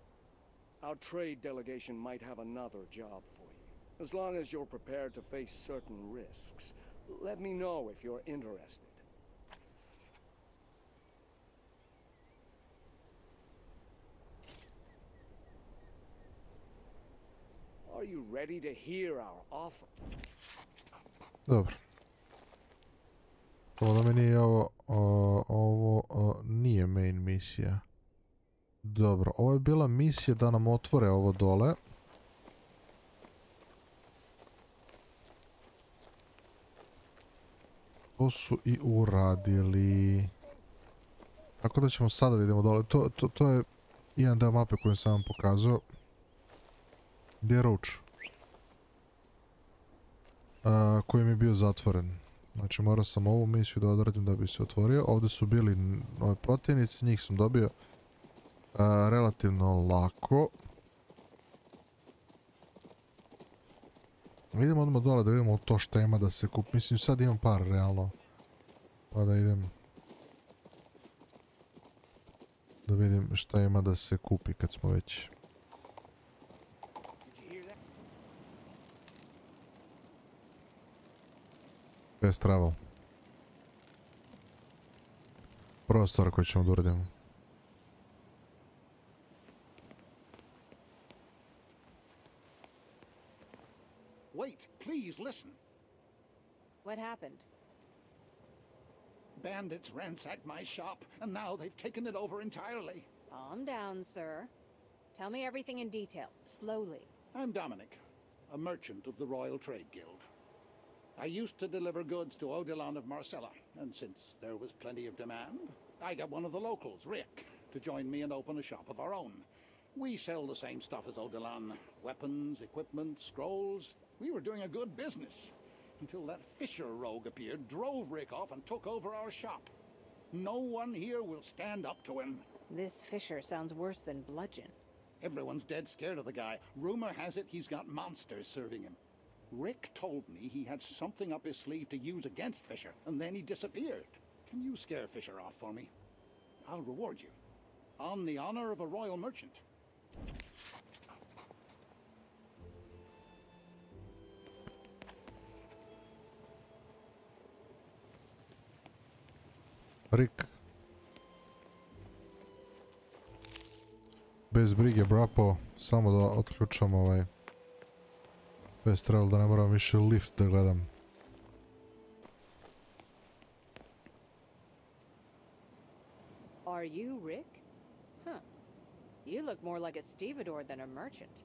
Our trade delegation might have another job for you. As long as you're prepared to face certain risks, let me know if you're interested. Are you ready to hear our offer? Dobro. Ovo da meni je ovo nije main misija. Dobro, ovo je bila misija da nam otvore ovo dole. To su i uradili. Tako da ćemo sada da idemo dole. To je jedan deo mape koju sam vam pokazao. Gdje je Roach? Koji mi je bio zatvoren. Znači morao sam ovu misiju da odradim da bi se otvorio. Ovdje su bili ove protivnici, njih sam dobio relativno lako. Idemo odmah dole da vidimo to što ima da se kupi. Mislim sad imam par realno. Pa da idem da vidim šta ima da se kupi kad smo već. Fast travel. Prva stvar koju ćemo da uradimo. Wait, please listen. What happened? Bandits ransacked my shop, and now they've taken it over entirely. Calm down, sir. Tell me everything in detail, slowly. I'm Dominic, a merchant of the Royal Trade Guild. I used to deliver goods to Odilon of Marcella, and since there was plenty of demand, I got one of the locals, Rick, to join me and open a shop of our own. We sell the same stuff as Odilon: weapons, equipment, scrolls. We were doing a good business, until that Fisher rogue appeared, drove Rick off, and took over our shop. No one here will stand up to him. This Fisher sounds worse than Bludgeon. Everyone's dead scared of the guy. Rumor has it he's got monsters serving him. Rick told me he had something up his sleeve to use against Fisher, and then he disappeared. Can you scare Fisher off for me? I'll reward you. On the honor of a royal merchant. Rick. Bez brige, brapo. Samo da otključam ovaj fast travel, da ne moram više lift da gledam. Are you Rick? Huh. You look more like a stevedore than a merchant.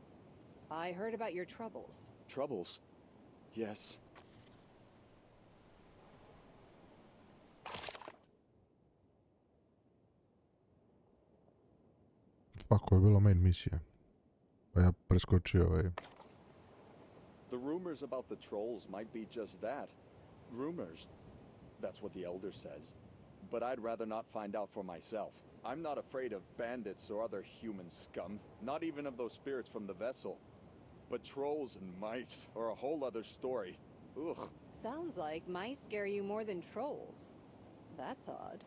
I heard about your troubles. Troubles? Yes. Fuck, ovo je bila main misija. Pa ja preskočio ovaj. The rumors about the trolls might be just that. Rumors. That's what the Elder says. But I'd rather not find out for myself. I'm not afraid of bandits or other human scum. Not even of those spirits from the vessel. But trolls and mice are a whole other story. Ugh. Sounds like mice scare you more than trolls. That's odd.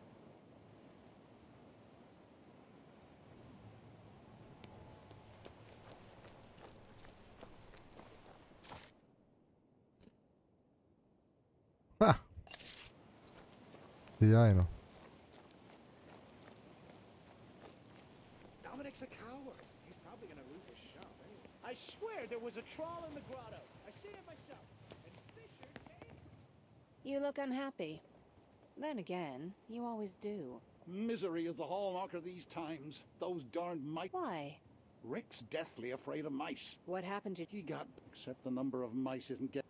Ha! Sjajno. Dominic's a coward. He's probably gonna lose his shop anyway. I swear there was a troll in the grotto. I seen it myself. And Fisher tamed. You look unhappy. Then again, you always do. Misery is the hallmark of these times. Those darned mice. Why? Rick's deathly afraid of mice. What happened to... He got... Except the number of mice isn't getting...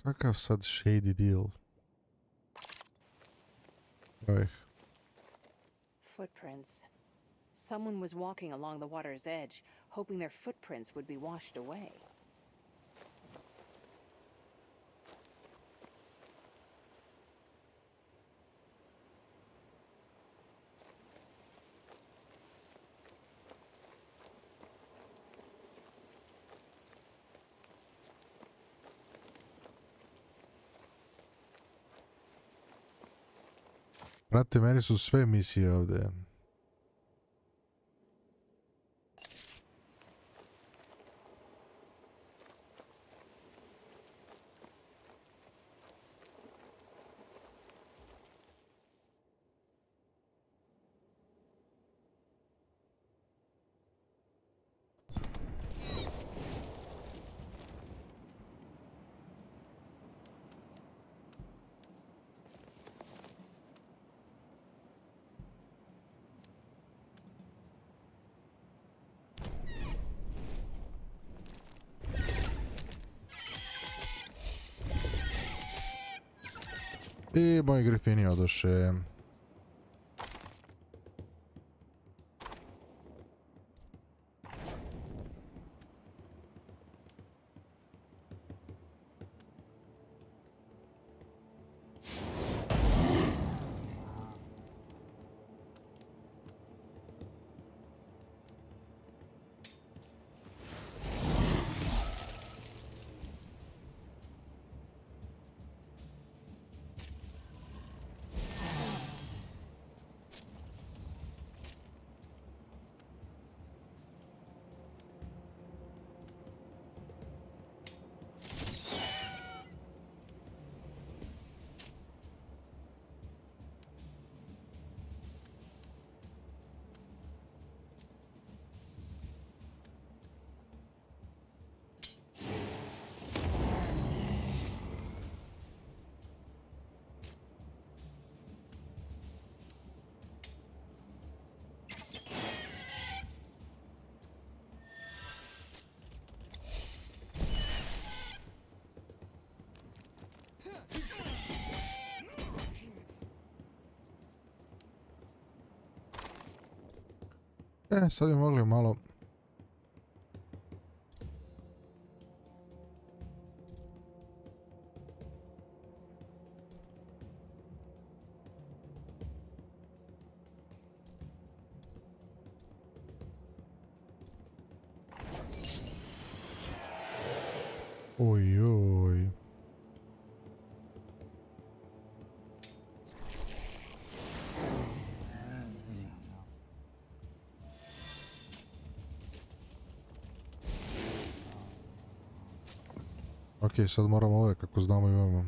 Kakav sad shady deal. Evo ih. Footprints. Someone was walking along the water's edge, hoping their footprints would be washed away. Brate, meni su sve misije ovdje. I moji grifini odoše. Sad bi mogli malo... Ojoj. Ok, sad moramo ove kako znamo imamo.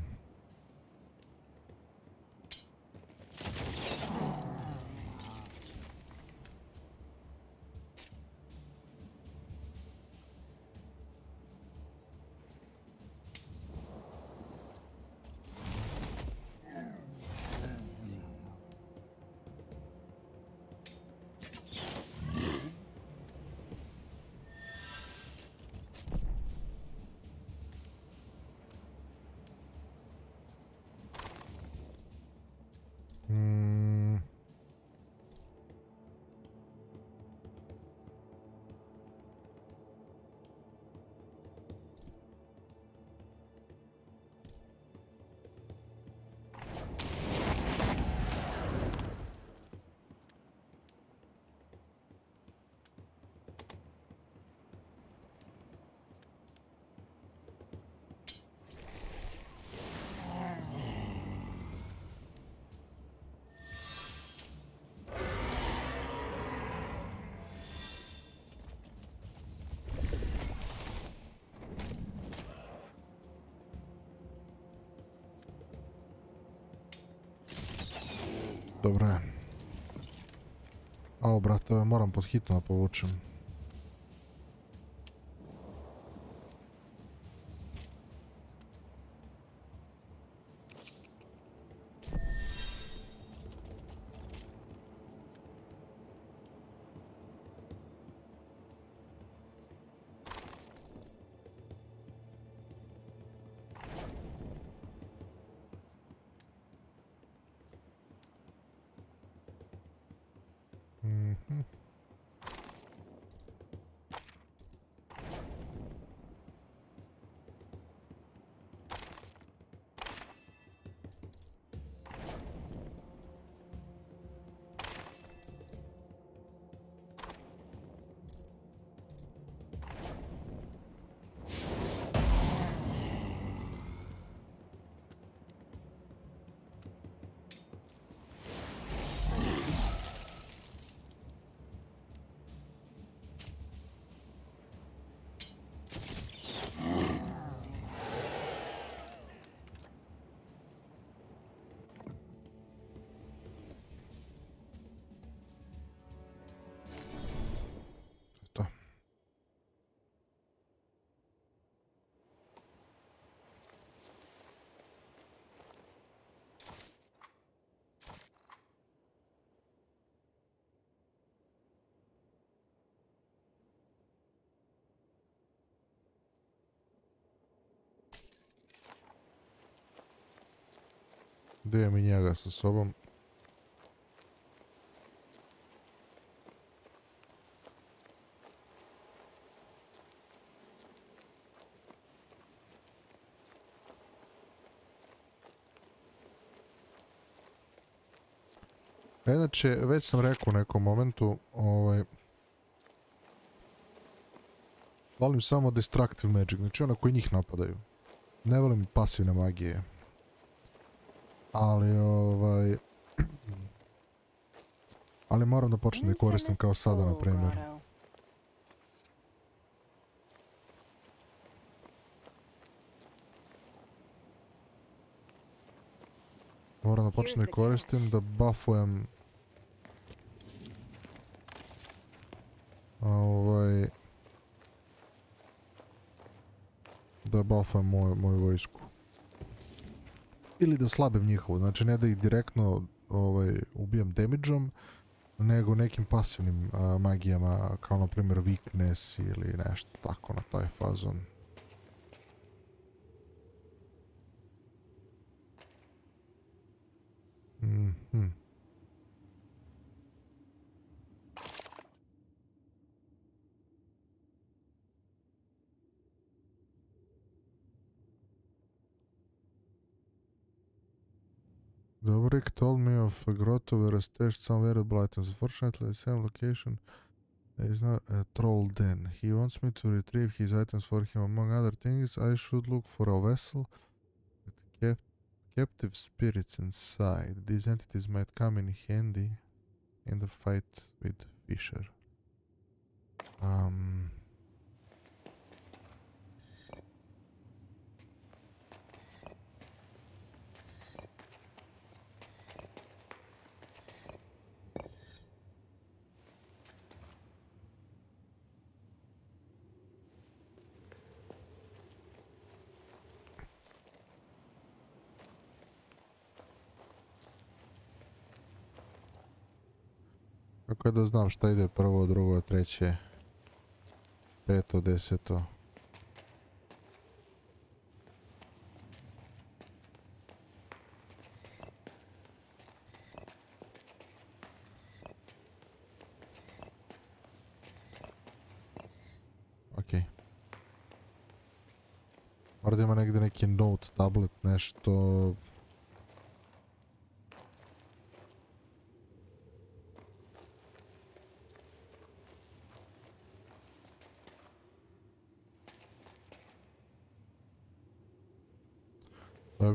Dobro je. Ao, brate, moram pod hitno da povučem. Gdje mi njega sa sobom? Inače, već sam rekao u nekom momentu, volim samo destructive magic, znači ona koji njih napadaju. Ne volim pasivne magije. Ali ali moram da počnem da je koristim kao sada, na primjer. Moram da počnem da je koristim, da buffujem da buffujem moju vojsku. Ili da slabim njihovu, znači ne da ih direktno ubijam damage-om, nego nekim pasivnim magijama, kao na primjer weakness ili nešto tako na taj fazon. The Rick told me of a grotto where I stashed some valuable items. Unfortunately, the same location is not a troll den. He wants me to retrieve his items for him. Among other things, I should look for a vessel with captive spirits inside. These entities might come in handy in the fight with Fisher. Kako je da znam šta ide prvo, drugo, treće, peto, deseto. Okej. Mora da ima negdje neki note, tablet, nešto.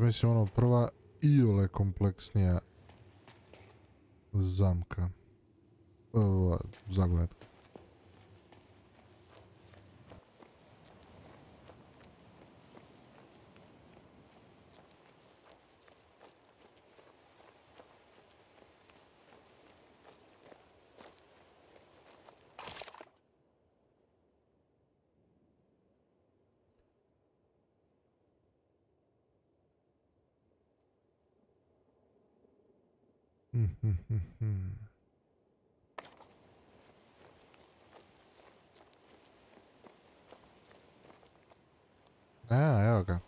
Mislim, ono, prva iole kompleksnija zamka. Zagonetka. Evo ga.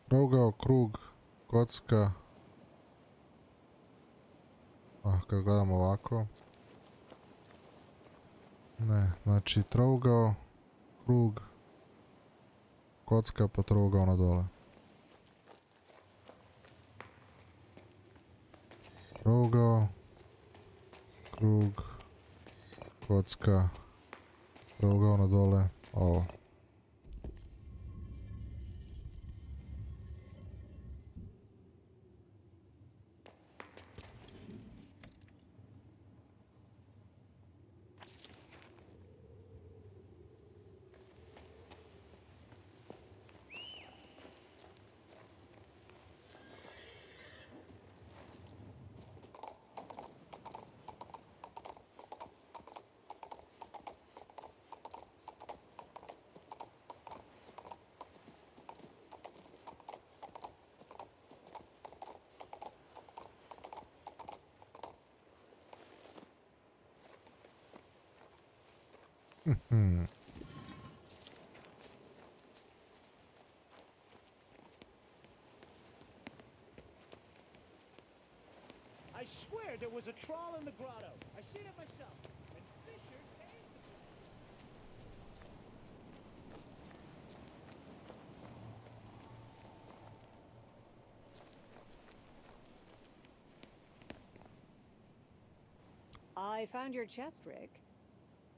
Rogao, krug, kocka. Kad gledamo ovako. Ne, znači trougao, krug, kocka pa trougao na dole. Trougao, krug, kocka, trougao na dole, ovo. I swear there was a trawl in the grotto. I seen it myself. And Fisher tamed it. I found your chest, Rick.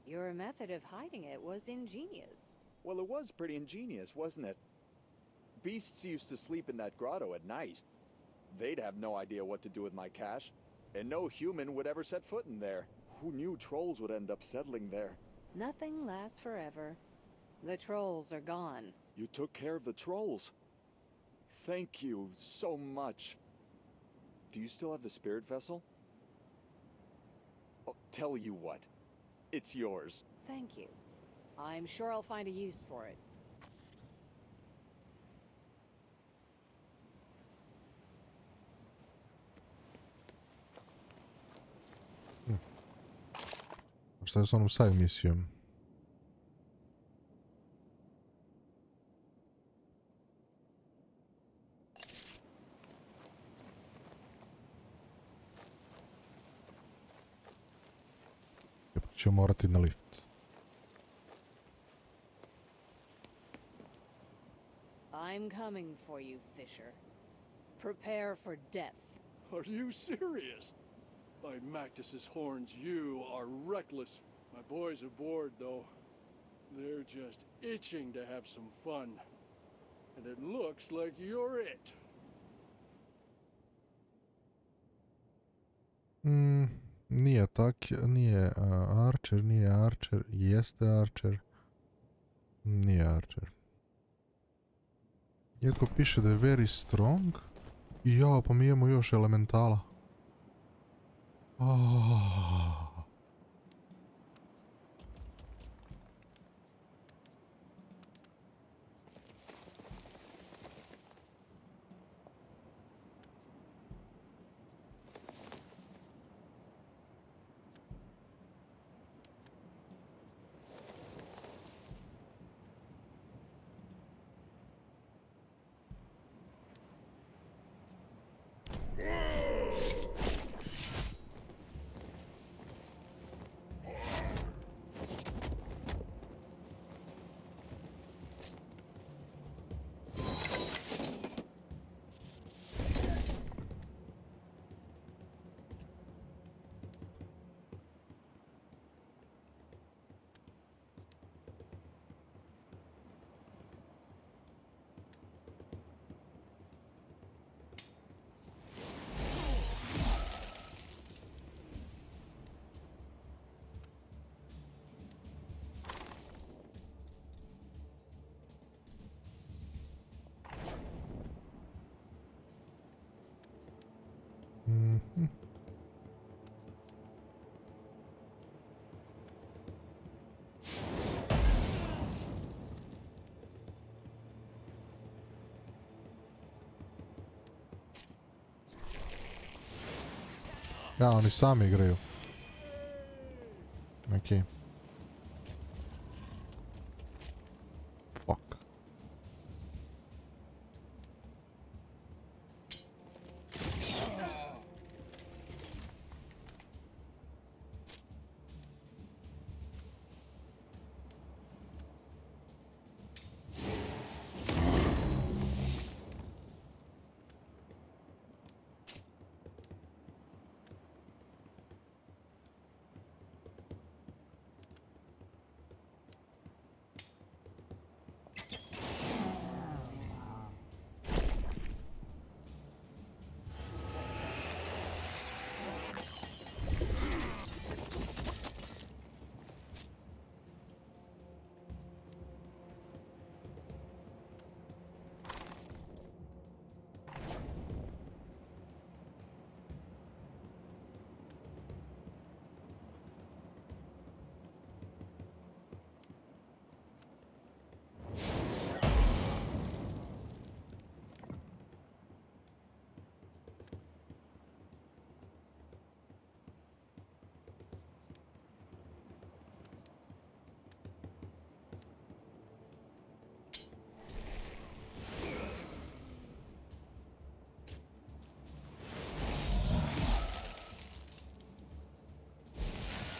Your method of hiding it was ingenious. Well, it was pretty ingenious, wasn't it? Beasts used to sleep in that grotto at night. They'd have no idea what to do with my cash, and no human would ever set foot in there. Who knew trolls would end up settling there? Nothing lasts forever. The trolls are gone. You took care of the trolls. Thank you so much. Do you still have the spirit vessel? Oh, tell you what. It's yours. Thank you. I'm sure I'll find a use for it. Šta je s onom side misijom? Ćemo morati na lift. I'm coming for you, Fisher. Prepare for death. Are you serious? By Mactus's horns, you are reckless. My boys aboard, though. They're just itching to have some fun. And it looks like you're it. Nije tak, nije Archer, nije Archer, jeste Archer. Nije Archer. Iako piše da je very strong. I jao, pa mi imamo još elementala. Ja, oni sami igraju. Okej. Fuck.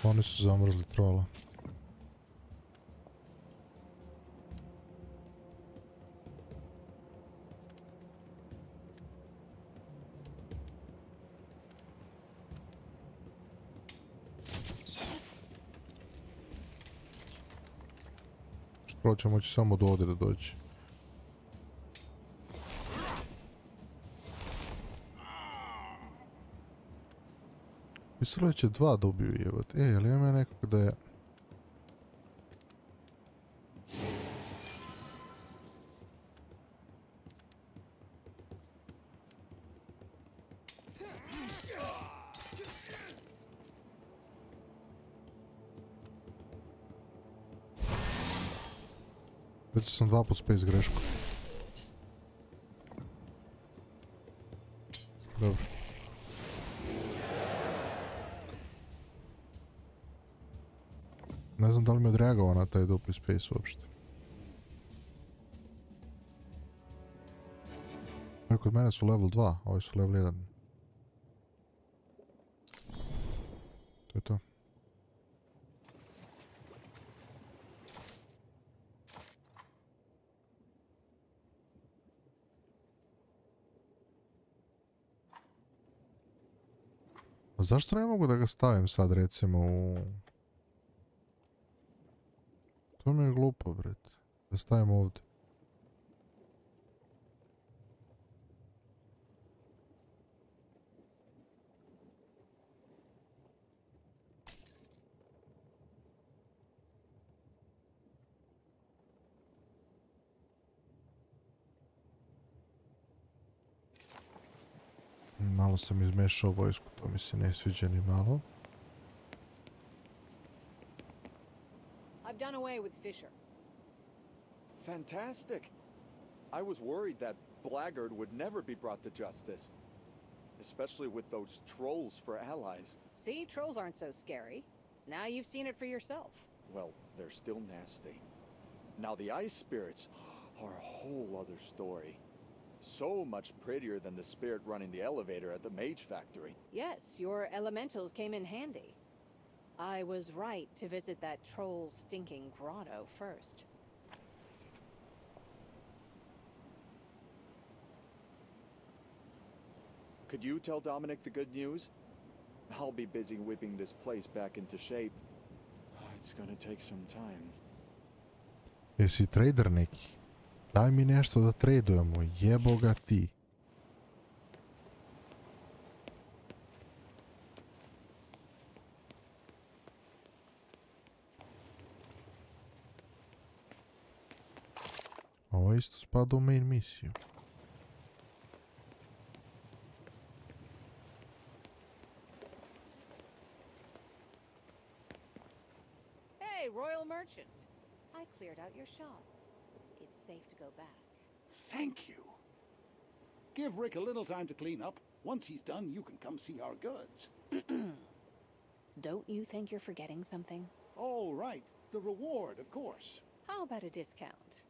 Oni su zamrzli trola. Što će moći samo do ovdje da doći. Mislilo će dva dobiju jebati. Ali ima nekako da je... Već sam dva put space grešku. Dobro. Ne znam da li mi odreagovao na taj dupli space uopšte. Ovo kod mene su level 2, ovi su level 1. To je to. A zašto ne mogu da ga stavim sad recimo u... To mi je glupo, bret. Da stavim ovdje. Malo sam izmešao vojsku, to mi se ne sviđa ni malo. I've done away with Fisher. Fantastic! I was worried that blackguard would never be brought to justice. Especially with those trolls for allies. See, trolls aren't so scary. Now you've seen it for yourself. Well, they're still nasty. Now the ice spirits are a whole other story. So much prettier than the spirit running the elevator at the mage factory. Yes, your elementals came in handy. I was right to visit that troll's stinking grotto first. Could you tell Dominic the good news? I'll be busy whipping this place back into shape. It's gonna take some time. Jesi trader neki? Daj mi nešto da tradujemo, jebo ga ti. Ovo isto spada u main misiju. Hey, Royal Merchant. I cleared out your shop. It's safe to go back. Thank you. Give Rick a little time to clean up. Once he's done, you can come see our goods. Don't you think you're forgetting something? Oh, right. The reward, of course. How about a discount?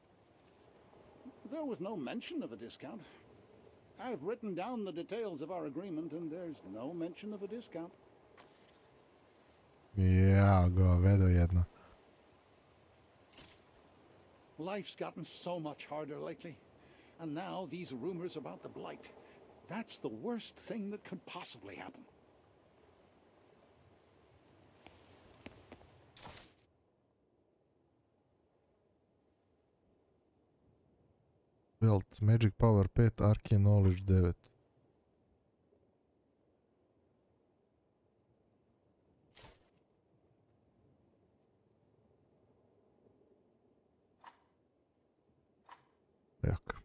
There was no mention of a discount. I've written down the details of our agreement, and there's no mention of a discount. Ja, govedo jedno. Life's gotten so much harder lately. And now these rumors about the blight. That's the worst thing that could possibly happen. Belt, Magic Power 5, Arcane Knowledge 9. Jak?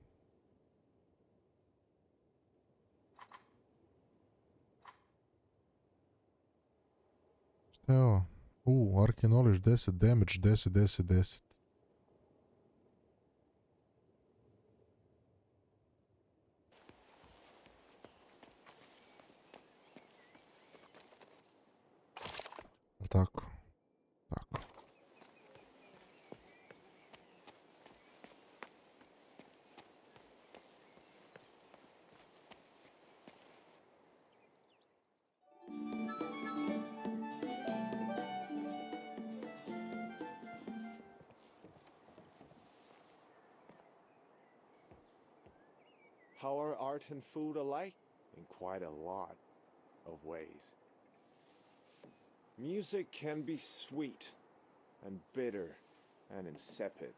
Šta je ovo? Arcane Knowledge 10, Damage 10, 10, 10. Tako. Tako. How are art and food alike? In quite a lot of ways. Music can be sweet and bitter and insipid.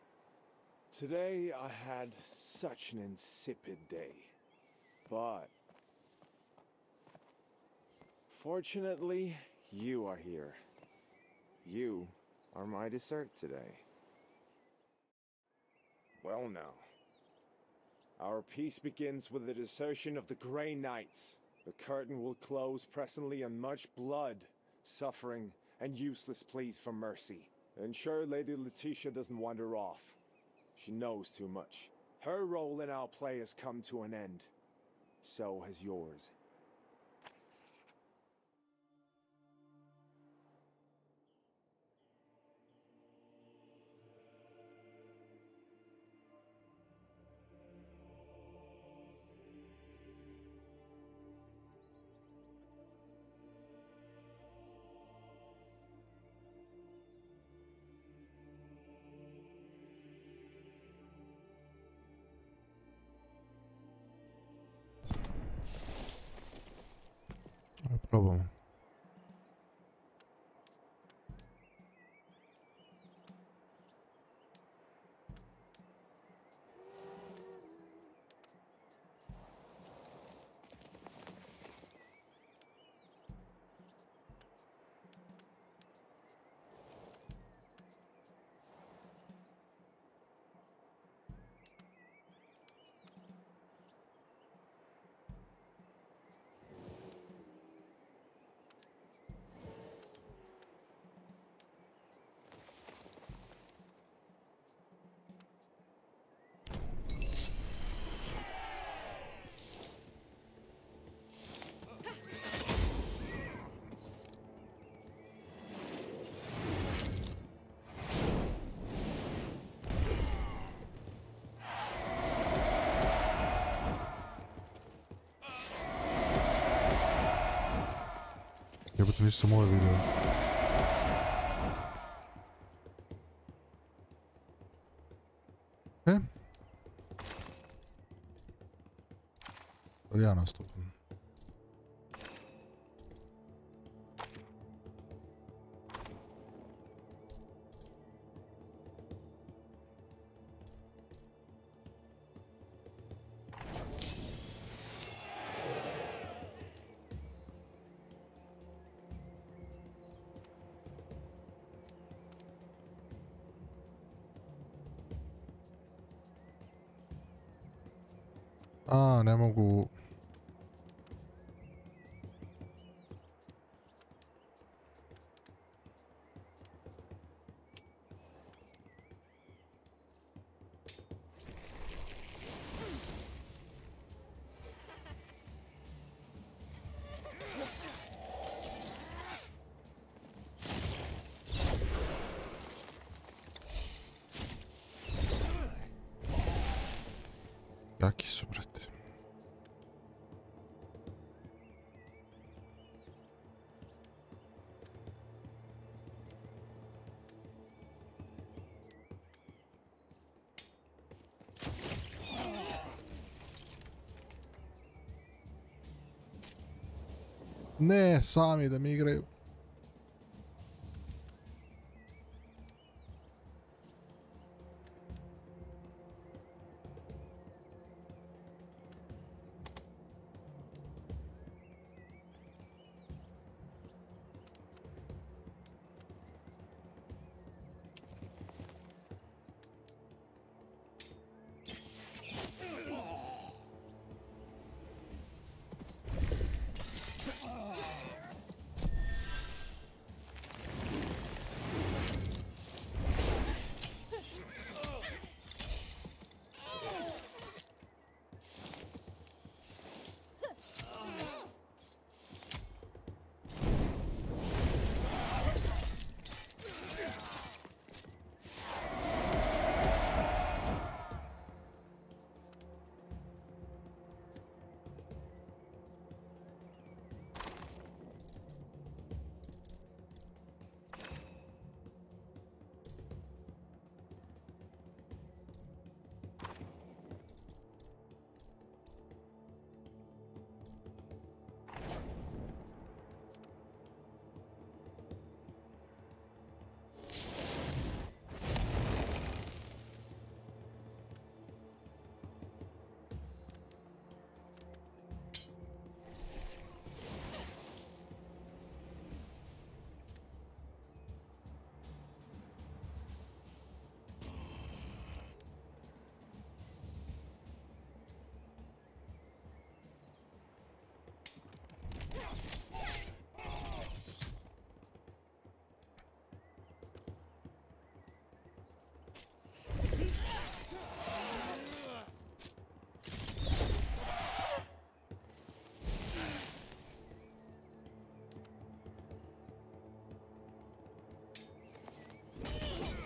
Today I had such an insipid day. But fortunately, you are here. You are my dessert today. Well now. Our piece begins with the desertion of the Grey Knights. The curtain will close presently on much blood, suffering, and useless pleas for mercy. Ensure Lady Letitia doesn't wander off. She knows too much. Her role in our play has come to an end. So has yours. Probamo. Jebote, više sam ovaj video. Sad ja nastupam. A, ne mogu... Jaki su, brate. Ne, sami da mi igraju.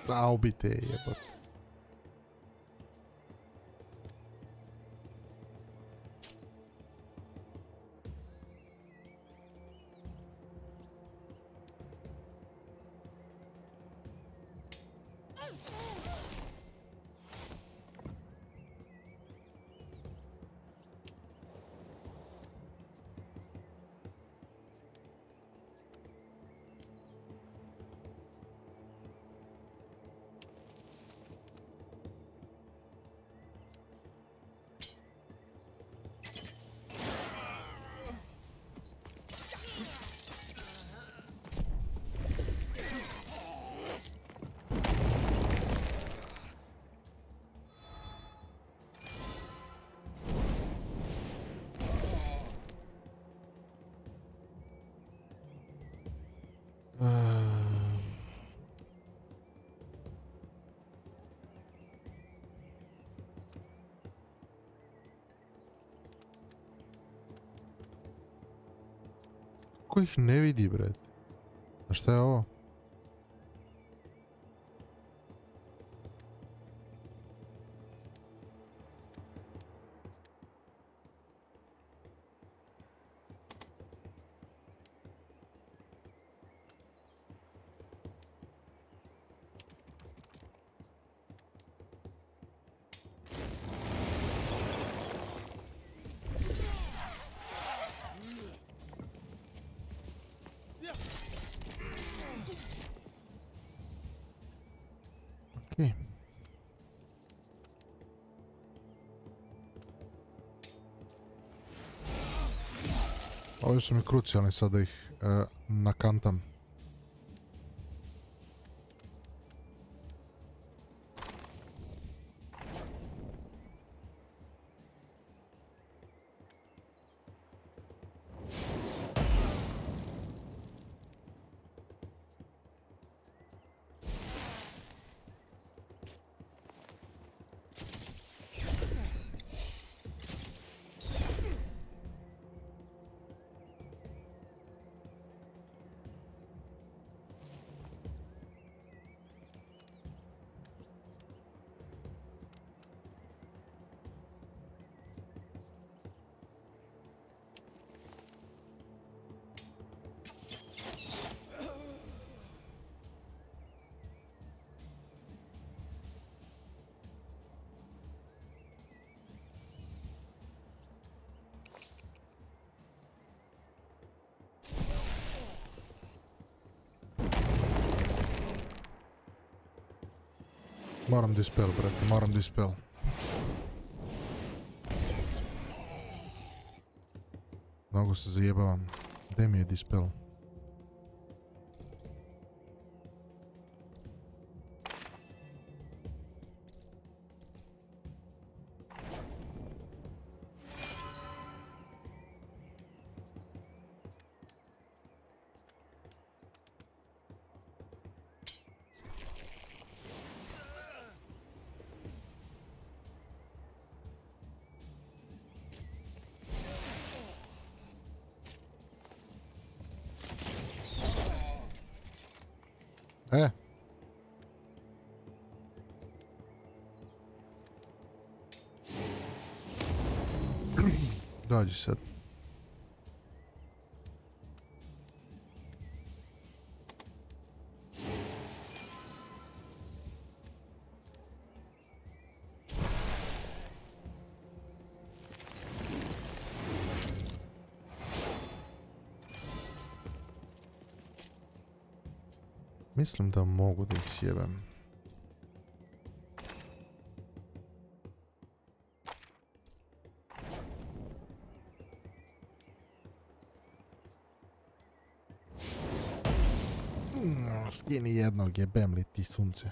A, ubite je jebot. Ko ih ne vidi, bre? A šta je ovo? Okej. Ovi su mi krucijalni sad da ih nakantam. Moram dispel, brate, moram dispel. Mnogo se zajebavam. Gdje mi je dispel? Dođi sad. Mislim da mogu da ih sjebem. Skini jednog, jebem li ti sunce.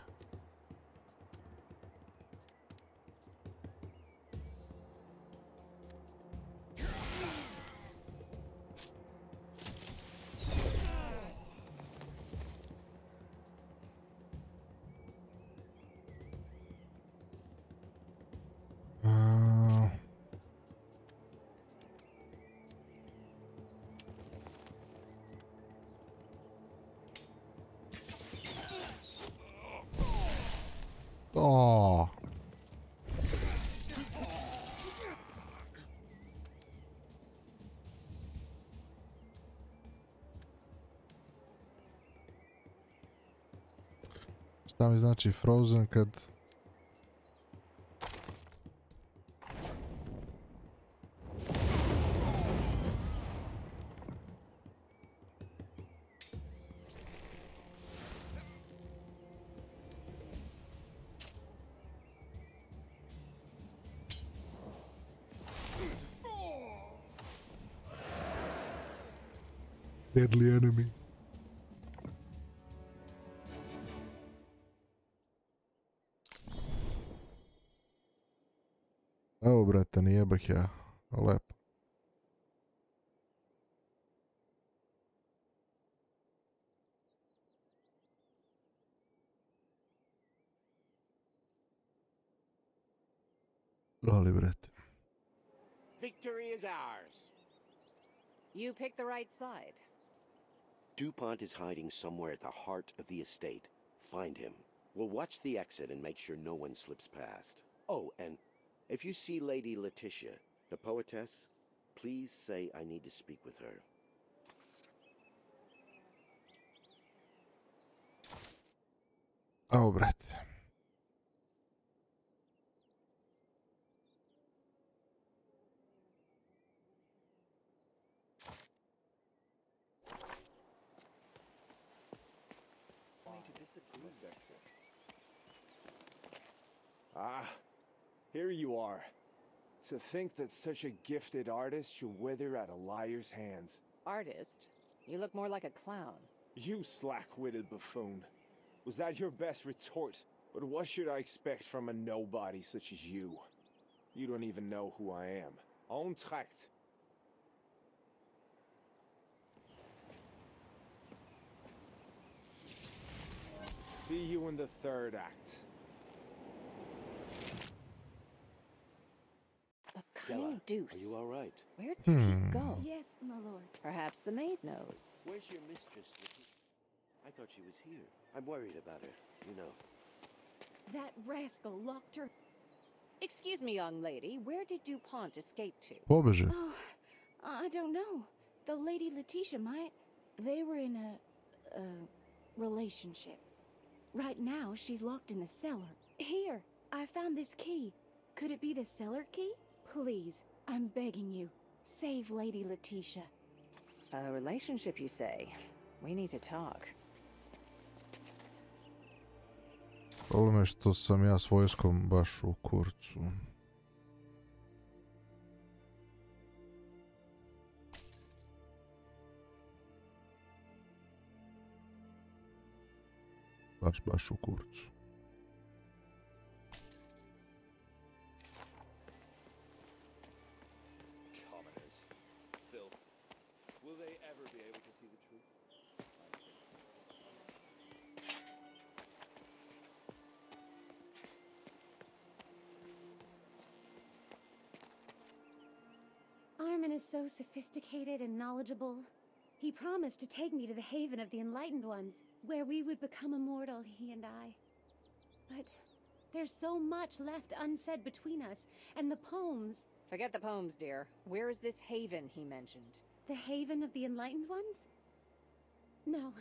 Oh. Šta mi znači frozen kad... Deadly enemy. Evo brate, nije bih ja. Lepo. Ali brate. Victory is ours. You picked the right side. DuPont is hiding somewhere at the heart of the estate. Find him. We'll watch the exit and make sure no one slips past. Oh, and if you see Lady Letitia, the poetess, please say I need to speak with her. Evo brate. Ah, here you are. To think that such a gifted artist should wither at a liar's hands. Artist? You look more like a clown. You slack-witted buffoon. Was that your best retort? But what should I expect from a nobody such as you? You don't even know who I am. Untitled. See you in the third act. Cela, Deuce. are you all right? Where did he go? Yes, my lord. Perhaps the maid knows. Where's your mistress? I thought she was here. I'm worried about her, you know. That rascal locked her. Excuse me, young lady. Where did DuPont escape to? Pobeže. Oh, I don't know. The Lady Letitia might. They were in a relationship. Right now, she's locked in the cellar. Here, I found this key. Could it be the cellar key? Please, I'm begging you. Save Lady Letitia. A relationship, you say? We need to talk. Problem je što sam ja s vojskom baš u kurcu. Baš u kurcu. Commoners. Filth. Will they ever be able to see the truth? Armin is so sophisticated and knowledgeable. He promised to take me to the haven of the Enlightened Ones, where we would become immortal, he and I. But there's so much left unsaid between us, and the poems... Forget the poems, dear. Where is this haven he mentioned? The haven of the Enlightened Ones? No,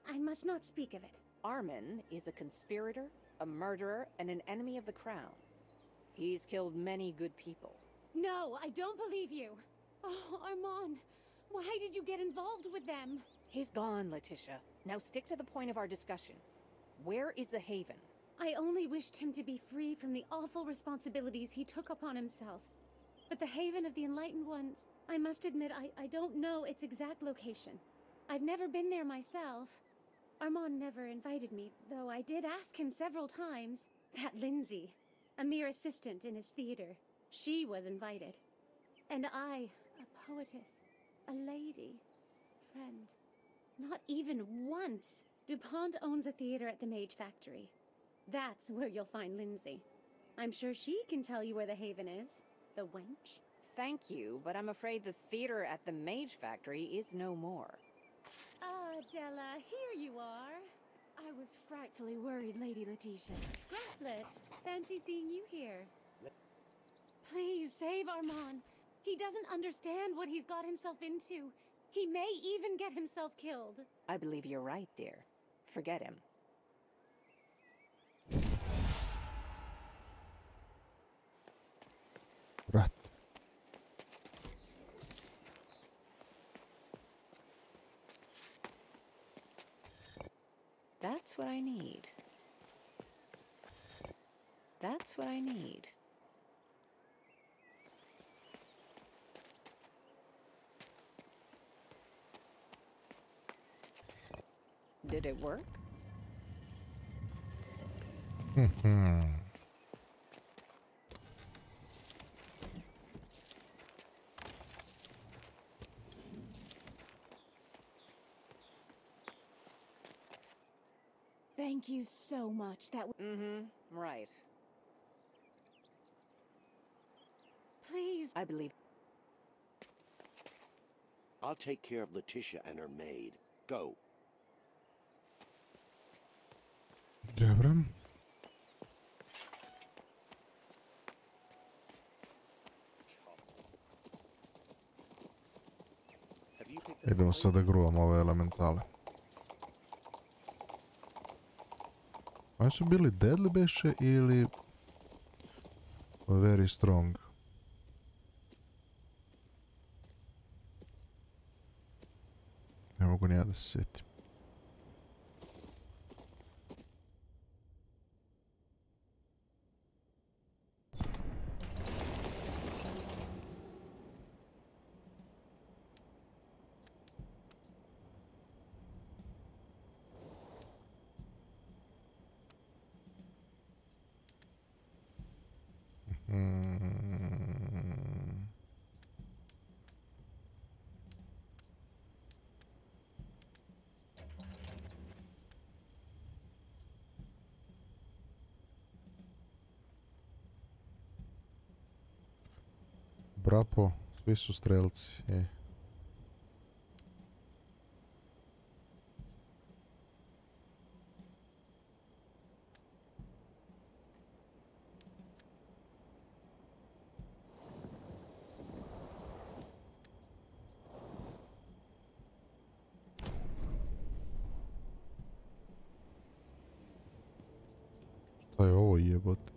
I must not speak of it. Armin is a conspirator, a murderer, and an enemy of the crown. He's killed many good people. No, I don't believe you. Oh, Armand, why did you get involved with them? He's gone, Letitia. Now stick to the point of our discussion. Where is the haven? I only wished him to be free from the awful responsibilities he took upon himself. But the haven of the Enlightened Ones, I must admit, I don't know its exact location. I've never been there myself. Armand never invited me, though I did ask him several times. That Lindsay, a mere assistant in his theater, she was invited. And I, a poetess, a lady, friend. Not even once. DuPont owns a theater at the Mage Factory. That's where you'll find Lindsay. I'm sure she can tell you where the haven is. The wench. Thank you, but I'm afraid the theater at the Mage Factory is no more. Ah, Della, here you are. I was frightfully worried, Lady Letitia. Grasslet, fancy seeing you here. Please save Armand. He doesn't understand what he's got himself into. He may even get himself killed. I believe you're right, dear. Forget him. Rat. That's what I need. That's what I need. Did it work? Thank you so much. That Right. Please. I believe. I'll take care of Letitia and her maid. Go. Dobro. Idemo sad da gruvamo ove elementale. Oni su bili deadly beše ili very strong? Ne mogu ni ja da se sjetim. Brapo, svi su strelci. Šta je ovo jebote?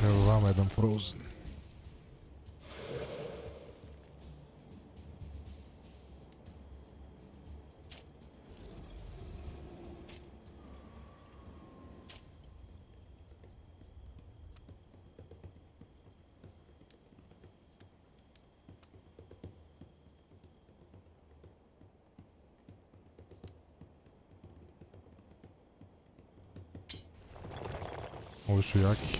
Evo vama jedan Frozen. Ovi su jaki.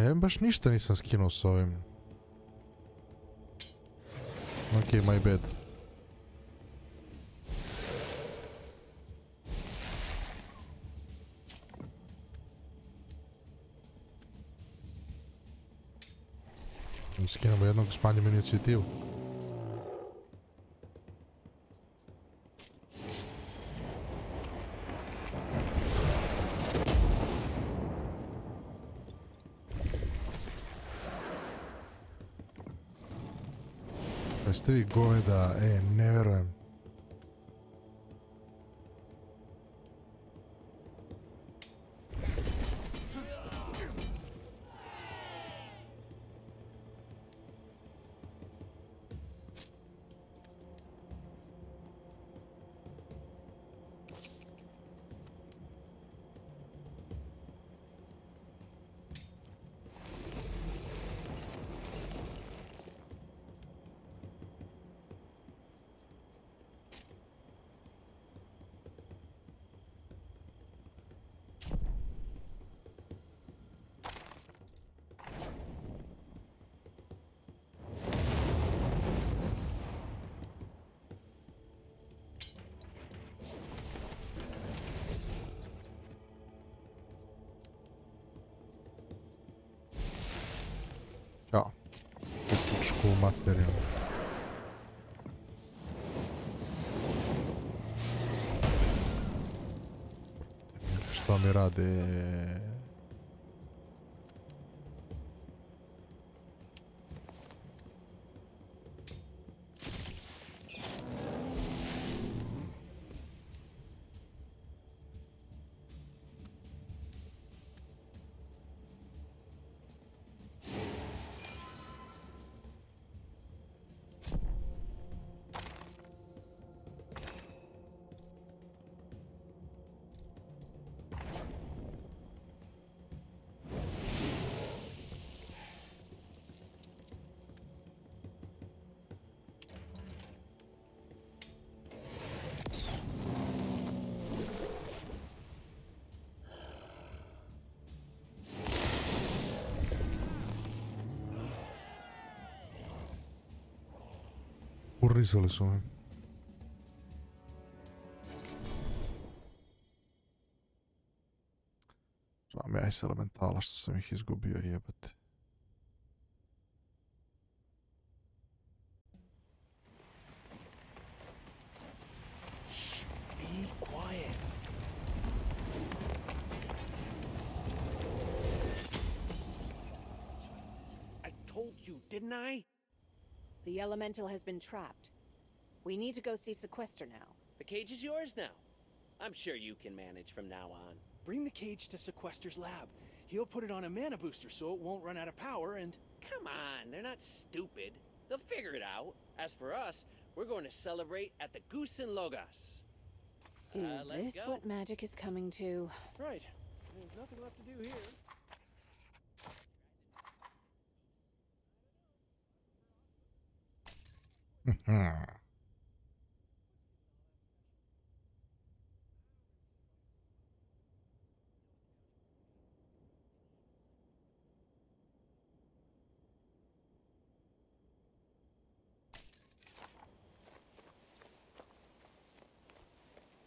Ja baš ništa nisam skinuo s ovim. Ok, my bad. Skinemo jednog, smanjimo inicijativu. Jeste vi goveda, ne verujem. Ćao. Pučku materiju. Što mi rade? Urizali su me. Žao mi ja iz elementala što sam ih izgubio, jebate. Be quiet. I told you, didn't I? The elemental has been trapped. We need to go see Sequester now. The cage is yours now. I'm sure you can manage from now on. Bring the cage to Sequester's lab. He'll put it on a mana booster so it won't run out of power and... Come on, they're not stupid. They'll figure it out. As for us, we're going to celebrate at the Goose and Logos. Is Let's this go. what magic is coming to? Right. There's nothing left to do here.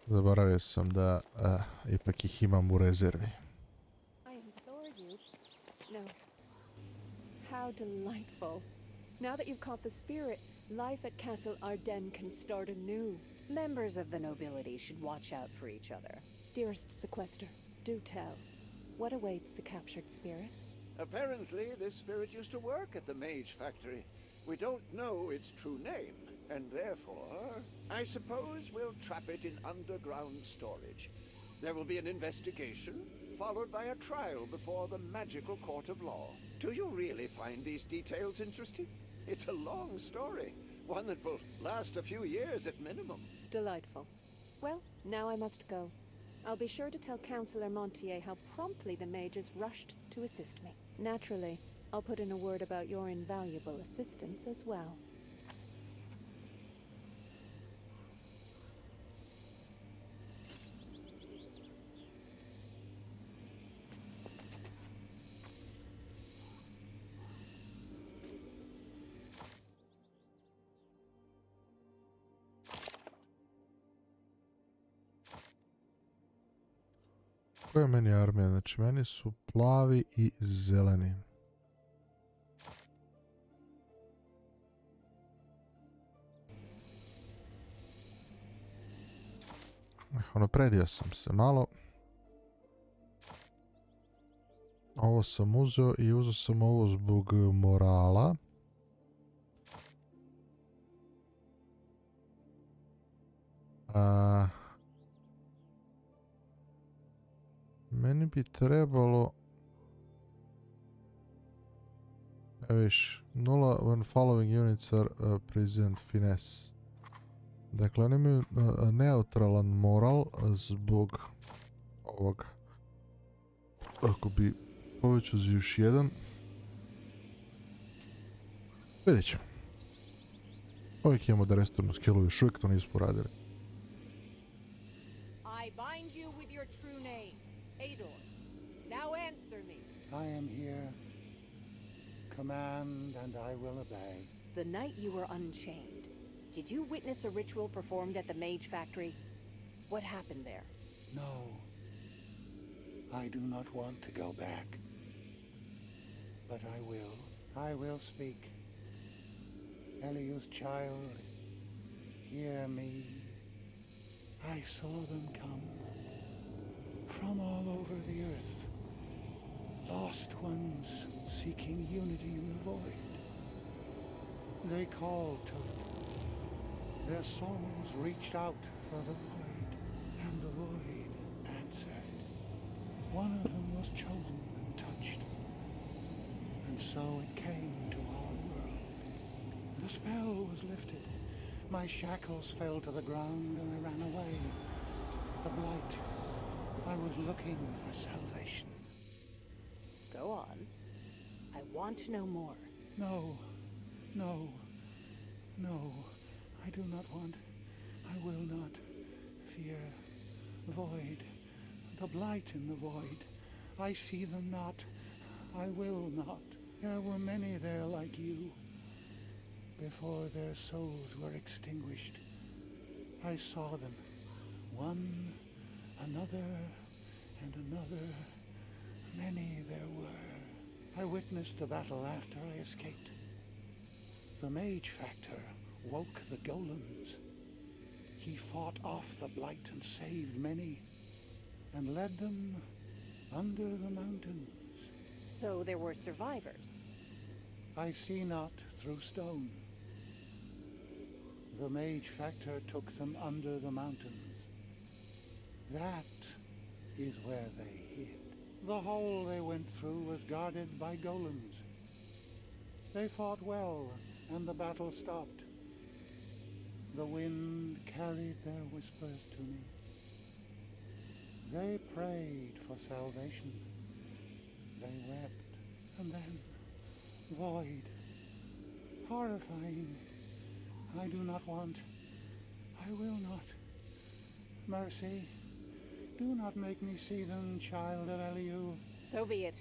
Zaboravio sam da ipak ih imam u rezervi. I implore you. No. How delightful. Now that you've caught the spirit, life at Castle Ardennes can start anew. Members of the nobility should watch out for each other. Dearest Sequester, do tell. What awaits the captured spirit? Apparently, this spirit used to work at the Mage Factory. We don't know its true name, and therefore, I suppose we'll trap it in underground storage. There will be an investigation, followed by a trial before the magical court of law. Do you really find these details interesting? It's a long story, one that will last a few years at minimum. Delightful. Well, now I must go. I'll be sure to tell Councillor Montier how promptly the mages rushed to assist me. Naturally, I'll put in a word about your invaluable assistance as well. Koja je meni armija? Znači, meni su plavi i zeleni. Napredio sam se malo. Ovo sam uzeo i uzeo sam ovo zbog morala. Meni bi trebalo... Viš, 0 when following units are present finesse. Dakle, oni imaju neutralan moral zbog ovoga. Ako bi povećao za još jedan. Vidjet ćemo. Uvijek imamo da restornu skillu, još uvijek to nismo radili. I bind you with your true name, Ador. Now answer me. I am here. Command and I will obey. The night you were unchained, did you witness a ritual performed at the Mage Factory? What happened there? No. I do not want to go back. But I will. I will speak. Eliu's child, hear me. I saw them come from all over the earth. Lost ones seeking unity in the void. They called to it. Their songs reached out for the void, and the void answered. One of them was chosen and touched, and so it came to our world. The spell was lifted. My shackles fell to the ground and I ran away. The blight. I was looking for salvation. Go on. I want to know more. No. No. No. I do not want. I will not. Fear. Void. The blight in the void. I see them not. I will not. There were many there like you. Before their souls were extinguished, I saw them. One, another, and another. Many there were. I witnessed the battle after I escaped. The Mage Factor woke the golems. He fought off the blight and saved many, and led them under the mountains. So there were survivors? I see not through stone. The Mage Factor took them under the mountains. That is where they hid. The hole they went through was guarded by golems. They fought well, and the battle stopped. The wind carried their whispers to me. They prayed for salvation. They wept, and then void. Horrifying. I do not want. I will not. Mercy. Do not make me see them, child of Eliu. So be it.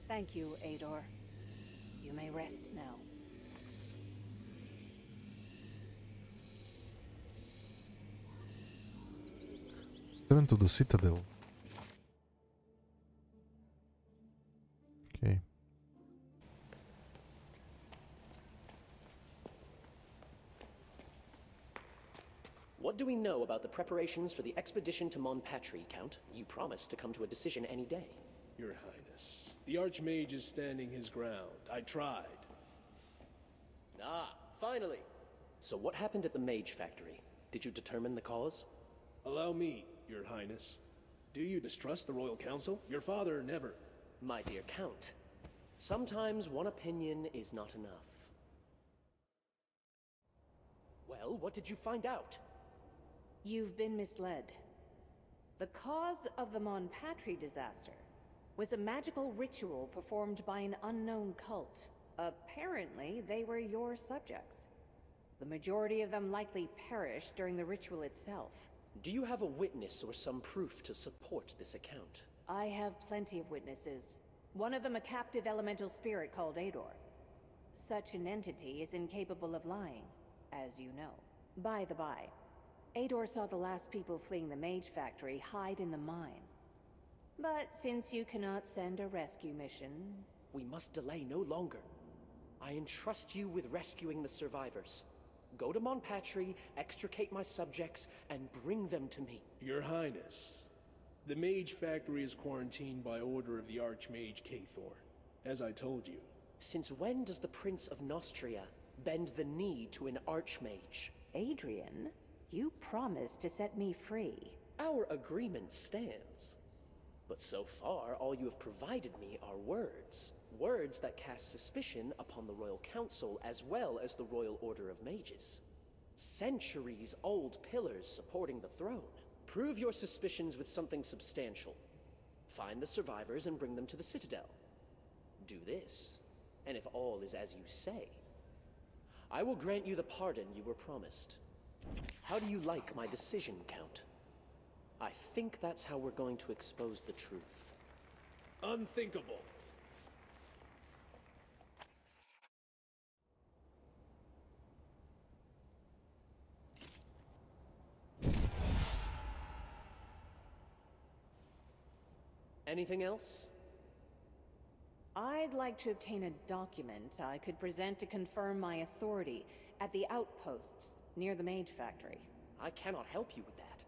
Thank you, Ador. You may rest now. Turn to the Citadel. Okay. What do we know about the preparations for the expedition to Monpatri, Count? You promised to come to a decision any day. Your Highness, the Archmage is standing his ground. I tried. Ah, finally! So what happened at the Mage Factory? Did you determine the cause? Allow me, Your Highness. Do you distrust the Royal Council? Your father never. My dear Count, sometimes one opinion is not enough. Well, what did you find out? You've been misled. The cause of the Monpatri disaster was a magical ritual performed by an unknown cult. Apparently, they were your subjects. The majority of them likely perished during the ritual itself. Do you have a witness or some proof to support this account? I have plenty of witnesses. One of them a captive elemental spirit called Ador. Such an entity is incapable of lying, as you know. By the by, Ador saw the last people fleeing the Mage Factory hide in the mine. But since you cannot send a rescue mission... We must delay no longer. I entrust you with rescuing the survivors. Go to Monpatry, extricate my subjects, and bring them to me. Your Highness, the Mage Factory is quarantined by order of the Archmage Kthorn, as I told you. Since when does the Prince of Nostria bend the knee to an Archmage? Adrian, you promised to set me free. Our agreement stands. But so far, all you have provided me are words. Words that cast suspicion upon the Royal Council as well as the Royal Order of Mages. Centuries-old pillars supporting the throne. Prove your suspicions with something substantial. Find the survivors and bring them to the Citadel. Do this, and if all is as you say, I will grant you the pardon you were promised. How do you like my decision, Count? I think that's how we're going to expose the truth. Unthinkable. Anything else? I'd like to obtain a document I could present to confirm my authority at the outposts near the Mage Factory. I cannot help you with that.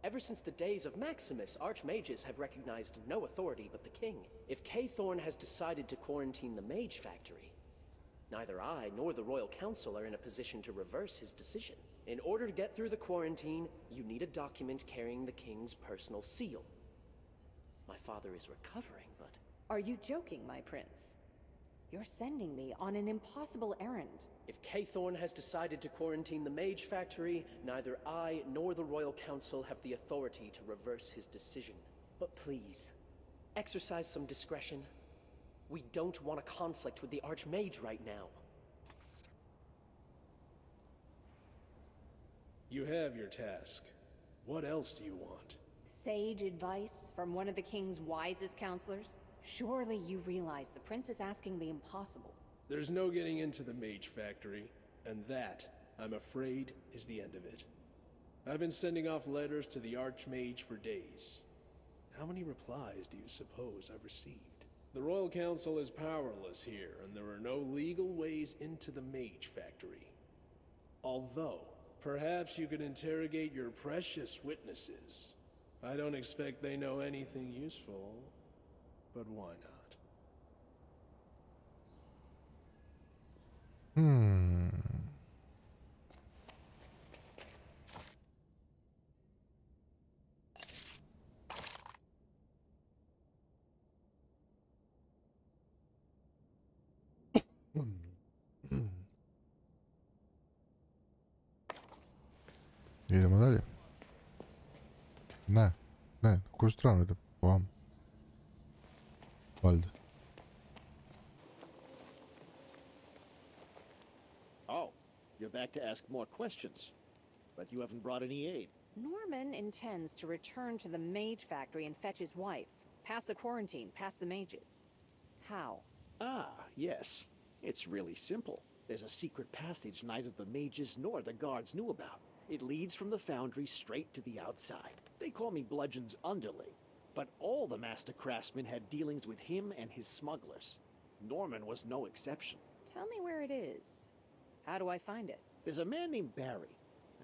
Ever since the days of Maximus, Archmages have recognized no authority but the king. If Kthorn has decided to quarantine the Mage Factory, neither I nor the Royal Council are in a position to reverse his decision. In order to get through the quarantine, you need a document carrying the king's personal seal. My father is recovering, but... Are you joking, my prince? You're sending me on an impossible errand. If Kthorn has decided to quarantine the Mage Factory, neither I nor the Royal Council have the authority to reverse his decision. But please, exercise some discretion. We don't want a conflict with the Archmage right now. You have your task. What else do you want? Sage advice from one of the king's wisest counselors? Surely you realize the prince is asking the impossible. There's no getting into the Mage Factory, and that, I'm afraid, is the end of it. I've been sending off letters to the Archmage for days. How many replies do you suppose I've received? The Royal Council is powerless here, and there are no legal ways into the Mage Factory. Although, perhaps you could interrogate your precious witnesses. I don't expect they know anything useful, but why not? Idemo dalje. Ne, na koju stranu ide? Ovam. Valjda. Oh, you're back to ask more questions. But you haven't brought any aid. Norman intends to return to the Mage Factory and fetch his wife. Past the quarantine, past the mages. How? Ah, yes. It's really simple. There's a secret passage neither the mages nor the guards knew about. It leads from the foundry straight to the outside. They call me Bludgeon's underling, but all the master craftsmen had dealings with him and his smugglers. Norman was no exception. Tell me where it is. How do I find it? There's a man named Barry.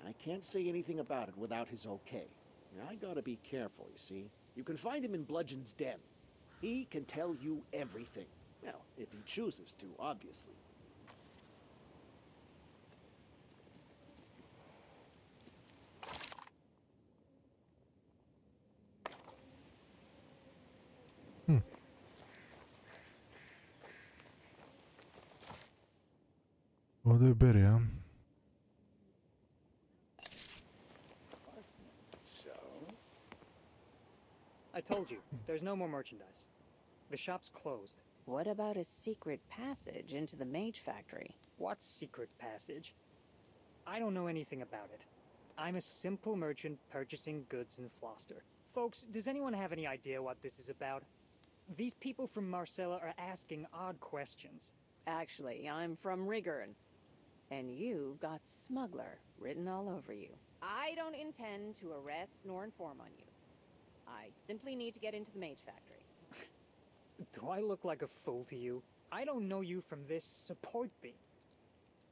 I can't say anything about it without his okay. I gotta be careful, you see. You can find him in Bludgeon's den. He can tell you everything. Well, if he chooses to, obviously. Ovdje je Barry, ja? So? I told you, there's no more merchandise. The shop's closed. What about a secret passage into the Mage Factory? What secret passage? I don't know anything about it. I'm a simple merchant purchasing goods in Floster. Folks, does anyone have any idea what this is about? These people from Marcella are asking odd questions. Actually, I'm from Rigern. And you've got smuggler written all over you. I don't intend to arrest nor inform on you. I simply need to get into the mage factory. Do I look like a fool to you? I don't know you from this support beam.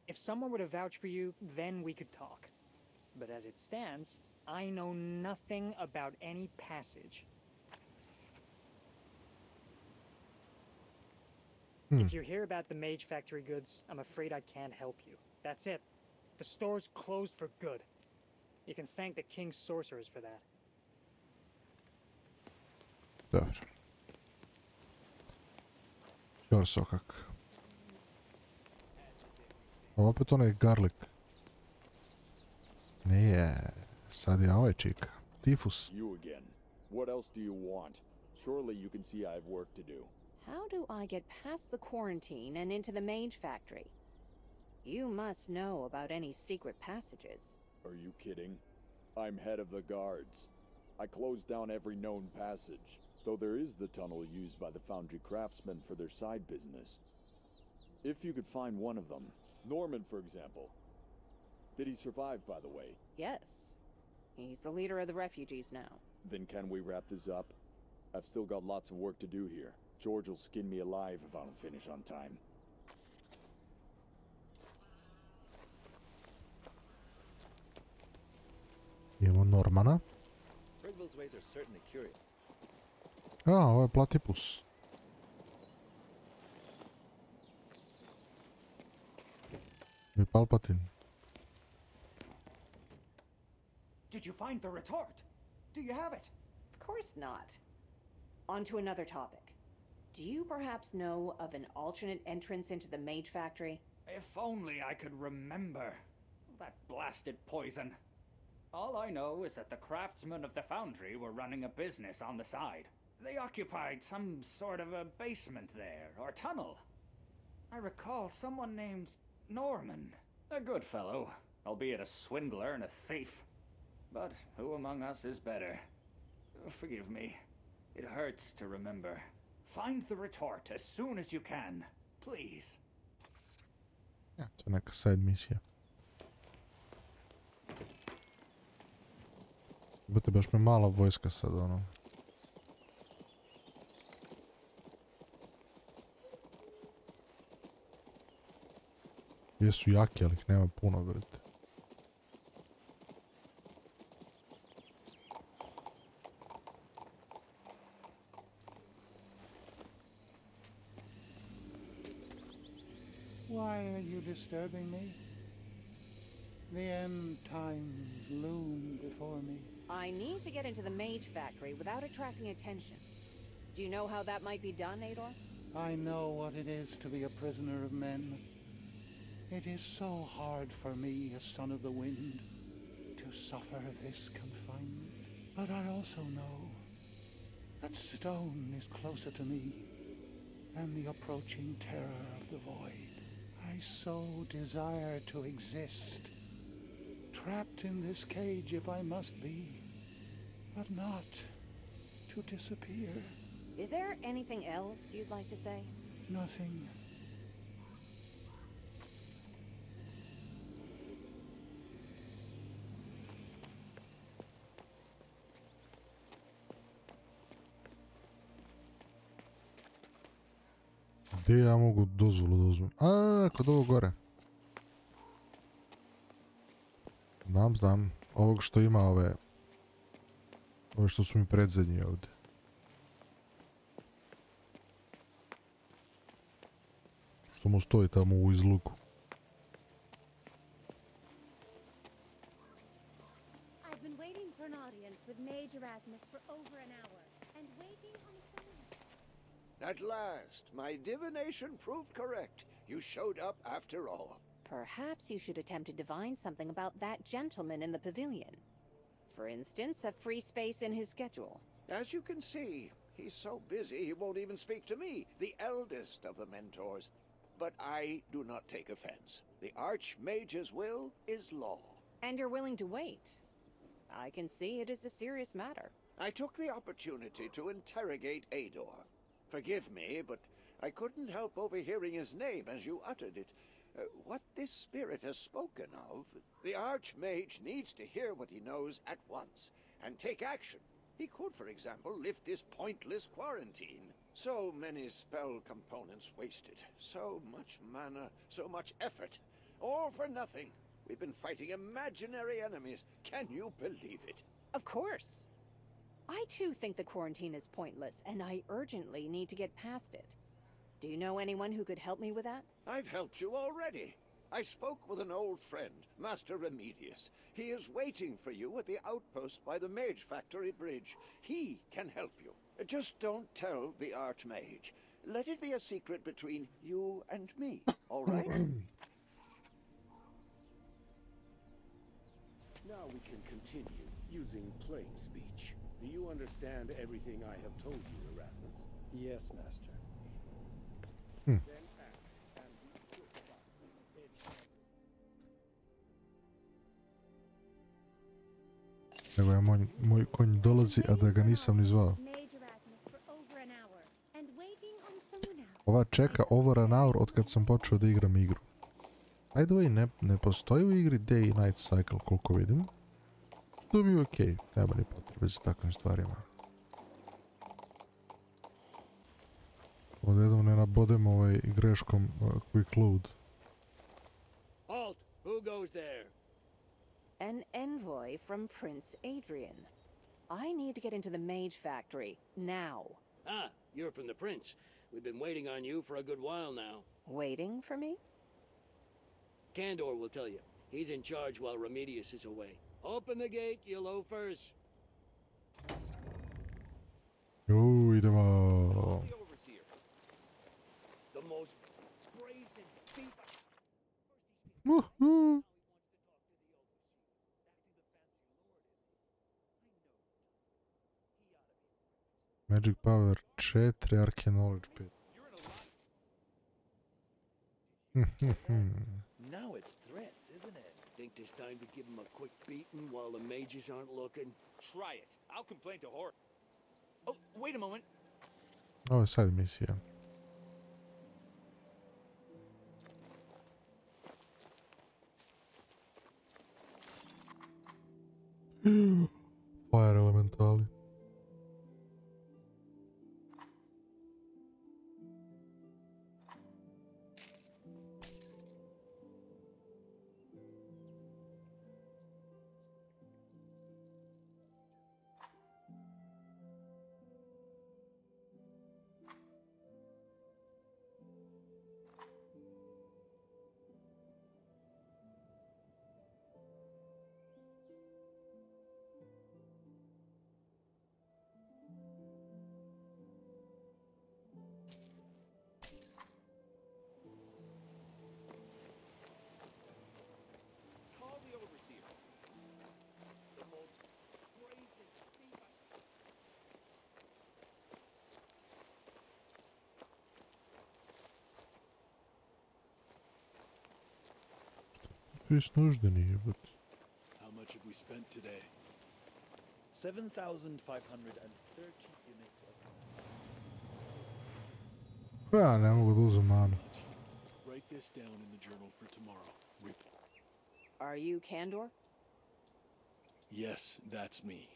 If someone were to vouch for you, then we could talk. But as it stands, I know nothing about any passage. If you're here about the Mage Factory goods, I'm afraid I can't help you. That's it. The store's closed for good. You can thank the King's sorcerers for that. Dobro. Čor sokak. Ovo opet onaj garlic. Nije. Sad je ovaj čika. Tifus. You again. What else do you want? Surely you can see I have work to do. How do I get past the quarantine and into the mage factory? You must know about any secret passages. Are you kidding? I'm head of the guards. I closed down every known passage, though there is the tunnel used by the foundry craftsmen for their side business. If you could find one of them, Norman, for example. Did he survive, by the way? Yes. He's the leader of the refugees now. Then can we wrap this up? I've still got lots of work to do here. George will skin me alive if I don't finish on time. Imamo Normana. Pridville's ways are certainly curious. A, ovo je Platypus. I Palpatine. Did you find the retort? Do you have it? Of course not. On to another topic. Do you perhaps know of an alternate entrance into the mage factory? If only I could remember. That blasted poison. All I know is that the craftsmen of the foundry were running a business on the side. They occupied some sort of a basement there, or tunnel. I recall someone named Norman. A good fellow, albeit a swindler and a thief. But who among us is better? Forgive me. It hurts to remember. Find the retort as soon as you can, please. Ja, to je neka side misija. Bate, baš me mala vojska sad, ono. Jesu jaki, ali ih nema puno, brate. Why are you disturbing me? The end times loom before me. I need to get into the mage factory without attracting attention. Do you know how that might be done, Ador? I know what it is to be a prisoner of men. It is so hard for me, a son of the wind, to suffer this confinement. But I also know that stone is closer to me than the approaching terror of the void. I so desire to exist, trapped in this cage if I must be, but not to disappear. Is there anything else you'd like to say? Nothing. Gdje ja mogu dozvolu da uzmem? A, kod ovo gore. Znam. Ovog što ima ove što su mi predzadnji ovdje. Što mu stoji tamo u izluku. I've been waiting for an audience with Mage Erasmus for over an hour, and waiting on the phone. At last, my divination proved correct. You showed up after all. Perhaps you should attempt to divine something about that gentleman in the pavilion. For instance, a free space in his schedule. As you can see, he's so busy he won't even speak to me, the eldest of the mentors. But I do not take offense. The Archmage's will is law. And you're willing to wait. I can see it is a serious matter. I took the opportunity to interrogate Ador. Forgive me, but I couldn't help overhearing his name as you uttered it. What this spirit has spoken of, the Archmage needs to hear what he knows at once, and take action. He could, for example, lift this pointless quarantine. So many spell components wasted. So much mana, so much effort. All for nothing. We've been fighting imaginary enemies. Can you believe it? Of course. I too think the quarantine is pointless, and I urgently need to get past it. Do you know anyone who could help me with that? I've helped you already. I spoke with an old friend, Master Remedius. He is waiting for you at the outpost by the Mage Factory Bridge. He can help you. Just don't tell the Archmage. Let it be a secret between you and me, all right? Now we can continue using plain speech. Do you understand everything I have told you, Erasmus? Yes, Master. Then act, and we could stop the edge. Nego je moj konj dolazi, a da ga nisam ni zvao. Ova čeka over an hour od kad sam počeo da igram igru. By the way, ne postoji u igri day i night cycle koliko vidim. Što mi je okej, nema ni potrebe za takvim stvarima. Ovdje jednom ne nabodem greškom quick load. Halt! Who goes there? An envoy from Prince Adrian. I need to get into the Mage Factory, now. Ah, you're from the Prince. We've been waiting on you for a good while now. Waiting for me? Candor will tell you. He's in charge while Remedius is away. Open the gate, you loafers. Idemo. The most brazen thief. Woohoo! Magic Power 4, Arcane Knowledge 5. Now it's threats, isn't it? Think there's time to give him a quick beating while the mages aren't looking? Try it. I'll complain to Hor. Oh, wait a moment. Ovo je sad misija. Fire elementali. Jest nužde nije, but... How much have we spent today? 7,530 units of... Ja ne mogu da uzem manu. Write this down in the journal for tomorrow. Are you Candor? Yes, that's me.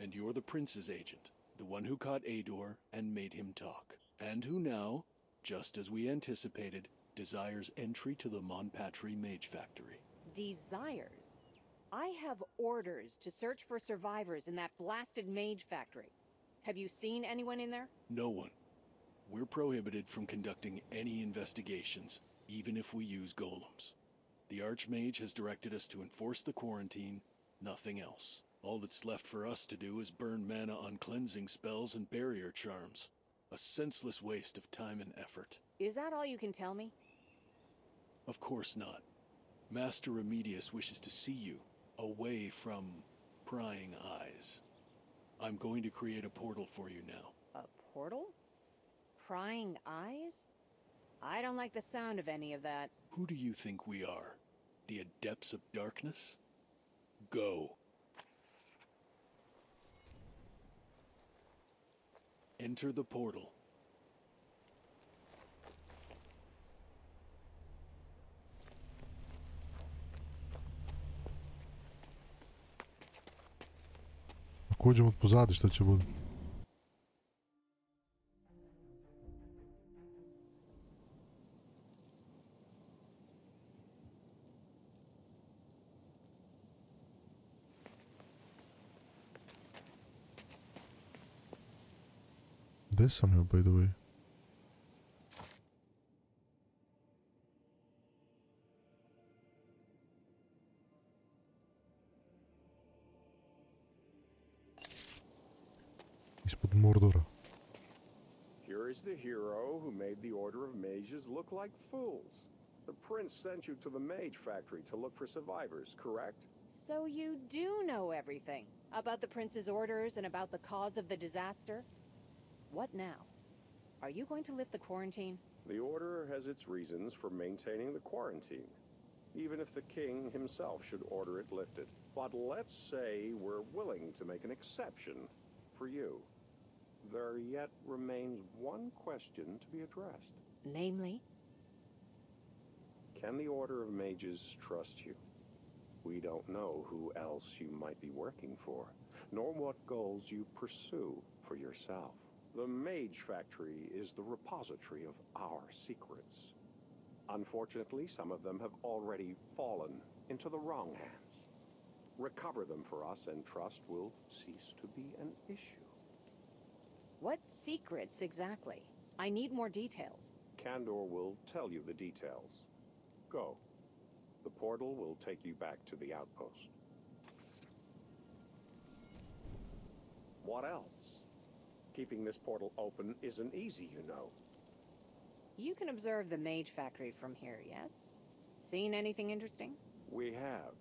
And you're the Prince's agent. The one who caught Ador and made him talk. And who now, just as we anticipated, desires entry to the Monpatri Mage Factory. Desires? I have orders to search for survivors in that blasted Mage Factory. Have you seen anyone in there? No one. We're prohibited from conducting any investigations, even if we use golems. The Archmage has directed us to enforce the quarantine, nothing else. All that's left for us to do is burn mana on cleansing spells and barrier charms. A senseless waste of time and effort. Is that all you can tell me? Of course not. Master Remedius wishes to see you, away from prying eyes. I'm going to create a portal for you now. A portal? Prying eyes? I don't like the sound of any of that. Who do you think we are? The Adepts of Darkness? Go. Enter the portal. Ako uđemo od pozadi, šta će bude? Gdje sam ja, by the way? Ispod Mordora. Here is the hero who made the Order of Mages look like fools. The prince sent you to the mage factory to look for survivors, correct? So you do know everything about the prince's orders and about the cause of the disaster? What now? Are you going to lift the quarantine? The Order has its reasons for maintaining the quarantine, even if the king himself should order it lifted. But let's say we're willing to make an exception for you. There yet remains one question to be addressed. Namely? Can the Order of Mages trust you? We don't know who else you might be working for, nor what goals you pursue for yourself. The Mage Factory is the repository of our secrets. Unfortunately, some of them have already fallen into the wrong hands. Recover them for us and trust will cease to be an issue. What secrets exactly? I need more details. Kandor will tell you the details. Go. The portal will take you back to the outpost. What else? Keeping this portal open isn't easy, you know. You can observe the Mage Factory from here, yes? Seen anything interesting? We have.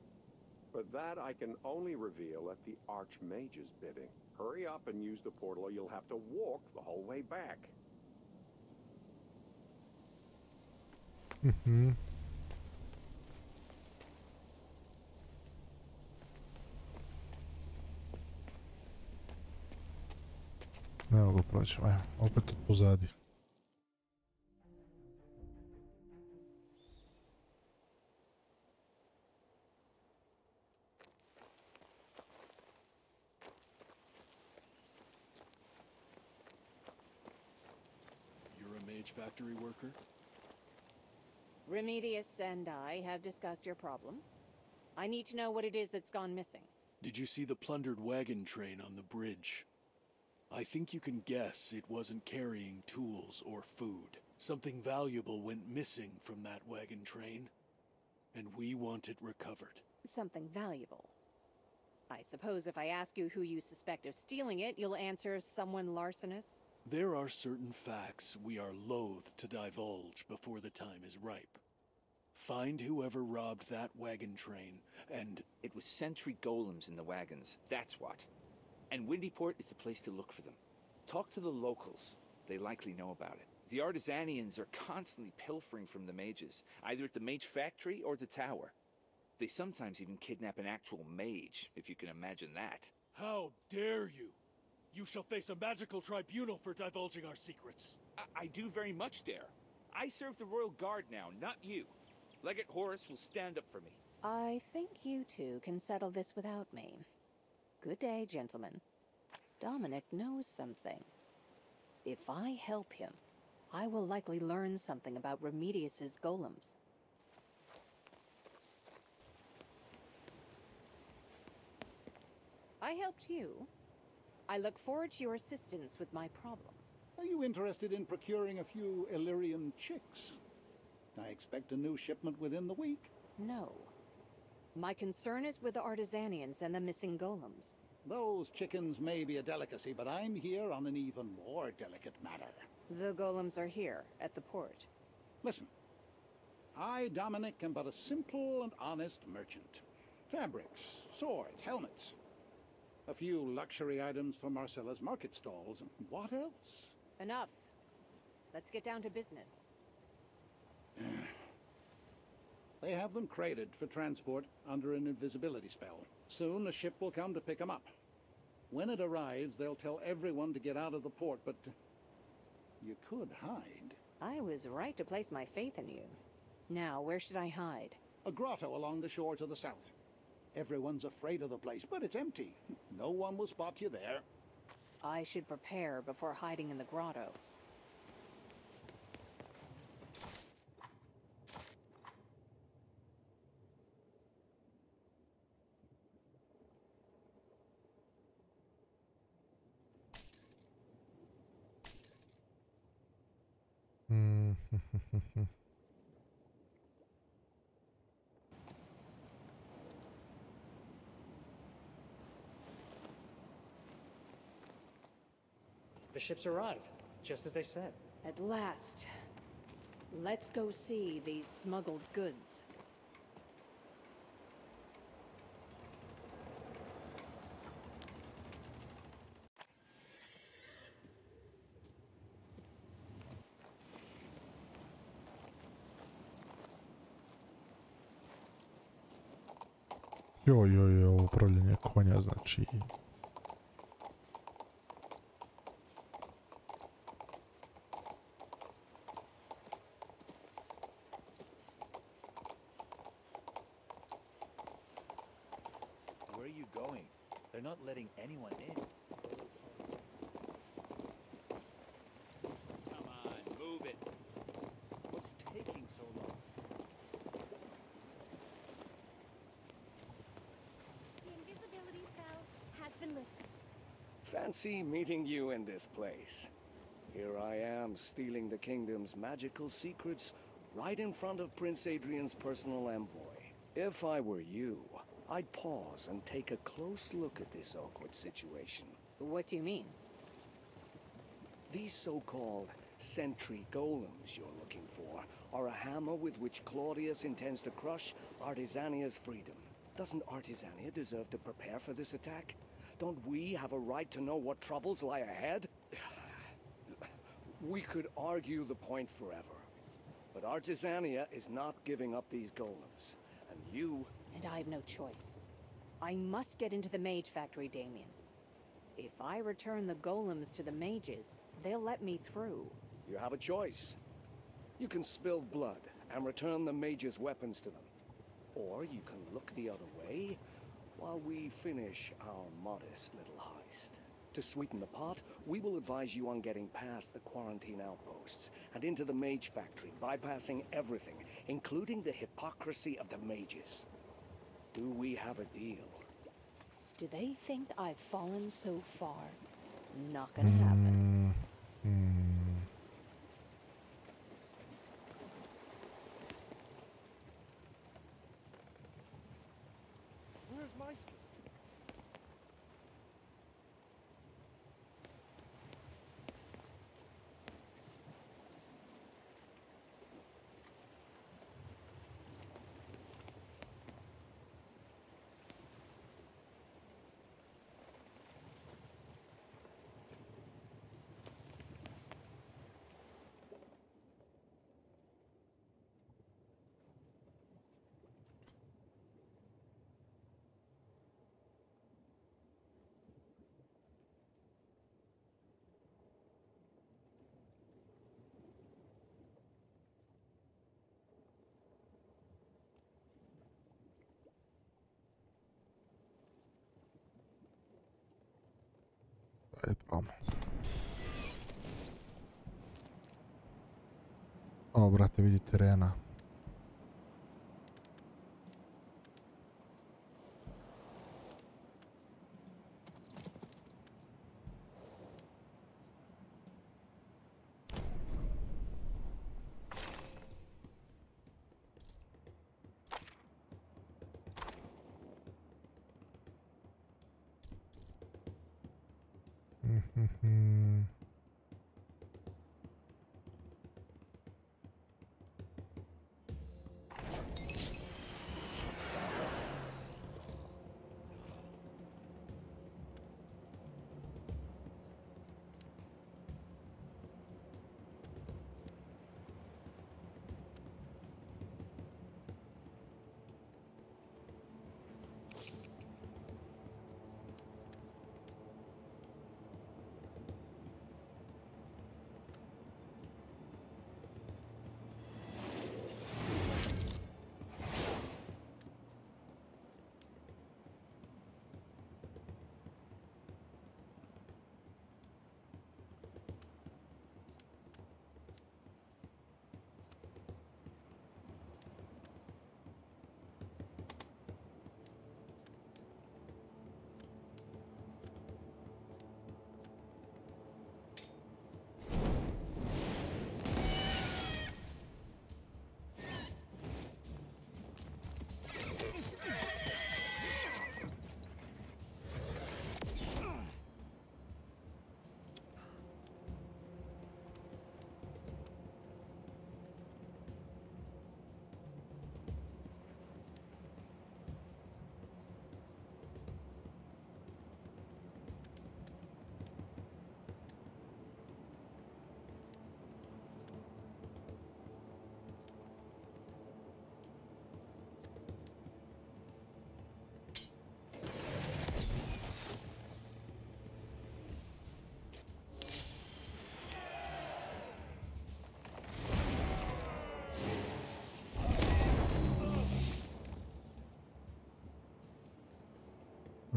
But that I can only reveal at the Archmage's bidding. Hurry up and use the portal or you'll have to walk the whole way back. Evo ga proćemo, evo, opet od pozadi. You're a mage factory worker? Remedius and I have discussed your problem. I need to know what it is that's gone missing. Did you see the plundered wagon train on the bridge? I think you can guess it wasn't carrying tools or food. Something valuable went missing from that wagon train, and we want it recovered. Something valuable. I suppose if I ask you who you suspect of stealing it, you'll answer someone larcenous? There are certain facts we are loath to divulge before the time is ripe. Find whoever robbed that wagon train, and... It was sentry golems in the wagons, that's what. And Windyport is the place to look for them. Talk to the locals. They likely know about it. The Artisanians are constantly pilfering from the mages, either at the mage factory or the tower. They sometimes even kidnap an actual mage, if you can imagine that. How dare you! You shall face a magical tribunal for divulging our secrets. I do very much dare. I serve the Royal Guard now, not you. Legate Horace will stand up for me. I think you two can settle this without me. Good day, gentlemen. Dominic knows something. If I help him, I will likely learn something about Remedius's golems. I helped you. I look forward to your assistance with my problem. Are you interested in procuring a few Illyrian chicks? I expect a new shipment within the week. No. My concern is with the Artisanians and the missing golems. Those chickens may be a delicacy, but I'm here on an even more delicate matter. The golems are here, at the port. Listen. I, Dominic, am but a simple and honest merchant. Fabrics, swords, helmets. A few luxury items for Marcella's market stalls, and what else? Enough. Let's get down to business. They have them crated for transport under an invisibility spell. Soon a ship will come to pick them up. When it arrives, they'll tell everyone to get out of the port, but you could hide. I was right to place my faith in you. Now, where should I hide? A grotto along the shore to the south. Everyone's afraid of the place, but it's empty. No one will spot you there. I should prepare before hiding in the grotto. The ships arrived, just as they said. At last. Let's go see these smuggled goods. Joj, upravljanje konja, znači... Where are you going? They're not letting anyone in. Come on, move it. What's taking so long? The invisibility spell has been lifted. Fancy meeting you in this place. Here I am, stealing the kingdom's magical secrets right in front of Prince Adrian's personal envoy. If I were you, I'd pause and take a close look at this awkward situation. What do you mean? These so-called sentry golems you're looking for are a hammer with which Claudius intends to crush Artisania's freedom. Doesn't Artisania deserve to prepare for this attack? Don't we have a right to know what troubles lie ahead? We could argue the point forever. But Artisania is not giving up these golems. And you... And I have no choice. I must get into the mage factory, Damien. If I return the golems to the mages, they'll let me through. You have a choice. You can spill blood and return the mages' weapons to them. Or you can look the other way while we finish our modest little heist. To sweeten the pot, we will advise you on getting past the quarantine outposts and into the mage factory, bypassing everything, including the hypocrisy of the mages. Do we have a deal? Do they think I've fallen so far? Not gonna happen. Where's Meister? Ajde, probamo. O, brate, vidi terena.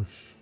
Uš.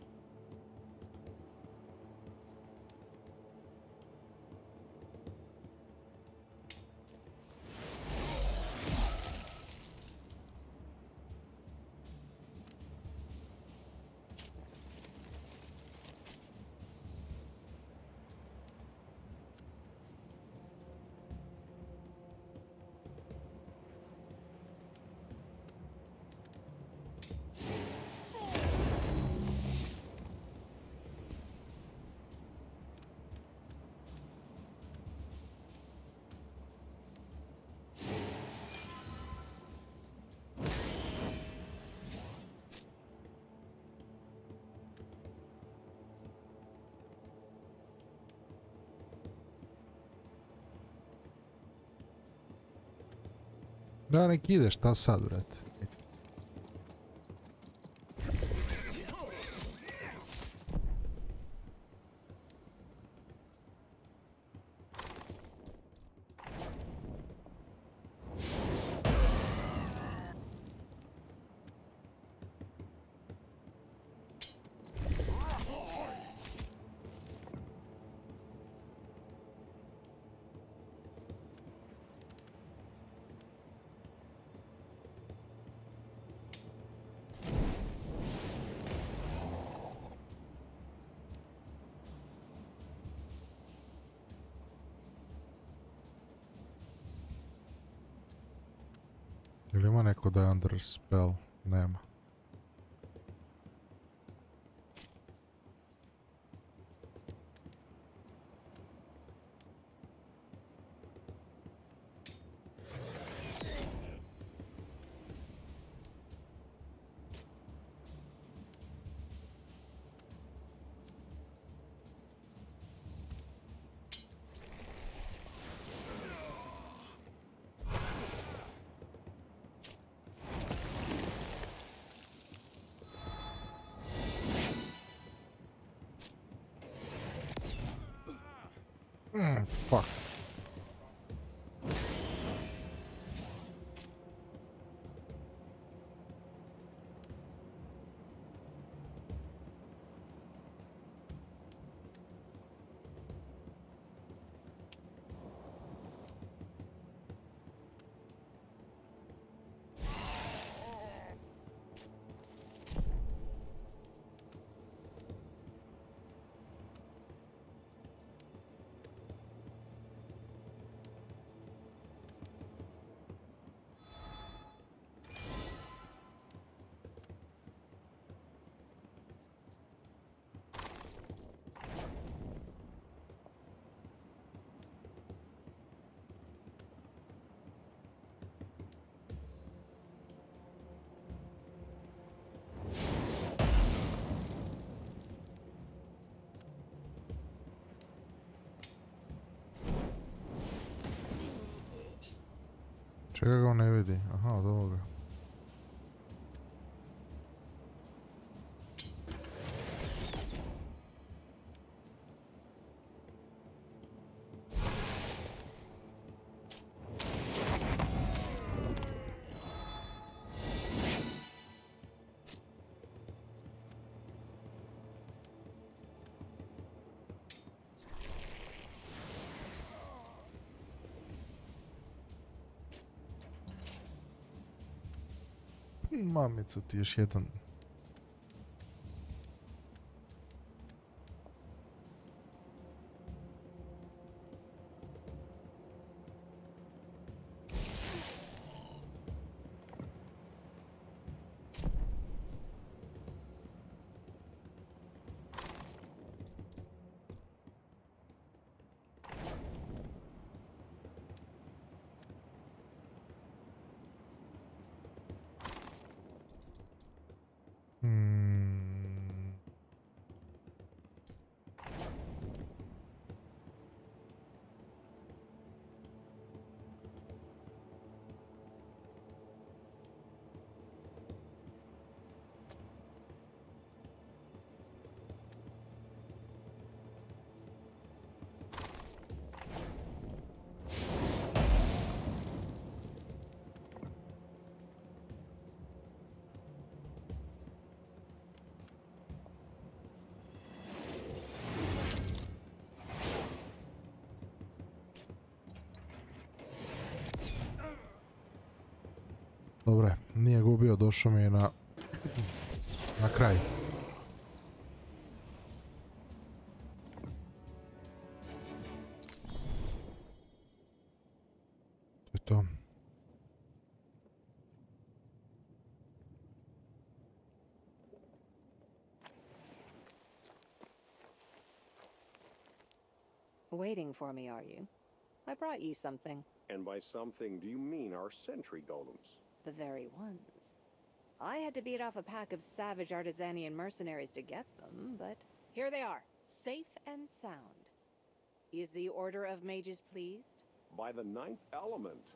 Da, nek ide, šta sad, brate? Ili ima neko da je under spell? Nema. Fuck. Čega ga on ne vidi? Aha, od ovoga. Mamica ti još jedan. Dobre, nije gubio, došao mi je na kraj. To je to. Waiting for me, are you? I brought you something. And by something, do you mean our sentry golems? The very ones. I had to beat off a pack of savage artisanian mercenaries to get them, but here they are, safe and sound. Is the Order of Mages pleased? By the ninth element.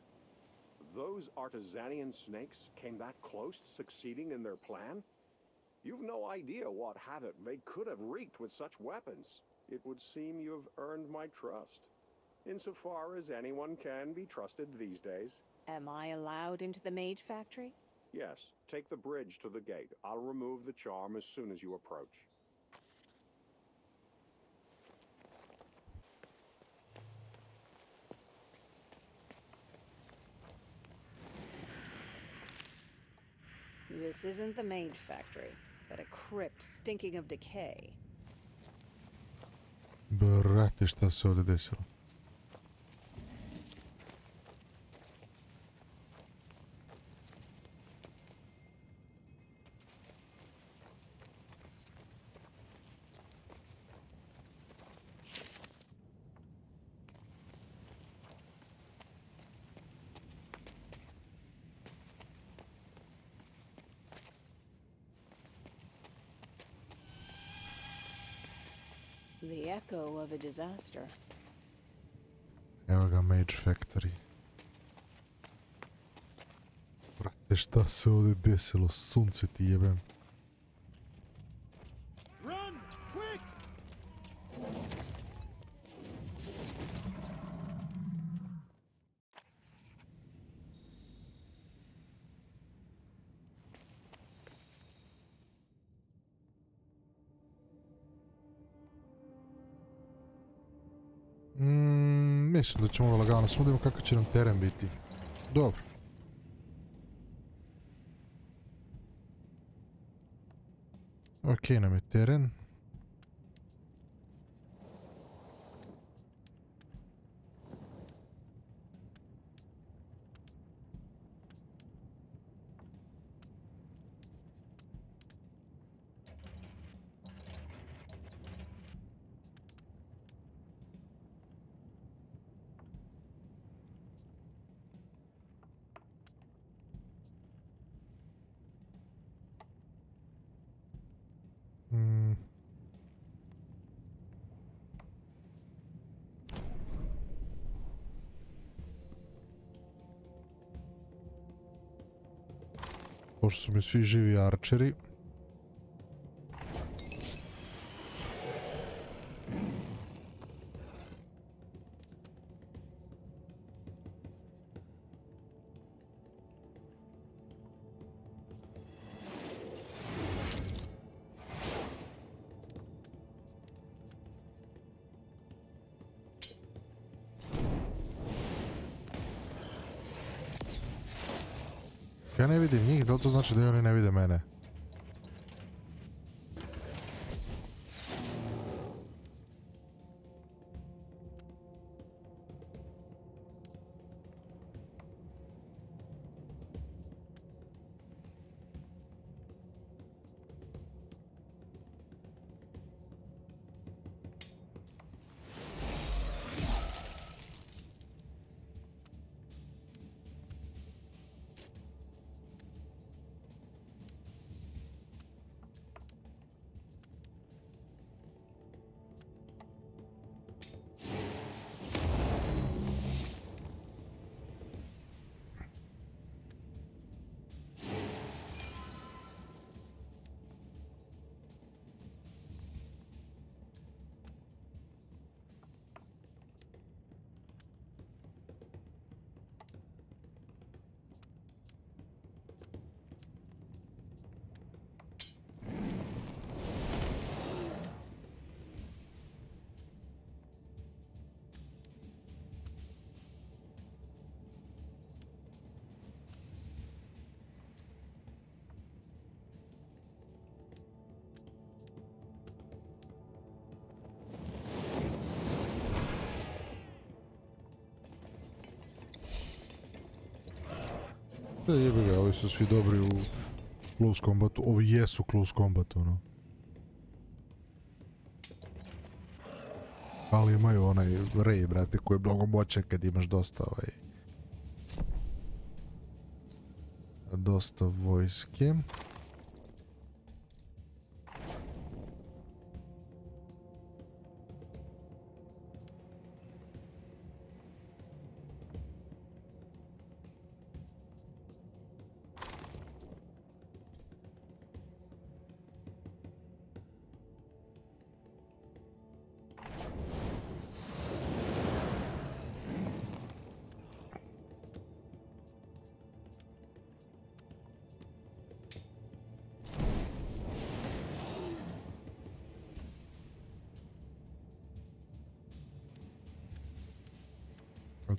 Those artisanian snakes came that close to succeeding in their plan? You've no idea what havoc they could have wreaked with such weapons. It would seem you've earned my trust. Insofar as anyone can be trusted these days. Am I allowed into the mage factory? Yes, take the bridge to the gate. I'll remove the charm as soon as you approach. This isn't the mage factory, but a crypt stinking of decay. Brate, šta se ovdje desilo? The echo of a disaster. Evo ga, Mage Factory. Brate, šta se ovdje desilo? Sunce ti jebem. Run! Quick! Mislim da ćemo lagano, samo da imamo kakav će nam teren biti. Dobro. Ok, nam je teren. Pošto su mi svi živi arčeri. Ja ne vidim njih, da li to znači da i oni ne vide mene? Jebe ga, ovi su svi dobri u close combatu. Ovi jesu close combatu, no. Ali imaju onaj ray, brate, koji je mnogo moćan kad imaš dosta dosta vojske.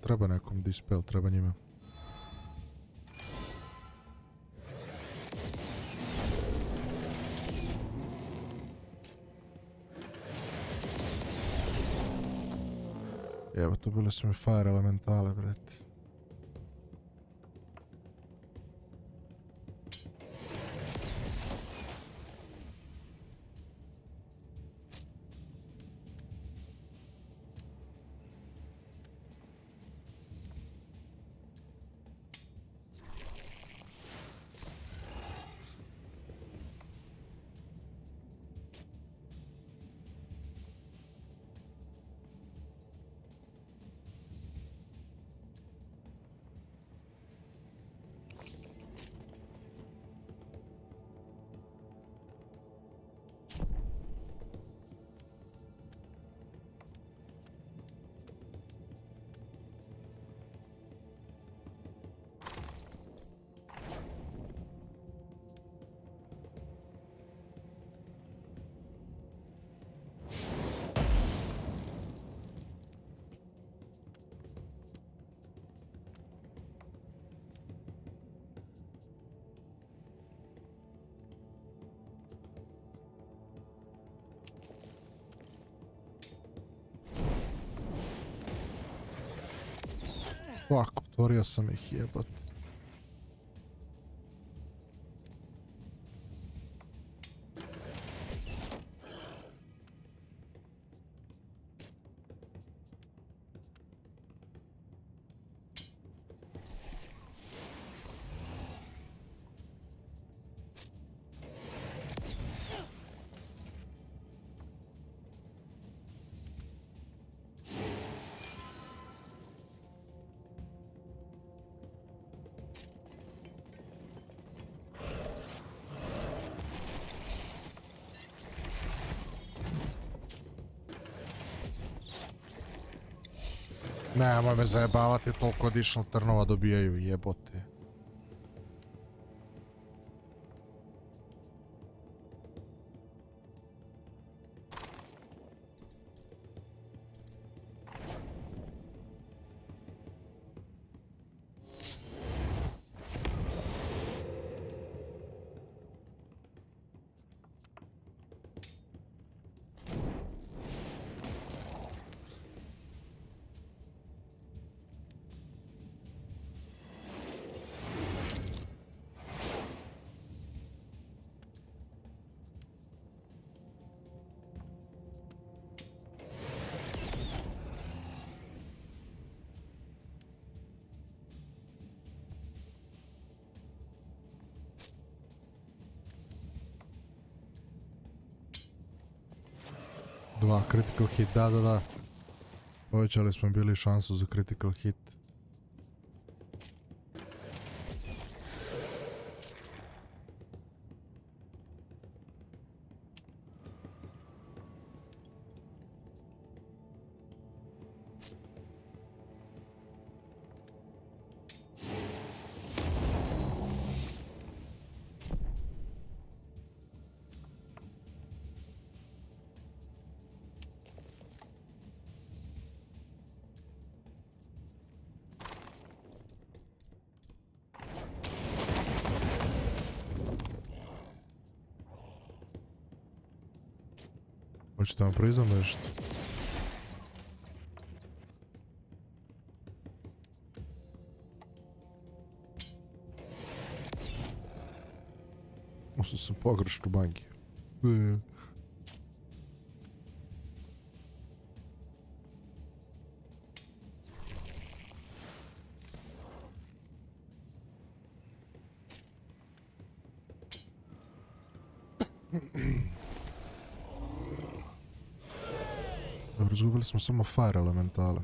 Treba nekom dispel, treba njima. Evo, tu bile su mi fire elementale, brete. Fuck, otvorio sam ih, jebot. Nemoj me zajebavati, toliko additional turnova dobijaju, jebote. Dva critical hit, da. Povećali smo bili šansu za critical hit. Hoćete vam priznam nešto? Musio sam pogrešnu magiju. Dobro, izgubili smo samo fire elementale.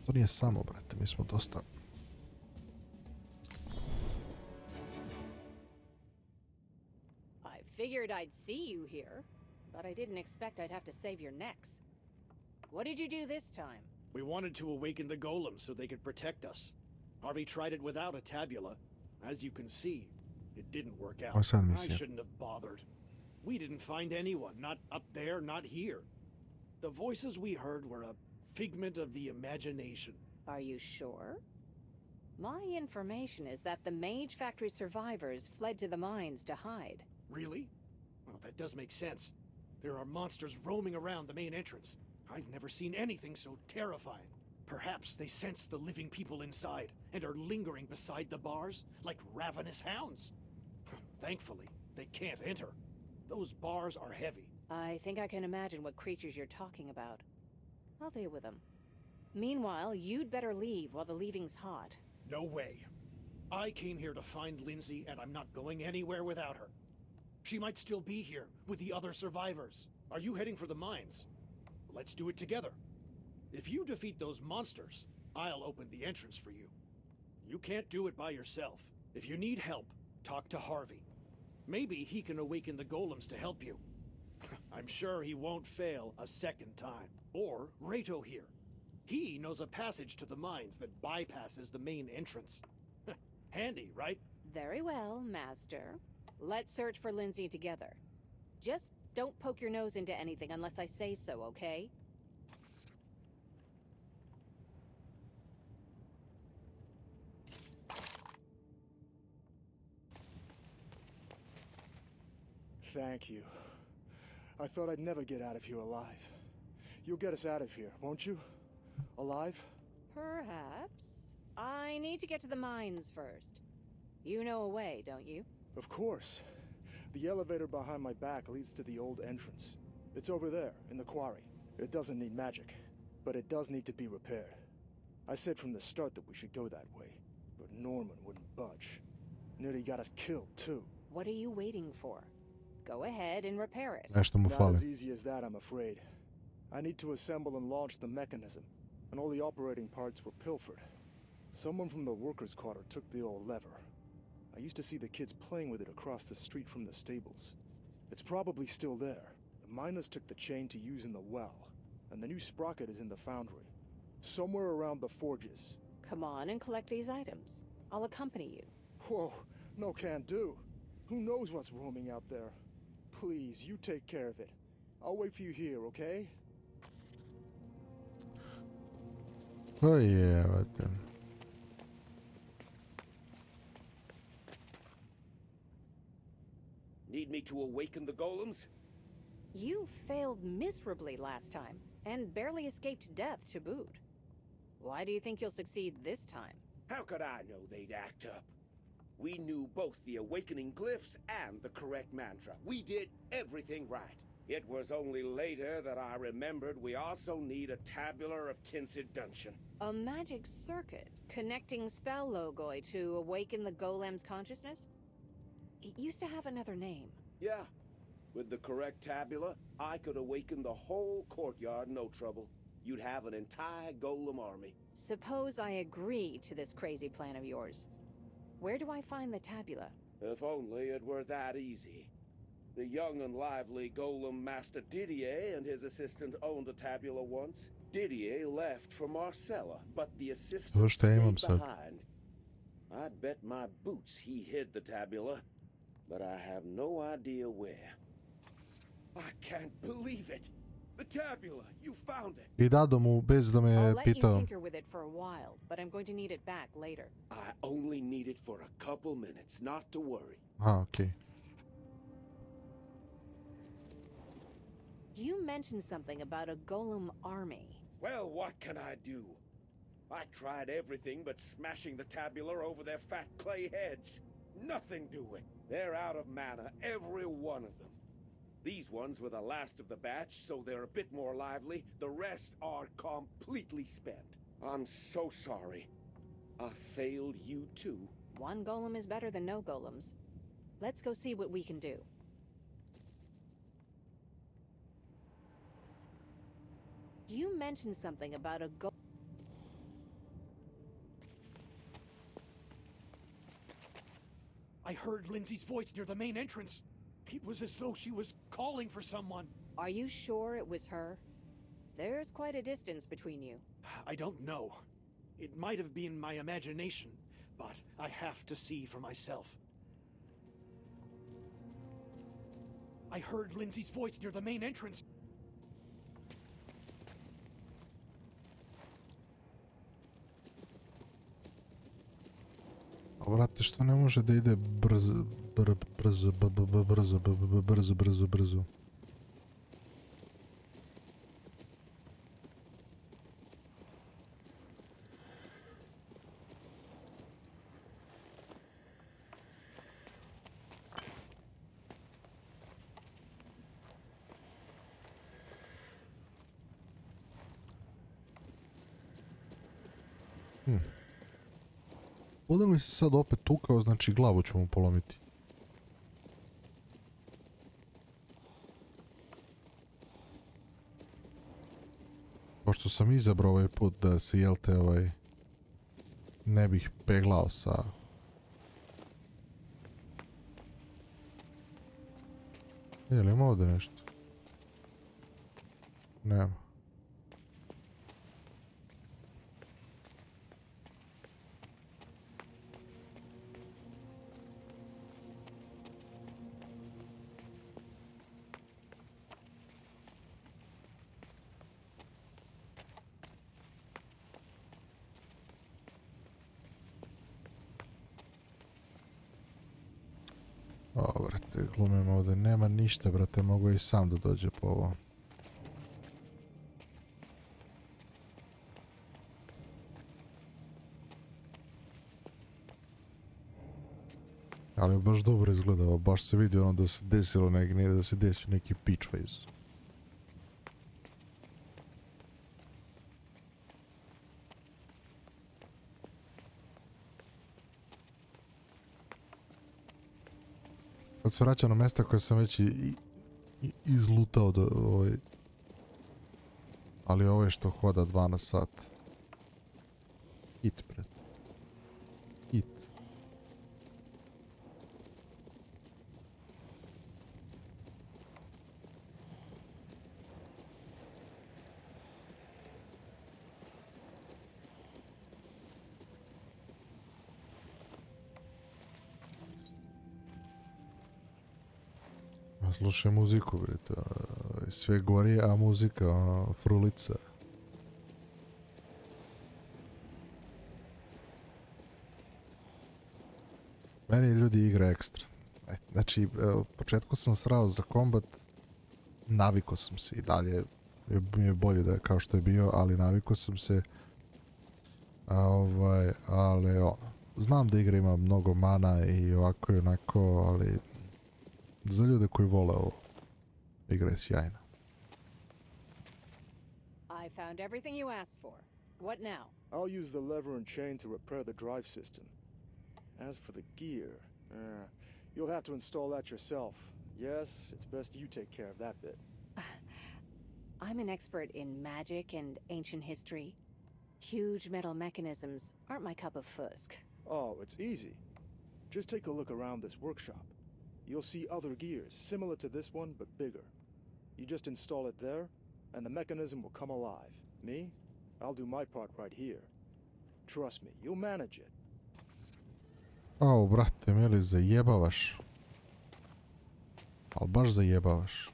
To nije samo, brate, mi smo dosta... I figured I'd see you here, but I didn't expect I'd have to save your necks. What did you do this time? We wanted to awaken the golems so they could protect us. Harvey tried it without a tabula. As you can see, it didn't work out. I shouldn't have bothered. We didn't find anyone, not up there, not here. The voices we heard were a figment of the imagination. Are you sure? My information is that the Mage Factory survivors fled to the mines to hide. Really? Well, that does make sense. There are monsters roaming around the main entrance. I've never seen anything so terrifying. Perhaps they sense the living people inside and are lingering beside the bars like ravenous hounds. Thankfully, they can't enter. Those bars are heavy. I think I can imagine what creatures you're talking about. I'll deal with them. Meanwhile, you'd better leave while the leaving's hot. No way. I came here to find Lindsay, and I'm not going anywhere without her. She might still be here with the other survivors. Are you heading for the mines? Let's do it together. If you defeat those monsters, I'll open the entrance for you. You can't do it by yourself. If you need help, talk to Harvey. Maybe he can awaken the golems to help you. I'm sure he won't fail a second time. Or Rato here. He knows a passage to the mines that bypasses the main entrance. Handy, right? Very well, Master. Let's search for Lindsay together. Just don't poke your nose into anything unless I say so, okay? Thank you. I thought I'd never get out of here alive. You'll get us out of here, won't you? Alive? Perhaps. I need to get to the mines first. You know a way, don't you? Of course. The elevator behind my back leads to the old entrance. It's over there, in the quarry. It doesn't need magic, but it does need to be repaired. I said from the start that we should go that way, but Norman wouldn't budge. Nearly got us killed, too. What are you waiting for? Go ahead and repair it. Not as easy as that, I'm afraid. I need to assemble and launch the mechanism, and all the operating parts were pilfered. Someone from the workers' quarter took the old lever. I used to see the kids playing with it across the street from the stables. It's probably still there. The miners took the chain to use in the well, and the new sprocket is in the foundry. Somewhere around the forges. Come on and collect these items. I'll accompany you. Whoa, no can do. Who knows what's roaming out there? Please, you take care of it. I'll wait for you here, okay? Oh yeah, right then. Need me to awaken the golems? You failed miserably last time, and barely escaped death to boot. Why do you think you'll succeed this time? How could I know they'd act up? We knew both the awakening glyphs and the correct mantra. We did everything right. It was only later that I remembered we also need a tabular of Tincid Dungeon. A magic circuit connecting spell logoi to awaken the golem's consciousness? It used to have another name. Yeah. With the correct tabula, I could awaken the whole courtyard, no trouble. You'd have an entire golem army. Suppose I agree to this crazy plan of yours. Where do I find the tabula? If only it were that easy. The young and lively golem master Didier and his assistant owned a tabula once. Didier left for Marcella, but the assistant stayed behind. I'd bet my boots he hid the tabula, but I have no idea where. I can't believe it! The tabula! You found it! I dado mu bez da me I'll let you pitao. tinker with it for a while, but I'm going to need it back later. I only need it for a couple minutes, not to worry. Ah, okay. You mentioned something about a golem army. Well, what can I do? I tried everything but smashing the tabula over their fat clay heads. Nothing doing. They're out of mana, every one of them. These ones were the last of the batch, so they're a bit more lively. The rest are completely spent. I'm so sorry. I failed you too. One golem is better than no golems. Let's go see what we can do. You mentioned something about a golem. I heard Lindsay's voice near the main entrance. It was as though she was calling for someone. Are you sure it was her? There's quite a distance between you. I don't know. It might have been my imagination, but I have to see for myself. I heard Lindsay's voice near the main entrance. A brate, što ne može da ide brzo? Bude mi se sad opet tukao, znači glavu ću mu polomiti. Pošto sam izabrao ovaj put da se jelte ne bih peglao sa... Je li ima ovdje nešto? Nema. O, brate, glumim ovdje. Nema ništa, brate. Mogu i sam da dođe po ovo. Ali baš dobro izgleda. Baš se vidi ono da se desilo da se desio neki pitch phase. Kad se vraća na mjesta koje sam već izlutao da ali ovo je što hoda 12 sat. Hit, pred. Hit. Slušaj muziku, brate, sve gori, a muzika, frulica. Meni ljudi igra ekstra. Znači, u početku sam srao za kombat, navikao sam se i dalje mi je bolje da je kao što je bio, ali navikao sam se. Ali znam da igra ima mnogo mana i ovako i onako, ali za ljude koji vole ovo, igra je sjajna. I found everything you asked for. What now? I'll use the lever and chain to repair the drive system. As for the gear, you'll have to install that yourself. Yes, it's best you take care of that bit. I'm an expert in magic and ancient history. Huge metal mechanisms aren't my cup of fusk. Oh, it's easy. Just take a look around this workshop. You'll see other gears, similar to this one, but bigger. You just install it there, and the mechanism will come alive. Me? I'll do my part right here. Trust me, you'll manage it. O, brate, me li zajebavaš? Al baš zajebavaš.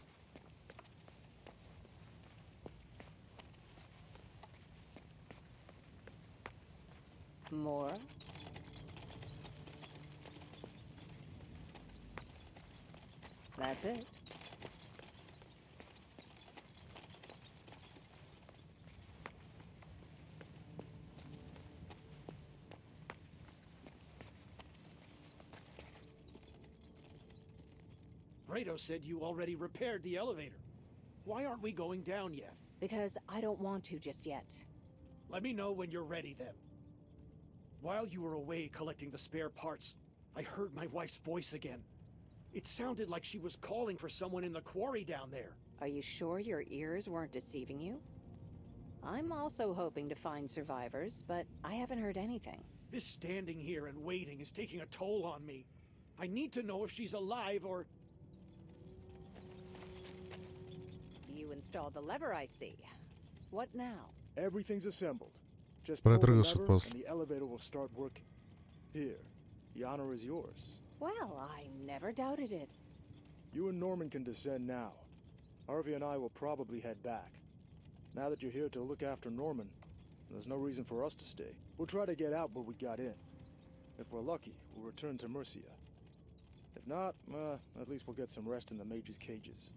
More? That's it. Kratos said you already repaired the elevator. Why aren't we going down yet? Because I don't want to just yet. Let me know when you're ready then. While you were away collecting the spare parts, I heard my wife's voice again. It sounded like she was calling for someone in the quarry down there. Are you sure your ears weren't deceiving you? I'm also hoping to find survivors, but I haven't heard anything. This standing here and waiting is taking a toll on me. I need to know if she's alive or... You installed the lever, I see. What now? Everything's assembled. Just pull the Pretrgao se lever posle. and the elevator will start working. Here, the honor is yours. Well, I never doubted it. You and Norman can descend now. Harvey and I will probably head back. Now that you're here to look after Norman, there's no reason for us to stay. We'll try to get out where we got in. If we're lucky, we'll return to Mercia. If not, at least we'll get some rest in the mages' cages.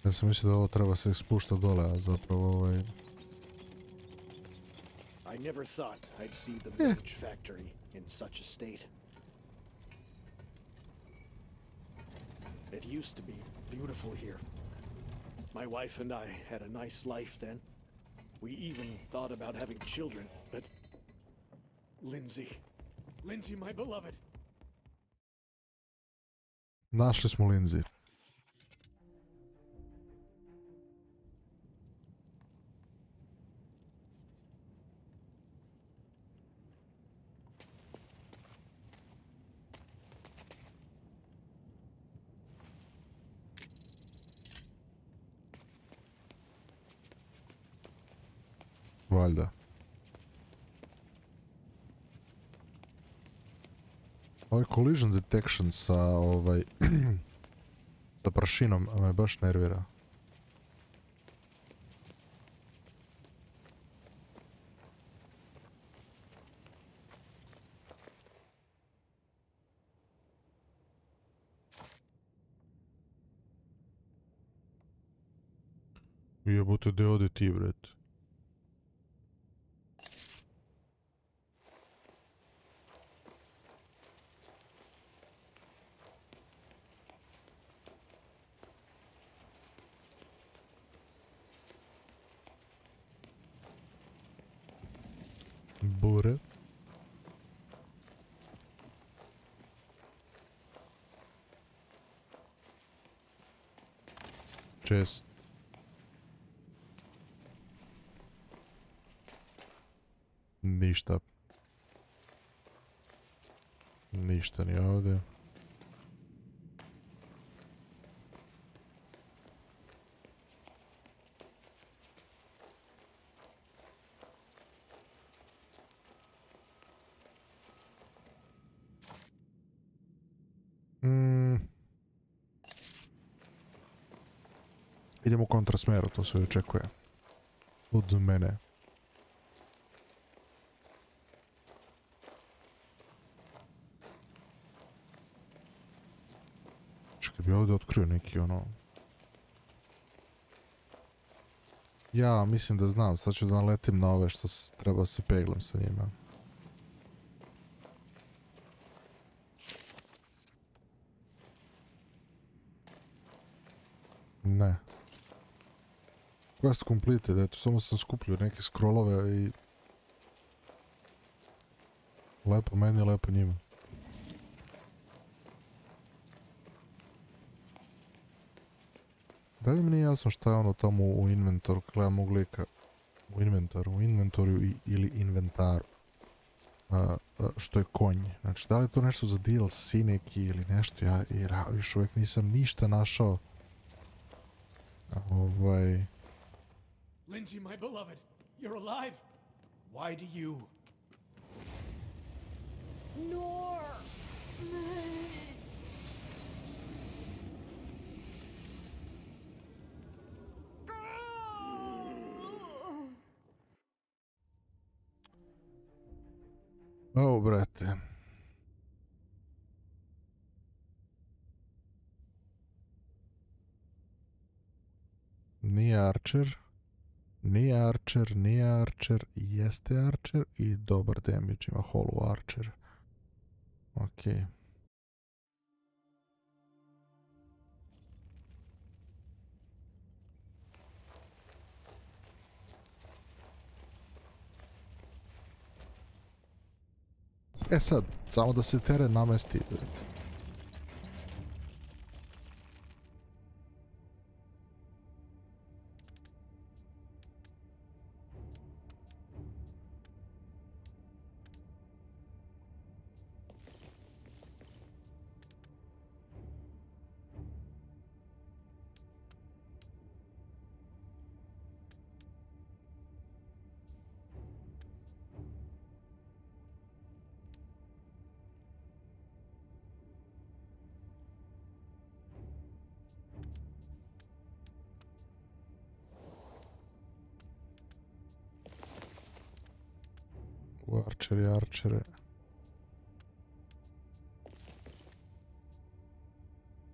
Ja sam mislio da ovo treba se spušta dole, a zapravo I never thought I'd see the Mage factory in such a state. It used to be beautiful here. My wife and I had a nice life then. We even thought about having children, but... Lindsay, my beloved. Našli smo Lindsay. Valjda. Ovaj collision detection sa sa prašinom me baš nervira. Jebote, gdje ode ti, bret? Bure. Chest. Ništa. Ništa ni ovdje. Idemo u kontrasmeru, to se očekuje. Od mene. Čekaj, bi ovdje otkrio neki ono... Ja mislim da znam, sad ću da naletim na ove što treba se peglam sa njima. Ne. Quest completed, eto, samo sam skupljio neke scrollove i... Lepo meni, lepo njima. Da li mi nije jasno šta je ono tamo u inventoru, kada gledam ovog lika. U inventoriju ili inventaru. Što je konj. Znači, da li je to nešto za DLC neki ili nešto, ja još uvijek nisam ništa našao. Lindsay, my beloved, you're alive. Why do you? Nor. O, brate. Archer. Nije Archer, nije Archer, jeste Archer i dobar damage ima Hollow Archer. Okej. E sad, samo da se teren namesti, vidite. Arčere.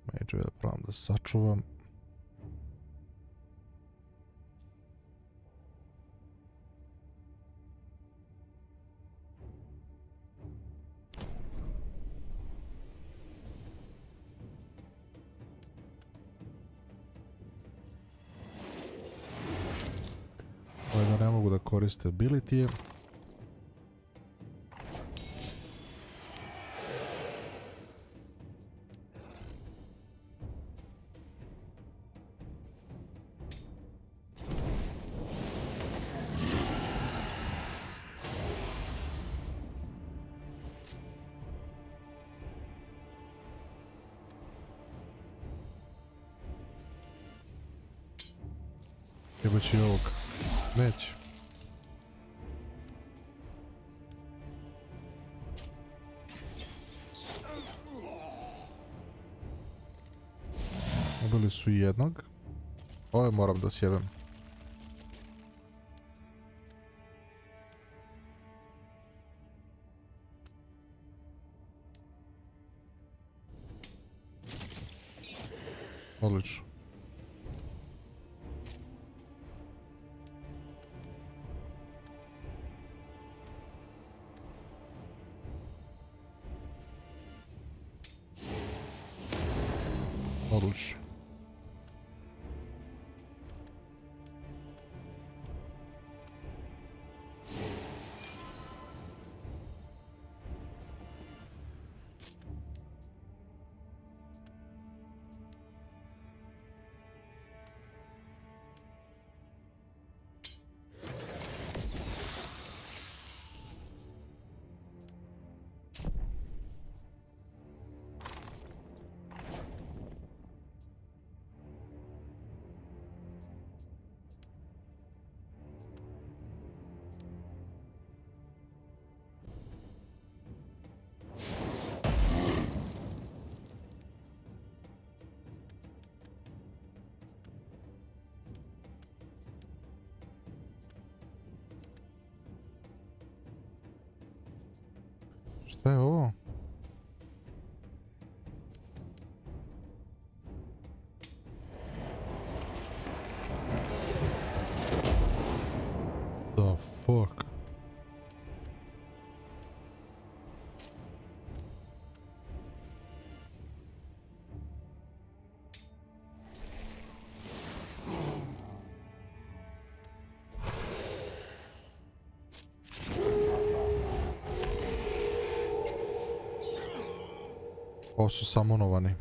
Mage'ove da pravam da sačuvam. Ovaj da ne mogu da koriste ability-je. Jebaći ovog. Neće. Ubili su i jednog. Ove moram da sjebem. Odlično. Odlično. Šta je ovo? The fuck? Ovo su samonovani.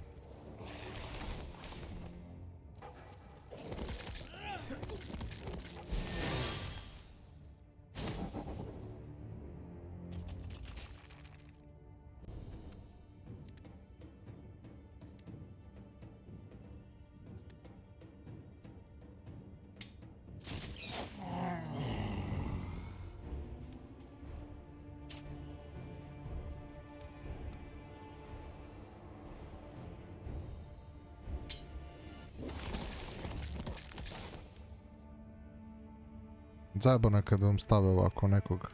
Zajebano je kada vam stave ovako nekog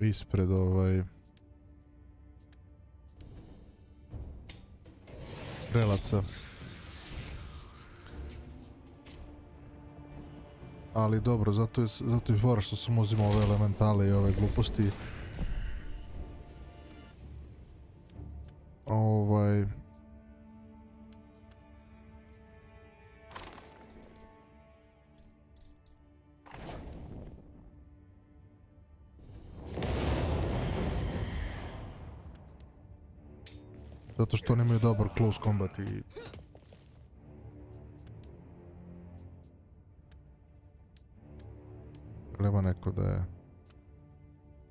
ispred strelaca. Ali dobro, zato je fora što sam uzimao ove elementale i ove gluposti. Zato što oni imaju dobar close combat i... Treba neko da je...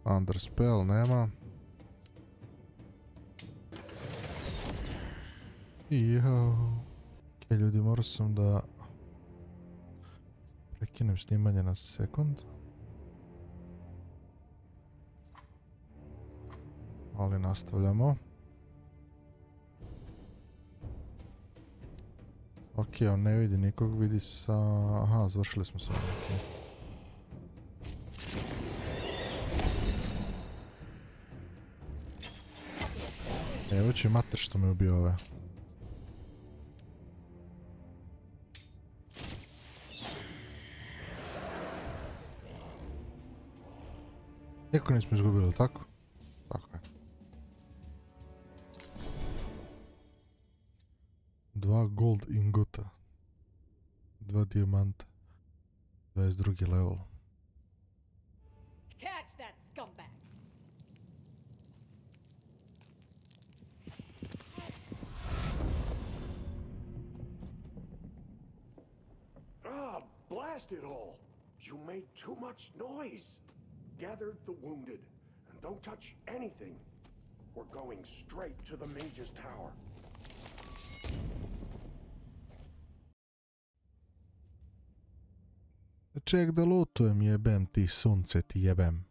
Under spell, nema. Ok, ljudi, morao sam da... prekinem snimanje na sekund. Ali nastavljamo. Ok, on ne vidi nikog, vidi sa... Aha, završili smo se. Okay. Evo će mater što me ubio ove. Niko nismo izgubili, tako? Tako je. 2 gold ingota. 2 dijamanta. 22. level. Catch that scumbag! Ah, blast it all! You made too much noise! Gather the wounded, and don't touch anything. We're going straight to the Mage's Tower. Ček da lutujem, jebem ti sunce, ti jebem.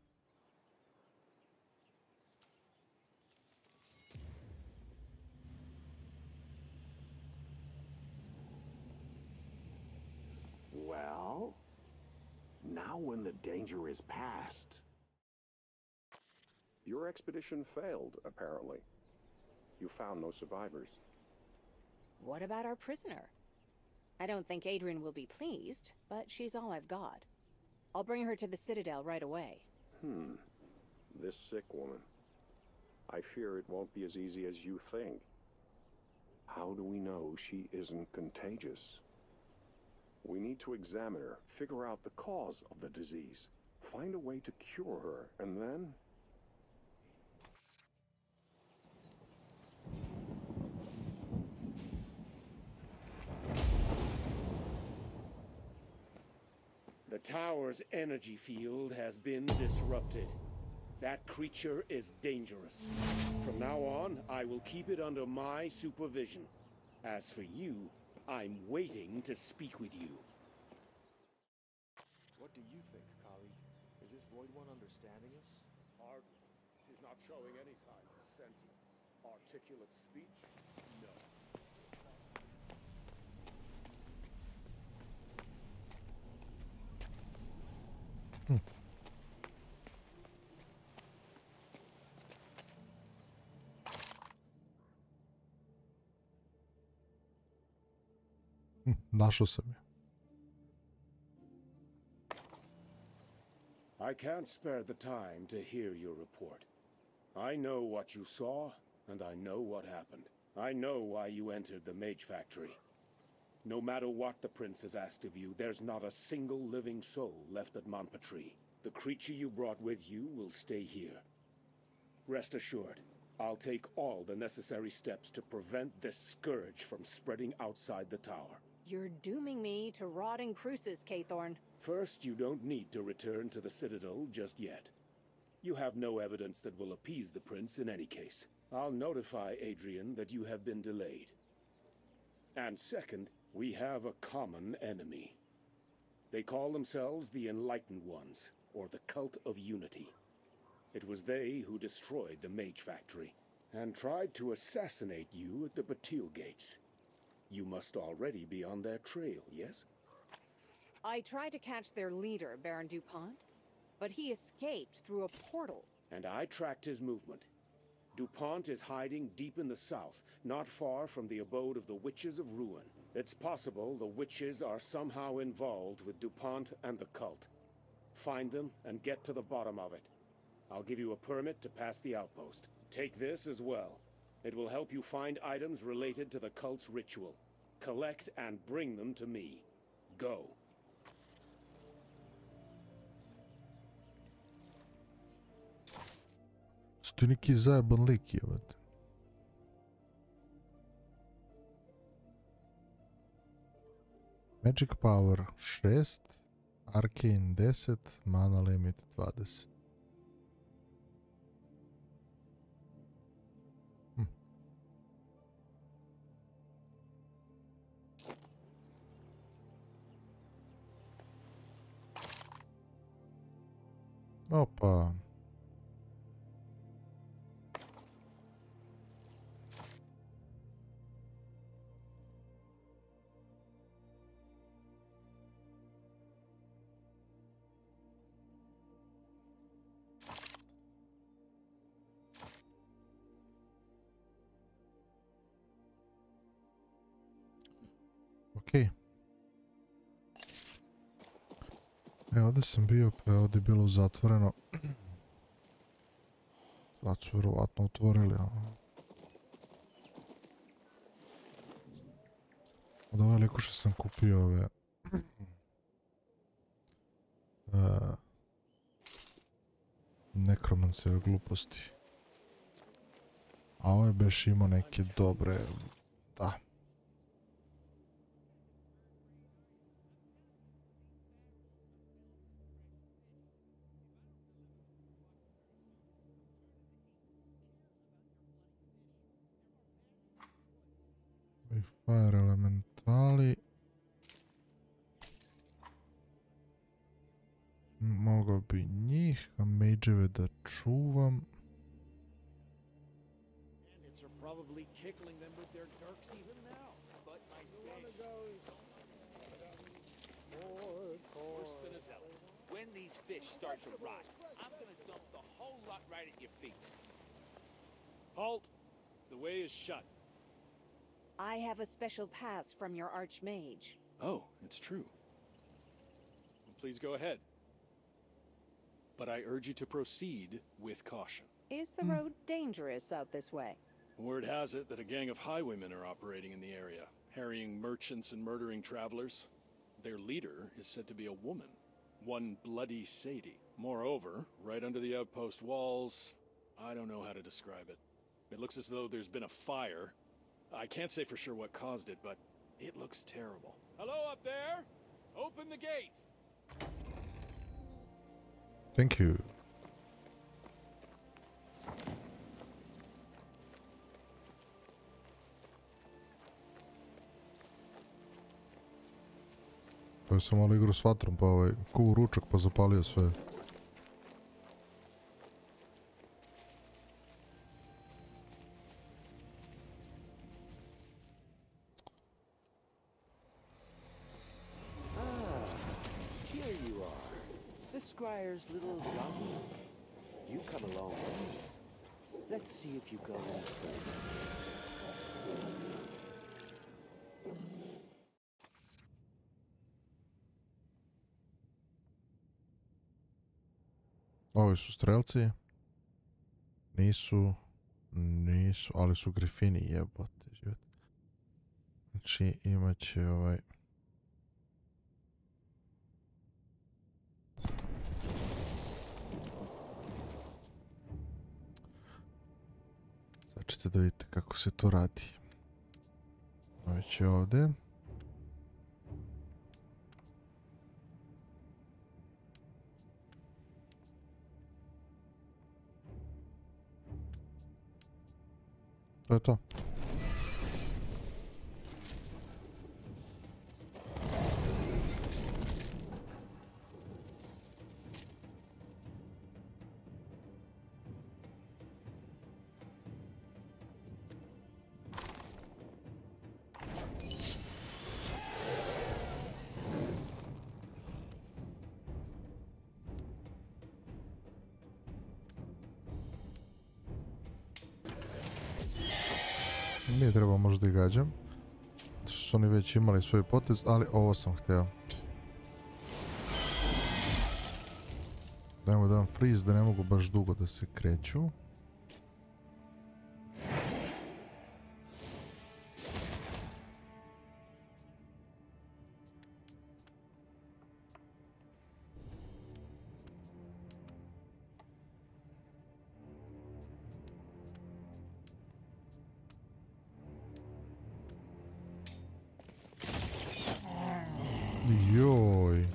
Well, now when the danger is past... Your expedition failed, apparently. You found no survivors. What about our prisoner? I don't think Adrian will be pleased, but she's all I've got. I'll bring her to the Citadel right away. This sick woman. I fear it won't be as easy as you think. How do we know she isn't contagious? We need to examine her, figure out the cause of the disease, find a way to cure her, and then... The tower's energy field has been disrupted. That creature is dangerous. From now on, I will keep it under my supervision. As for you, I'm waiting to speak with you. What do you think, Kali? Is this Void One understanding us? Hardly. She's not showing any signs of sentience. Articulate speech? No. Našao sam je. I can't spare the time to hear your report. I know what you saw, and I know what happened. I know why you entered the Mage Factory. No matter what the Prince has asked of you, there's not a single living soul left at Montpetrie. The creature you brought with you will stay here. Rest assured, I'll take all the necessary steps to prevent this scourge from spreading outside the tower. You're dooming me to rotting cruises, Kaythorn. First, you don't need to return to the Citadel just yet. You have no evidence that will appease the Prince in any case. I'll notify Adrian that you have been delayed. And second, we have a common enemy. They call themselves the Enlightened Ones, or the Cult of Unity. It was they who destroyed the Mage Factory, and tried to assassinate you at the Batil Gates. You must already be on their trail, yes? I tried to catch their leader, Baron DuPont, but he escaped through a portal. And I tracked his movement. DuPont is hiding deep in the south, not far from the abode of the Witches of Ruin. It's possible the witches are somehow involved with DuPont and the cult. Find them and get to the bottom of it. I'll give you a permit to pass the outpost. Take this as well. It will help you find items related to the cult's ritual. Collect and bring them to me. Go. Sto neki zajeban lik jebate. Magic Power 6, Arcane 10, Mana Limit 20. Opa. Okej. Evo ovdje sam bio, pa je ovdje bilo zatvoreno. Sad su vjerovatno otvorili. Od ove liku što sam kupio ove... nekromanceve gluposti. A ovo je beš imao neke dobre... Da. Fire elementali. Mogao bi njih, a mageeve da čuvam. When these fish start to rot, I'm gonna dump the whole lot right at your feet. Halt! The way is shut. I have a special pass from your archmage. Oh, it's true. Well, please go ahead. But I urge you to proceed with caution. Is the road dangerous out this way? Word has it that a gang of highwaymen are operating in the area, harrying merchants and murdering travelers. Their leader is said to be a woman, one Bloody Sadie. Moreover, right under the outpost walls, I don't know how to describe it. It looks as though there's been a fire. I can't say for sure what caused it, but it looks terrible. Hello up there! Open the gate! Thank you. Pa sam malo igru s vatrom, pa kuvu ručak pa zapalio sve. Squire's little doggy. You come along. Let's see if you go any further. Ovi su strelci. Nisu, ali su grifini jebote život. Znači imat će ovaj... Sad ćete da vidite kako se to radi. Ovi će ovdje. To je to. Nije treba možda i gađam. su oni već imali svoj potez, ali ovo sam htio. Dajmo da vam freeze, da ne mogu baš dugo da se kreću. Joj.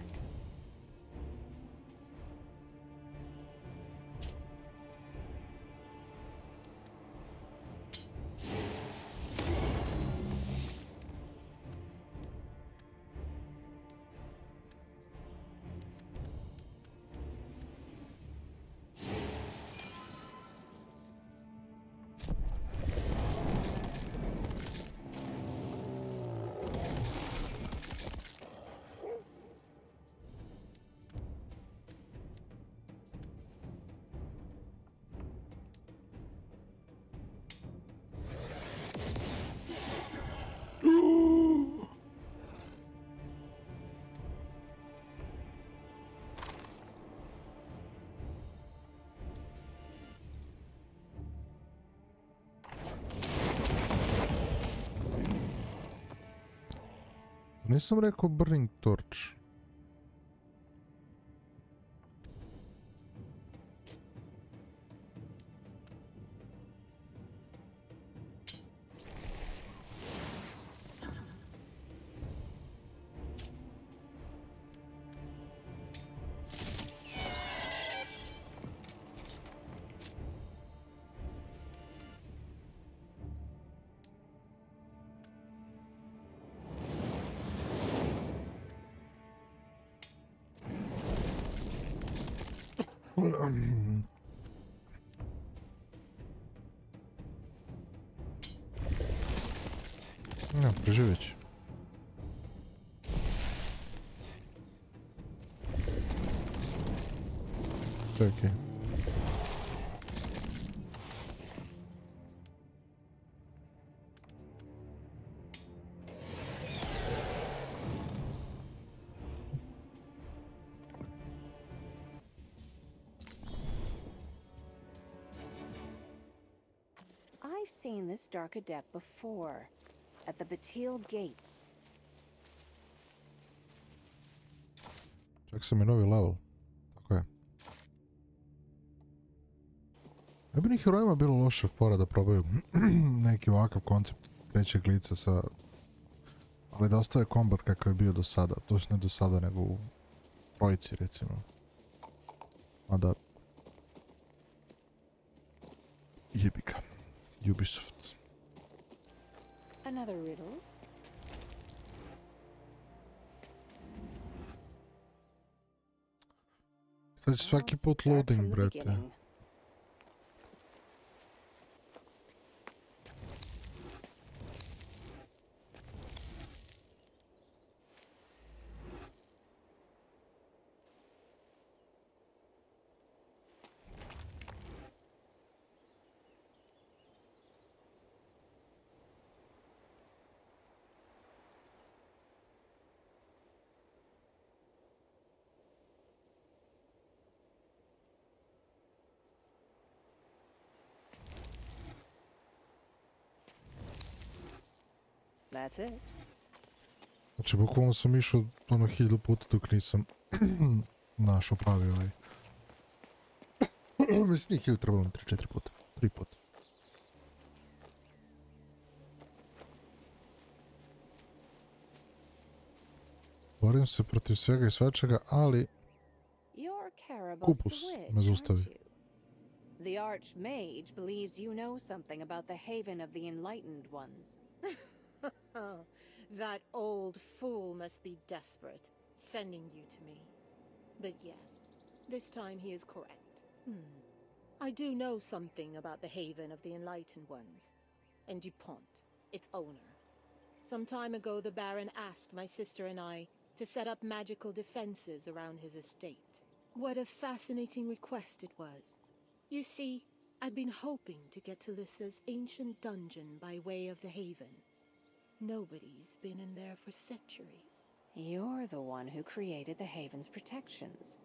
Nisam rekao burning torch. Ja, preživjet ću. To je okej. I've seen this dark adept before, at the Batil Gates. Čak sam i novi level. Tako je. Ne bi ni herojima bilo loše fora da probaju neki ovakav koncept trećeg lica sa... Ali da ostaje kombat kakav je bio do sada. To ne do sada, nego u trojici, recimo. Mada... Jebika. Ubisoft. Another riddle? Sad će svaki put loading, brate. That's it. Znači, bukvalno sam išao ono 1000 puta dok nisam našao pravi ovaj. Mislim, nije 1000, trebalo mi 3-4 puta. 3 puta. Borim se protiv svega i svačega, ali kupus me zaustavi. The Archmage believes you know something about the haven of the enlightened ones. That old fool must be desperate, sending you to me. But yes, this time he is correct. I do know something about the haven of the enlightened ones, and DuPont, its owner. Some time ago, the Baron asked my sister and I to set up magical defenses around his estate. What a fascinating request it was. You see, I'd been hoping to get to Lissa's ancient dungeon by way of the haven. Nobody's been in there for centuries. You're the one who created the Haven's protections.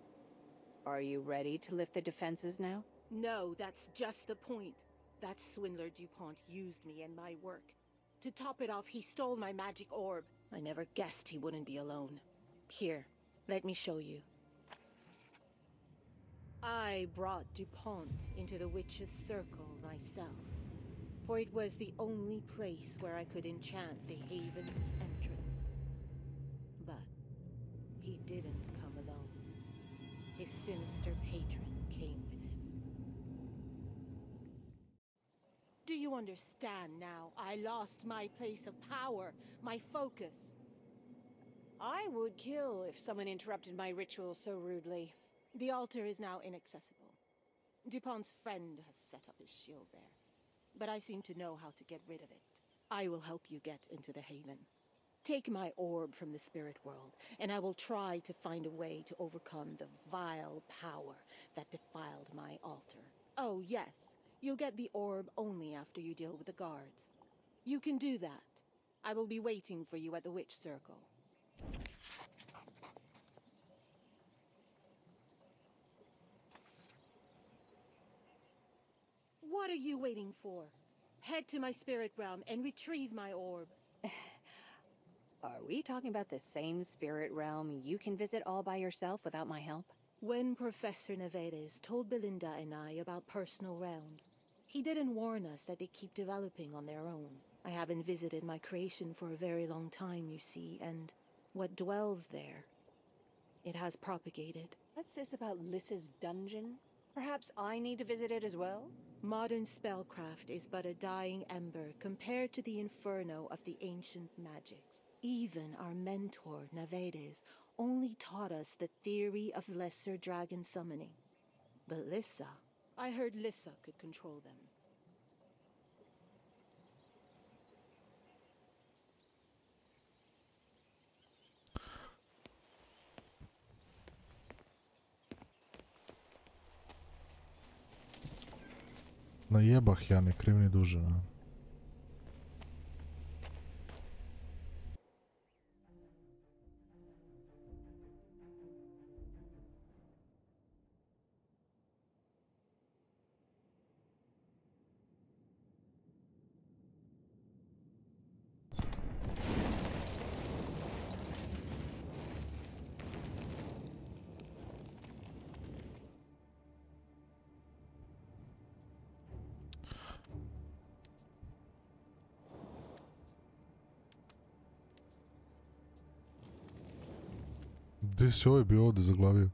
Are you ready to lift the defenses now? No, that's just the point. That swindler DuPont used me and my work. To top it off, he stole my magic orb. I never guessed he wouldn't be alone. Here, let me show you. I brought DuPont into the Witch's Circle myself, for it was the only place where I could enchant the Haven's entrance. But he didn't come alone. His sinister patron came with him. Do you understand now? I lost my place of power, my focus. I would kill if someone interrupted my ritual so rudely. The altar is now inaccessible. DuPont's friend has set up his shield there, but I seem to know how to get rid of it. I will help you get into the Haven. Take my orb from the spirit world, and I will try to find a way to overcome the vile power that defiled my altar. Oh, yes, you'll get the orb only after you deal with the guards. You can do that. I will be waiting for you at the Witch Circle. What are you waiting for? Head to my spirit realm and retrieve my orb. Are we talking about the same spirit realm you can visit all by yourself without my help? When Professor Nevedes told Belinda and I about personal realms, he didn't warn us that they keep developing on their own. I haven't visited my creation for a very long time, you see, and what dwells there, it has propagated. What's this about Lys's dungeon? Perhaps I need to visit it as well? Modern spellcraft is but a dying ember compared to the inferno of the ancient magics. Even our mentor, Nevedes, only taught us the theory of lesser dragon summoning. But Lyssa, I heard Lyssa could control them. Na jebach ja, ne kriv ni duže, ne? Gdje si ovaj bio ovdje zaglavio?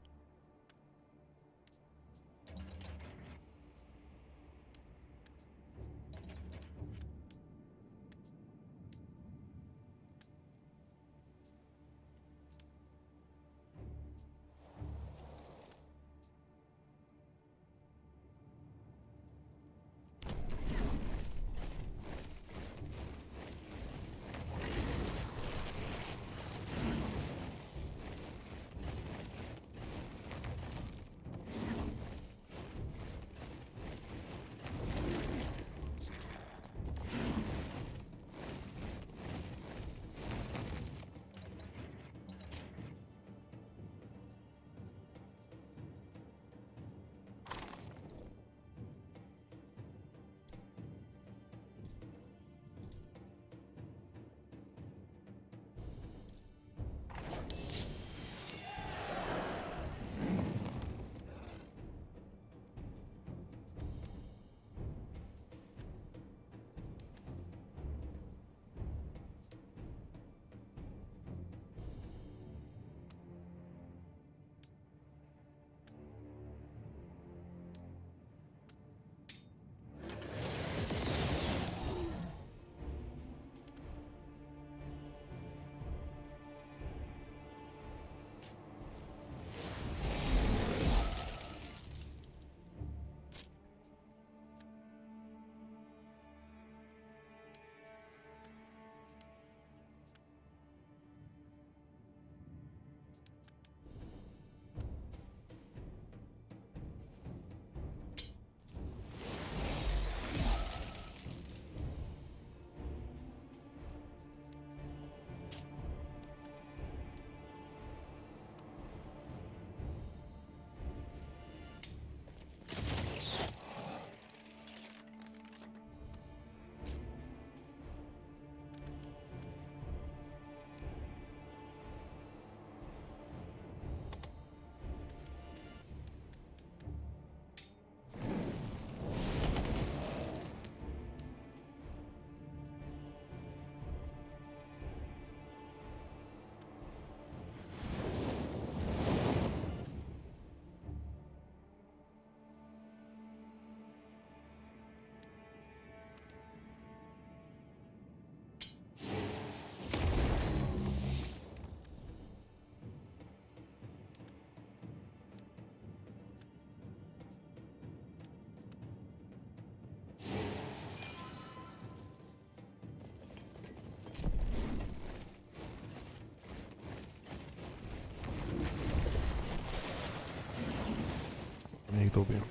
njih dobijem.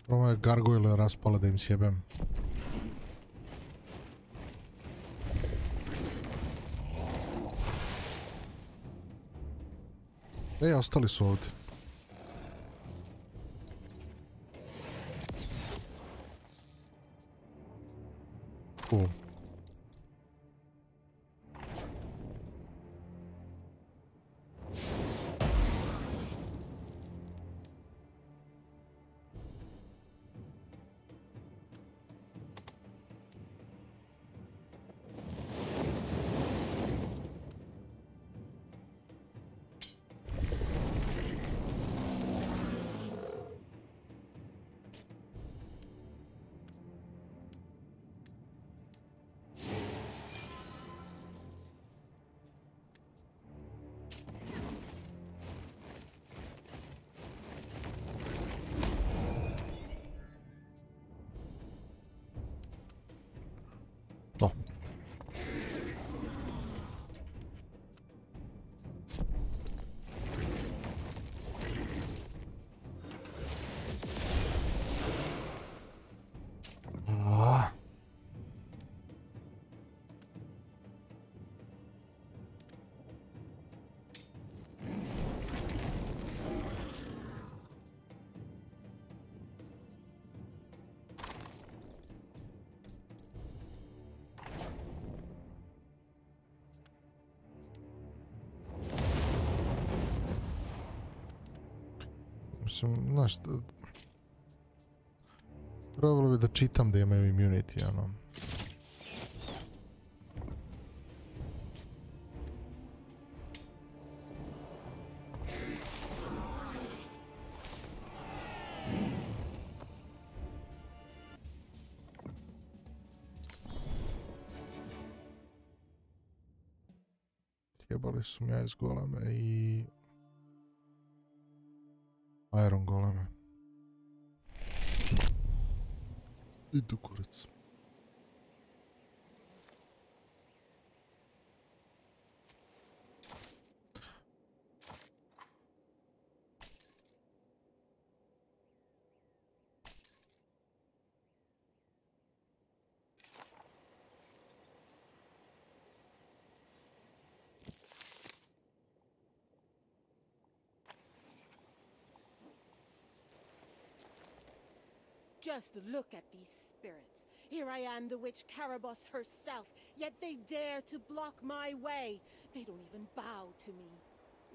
Ovo je gargoyle raspale da im sjebem. Ej, ostali su ovdje. Cool. Mislim, znaš, trebalo bi da čitam da imaju immunity, ono. Jebali su mi iz goleme i Iron goleme. Idu kurac. Just look at these spirits. Here I am, the witch Caraboss herself, yet they dare to block my way. They don't even bow to me.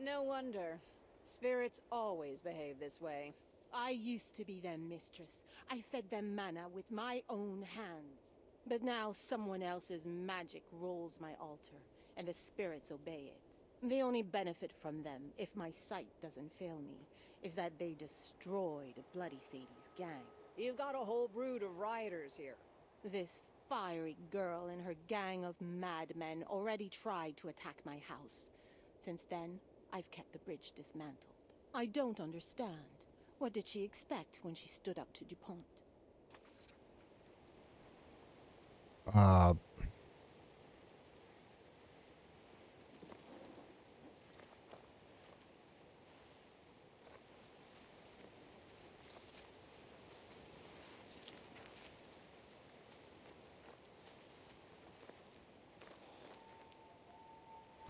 No wonder. Spirits always behave this way. I used to be their mistress. I fed them manna with my own hands. But now someone else's magic rules my altar, and the spirits obey it. The only benefit from them, if my sight doesn't fail me, is that they destroyed Bloody Sadie's gang. You've got a whole brood of rioters here. This fiery girl and her gang of madmen already tried to attack my house. Since then, I've kept the bridge dismantled. I don't understand. What did she expect when she stood up to DuPont?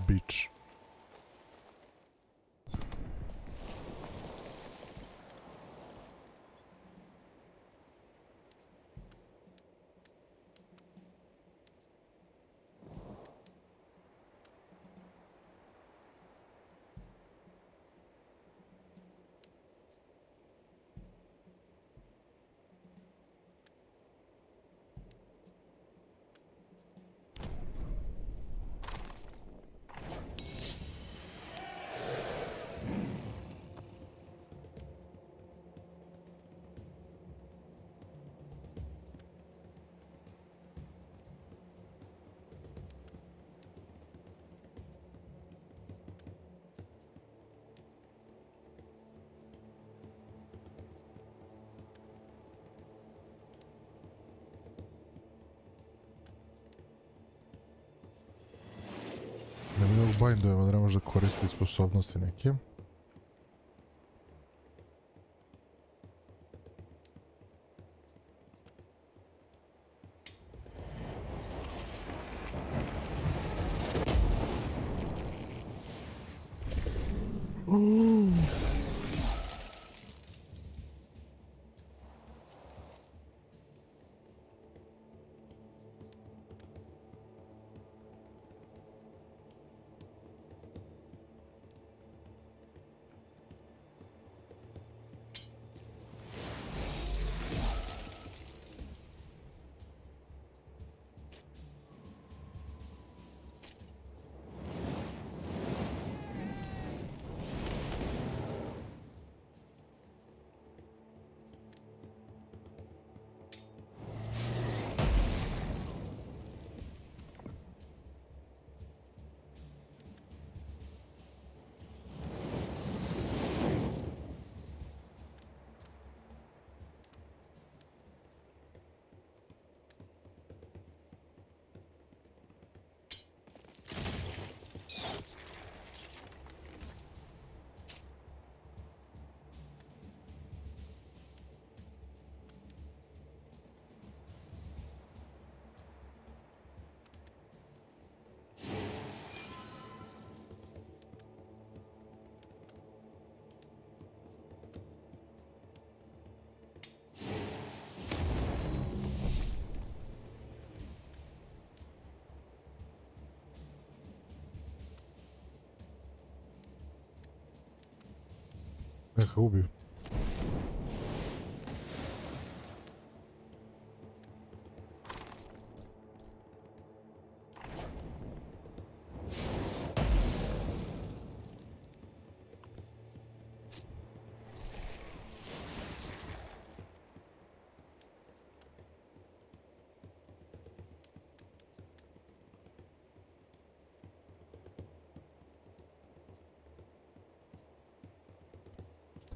Bitch. Ne mogu bindujemo da ne može koristiti sposobnosti neke. Neka ubiju.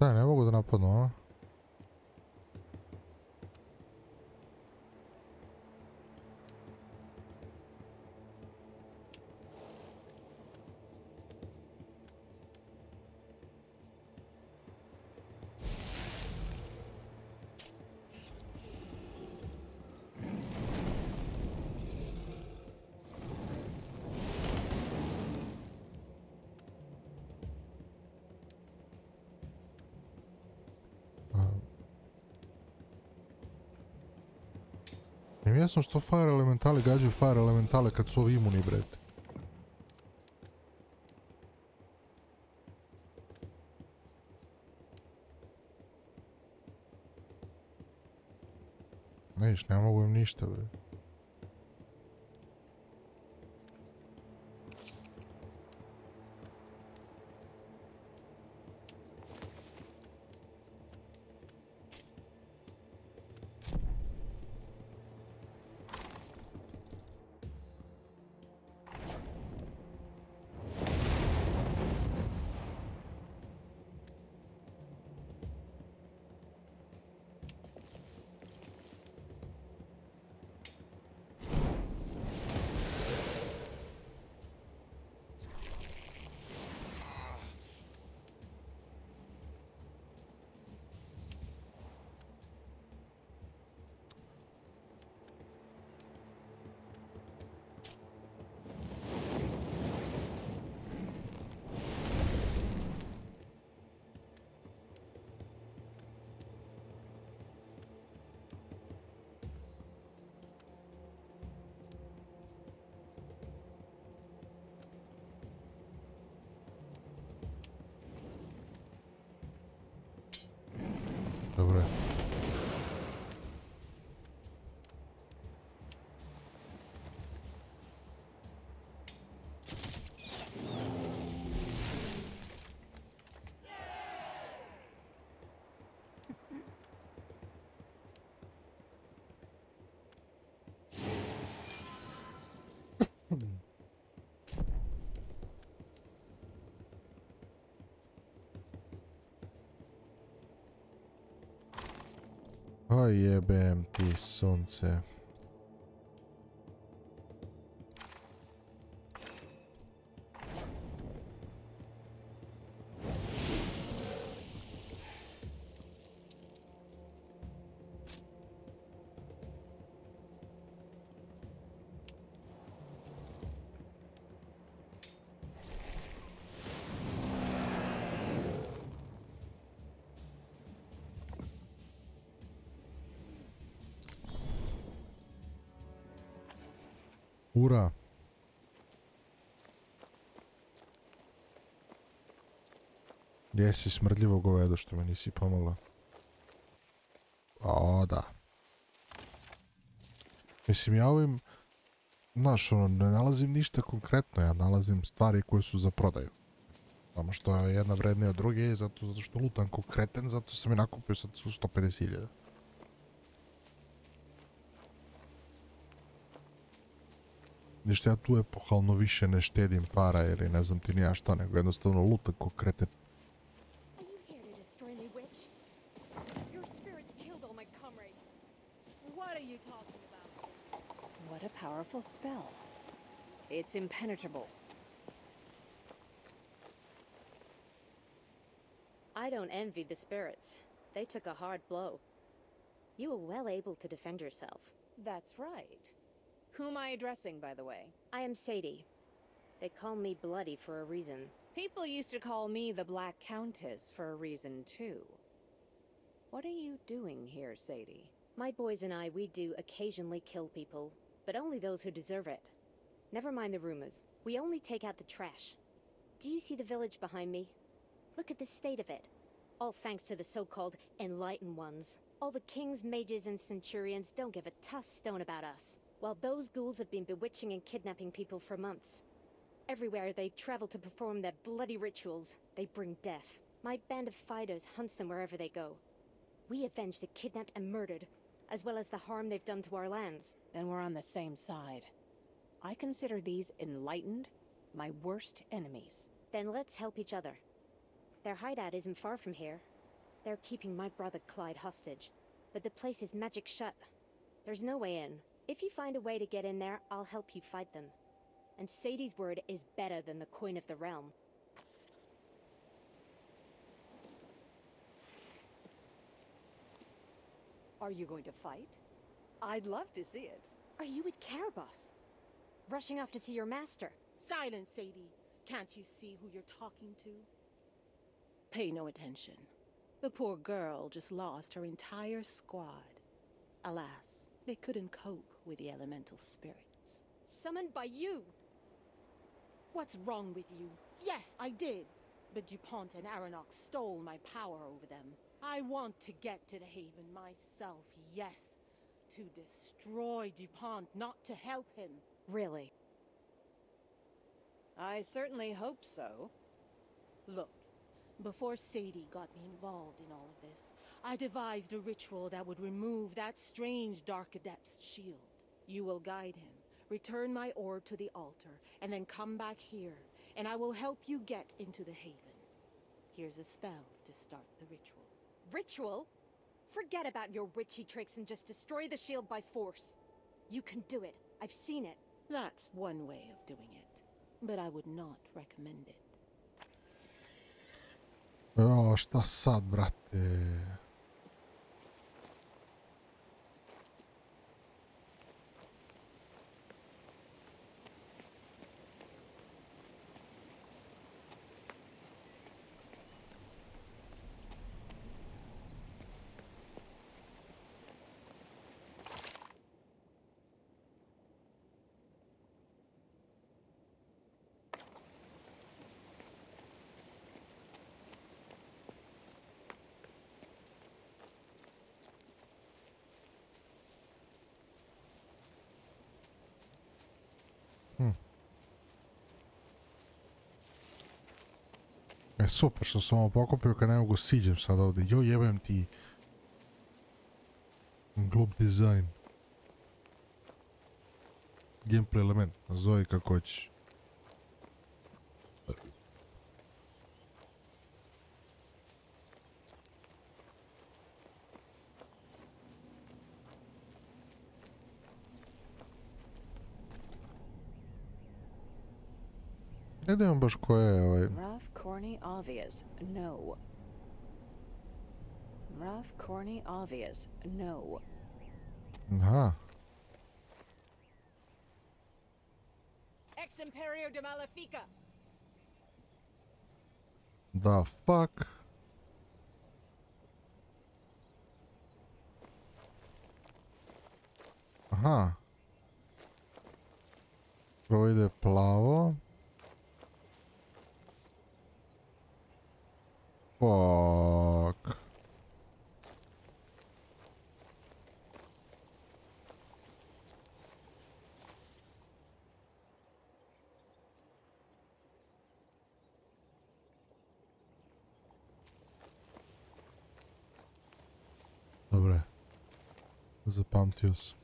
Da, ne mogu da napadnu, a? Nije mi jasno što fire elementali gađaju fire elementale kad su ovi imuni, brete. Viš, ne mogu im ništa, bre. O jebem ti sunce. Ura. Jesi smrdljivo govedo što me nisi pomogla. O, da. Mislim, ja ovim, znaš, ono, ne nalazim ništa konkretno, ja nalazim stvari koje su za prodaju. Samo što je jedna vrednija od druge, zato što lutam konkreten, zato sam je nakupio sad su 150.000. Ništa, ja tu epohalno više ne štedim para ili ne znam ti nija šta, nego jednostavno lutam konkreten. What a powerful spell. It's impenetrable. I don't envy the spirits. They took a hard blow. You were well able to defend yourself. That's right. Who am I addressing, by the way? I am Sadie. They call me Bloody for a reason. People used to call me the Black Countess for a reason, too. What are you doing here, Sadie? My boys and I, we do occasionally kill people, but only those who deserve it. Never mind the rumors. We only take out the trash. Do you see the village behind me? Look at the state of it. All thanks to the so-called enlightened ones. All the kings, mages, and centurions don't give a toss stone about us. While those ghouls have been bewitching and kidnapping people for months. Everywhere they travel to perform their bloody rituals, they bring death. My band of fighters hunts them wherever they go. We avenge the kidnapped and murdered, as well as the harm they've done to our lands. Then we're on the same side. I consider these enlightened my worst enemies. Then let's help each other. Their hideout isn't far from here. They're keeping my brother Clyde hostage, but the place is magic shut. There's no way in. If you find a way to get in there, I'll help you fight them. And Sadie's word is better than the coin of the realm. Are you going to fight? I'd love to see it. Are you with Karabos? Rushing off to see your master? Silence, Sadie. Can't you see who you're talking to? Pay no attention. The poor girl just lost her entire squad. Alas, they couldn't cope with the elemental spirits. Summoned by you! What's wrong with you? Yes, I did. But DuPont and Aronnox stole my power over them. I want to get to the Haven myself, yes. To destroy DuPont, not to help him. Really? I certainly hope so. Look, before Sadie got me involved in all of this, I devised a ritual that would remove that strange Dark Adept's shield. You will guide him, return my orb to the altar, and then come back here, and I will help you get into the Haven. Here's a spell to start the ritual. Ritual? Forget about your witchy tricks and just destroy the shield by force. You can do it. I've seen it. That's one way of doing it, but I would not recommend it. O, šta sad, brate? E, super što sam ovo pokupio kad ne mogu siđem sad ovdje. Jo, jebem ti. Glob design. Gameplay element, nazovi kako hoćeš. Ne da imam baš koje je ovaj... Rough, corny, obvious. No. Rough, corny, obvious. No. Aha. Ex Imperio de Malefica. The fuck? Aha. Prvo ide plavo. Fuck. Dobre. Zapamtio sam.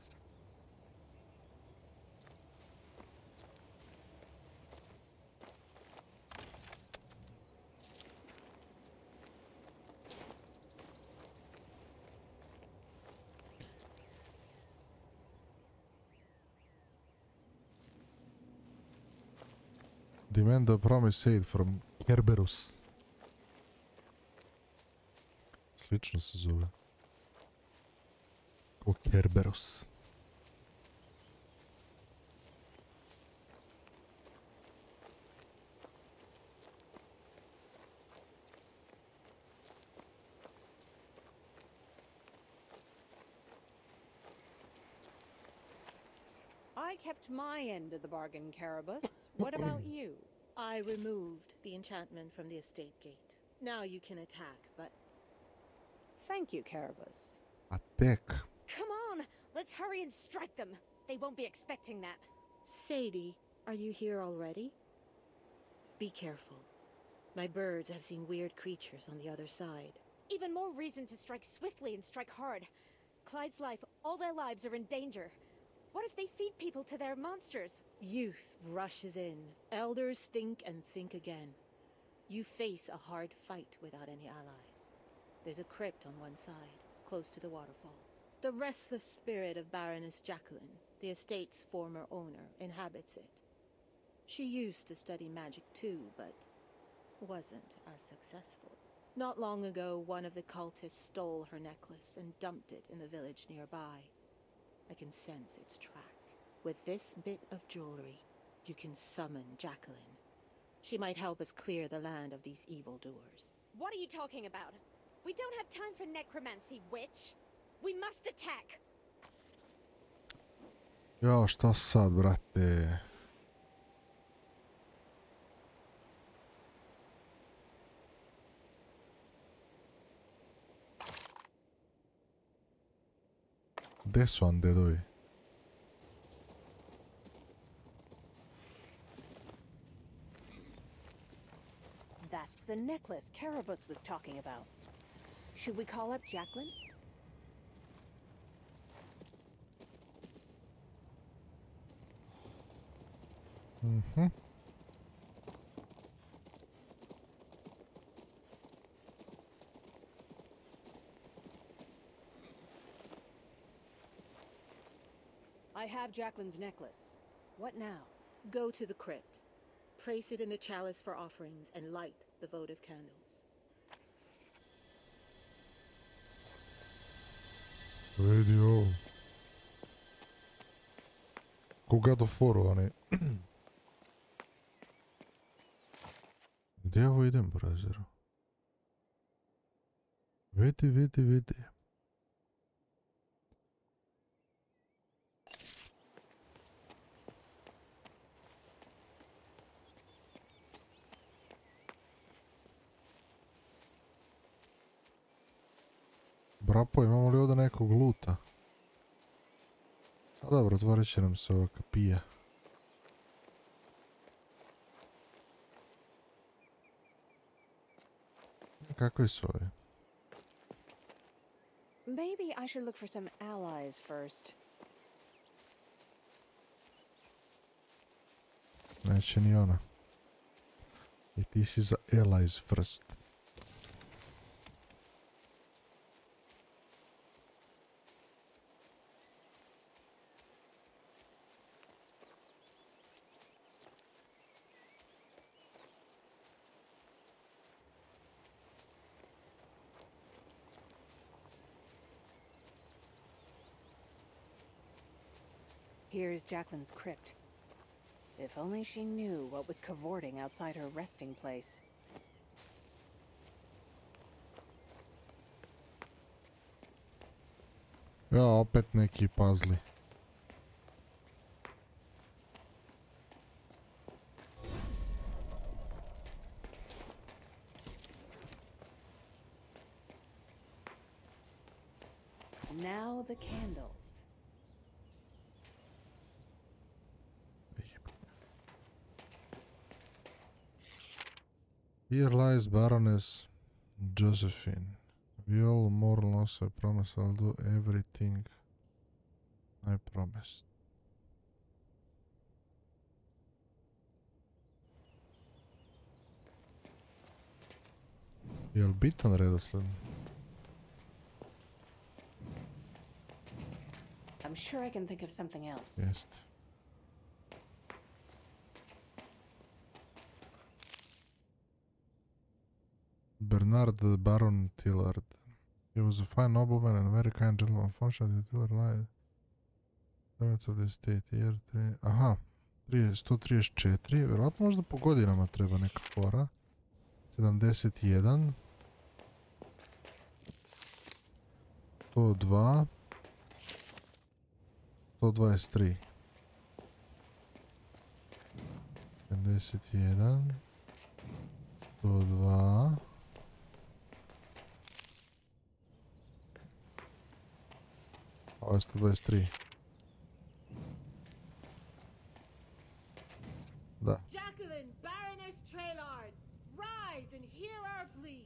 Demand the promised aid from Kerberos. Slično se zove. Ko Kerberos. I kept my end of the bargain, Carabas. What about you? I removed the enchantment from the estate gate. Now you can attack, but... Thank you, Carabas. Attack. Come on, let's hurry and strike them. They won't be expecting that. Sadie, are you here already? Be careful. My birds have seen weird creatures on the other side. Even more reason to strike swiftly and strike hard. Clyde's life, all their lives are in danger. What if they feed people to their monsters? Youth rushes in. Elders think and think again. You face a hard fight without any allies. There's a crypt on one side, close to the waterfalls. The restless spirit of Baroness Jacqueline, the estate's former owner, inhabits it. She used to study magic too, but wasn't as successful. Not long ago, one of the cultists stole her necklace and dumped it in the village nearby. I can sense its track. With this bit of jewelry, you can summon Jacqueline. She might help us clear the land of these evildoers. What are you talking about? We don't have time for necromancy, witch. We must attack. Ja, šta sad, brate? Gde su undeadovi? That's the necklace Carabas was talking about. Should we call up Jacqueline? Mhm. I have Jacqueline's necklace. What now? Go to the crypt. Place it in the chalice for offerings and light the votive candles. Vidi ovo. Koga do foru, a ne... Gdje ovo idem, brazeru? Vidi. Brapo, imamo li ovdje nekog luta? A dobro, otvorit će nam se ova kapija. Kakvi su ovi? Maybe I should look for some allies first. Neće ni ona. I ti si za allies first. Here's Jacqueline's crypt. If only she knew what was cavorting outside her resting place. Ja, opet neki puzzli. Now the candles. Here lies Baroness Josephine. We all more or less I promise I'll do everything I promised. Jel bitan redosled? I'm sure I can think of something else. Jest. Bernard the Baron Tillard. He was a fine nobleman and very kind gentleman. Unfortunately, Tillard lied. Servants of the state year 3. Aha, 134. Vjerojatno možda po godinama treba neka fora. 71. 102. 123. 51. 102. Ovo je 123. Da. Jacqueline, Baroness Trailard, rise and hear our plea.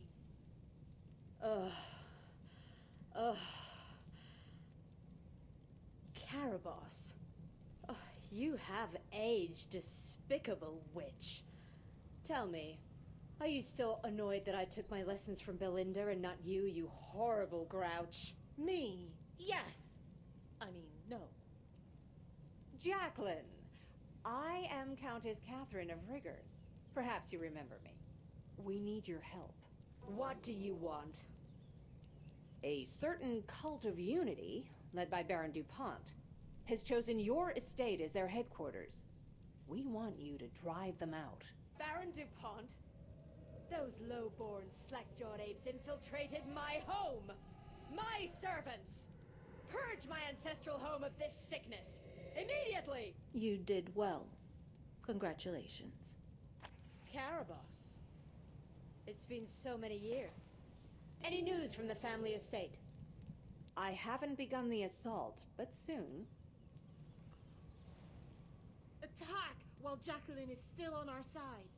Caraboss. Oh, you have aged, despicable witch. Tell me, are you still annoyed that I took my lessons from Belinda and not you, you horrible grouch? Me? Yes. I mean, no. Jacqueline, I am Countess Catherine of Rigord. Perhaps you remember me. We need your help. What do you want? A certain cult of unity, led by Baron DuPont, has chosen your estate as their headquarters. We want you to drive them out. Baron DuPont? Those low-born, slack-jawed apes infiltrated my home! My servants! Purge my ancestral home of this sickness! Immediately! You did well. Congratulations. Caraboss. It's been so many years. Any news from the family estate? I haven't begun the assault, but soon. Attack while Jacqueline is still on our side.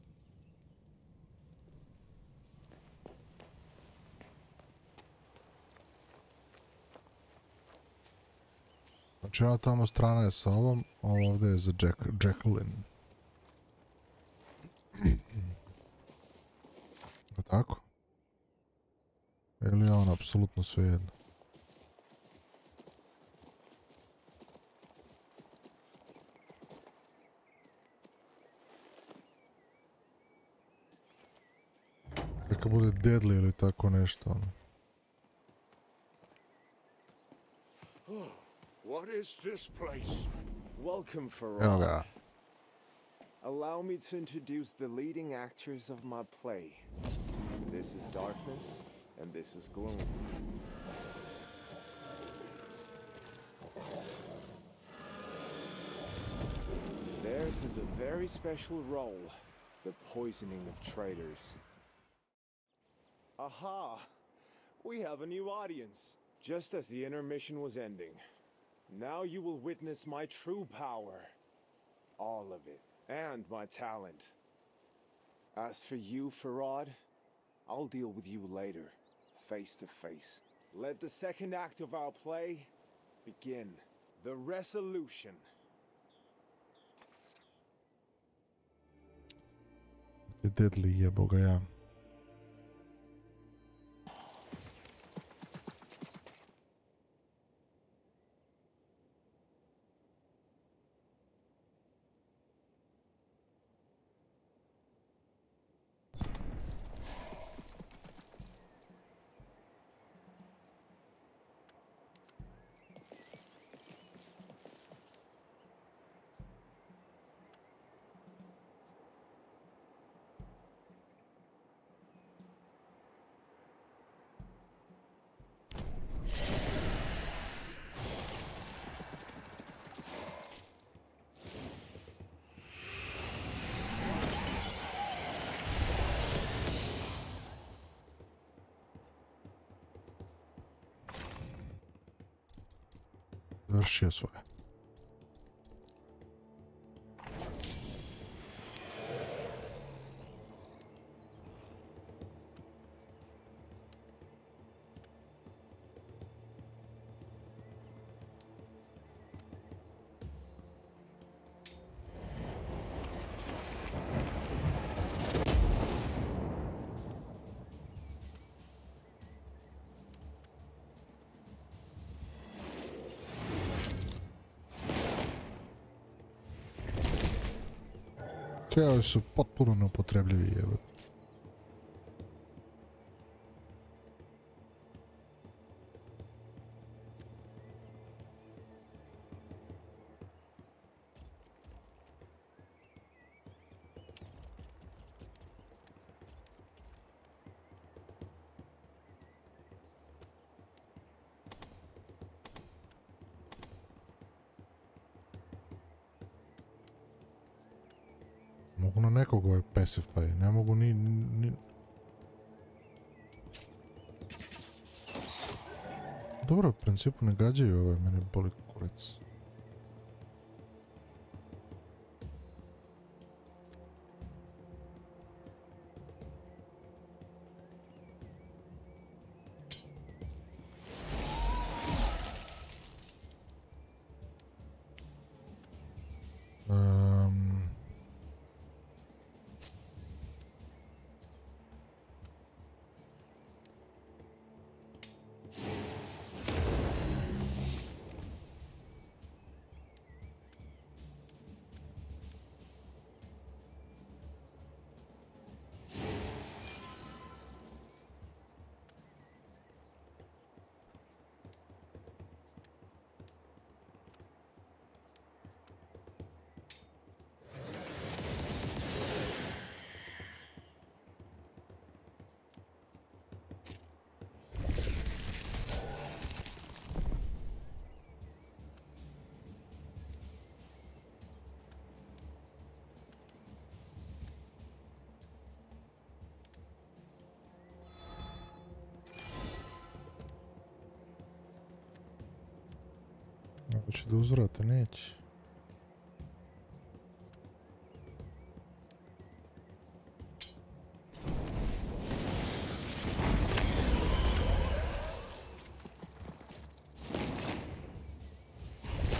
Znači ona tamo strana je sa ovom, a ovdje je za Jacqueline. Tako? Ili je on apsolutno svejedno? Neka bude deadly ili tako nešto, ono. What is this place? Welcome, Evo Farah. ga. Allow me to introduce the leading actors of my play. This is darkness, and this is gloom. Theirs is a very special role, the poisoning of traitors. Aha! We have a new audience. Just as the intermission was ending, now you will witness my true power. All of it. And my talent. As for you, Farad, I'll deal with you later, face to face. Let the second act of our play begin. The resolution. Ti deadly jebo ga ja. završio svoje. Ovi su potpuno neupotrebljivi, jebate. Mogu na nekog ovaj pacify, ne mogu ni... Dobro, u principu ne gađaju ovaj, mene boli kurac. Ako će da uzvrate, neće.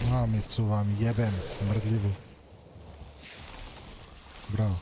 Mamicu vam jebem smrdljivu. Bravo.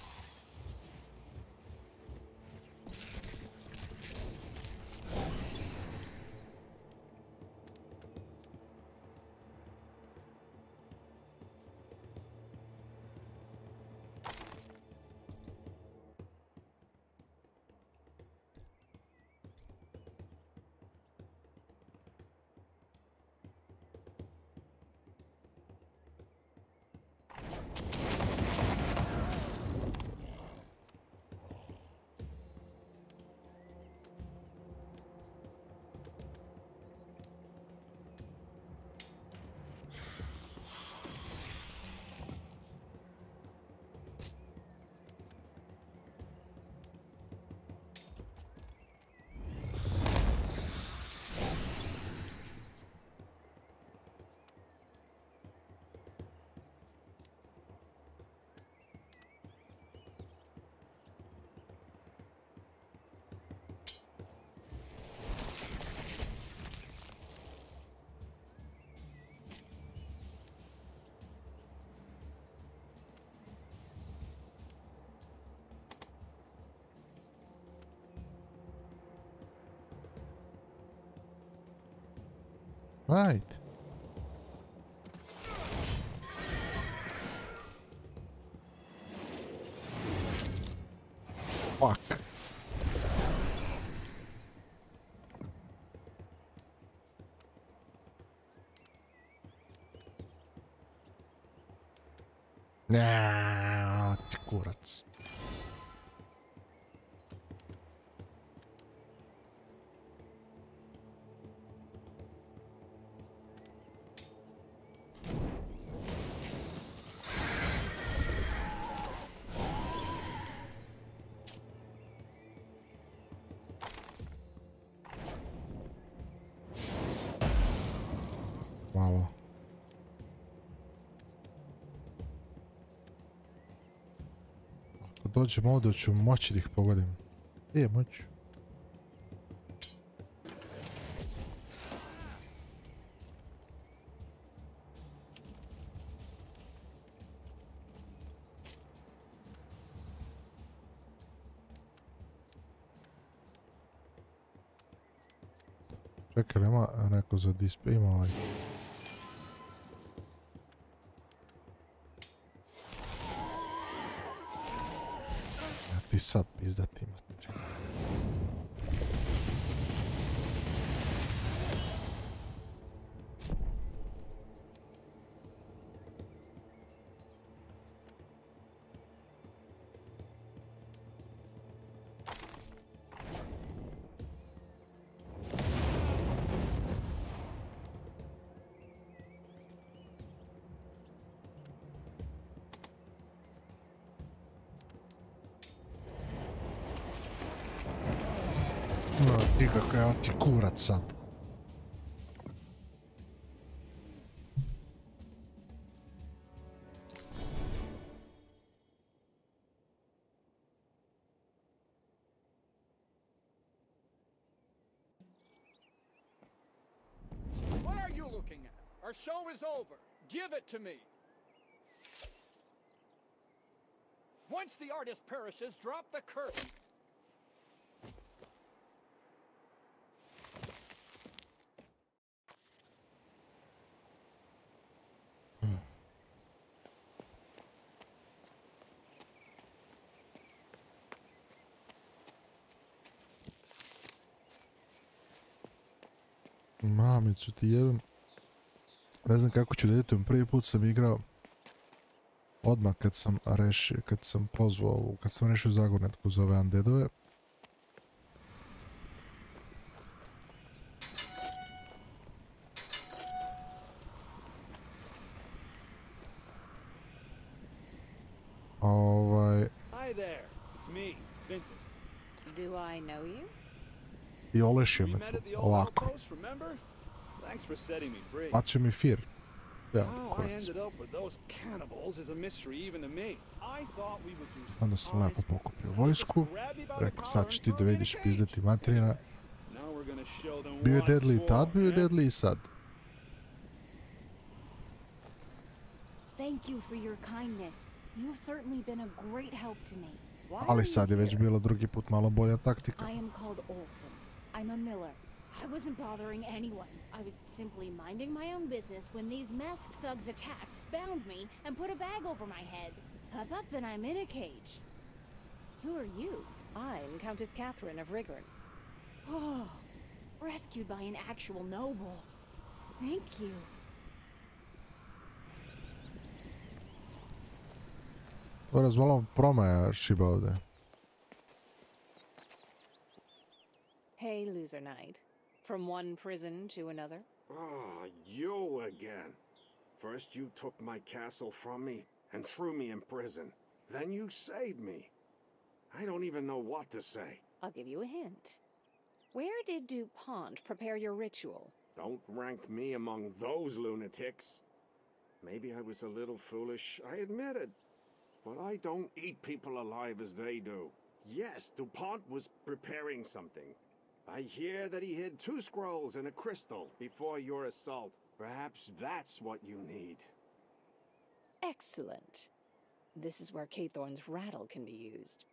Right. Fuck. Naaaa, ti kurac. Hvala. dođem ovdje ću moći da ih pogodim. Moću. Čekaj, nema neko za display, ima ovaj. Ja ti sad pizdati materi. Ti kako je ti kurac sad. What are you looking at? Our show is over. Give it to me. Once the artist perishes, drop the curtain. Mamicu ti jebem. Ne znam kako ću da editujem. Prvi put sam igrao odmah kad sam pozvao, kad sam rešio zagonetku za ove undeadove. Hi there, it's me, Vincent. Do I know you? I olešio me tu, ovako. Thanks for setting me free. Pače mi fir. Ja, How I ended up with those cannibals is a mystery even to me. I thought we would do Onda sam lepo pokupio vojsku. Rekao, sad ćeš ti da vidiš pizdati materina. Bio je deadly i tad, bio je deadly i sad. Thank you for your kindness. You've certainly been a great help to me. Ali sad je već bila drugi put malo bolja taktika. I am called Olson. I'm a miller. I wasn't bothering anyone. I was simply minding my own business when these masked thugs attacked, bound me, and put a bag over my head. Pop up and I'm in a cage. Who are you? I'm Countess Catherine of Rigorn. Oh, rescued by an actual noble. Thank you. Malo promaja šiba ovdje. Hey, loser knight. From one prison to another? Ah, you again. First you took my castle from me and threw me in prison. Then you saved me. I don't even know what to say. I'll give you a hint. Where did DuPont prepare your ritual? Don't rank me among those lunatics. Maybe I was a little foolish, I admit it. But I don't eat people alive as they do. Yes, DuPont was preparing something. I hear that he hid 2 scrolls and a crystal before your assault. Perhaps that's what you need. Excellent. This is where Kaythorn's rattle can be used.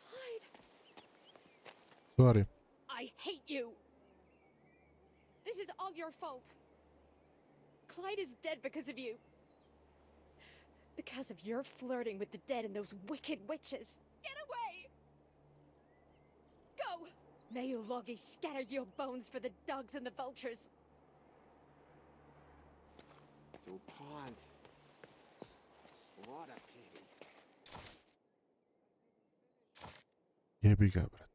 Clyde! Sorry. I hate you! This is all your fault. Clyde is dead because of you. Because of your flirting with the dead and those wicked witches. Get away! Go! May Logi scatter your bones for the dogs and the vultures. DuPont. What a pity. Jebi ga, brat.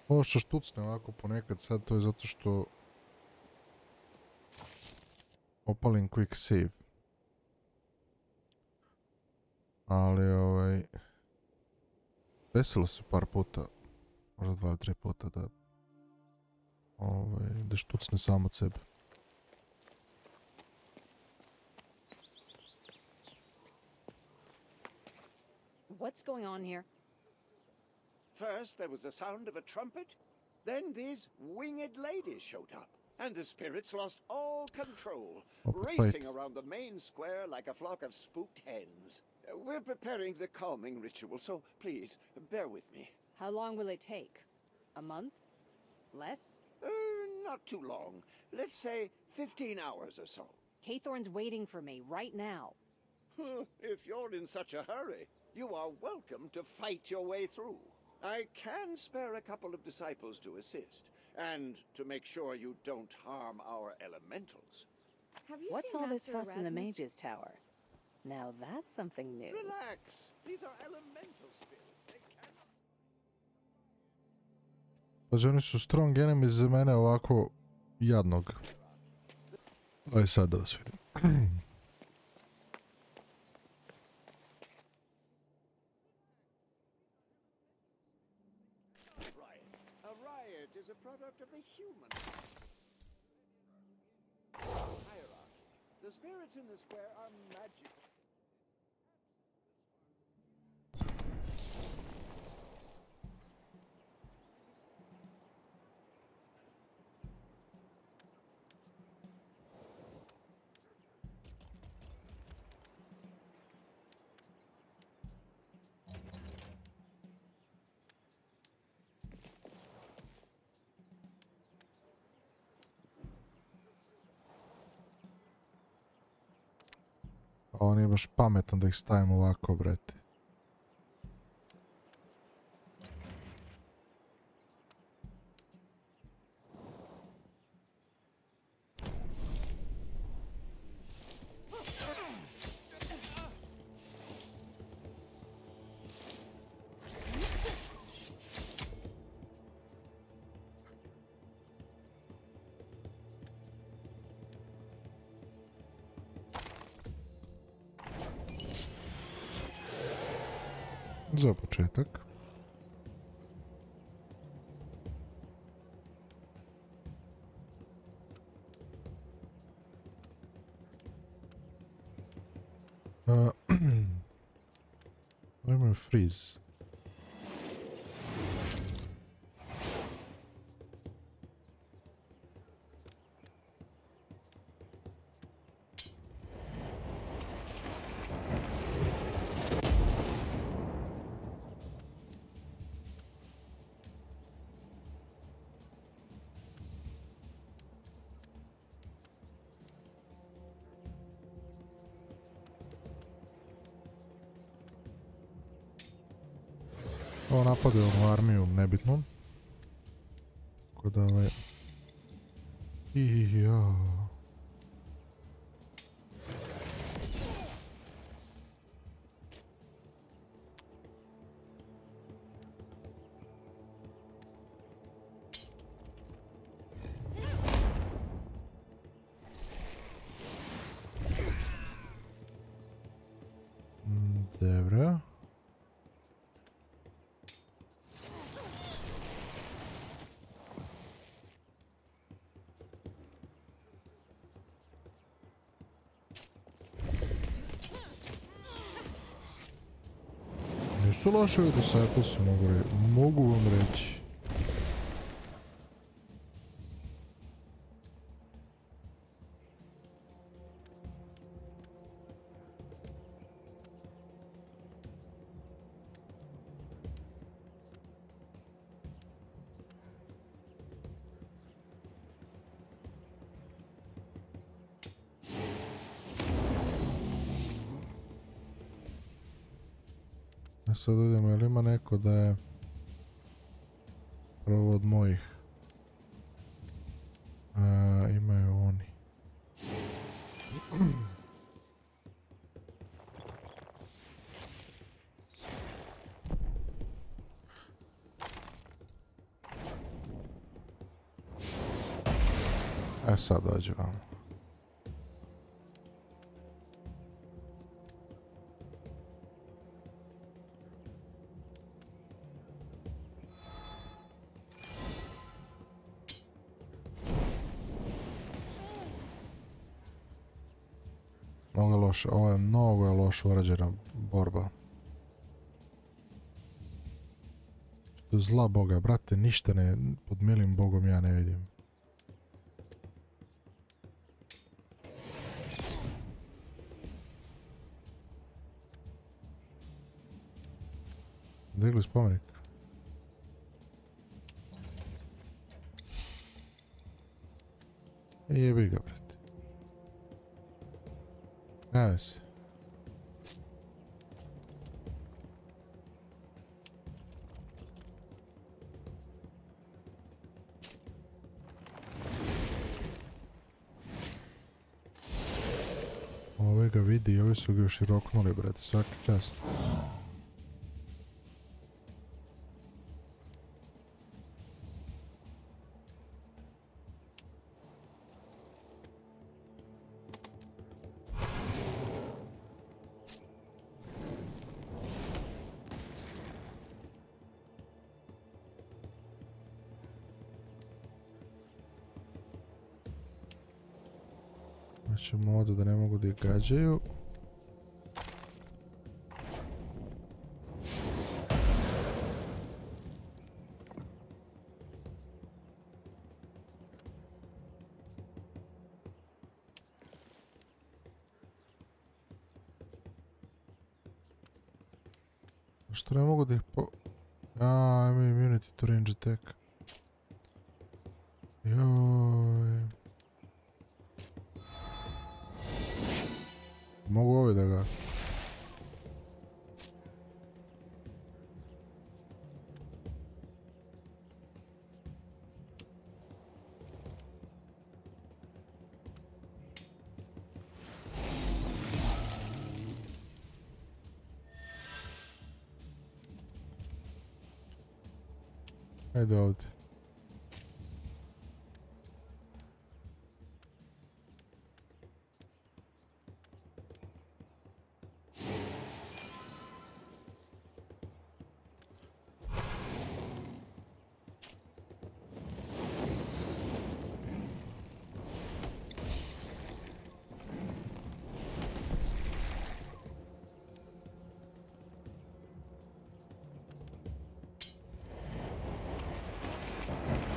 Ovo što štucne ovako ponekad sad, to je zato što opalim quick save. Ali desilo se par puta, možda 2-3 puta da Da štucne sam od sebe. What's going on here? First, there was the sound of a trumpet. Then these winged ladies showed up. And the spirits lost all control, racing around the main square like a flock of spooked hens. We're preparing the calming ritual, so please, bear with me. How long will it take? A month? Less? Not too long. Let's say 15 hours or so. Kaythorne's waiting for me right now. If you're in such a hurry, you are welcome to fight your way through. I can spare a couple of disciples to assist, and to make sure you don't harm our elementals. What's all this fuss in the Mage's Tower? Now that's something new. Relax. These are elemental spirits. They cannot... Pa oni su strong enemies za mene ovako jadnog. Aj sad da vas vidim. Is a product of the human hierarchy. The spirits in the square are magical. Ovo nije baš pametno da ih stavim ovako, brete. Za početak. Imaju freeze. Ovo napade ovu armiju nebitnu. Tako da ovaj... Dobro. Nisu loše ovi disciplesi, mogu vam reći. Sad vidimo, je li ima neko da je prvo od mojih? Imaju oni. Sad dođe vamo. Ovo je mnogo loše urađena borba. Što zla boga, brate, ništa ne, pod milim bogom ja ne vidim. Digli spomenik. I jebi ga, brate. Nema se. Ove ga vidi i ovi su ga još i roknuli, brate, svaki čast. Ćemo ovdje da ne mogu da ih gađaju. Što ne mogu da ih imaju immunity to range attack. Joj. Mogu ove da ga... Ajde ovdje.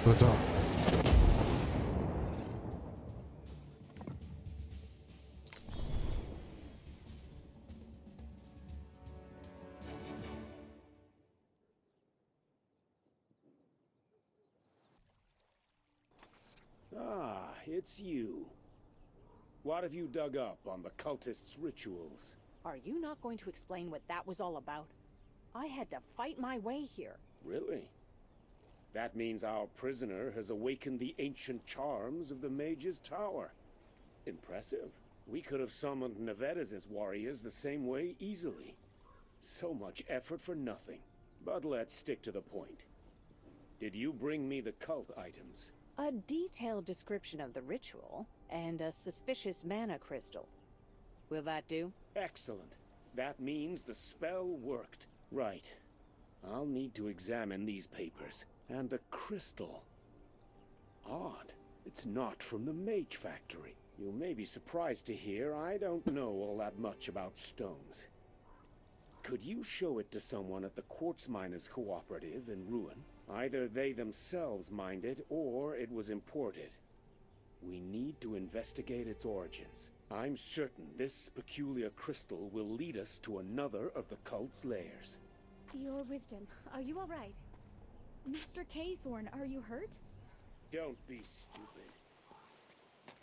To je to. Ah, it's you. What have you dug up on the cultists' rituals? Are you not going to explain what that was all about? I had to fight my way here. Really? That means our prisoner has awakened the ancient charms of the Mage's Tower. Impressive. We could have summoned Neveda's warriors the same way easily. So much effort for nothing. But let's stick to the point. Did you bring me the cult items? A detailed description of the ritual, and a suspicious mana crystal. Will that do? Excellent. That means the spell worked. Right. I'll need to examine these papers. And the crystal. Odd. It's not from the Mage Factory. You may be surprised to hear I don't know all that much about stones. Could you show it to someone at the Quartz Miners Cooperative in Ruin? Either they themselves mined it, or it was imported. We need to investigate its origins. I'm certain this peculiar crystal will lead us to another of the cult's lairs. Your wisdom. Are you all right? Master Kaythorn, are you hurt? Don't be stupid.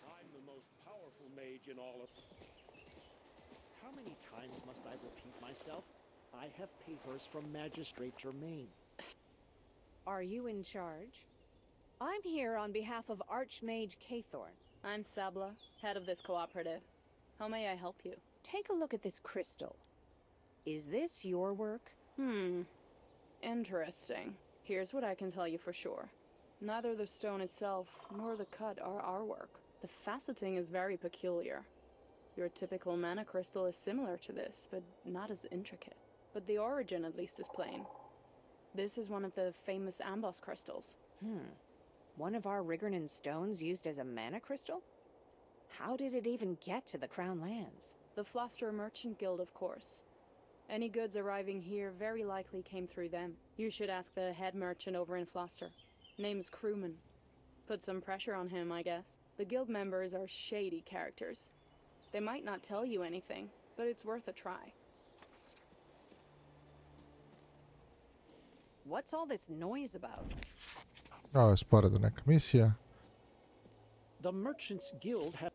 I'm the most powerful mage in all of... How many times must I repeat myself? I have papers from Magistrate Germain. Are you in charge? I'm here on behalf of Archmage Kaythorn. I'm Sabla, head of this cooperative. How may I help you? Take a look at this crystal. Is this your work? Interesting. Here's what I can tell you for sure. Neither the stone itself nor the cut are our work. The faceting is very peculiar. Your typical mana crystal is similar to this, but not as intricate. But the origin at least is plain. This is one of the famous amboss crystals. One of our Riggernon stones used as a mana crystal? How did it even get to the Crown Lands? The Floster Merchant Guild, of course. Any goods arriving here very likely came through them. You should ask the head merchant over in Floster. Name's Crewman. Put some pressure on him, I guess. The guild members are shady characters. They might not tell you anything, but it's worth a try. What's all this noise about? Ovo je sporedna neka misija. The Merchants Guild have...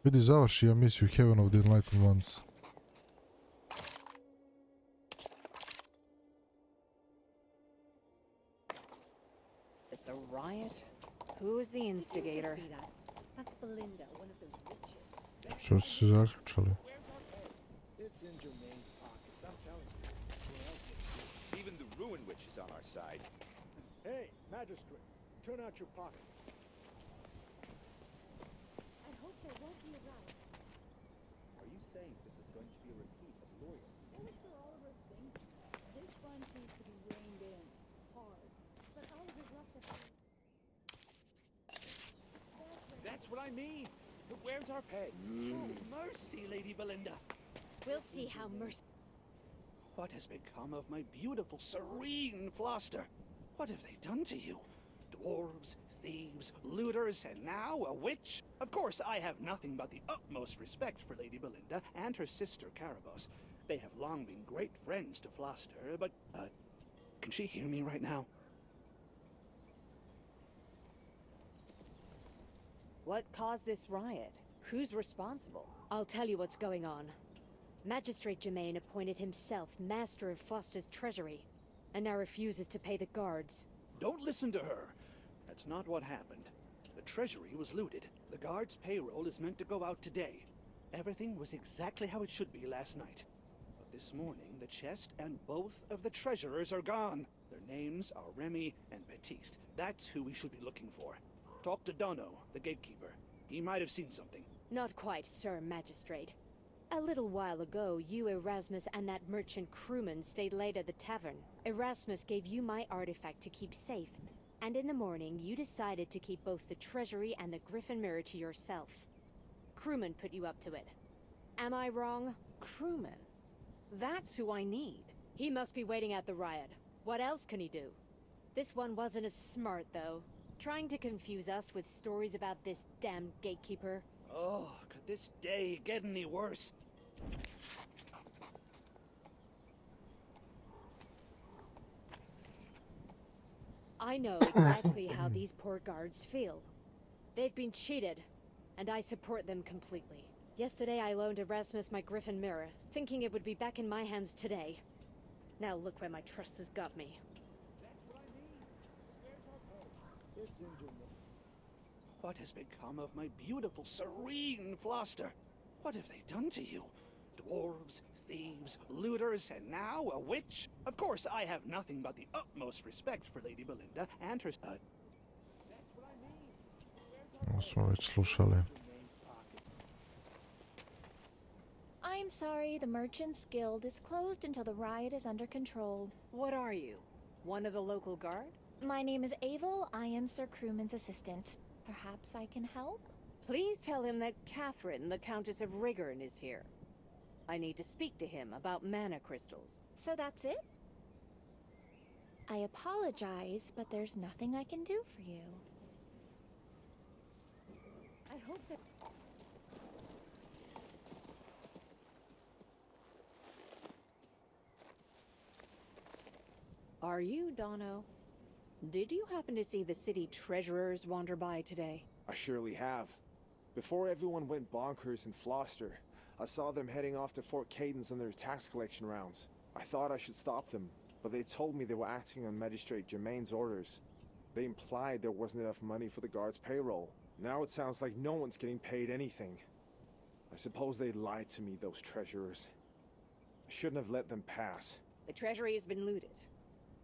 Vidi, završio misiju Heaven of the Enlightened Ones. It's a riot? Who is the instigator? That's Belinda, one of those witches. Što su se zaključali? It's in Jermaine's pockets, I'm telling you. Where else would it be? Even the Ruin Witch is on our side. Hey, Magistrate, turn out your pockets. I hope there won't be a riot. Are you saying this is going to be a repeat of Loyal? What was Sir Oliver thinking? This bunch needs to be reined in. Hard. But Oliver's left us. That's what I mean. Where's our peg? Show mercy, Lady Belinda. We'll see how mercy. What has become of my beautiful, serene Floster? What have they done to you? Dwarves, thieves, looters, and now a witch? Of course, I have nothing but the utmost respect for Lady Belinda and her sister Carabos. They have long been great friends to Floster, but, can she hear me right now? What caused this riot? Who's responsible? I'll tell you what's going on. Magistrate Germain appointed himself master of Foster's treasury, and now refuses to pay the guards. Don't listen to her. That's not what happened. The treasury was looted. The guards' payroll is meant to go out today. Everything was exactly how it should be last night. But this morning, the chest and both of the treasurers are gone. Their names are Remy and Baptiste. That's who we should be looking for. Talk to Dono, the gatekeeper. He might have seen something. Not quite, Sir Magistrate. A little while ago, you, Erasmus, and that merchant crewman stayed late at the tavern. Erasmus gave you my artifact to keep safe, and in the morning, you decided to keep both the treasury and the Griffin Mirror to yourself. Crewman put you up to it. Am I wrong? Crewman? That's who I need. He must be waiting at the riot. What else can he do? This one wasn't as smart, though. Trying to confuse us with stories about this damned gatekeeper. Oh, could this day get any worse? I know exactly how these poor guards feel. They've been cheated, and I support them completely. Yesterday I loaned Erasmus my Griffin Mirror, thinking it would be back in my hands today. Now look where my trust has got me. It's in Jermaine. What has become of my beautiful, serene Floster? What have they done to you? Dwarves, thieves, looters, and now a witch? Of course, I have nothing but the utmost respect for Lady Belinda and her... Ovo smo već slušali. I'm sorry, the Merchants Guild is closed until the riot is under control. What are you? One of the local guard? My name is Avel. I am Sir Crewman's assistant. Perhaps I can help? Please tell him that Catherine, the Countess of Rigorn, is here. I need to speak to him about mana crystals. So that's it? I apologize, but there's nothing I can do for you. I hope that... Are you, Dono? Did you happen to see the city treasurers wander by today? I surely have. Before everyone went bonkers in Floster, I saw them heading off to Fort Cadence on their tax collection rounds. I thought I should stop them, but they told me they were acting on Magistrate Germain's orders. They implied there wasn't enough money for the guards' payroll. Now it sounds like no one's getting paid anything. I suppose they lied to me, those treasurers. I shouldn't have let them pass. The treasury has been looted.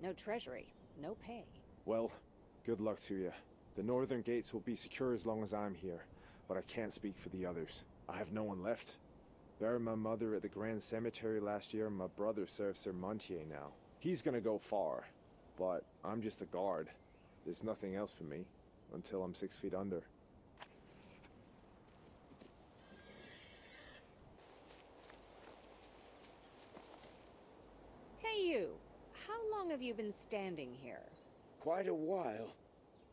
No treasury, no pay. Well, good luck to you. The northern gates will be secure as long as I'm here, but I can't speak for the others. I have no one left. Buried my mother at the Grand Cemetery last year, and my brother serves Sir Montier now. He's gonna go far, but I'm just a guard. There's nothing else for me, until I'm 6 feet under. you been standing here? Quite a while.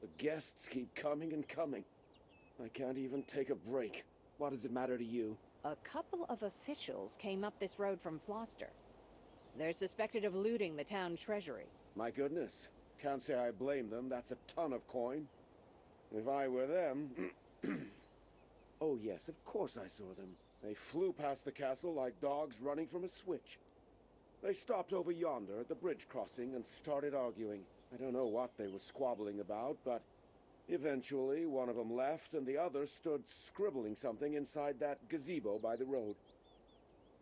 The guests keep coming and coming. I can't even take a break. What does it matter to you? A couple of officials came up this road from Floster. They're suspected of looting the town treasury. My goodness. Can't say I blame them. That's a ton of coin. If I were them... Oh yes, of course I saw them. They flew past the castle like dogs running from a switch. They stopped over yonder at the bridge crossing and started arguing. I don't know what they were squabbling about, but eventually one of them left and the other stood scribbling something inside that gazebo by the road.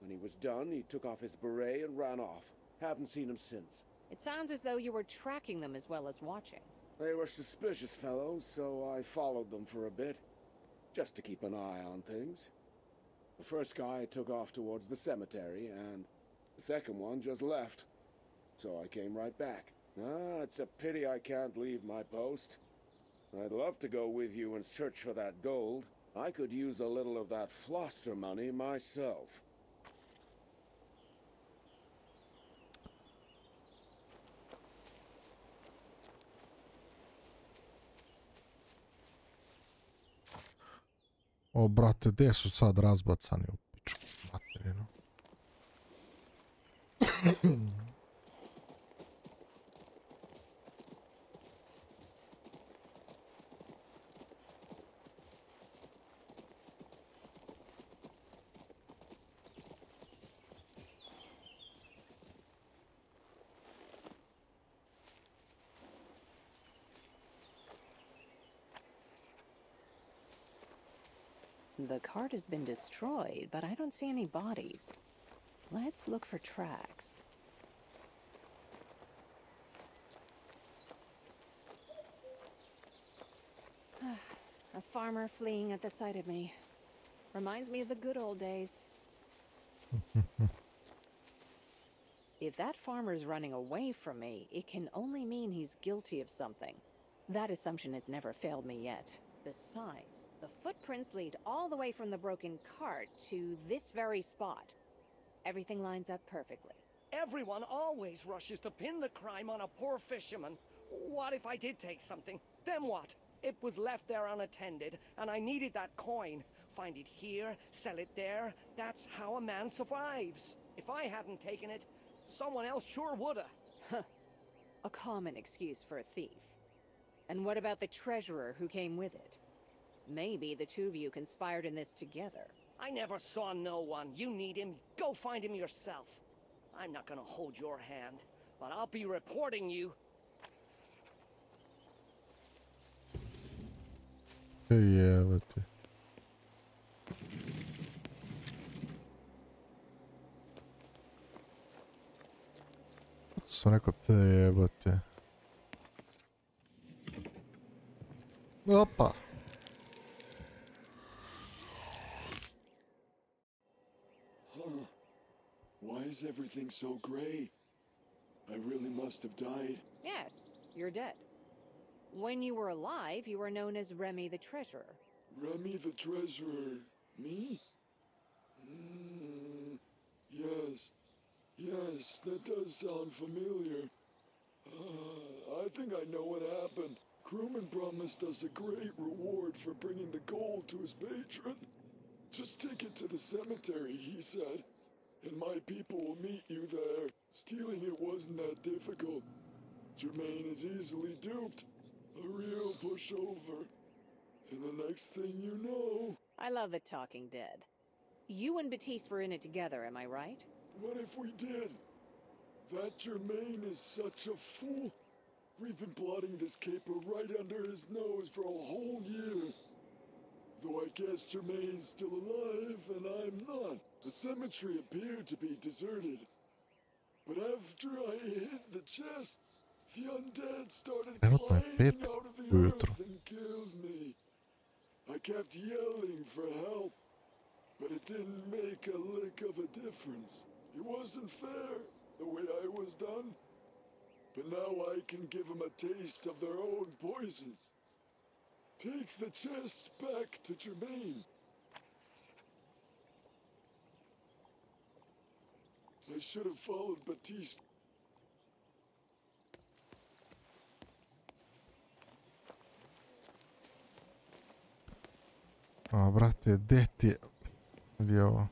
When he was done, he took off his beret and ran off. Haven't seen him since. It sounds as though you were tracking them as well as watching. They were suspicious fellows, so I followed them for a bit, just to keep an eye on things. The first guy took off towards the cemetery, and the second one just left. So I came right back. Ah, it's a pity I can't leave my post. I'd love to go with you and search for that gold. I could use a little of that Floster money myself. O, brate, gdje su sad razbacani u pičku materinu? The cart has been destroyed, but I don't see any bodies. Let's look for tracks. A farmer fleeing at the sight of me. Reminds me of the good old days. If that farmer's running away from me, it can only mean he's guilty of something. That assumption has never failed me yet. Besides, the footprints lead all the way from the broken cart to this very spot. Everything lines up perfectly. Everyone always rushes to pin the crime on a poor fisherman. What if I did take something? Then what? It was left there unattended, and I needed that coin. Find it here, sell it there. That's how a man survives. If I hadn't taken it, someone else sure woulda. Huh. A common excuse for a thief. And what about the treasurer who came with it? Maybe the two of you conspired in this together. I never saw no one. You need him. Go find him yourself. I'm not gonna hold your hand, but I'll be reporting you. Jebate. Sam rekao te jebate. Opa. Why is everything so gray? I really must have died. Yes, you're dead. When you were alive, you were known as Remy the Treasurer. Remy the Treasurer? Me? Yes, that does sound familiar. I think I know what happened. Crewman promised us a great reward for bringing the gold to his patron. Just take it to the cemetery, he said, and my people will meet you there. Stealing it wasn't that difficult. Jermaine is easily duped. A real pushover. And the next thing you know... I love the Talking Dead. You and Batiste were in it together, am I right? What if we did? That Jermaine is such a fool. We've been plotting this caper right under his nose for a whole year. Though I guess Jermaine's still alive, and I'm not. The cemetery appeared to be deserted. But after I hit the chest, the undead started climbing out of the earth and killed me. I kept yelling for help, but it didn't make a lick of a difference. It wasn't fair, the way I was done. But now I can give them a taste of their own poison. Take the chest back to Jermaine. I should have followed Batiste. A, brate, gdje ti je? Gdje je ovo?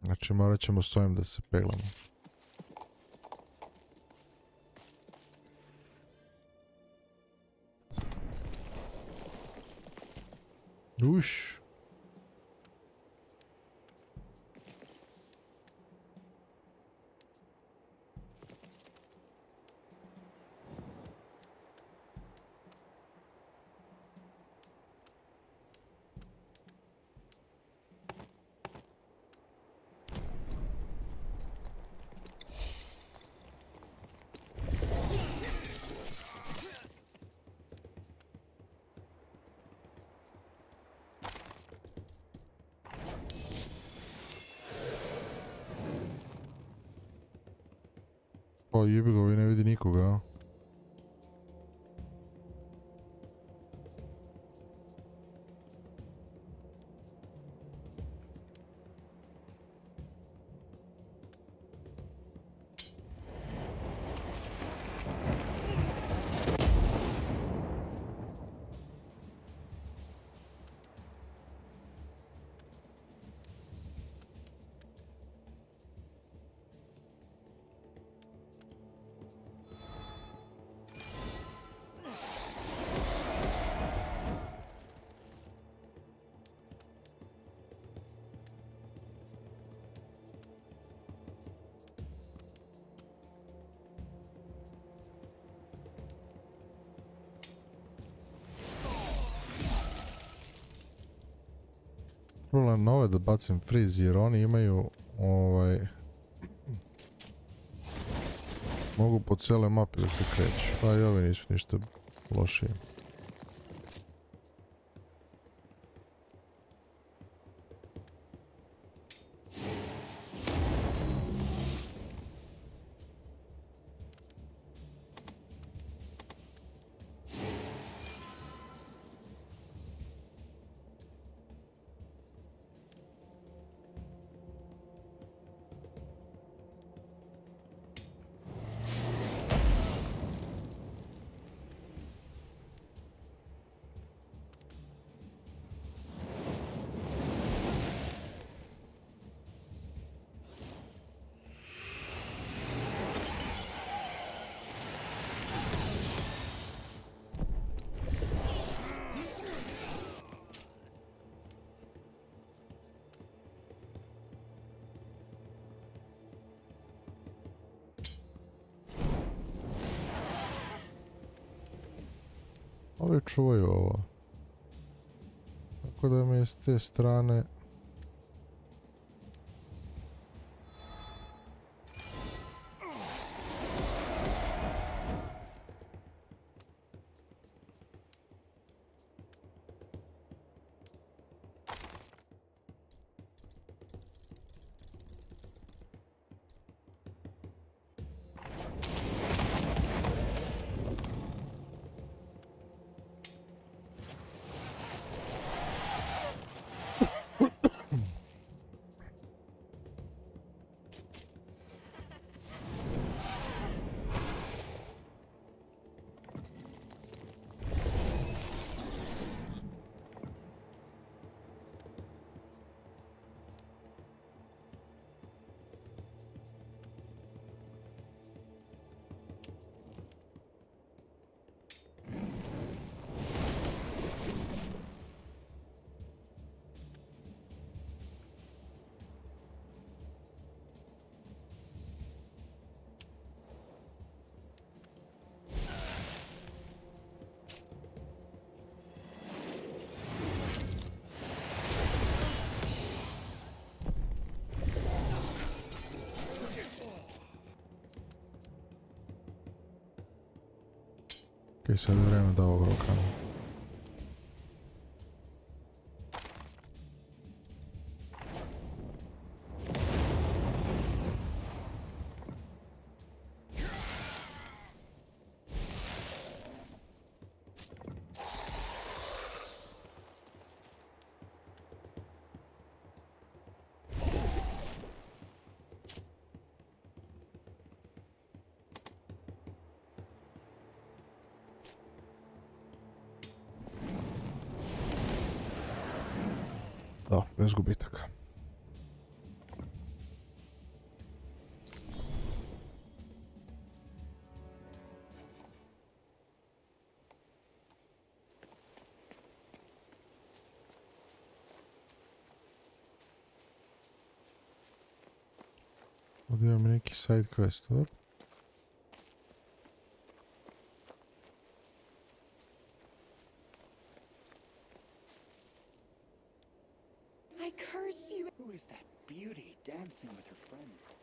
Znači morat ćemo s ovim da se peglamo. Uš. O, jebi ga, ovaj ne vidi nikoga, a? Probala nove da bacim freeze jer oni imaju mogu po cijeloj mapi da se kreću, a i ovi nisu ništa lošije. Ovi čuvaju ovo. Tako da mi je s te strane... Ok, sad je vreme da ovog rokamo. Da, bez gubitaka. Ovdje imam neki side quest, dobro? I curse you! Who is that beauty dancing with her friends?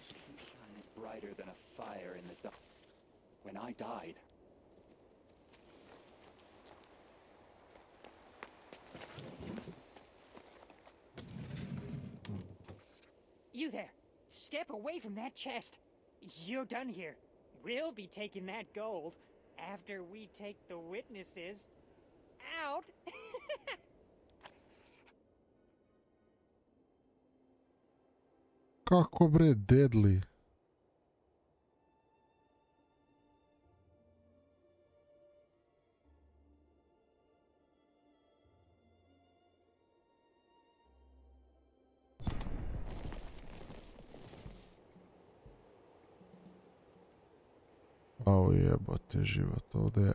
She shines brighter than a fire in the dark. When I died, You there! Step away from that chest! You're done here. We'll be taking that gold after we take the witnesses out. Kako bre, deadly? Au jebote život ovdje.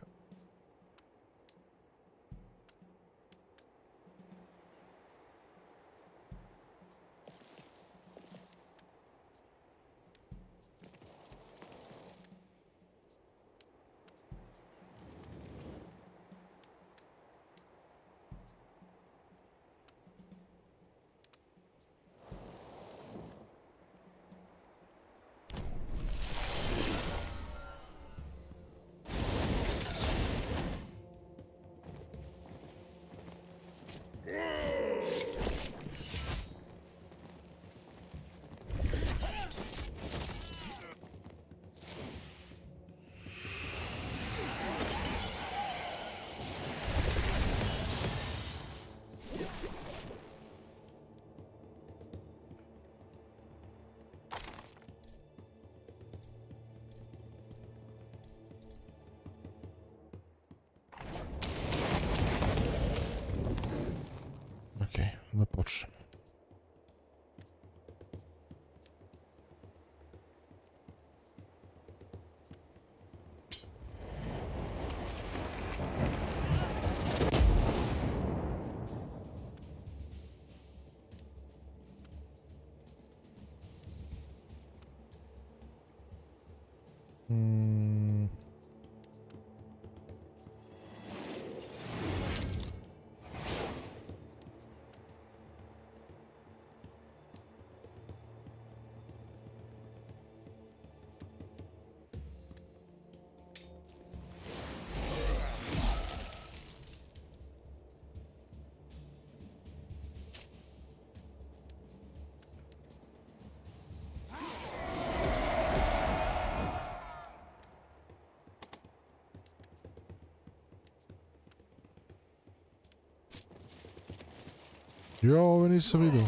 Da počnem. Jo, ovo nisam vidio.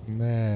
Ne.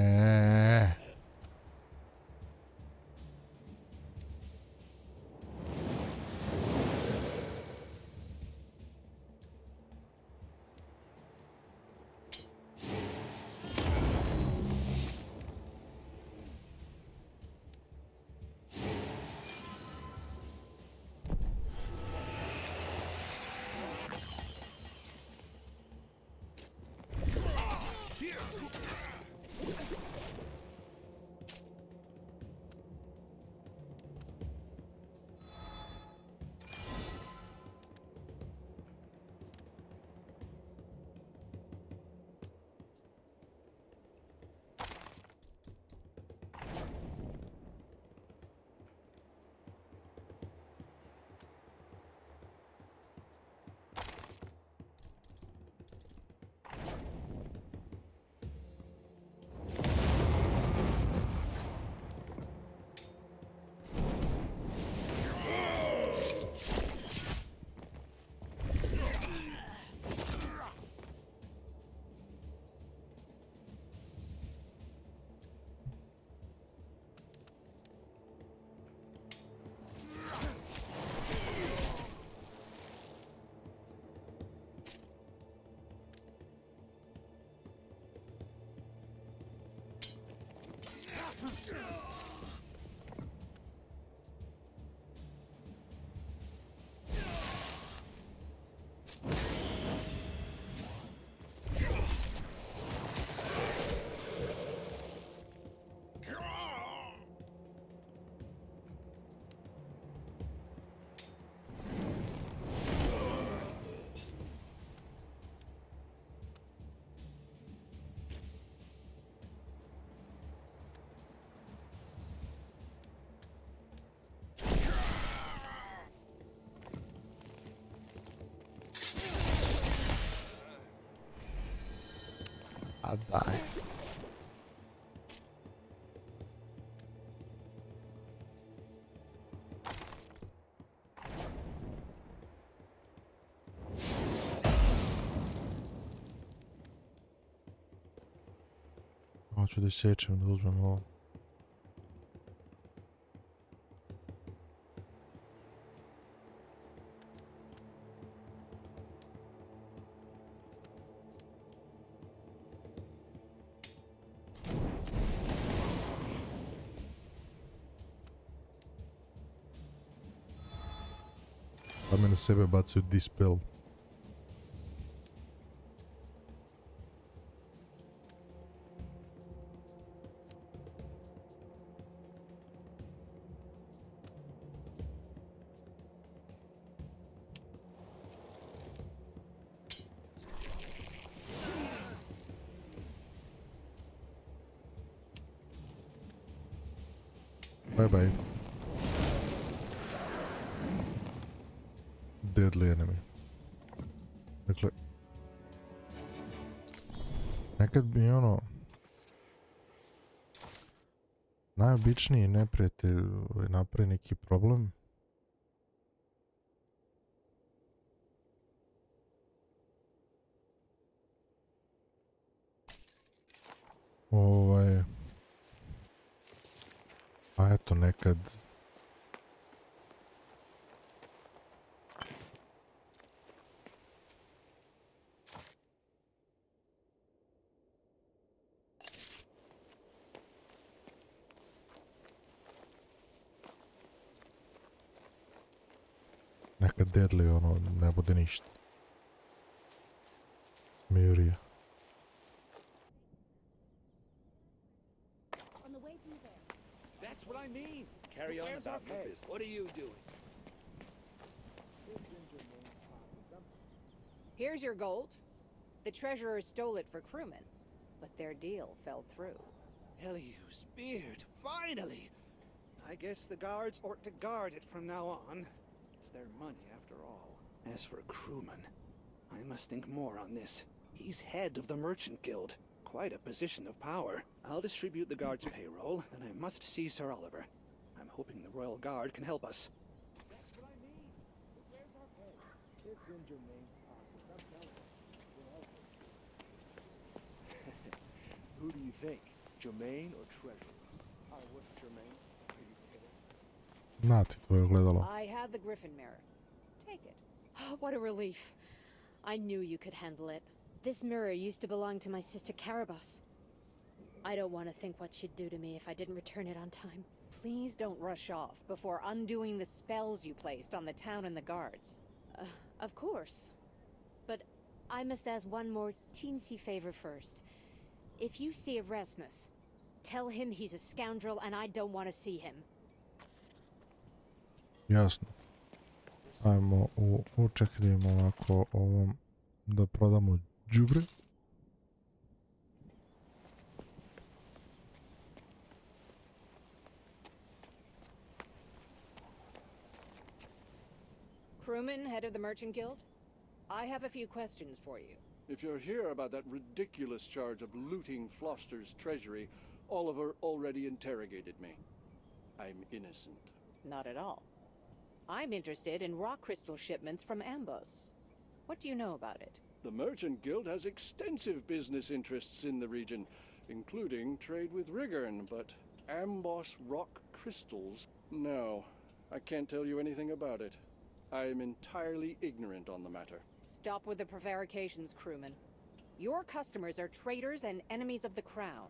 A daj. Hoću da sjećam, da uzmem ovo. Pa me na sebe bacaju dispel. Bye bye. Deadly enemy. Dakle, nekad bi ono najobičniji neprijatelj napravi neki problem. A eto nekad deadly ono ne bude ništa. Smijurija. That's what I mean. Carry on about your business. What are you doing? Here's your gold. The treasurer stole it for crewmen, but their deal fell through. Eliu's beard, finally! I guess the guards ought to guard it from now on. It's their money, after all. As for crewman, I must think more on this. He's head of the Merchant Guild. Quite a position of power. I'll distribute the guard's payroll, then I must see Sir Oliver. I'm hoping the Royal Guard can help us. That's what I mean. Where's our pay? It's in Jermaine's pockets, I'm telling you. Who do you think? Jermaine or Treasurers? I was Jermaine. Are you kidding? Na ti tvoje ogledalo. I have the Griffin mirror. Take it. Oh, what a relief. I knew you could handle it. This mirror used to belong to my sister Carabas. I don't want to think what she'd do to me if I didn't return it on time. Please don't rush off before undoing the spells you placed on the town and the guards. Of course. But I must ask one more teensy favor first. If you see Erasmus, tell him he's a scoundrel and I don't want to see him. Jasno. Ajmo čekaj da imamo ovako ovom da prodamo đubre. Crewman, head of the Merchant Guild, I have a few questions for you. If you're here about that ridiculous charge of looting Floster's treasury, Oliver already interrogated me. I'm innocent. Not at all. I'm interested in rock crystal shipments from Ambos. What do you know about it? The Merchant Guild has extensive business interests in the region, including trade with Rigern, but Amboss rock crystals? No, I can't tell you anything about it. I am entirely ignorant on the matter. Stop with the prevarications, crewman. Your customers are traitors and enemies of the Crown.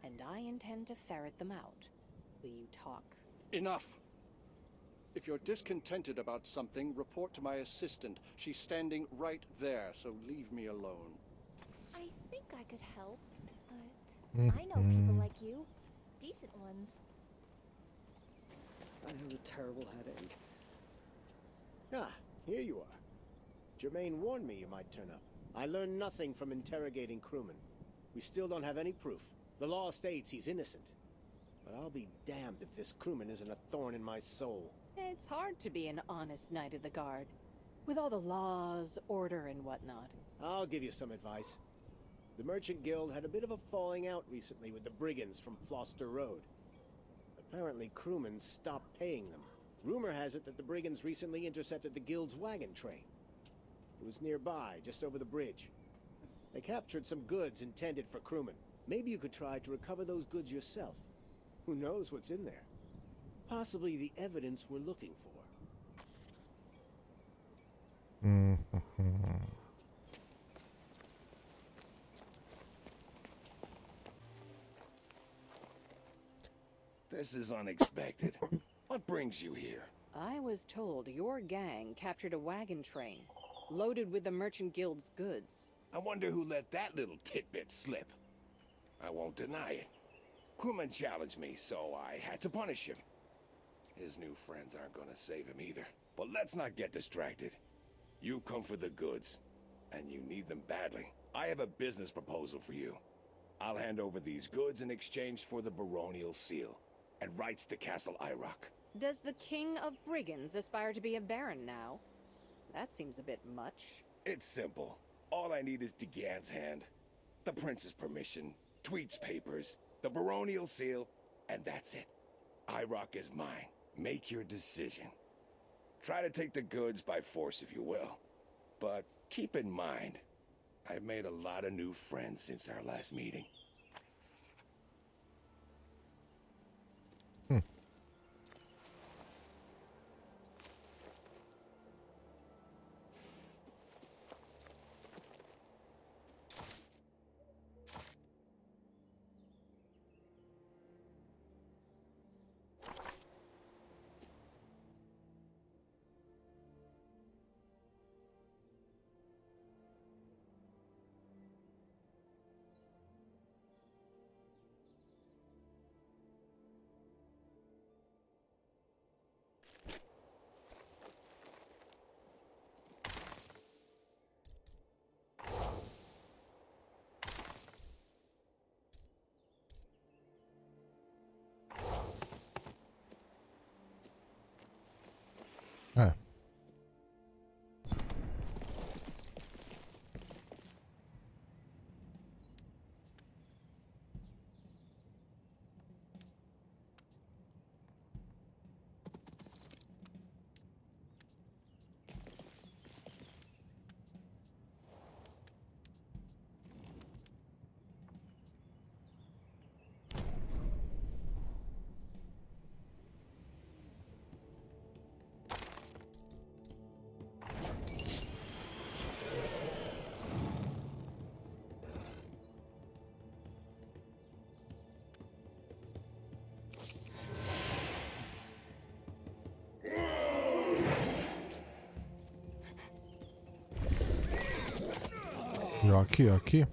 and I intend to ferret them out. Will you talk? Enough! If you're discontented about something, report to my assistant. She's standing right there, so leave me alone. I think I could help, but I know people like you. Decent ones. I have a terrible headache. Ah, here you are. Germain warned me you might turn up. I learned nothing from interrogating crewmen. We still don't have any proof. The law states he's innocent. But I'll be damned if this crewman isn't a thorn in my soul. It's hard to be an honest Knight of the Guard, with all the laws, order, and whatnot. I'll give you some advice. The Merchant Guild had a bit of a falling out recently with the brigands from Floster Road. Apparently crewmen stopped paying them. Rumor has it that the brigands recently intercepted the Guild's wagon train. It was nearby, just over the bridge. They captured some goods intended for crewmen. Maybe you could try to recover those goods yourself. Who knows what's in there? Possibly the evidence we're looking for. This is unexpected. What brings you here? I was told your gang captured a wagon train, loaded with the Merchant Guild's goods. I wonder who let that little tidbit slip. I won't deny it. Crewman challenged me, so I had to punish him. His new friends aren't gonna save him either. But let's not get distracted. You come for the goods, and you need them badly. I have a business proposal for you. I'll hand over these goods in exchange for the baronial seal and rights to Castle Irock. Does the King of Brigands aspire to be a baron now? That seems a bit much. It's simple. All I need is DeGan's hand, the prince's permission, Tweet's papers, the baronial seal, and that's it. Irock is mine. Make your decision. Try to take the goods by force if you will. But keep in mind, I've made a lot of new friends since our last meeting. Jaki, jaki?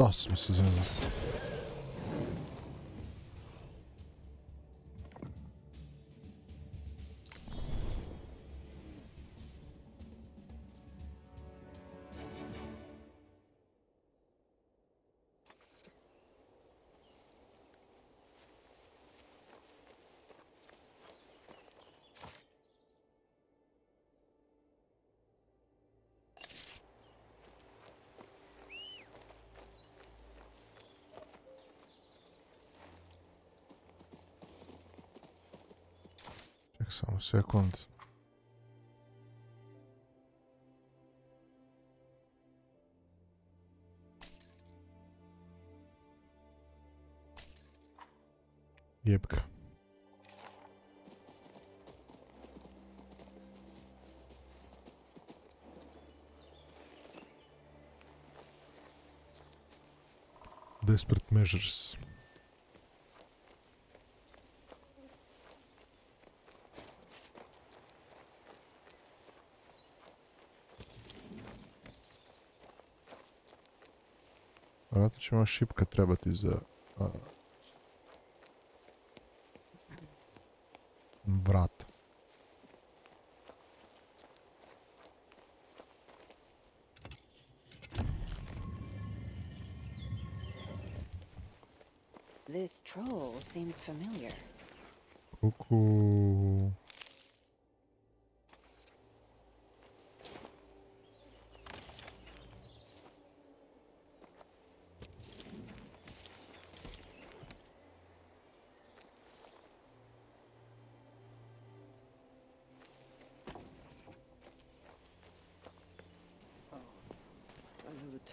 Da sam se zezao. Samo sekund. Jebka. Desperate measures. Vratno će vam šipka trebati za vrata. This troll seems familiar. Kuku.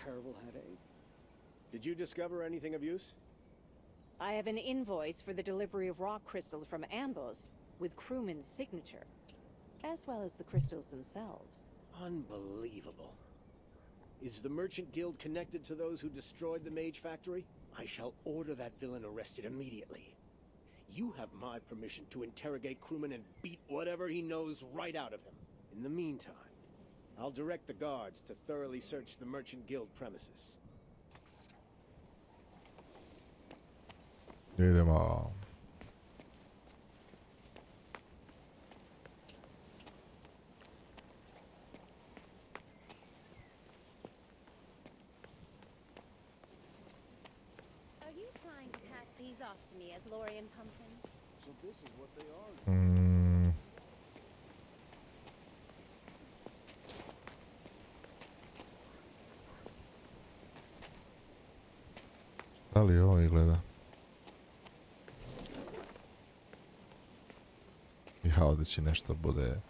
Terrible headache. Did you discover anything of use? I have an invoice for the delivery of rock crystals from Ambos with crewman's signature, as well as the crystals themselves. Unbelievable. Is the Merchant Guild connected to those who destroyed the Mage Factory? I shall order that villain arrested immediately. You have my permission to interrogate crewman and beat whatever he knows right out of him. In the meantime, I'll direct the guards to thoroughly search the Merchant Guild premises. Idemo. Are you trying to pass these off to me as Lorian pumpkins? So this is what they are. Da li ovo izgleda? Ja, ovdje će nešto bude...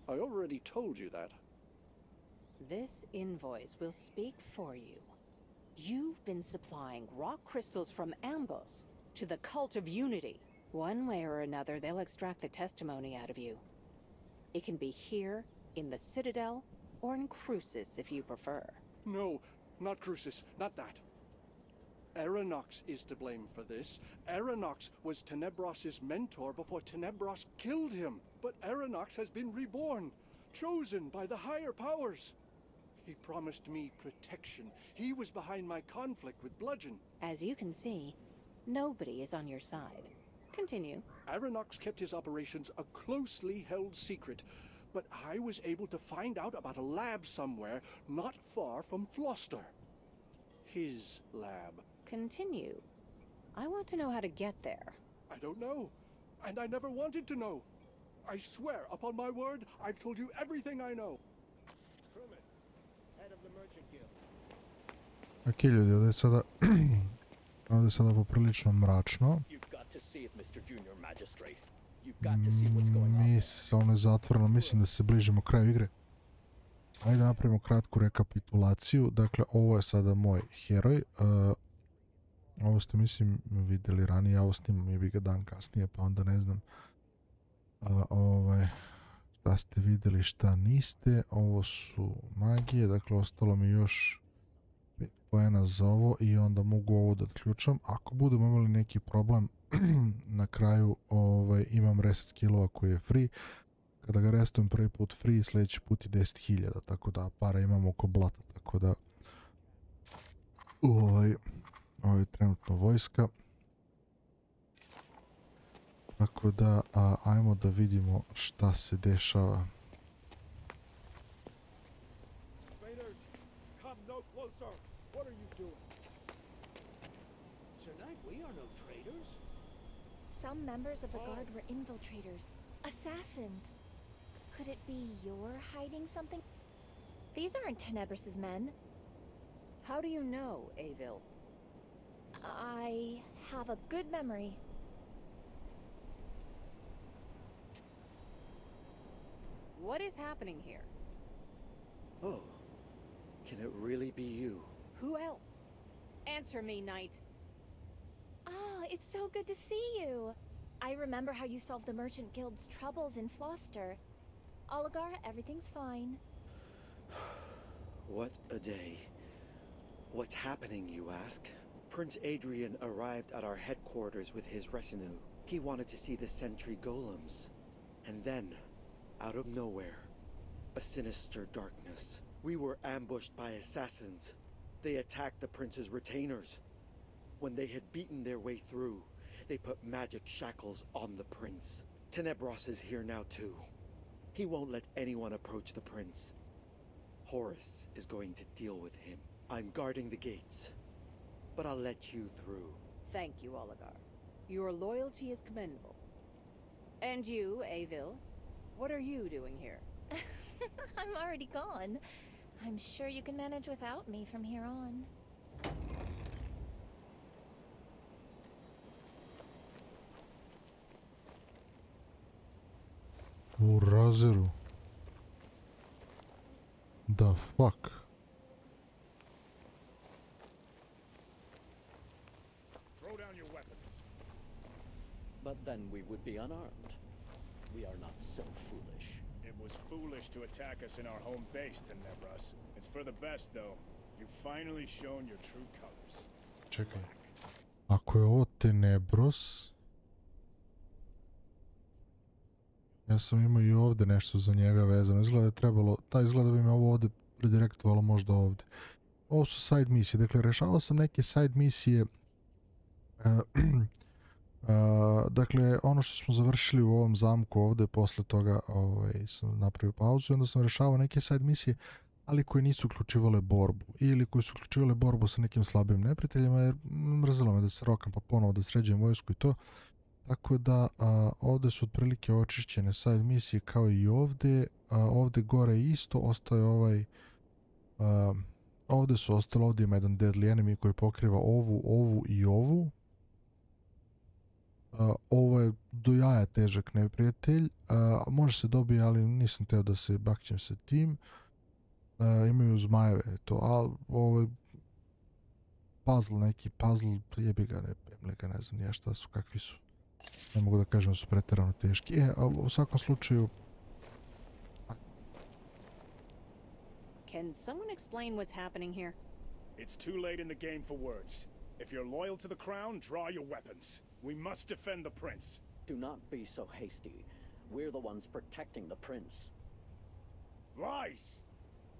I already told you that. This invoice will speak for you. You've been supplying rock crystals from Ambos to the Cult of Unity. One way or another, they'll extract the testimony out of you. It can be here, in the Citadel, or in Crucis, if you prefer. No, not Crucis, not that. Aeronox is to blame for this. Aeronox was Tenebros's mentor before Tenebros killed him. But Aeronox has been reborn, chosen by the higher powers. He promised me protection. He was behind my conflict with Bludgeon. As you can see, nobody is on your side. Continue. Aeronox kept his operations a closely held secret, but I was able to find out about a lab somewhere not far from Floster. His lab. Continue. I want to know how to get there. I don't know, and I never wanted to know. I swear, upon my word, I've told you everything I know. Crewman, head of the Merchant Guild. Ok, ljudi, ovdje je sada... ovdje je sada poprilično mračno. Ono je zatvoreno, mislim da se bližimo kraju igre. Ajde napravimo kratku rekapitulaciju. Dakle, ovo je sada moj heroj. Ovo ste, mislim, vidjeli ranije. Ja ovo snimam i bi ga dan kasnije, pa onda ne znam šta ste vidjeli, šta niste. Ovo su magije, dakle, ostalo mi još 5 poena za ovo i onda mogu ovo da odključam. Ako budemo imali neki problem, na kraju imam reset skillova koji je free. Kada ga restujem prvi put free, sljedeći put je 10.000, tako da para imam oko blata, tako da ovo je trenutno vojska. Tako da, ajmo da vidimo šta se dešava. Traitors, come no closer. What are you doing? Sir Knight, we are no traitors. Some members of the guard were infiltrators, assassins. Could it be you're hiding something? These aren't Tenebrous' men. How do you know, Avil? I have a good memory. What is happening here? Oh, can it really be you? Who else? Answer me, Knight. Oh, it's so good to see you. I remember how you solved the Merchant Guild's troubles in Floster. Oligar, everything's fine. What a day. What's happening, you ask? Prince Adrian arrived at our headquarters with his retinue. He wanted to see the sentry golems. And then, out of nowhere, a sinister darkness. We were ambushed by assassins. They attacked the prince's retainers. When they had beaten their way through, they put magic shackles on the prince. Tenebros is here now too. He won't let anyone approach the prince. Horus is going to deal with him. I'm guarding the gates, but I'll let you through. Thank you, Oligar. Your loyalty is commendable. And you, Avil, what are you doing here? I'm already gone. I'm sure you can manage without me from here on. U razeru. The fuck? Throw down your weapons. But then we would be unarmed. We are not so foolish. It was foolish to attack us in our home base, Tenebros. It's for the best, though. You've finally shown your true colors. Čekaj. Ako je ovo Tenebros... Ja sam imao i ovdje nešto za njega vezano. Izgleda je trebalo... izgleda bi me ovo ovdje redirektovalo možda ovdje. Ovo su side misije. Dakle, rešavao sam neke side misije. Dakle, ono što smo završili u ovom zamku ovdje, posle toga sam napravio pauzu i onda sam rešavao neke side misije, ali koje nisu uključivale borbu. Ili koje su uključivale borbu sa nekim slabim neprijateljima, jer mrzelo me da se rokam pa ponovo da sređujem vojsku i to. Tako da ovdje su otprilike očišćene side misije kao i ovdje. Ovdje gore isto ostaje ovdje su ostalo, ovdje ima jedan deadly enemy koji pokriva ovu i ovu. Ovo je do jaja težak neprijatelj. Može se dobije, ali nisam teo da se bakćem sa tim. Imaju zmajeve, to, ali ovo je neki puzzle, jebi ga, ne znam nije šta su, kakvi su. Ne mogu da kažem da su preterano teški. U svakom slučaju... Can someone explain what's happening here? It's too late in the game for words. If you're loyal to the crown, draw your weapons. We must defend the prince. Do not be so hasty. We're the ones protecting the prince. Lies!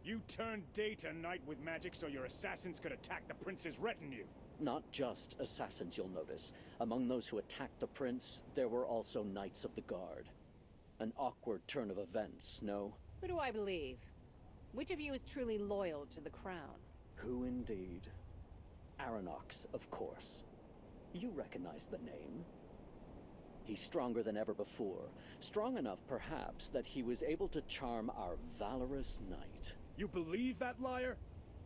You turned day to night with magic so your assassins could attack the prince's retinue. Not just assassins, you'll notice. Among those who attacked the prince, there were also knights of the guard. An awkward turn of events, no? Who do I believe? Which of you is truly loyal to the crown? Who indeed? Aronnox, of course. You recognize the name. He's stronger than ever before. Strong enough, perhaps, that he was able to charm our valorous knight. You believe that liar?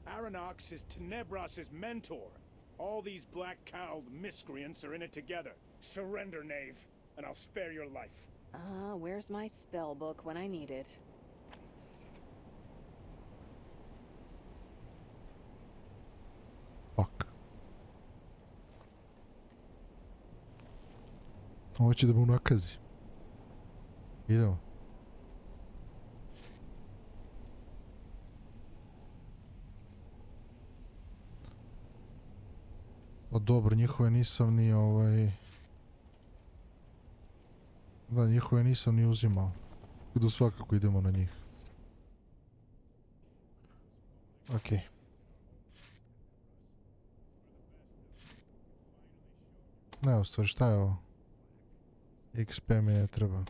Aronnox is Tenebros' mentor. All these black-cowled miscreants are in it together. Surrender, knave, and I'll spare your life. Where's my spell book when I need it? Fuck. Ovo će da mu nakazi. Idemo. O dobro, njihove nisam ni Da, njihove nisam ni uzimao. Idu svakako idemo na njih. Okej. Ne, u stvari šta je ovo? XP mi ne treba.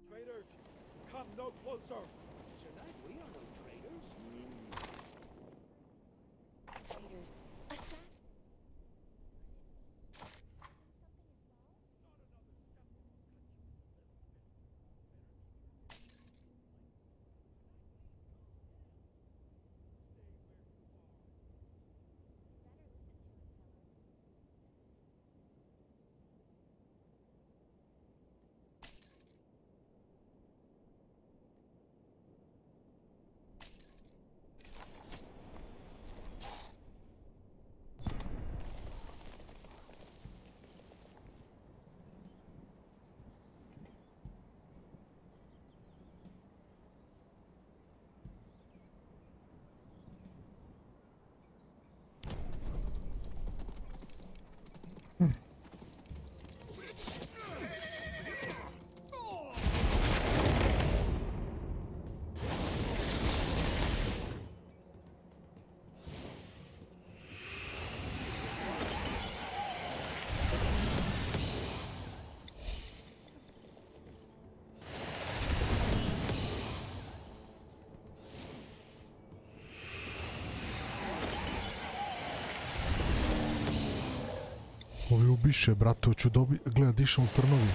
Traders, come no closer. Tonight we are no traders. Traders. Assassins. Ovi ubiše, brate, hoću dobiti... Gleda, dišem u trnovi.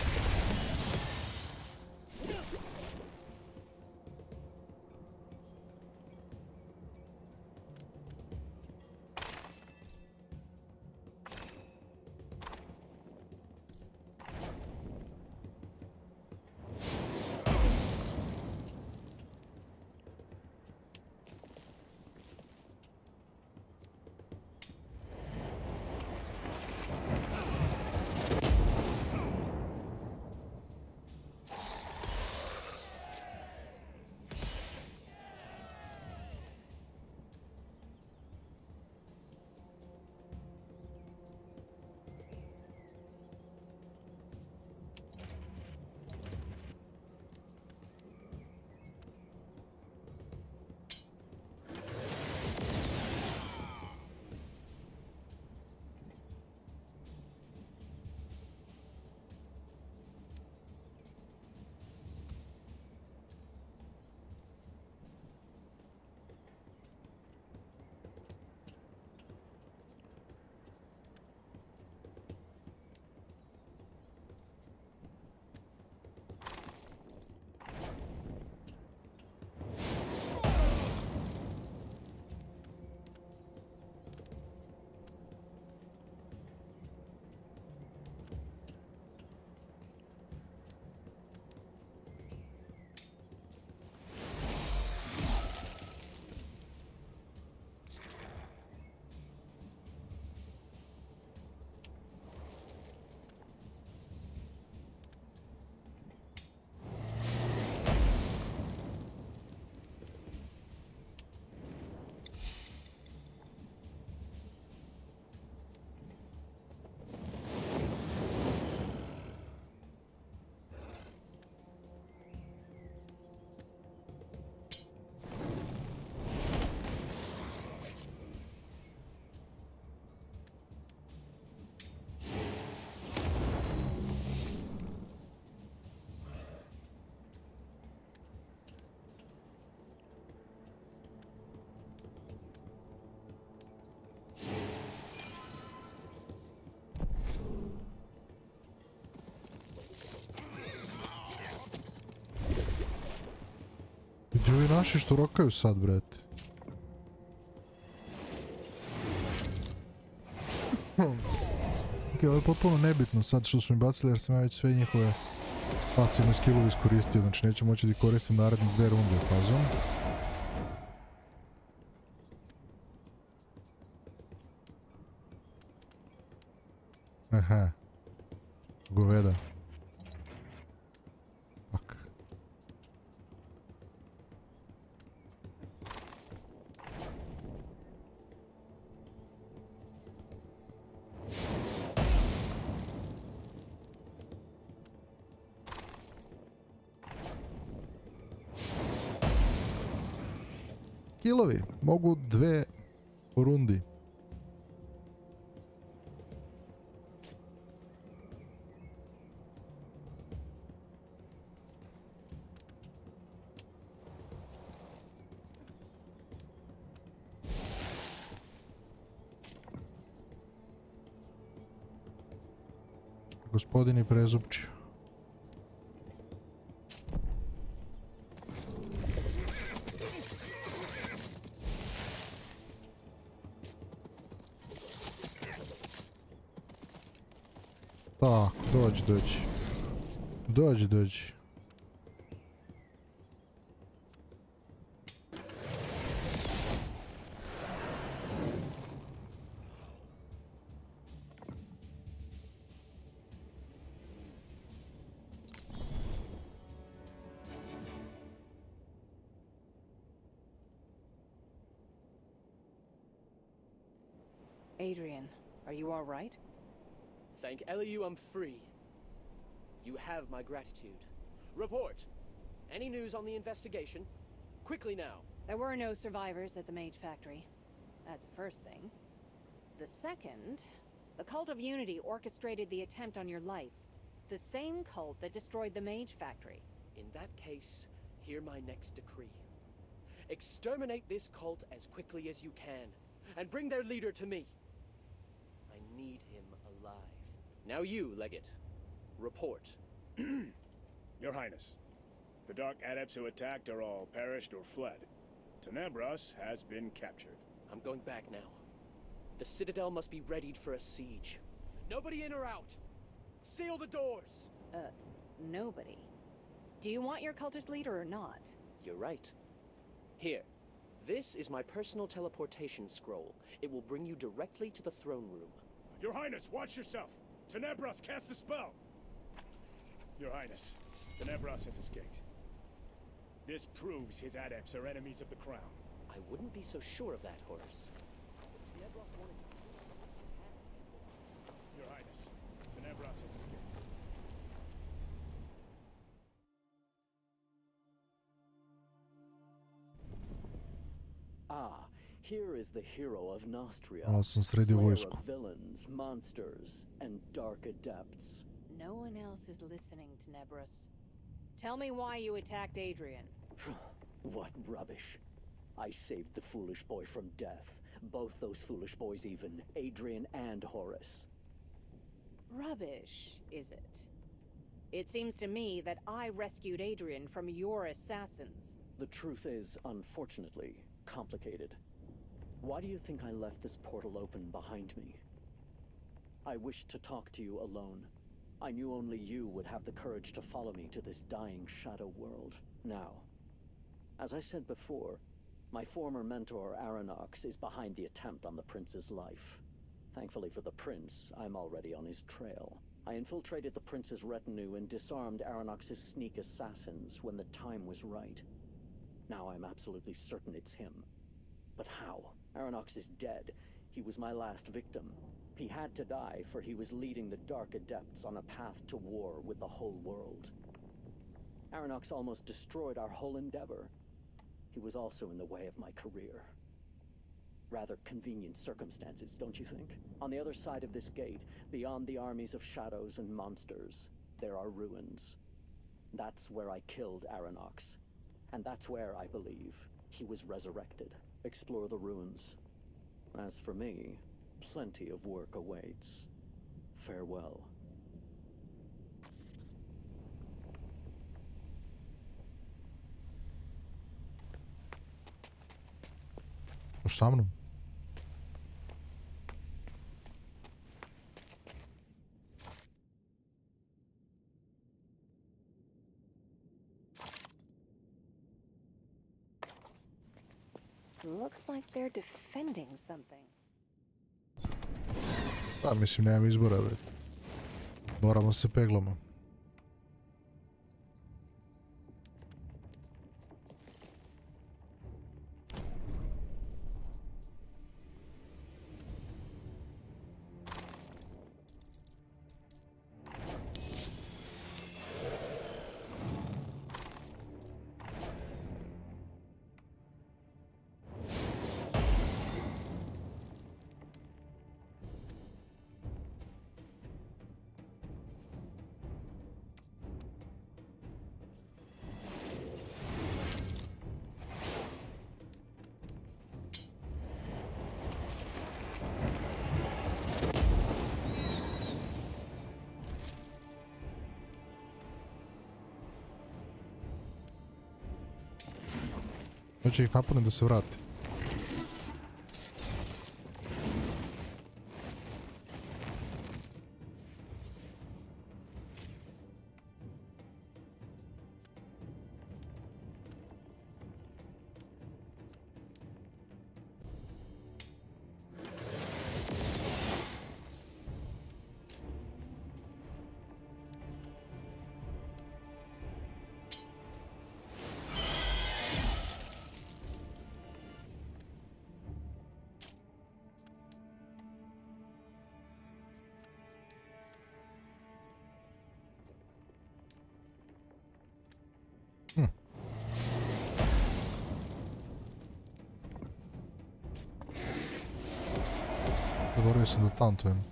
Gdje ovi naši što rokaju sad, brete? Ok, ovo je potpuno nebitno sad što su mi bacili jer sam ja već sve njihove pasivne skillove iskoristio, znači neću moći da ih koristim narednih 2 runde, pazom. Aha. Goveda. Fuck. Killovi mogu 2 po rundi. Gospodini prezupči. Tako, dođi. Dođi. Adrian, are you all right? Thank Eliu, I'm free. You have my gratitude. Report. Any news on the investigation? Quickly now. There were no survivors at the Mage Factory. That's the first thing. The second, the Cult of Unity orchestrated the attempt on your life. The same cult that destroyed the Mage Factory. In that case, hear my next decree. Exterminate this cult as quickly as you can, and bring their leader to me. I need him alive. Now you, Legate. Report. Your Highness, the Dark Adepts who attacked are all perished or fled. Tenebras has been captured. I'm going back now. The Citadel must be readied for a siege. Nobody in or out! Seal the doors! Nobody. Do you want your cultist leader or not? You're right. Here. This is my personal teleportation scroll. It will bring you directly to the throne room. Your Highness, watch yourself! Tenebras cast a spell! Your Highness, Tenebras has escaped. This proves his adepts are enemies of the crown. I wouldn't be so sure of that, Horus. If Tenebras wanted to... Your Highness, Tenebras has escaped. Ah, here is the hero of Nostria, Malo sam sredio slayer vojsku. of villains, monsters, and dark adepts. No one else is listening, Tenebras. Tell me why you attacked Adrian. What rubbish. I saved the foolish boy from death. Both those foolish boys even, Adrian and Horus. Rubbish, is it? It seems to me that I rescued Adrian from your assassins. The truth is, unfortunately, complicated. Why do you think I left this portal open behind me? I wished to talk to you alone. I knew only you would have the courage to follow me to this dying shadow world. Now, as I said before, my former mentor, Aronnox, is behind the attempt on the prince's life. Thankfully for the prince, I'm already on his trail. I infiltrated the prince's retinue and disarmed Aronnox's sneak assassins when the time was right. Now I'm absolutely certain it's him. But how? Aronnox is dead. He was my last victim. He had to die, for he was leading the Dark Adepts on a path to war with the whole world. Aronnox almost destroyed our whole endeavor. He was also in the way of my career. Rather convenient circumstances, don't you think? On the other side of this gate, beyond the armies of shadows and monsters, there are ruins. That's where I killed Aronnox. And that's where, I believe, he was resurrected. Explore the ruins. As for me, plenty of work awaits. Farewell. Hoš sa mnom? Looks like they're defending something. Da, mislim, nemam izbora, bre. Moramo se peglamo. Hoće ih napunim da se vrati. Zaboravio sam da tantujem.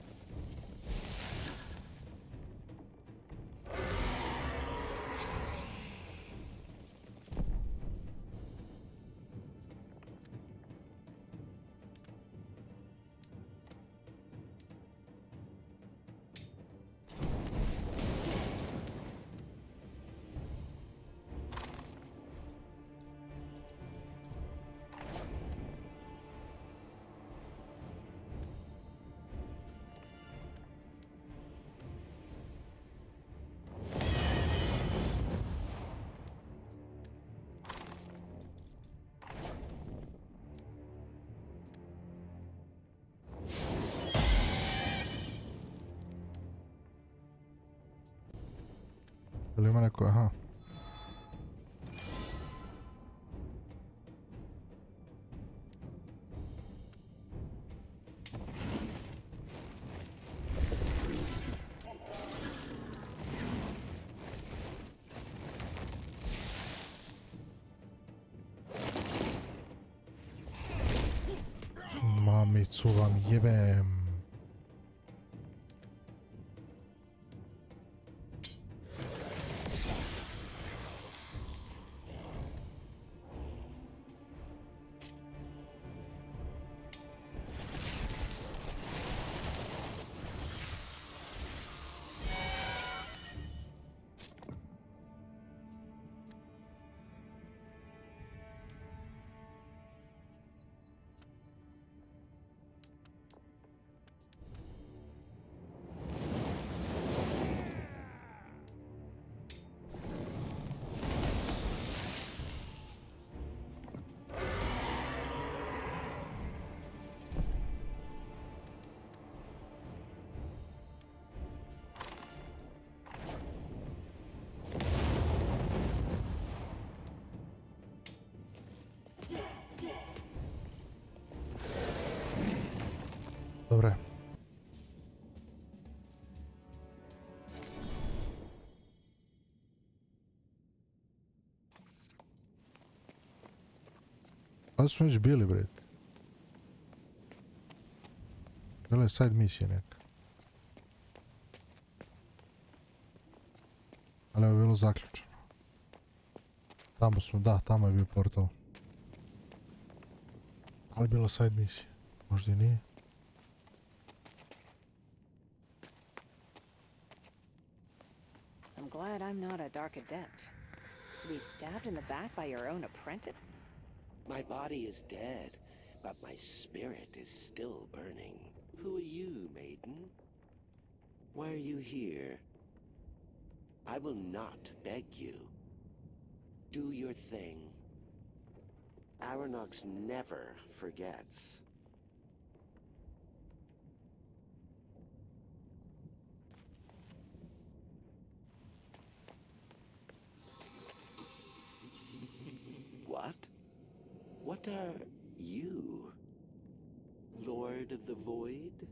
Ili ima neko, aha. Mamicu vam jebem. Dobre. Kada smo već bili, bret? Bila je side misija neka. Ali je bilo zaključeno. Tamo smo, da, tamo je bio portal. Ali bila side misija. Možda i nije. I'm glad I'm not a dark adept. To be stabbed in the back by your own apprentice? My body is dead, but my spirit is still burning. Who are you, maiden? Why are you here? I will not beg you. Do your thing. Aronnox never forgets. What? What are you? Lord of the Void?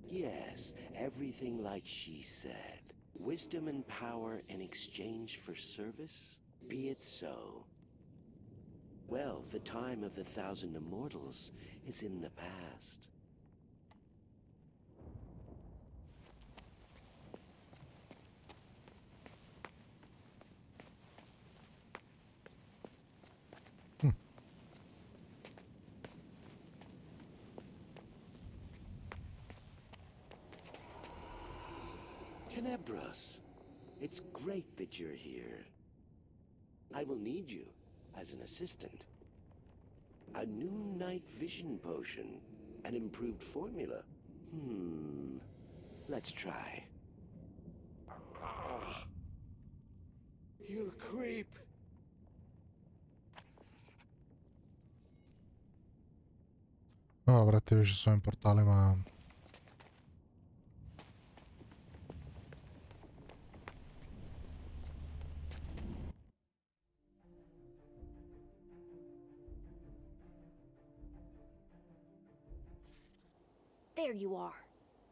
Yes, everything like she said. Wisdom and power in exchange for service? Be it so. Well, the time of the 1,000 immortals is in the past. Tenebros, it's great that you're here. I will need you as an assistant. A new night vision potion, an improved formula. Let's try. You creep! Brate, više s ovim portalima. There you are.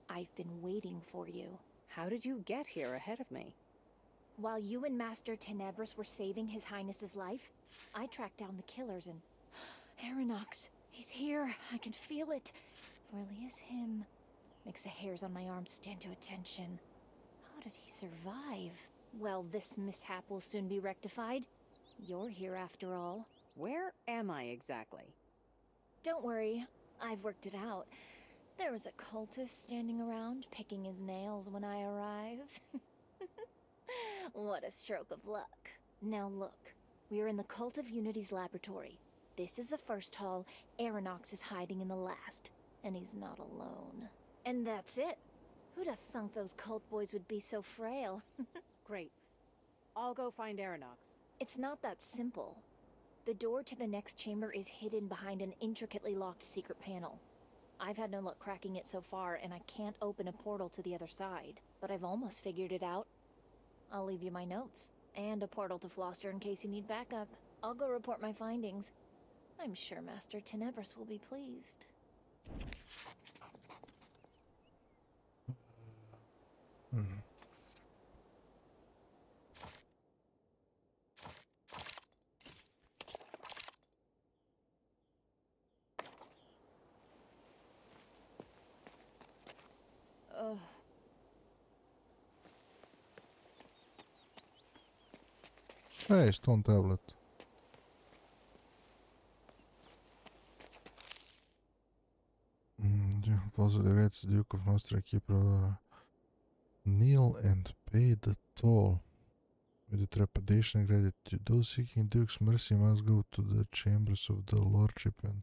I've been waiting for you. How did you get here ahead of me? While you and Master Tenebris were saving His Highness's life, I tracked down the killers and... Aronnox, he's here. I can feel it. Really is him. Makes the hairs on my arms stand to attention. How did he survive? Well, this mishap will soon be rectified. You're here after all. Where am I exactly? Don't worry. I've worked it out. There was a cultist standing around picking his nails when I arrived. What a stroke of luck. Now look, we are in the Cult of Unity's laboratory. This is the first hall, Aronnox is hiding in the last, and he's not alone. And that's it. Who'd have thunk those cult boys would be so frail? Great. I'll go find Aronnox. It's not that simple. The door to the next chamber is hidden behind an intricately locked secret panel. I've had no luck cracking it so far, and I can't open a portal to the other side. But I've almost figured it out. I'll leave you my notes, and a portal to Floster in case you need backup. I'll go report my findings. I'm sure Master Tenebris will be pleased. Hey, stone tablet. Also the Red Duke of Nostra Keeper kneel and pay the toll. With the trepidation and gratitude, those seeking Duke's mercy must go to the chambers of the Lordship and...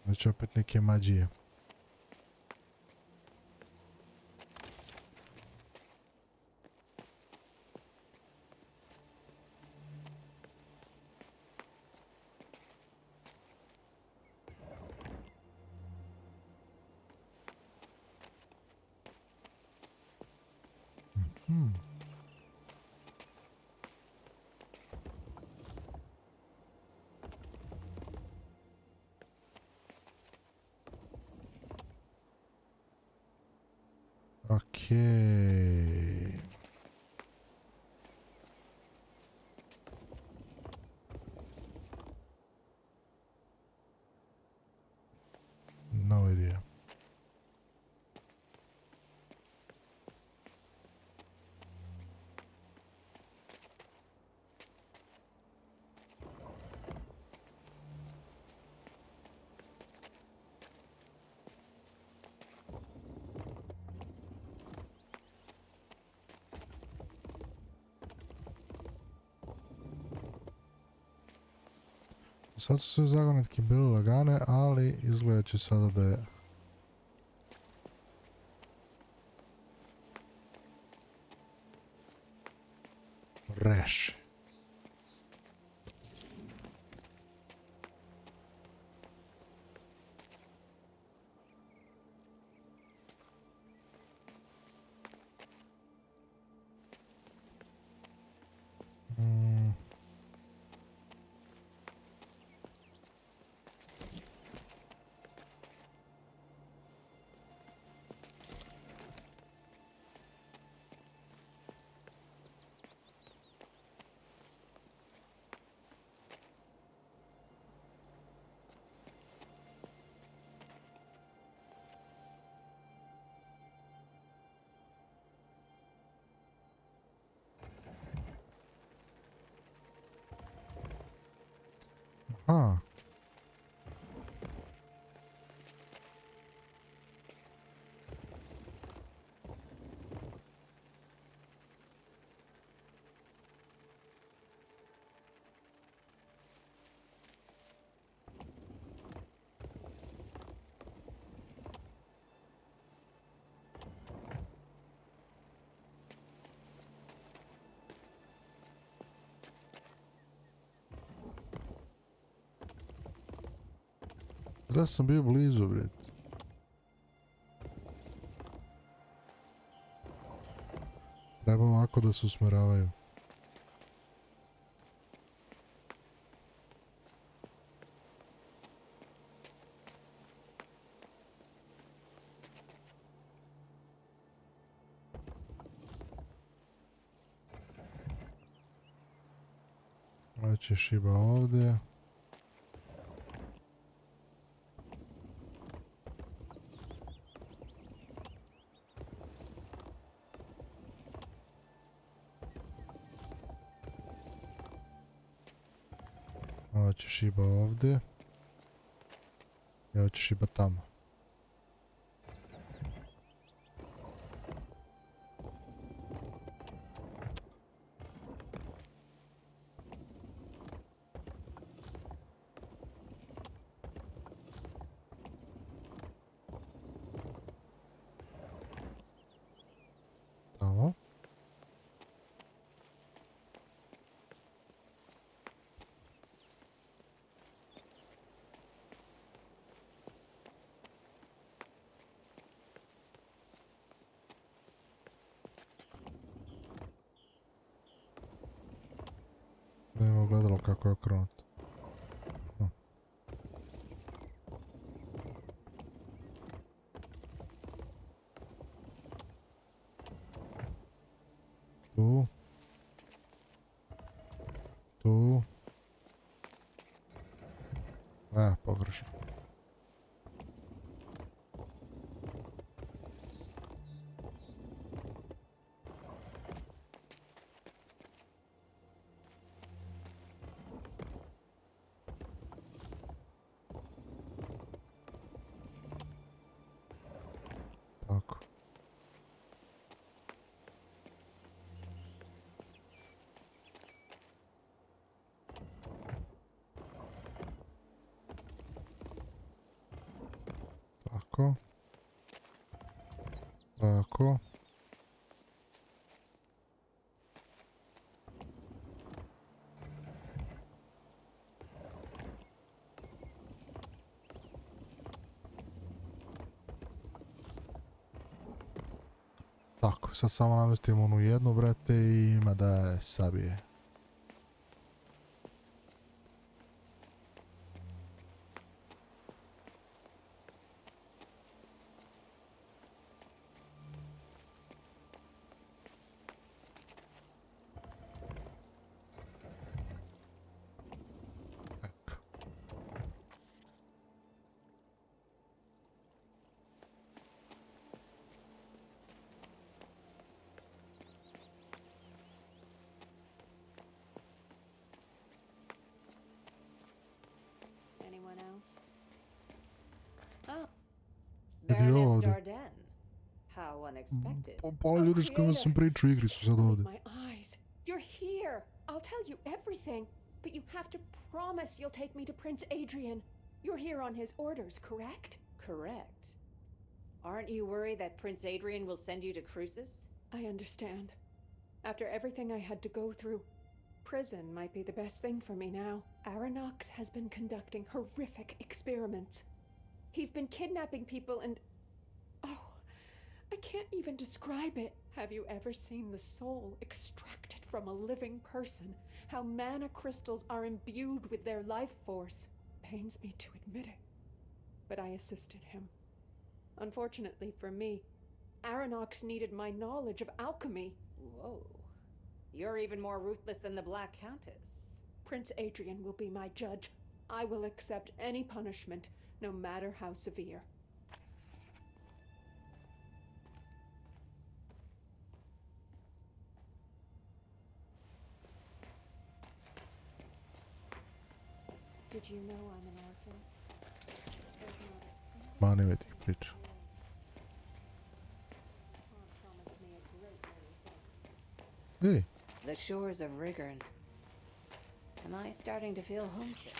Znači opet neke mađije. Okay. No idea. Sad su sve zagonetke bile lagane, ali izgleda će sada da je reši. Aha. Da sam bio blizu, bret. Treba ovako da se usmeravaju. Ovo će šiba ovdje. Ovo će šiba ovdje. I ovo će šiba tamo. Tamo. Nema gledalo kako je okrenut. Tu. Tu. Pogrešno. Tako. Tako. Tako. Tako, sad samo namestimo onu jednu, brate, i ima da je sabije. Anyone else? Oh, Vidi Baroness ovdje. Darden. How unexpected. Pola ljudi s kojima sam pričao u igri su sad ovdje. My eyes. You're here. I'll tell you everything. But you have to promise you'll take me to Prince Adrian. You're here on his orders, correct? Correct. Aren't you worried that Prince Adrian will send you to Crucis? I understand. After everything I had to go through, prison might be the best thing for me now. Aronnax has been conducting horrific experiments. He's been kidnapping people and... oh, I can't even describe it. Have you ever seen the soul extracted from a living person? How mana crystals are imbued with their life force? Pains me to admit it, but I assisted him. Unfortunately for me, Aronnax needed my knowledge of alchemy. Whoa. You're even more ruthless than the Black Countess. Prince Adrian will be my judge. I will accept any punishment, no matter how severe. Did you know I'm an orphan? Ma nemoj ti priča. Hey. The shores of Rigern. Am I starting to feel homesick?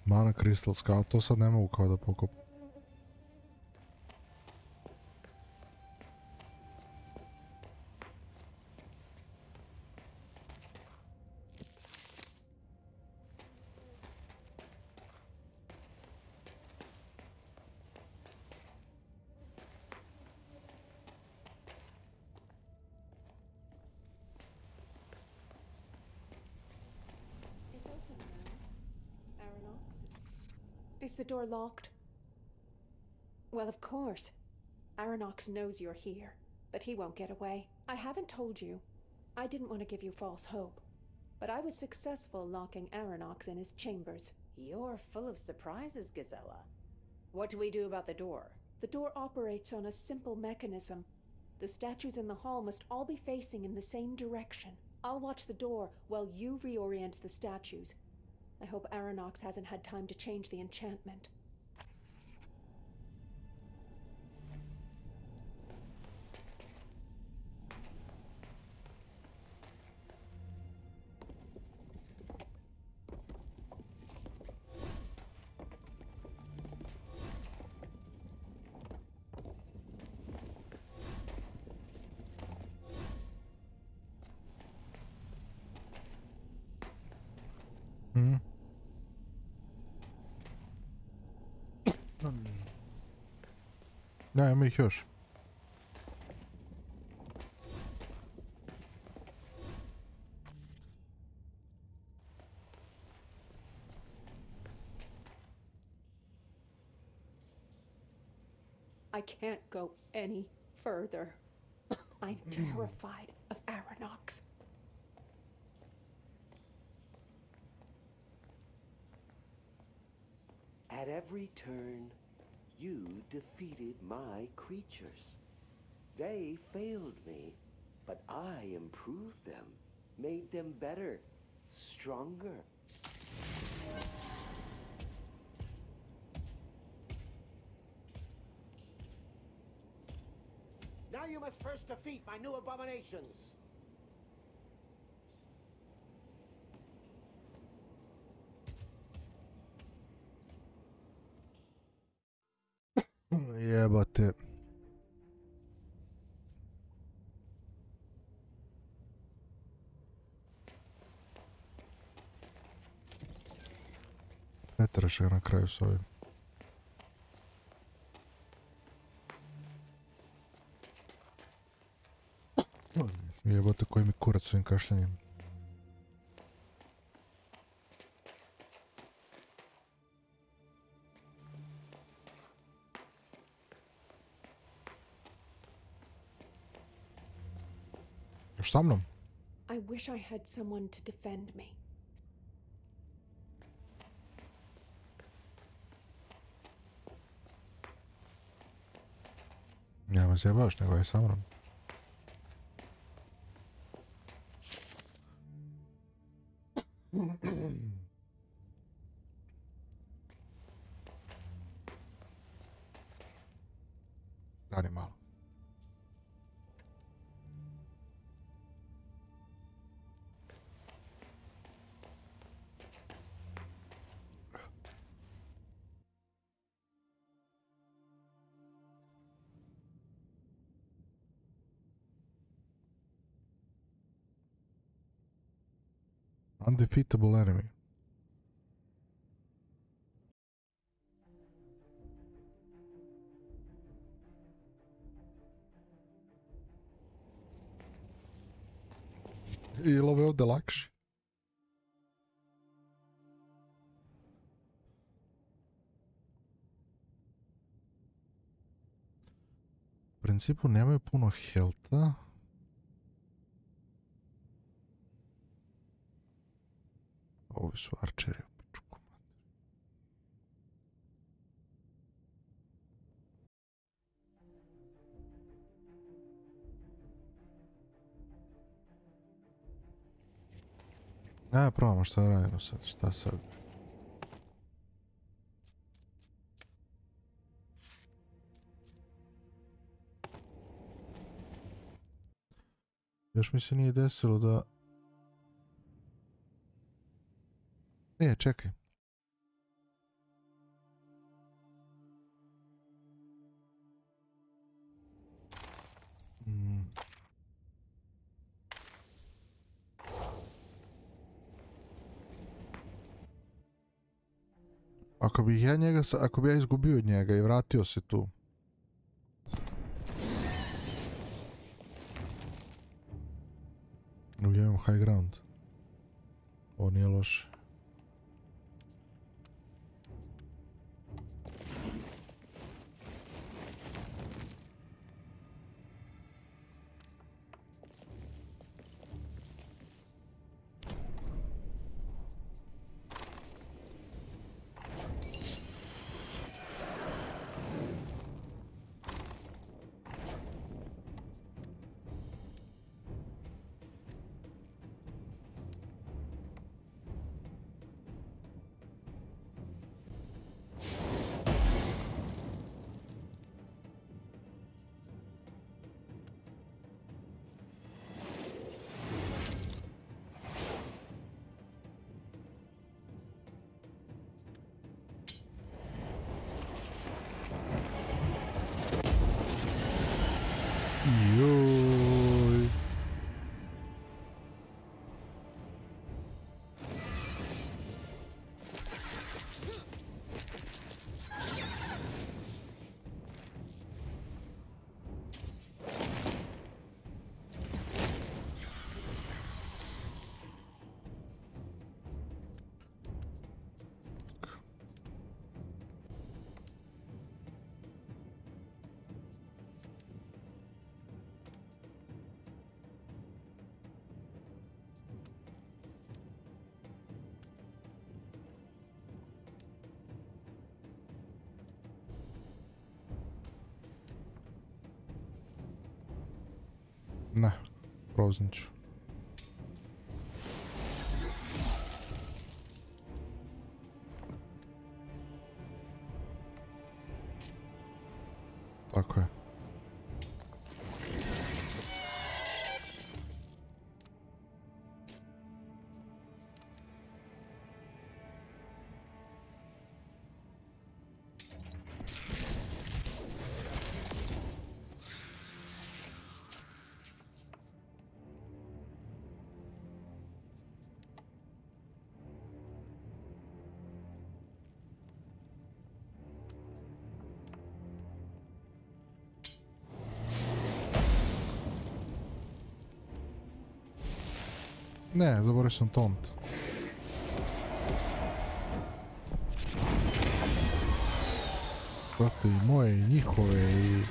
Mana crystals, kao to sad ne mogu kao da pokupim. Is the door locked? Well, of course. Aronnax knows you're here, but he won't get away. I haven't told you. I didn't want to give you false hope, but I was successful locking Aronnax in his chambers. You're full of surprises, Gazella. What do we do about the door? The door operates on a simple mechanism. The statues in the hall must all be facing in the same direction. I'll watch the door while you reorient the statues. I hope Aronnax hasn't had time to change the enchantment. Da, ima ih još. I can't go any further. I'm terrified of Aronnax. At every turn, you defeated my creatures. They failed me, but I improved them, made them better, stronger. Now you must first defeat my new abominations. Jebate. Ne treše na kraju s ovim. Jebate koji mi kurac s ovim kašljanjem. Još sa mnom? I wish I had someone to defend me. Nema se baš, nego je sa mnom. Dani malo. Undefeatable enemy. I ovo je ovdje lakše. U principu nemaju puno helta. Ovi su arčeri u pičku. Probamo šta radimo sad, šta sad. Još mi se nije desilo da... čekaj. Ako bih ja njega, ako bi ja izgubio od njega i vratio se tu. Imam high ground. Ovo nije loše. Joj. Ne, proznit ću. Tako je. Ne, zaboravio sam taunt. Brate, i moje, i njihove, i...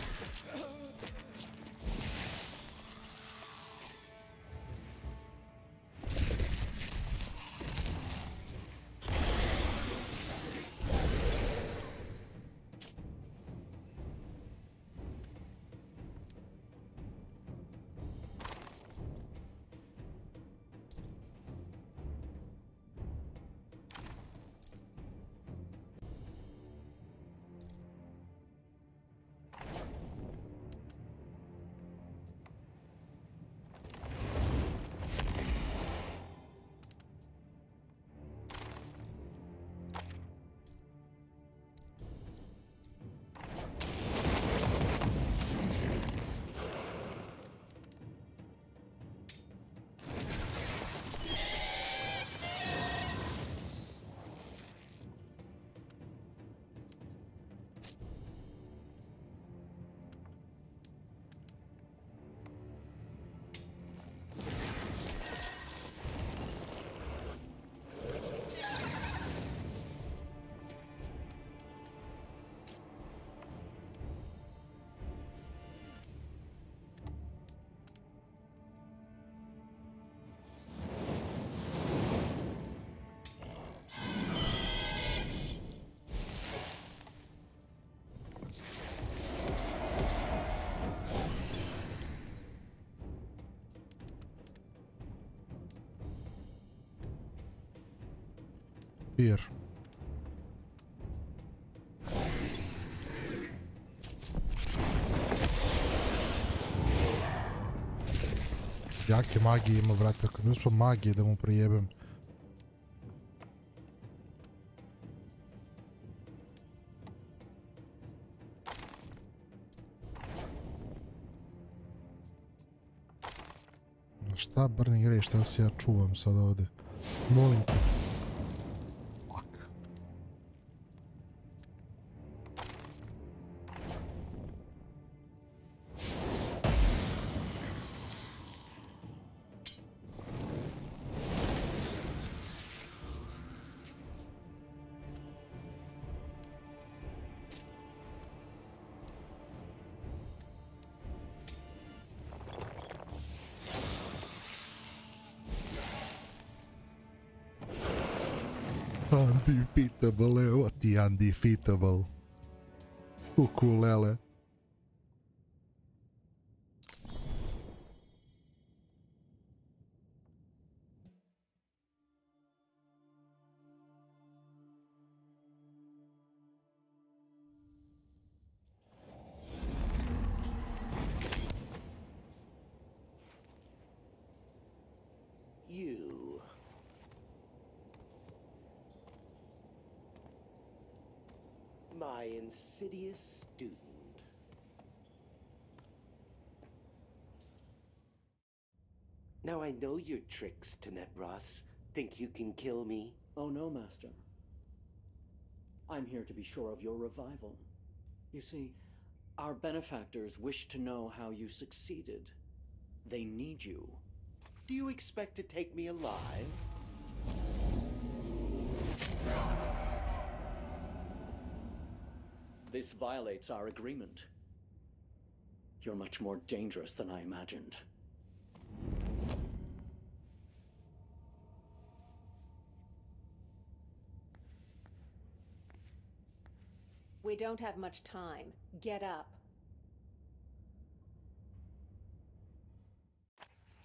papir. Jake magije ima, vrata, kad mi smo magije da mu prijebem. Šta Brni gre, šta se ja čuvam sad ovdje? Molim te. Undefeatable, evo ti undefeatable. Ukulele. My insidious student. Now I know your tricks, Tenebros. Think you can kill me? Oh no, Master. I'm here to be sure of your revival. You see, our benefactors wish to know how you succeeded. They need you. Do you expect to take me alive? This violates our agreement. You're much more dangerous than I imagined. We don't have much time. Get up.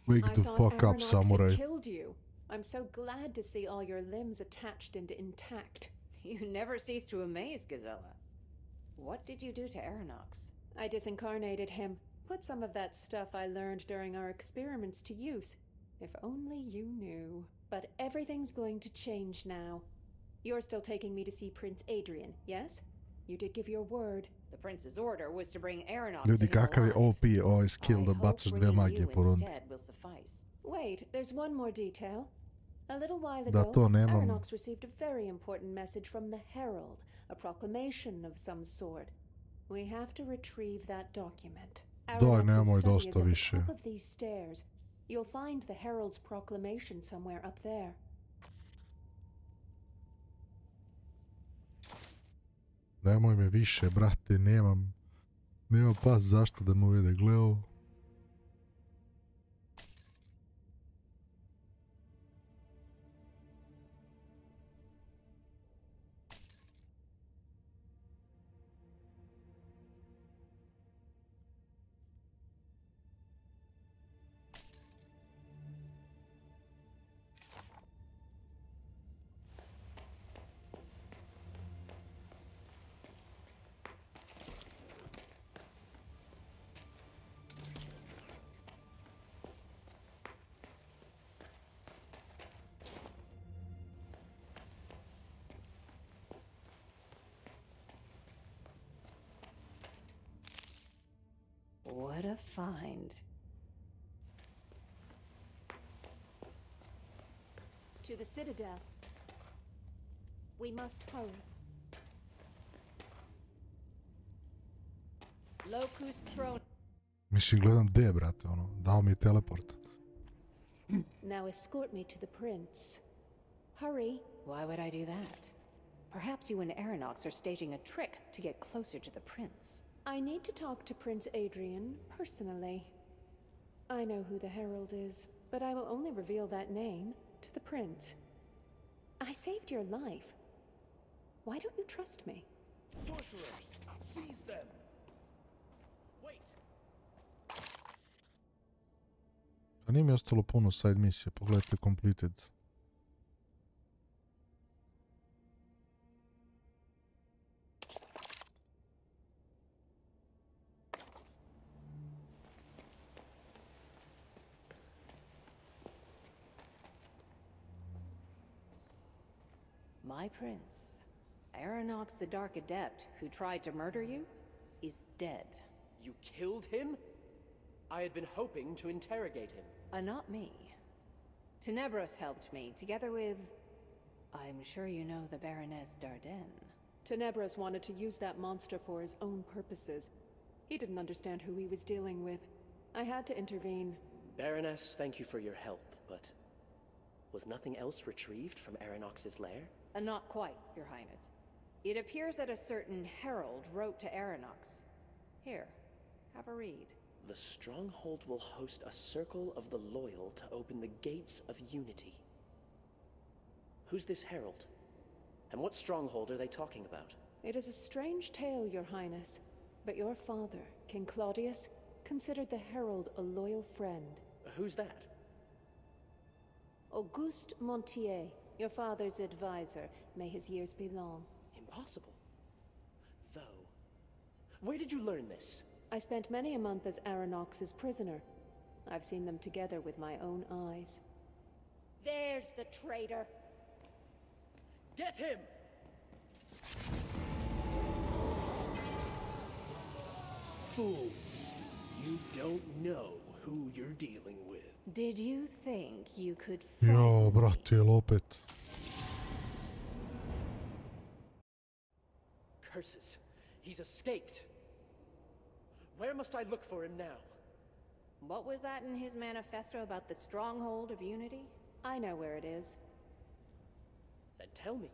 Wake the fuck up, samurai. Killed you. I'm so glad to see all your limbs attached and intact. You never cease to amaze, Gazella. What did you do to Aeronox? I disincarnated him. Put some of that stuff I learned during our experiments to use. If only you knew. But everything's going to change now. You're still taking me to see Prince Adrian, yes? You did give your word. The prince's order was to bring Aeronox Ljudi, kakav je OP ovaj skill da bacaš dve magije po rundi. Wait, there's one more detail. A little while Da ago, to nemam. Aeronox received a very important message from the Herald, a proclamation of some sort. We have to retrieve that document. Daj, nemoj Aeronox's study is dosta at the više. top of these stairs. You'll find the Herald's proclamation somewhere up there. Nemoj me više, brate, nemam pas zašto da me uvede, gle ovo. What a find. To the Citadel. We must hurry. Locus Tron. Mislim, gledam D, brate, ono, dao mi je teleport. Now escort me to the prince. Hurry. Why would I do that? Perhaps you and Aeronox are staging a trick to get closer to the prince. I need to talk to Prince Adrian personally. I know who the Herald is, but I will only reveal that name to the prince. I saved your life. Why don't you trust me? Sorcerers! Seize them! Wait! Pa nije mi ostalo puno side misije, pogledajte completed. My prince, Aeronox the Dark Adept, who tried to murder you, is dead. You killed him? I had been hoping to interrogate him. Not me. Tenebros helped me, together with... I'm sure you know the Baroness Dardenne. Tenebros wanted to use that monster for his own purposes. He didn't understand who he was dealing with. I had to intervene. Baroness, thank you for your help, but... was nothing else retrieved from Aeronox's lair? Not quite, Your Highness. It appears that a certain herald wrote to Aeronox. Here, have a read. The stronghold will host a circle of the loyal to open the gates of unity. Who's this herald? And what stronghold are they talking about? It is a strange tale, Your Highness, but your father, King Claudius, considered the herald a loyal friend. Who's that? Auguste Montier, your father's advisor. May his years be long. Impossible. Though, where did you learn this? I spent many a month as Aeronox's prisoner. I've seen them together with my own eyes. There's the traitor. Get him! Fools. You don't know who you're dealing with. Did you think you could Jo, brate, jel opet? Curses. He's escaped. Where must I look for him now? What was that in his manifesto about the stronghold of unity? I know where it is. Then tell me.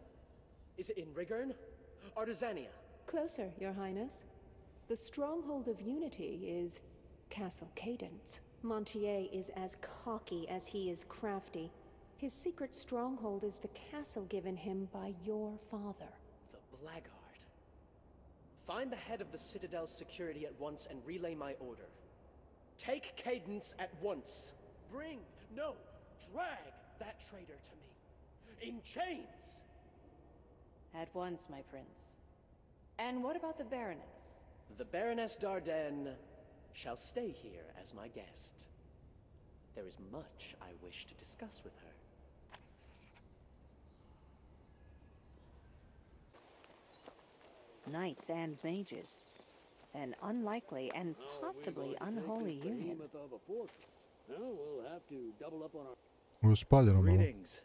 Is it in Rigern? Artesania? Closer, Your Highness. The stronghold of unity is Castle Cadence. Montier is as cocky as he is crafty. His secret stronghold is the castle given him by your father. The blackguard. Find the head of the Citadel's security at once and relay my order. Take Cadence at once. Bring, no, drag that traitor to me. In chains! At once, my prince. And what about the Baroness? The Baroness Dardenne shall stay here as my guest. There is much I wish to discuss with her. Knights and mages. An unlikely and possibly unholy union. We'll have to double up on our... Ovo je spaljeno malo. Greetings.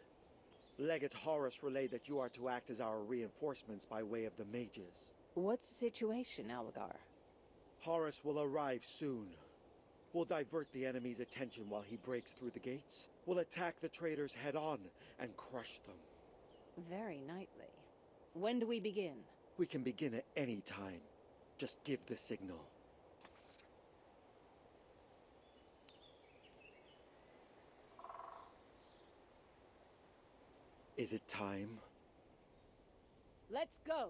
Legate Horus relayed that you are to act as our reinforcements by way of the mages. What's the situation, Algar? Horus will arrive soon. We'll divert the enemy's attention while he breaks through the gates. We'll attack the traitors head on and crush them. Very knightly. When do we begin? We can begin at any time. Just give the signal. Is it time? Let's go!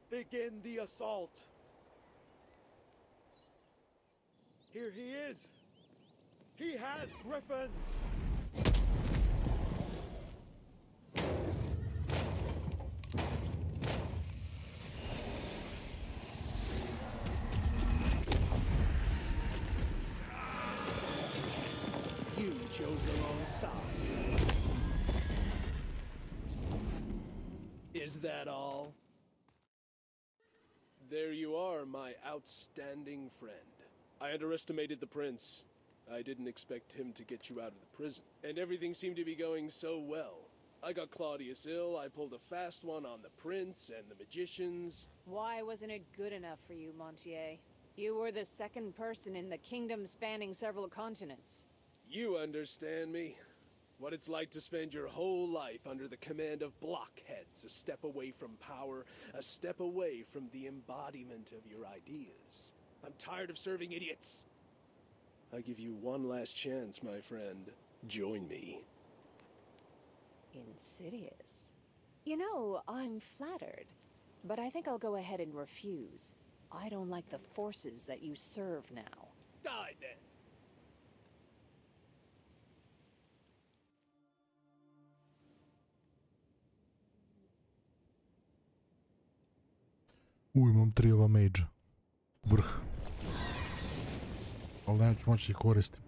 Begin the assault! Here he is! He has griffins! You chose the wrong side. Is that all? There you are, my outstanding friend. I underestimated the prince. I didn't expect him to get you out of the prison. And everything seemed to be going so well. I got Claudius ill, I pulled a fast one on the prince and the magicians. Why wasn't it good enough for you, Montier? You were the second person in the kingdom spanning several continents. You understand me. What it's like to spend your whole life under the command of blockheads, a step away from power, a step away from the embodiment of your ideas. I'm tired of serving idiots. I give you one last chance, my friend. Join me. Insidious. You know, I'm flattered. But I think I'll go ahead and refuse. I don't like the forces that you serve now. Die then! Imam 3 ova mage. Vrh. Ali neću moći ih koristiti.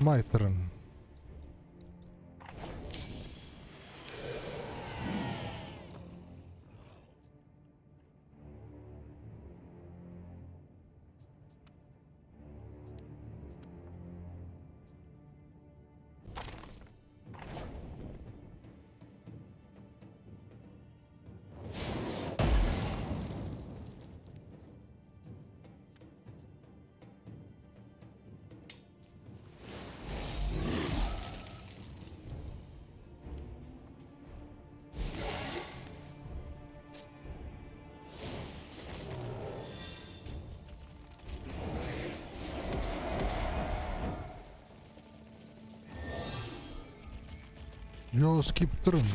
It's my turn. Yo, skip turn.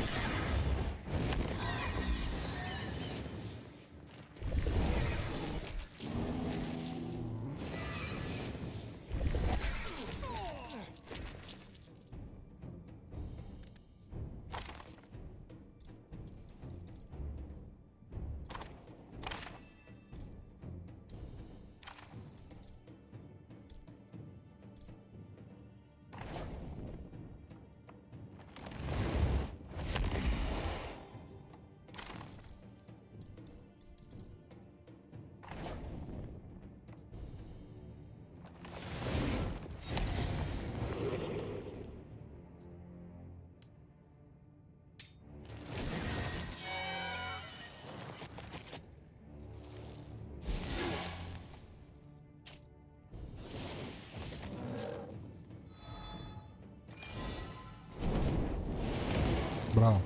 Bravo.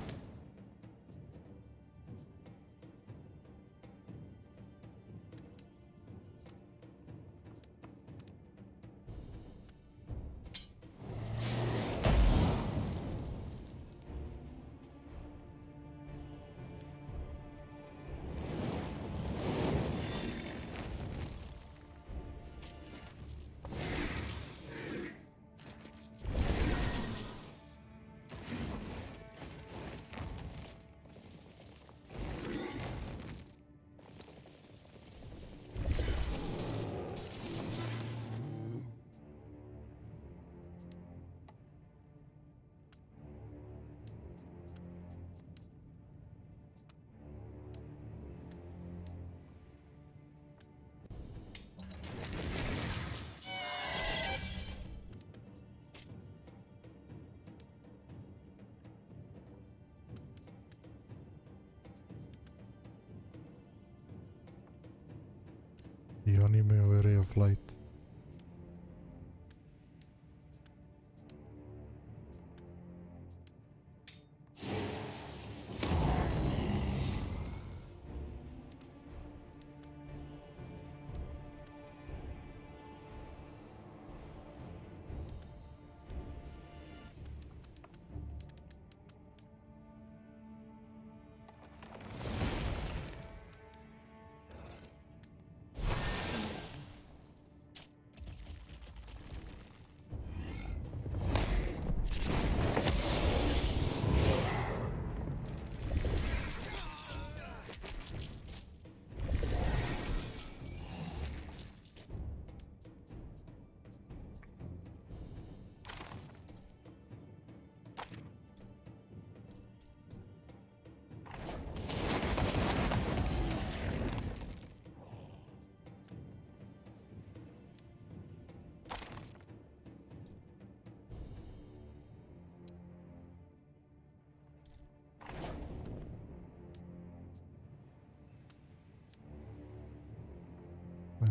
I oni imaju ovaj ray of light.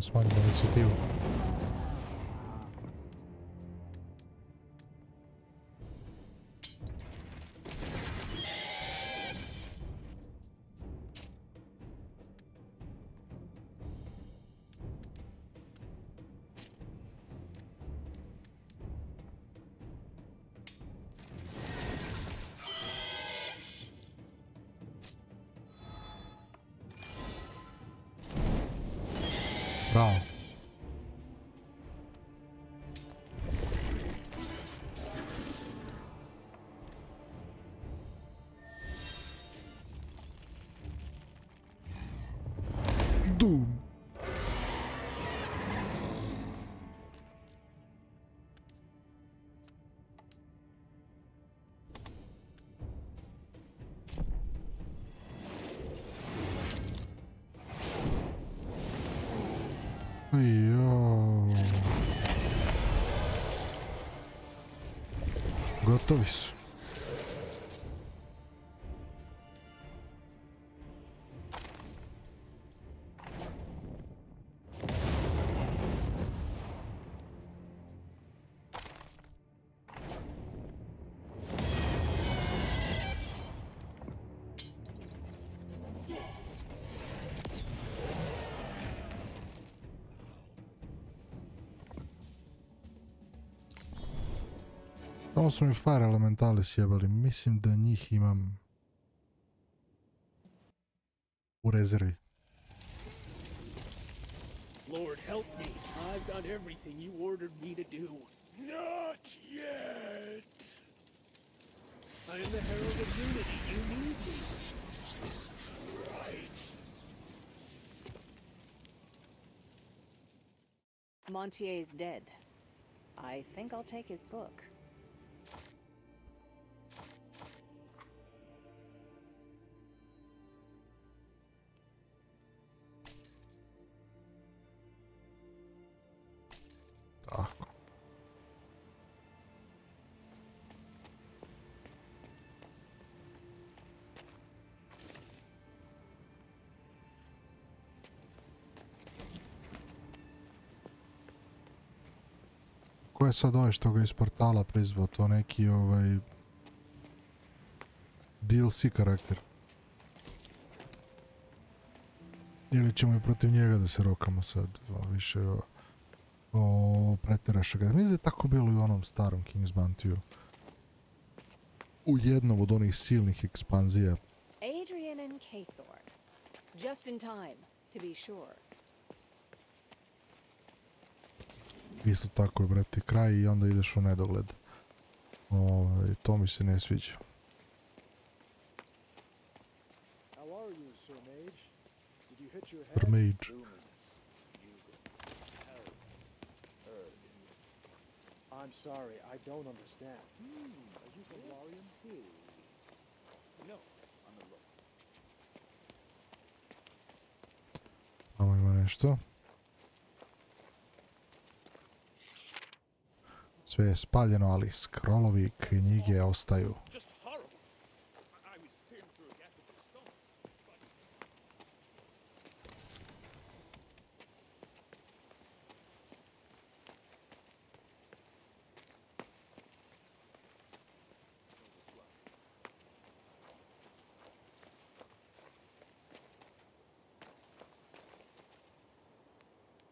Smanjimo inicijativu. Bravo. Doom. Jo. Gotovi su. Tamo su mi fire elementali sjebali, mislim da njih imam u rezervi. Lord help me, I've done everything you ordered me to do. Not yet! I am the herald of unity, you need me. Right. Montier's dead. I think I'll take his book. Tako. Ko je sad ovaj što ga iz portala prizvao, to neki DLC karakter? Ili ćemo i protiv njega da se rokamo sad, više preteraša ga. Mislim da je tako bilo i u onom starom King's Bounty-u. U jednom od onih silnih ekspanzija. Adrian and Kaythorne. Just in time, to be sure. Isto tako je, brate, kraj i onda ideš u nedogled. To mi se ne sviđa. Sir Mage. I'm sorry, I don't understand. Are you from Larian? No, I'm a local. Tamo ima nešto. Sve je spaljeno, ali scrollovi knjige ostaju.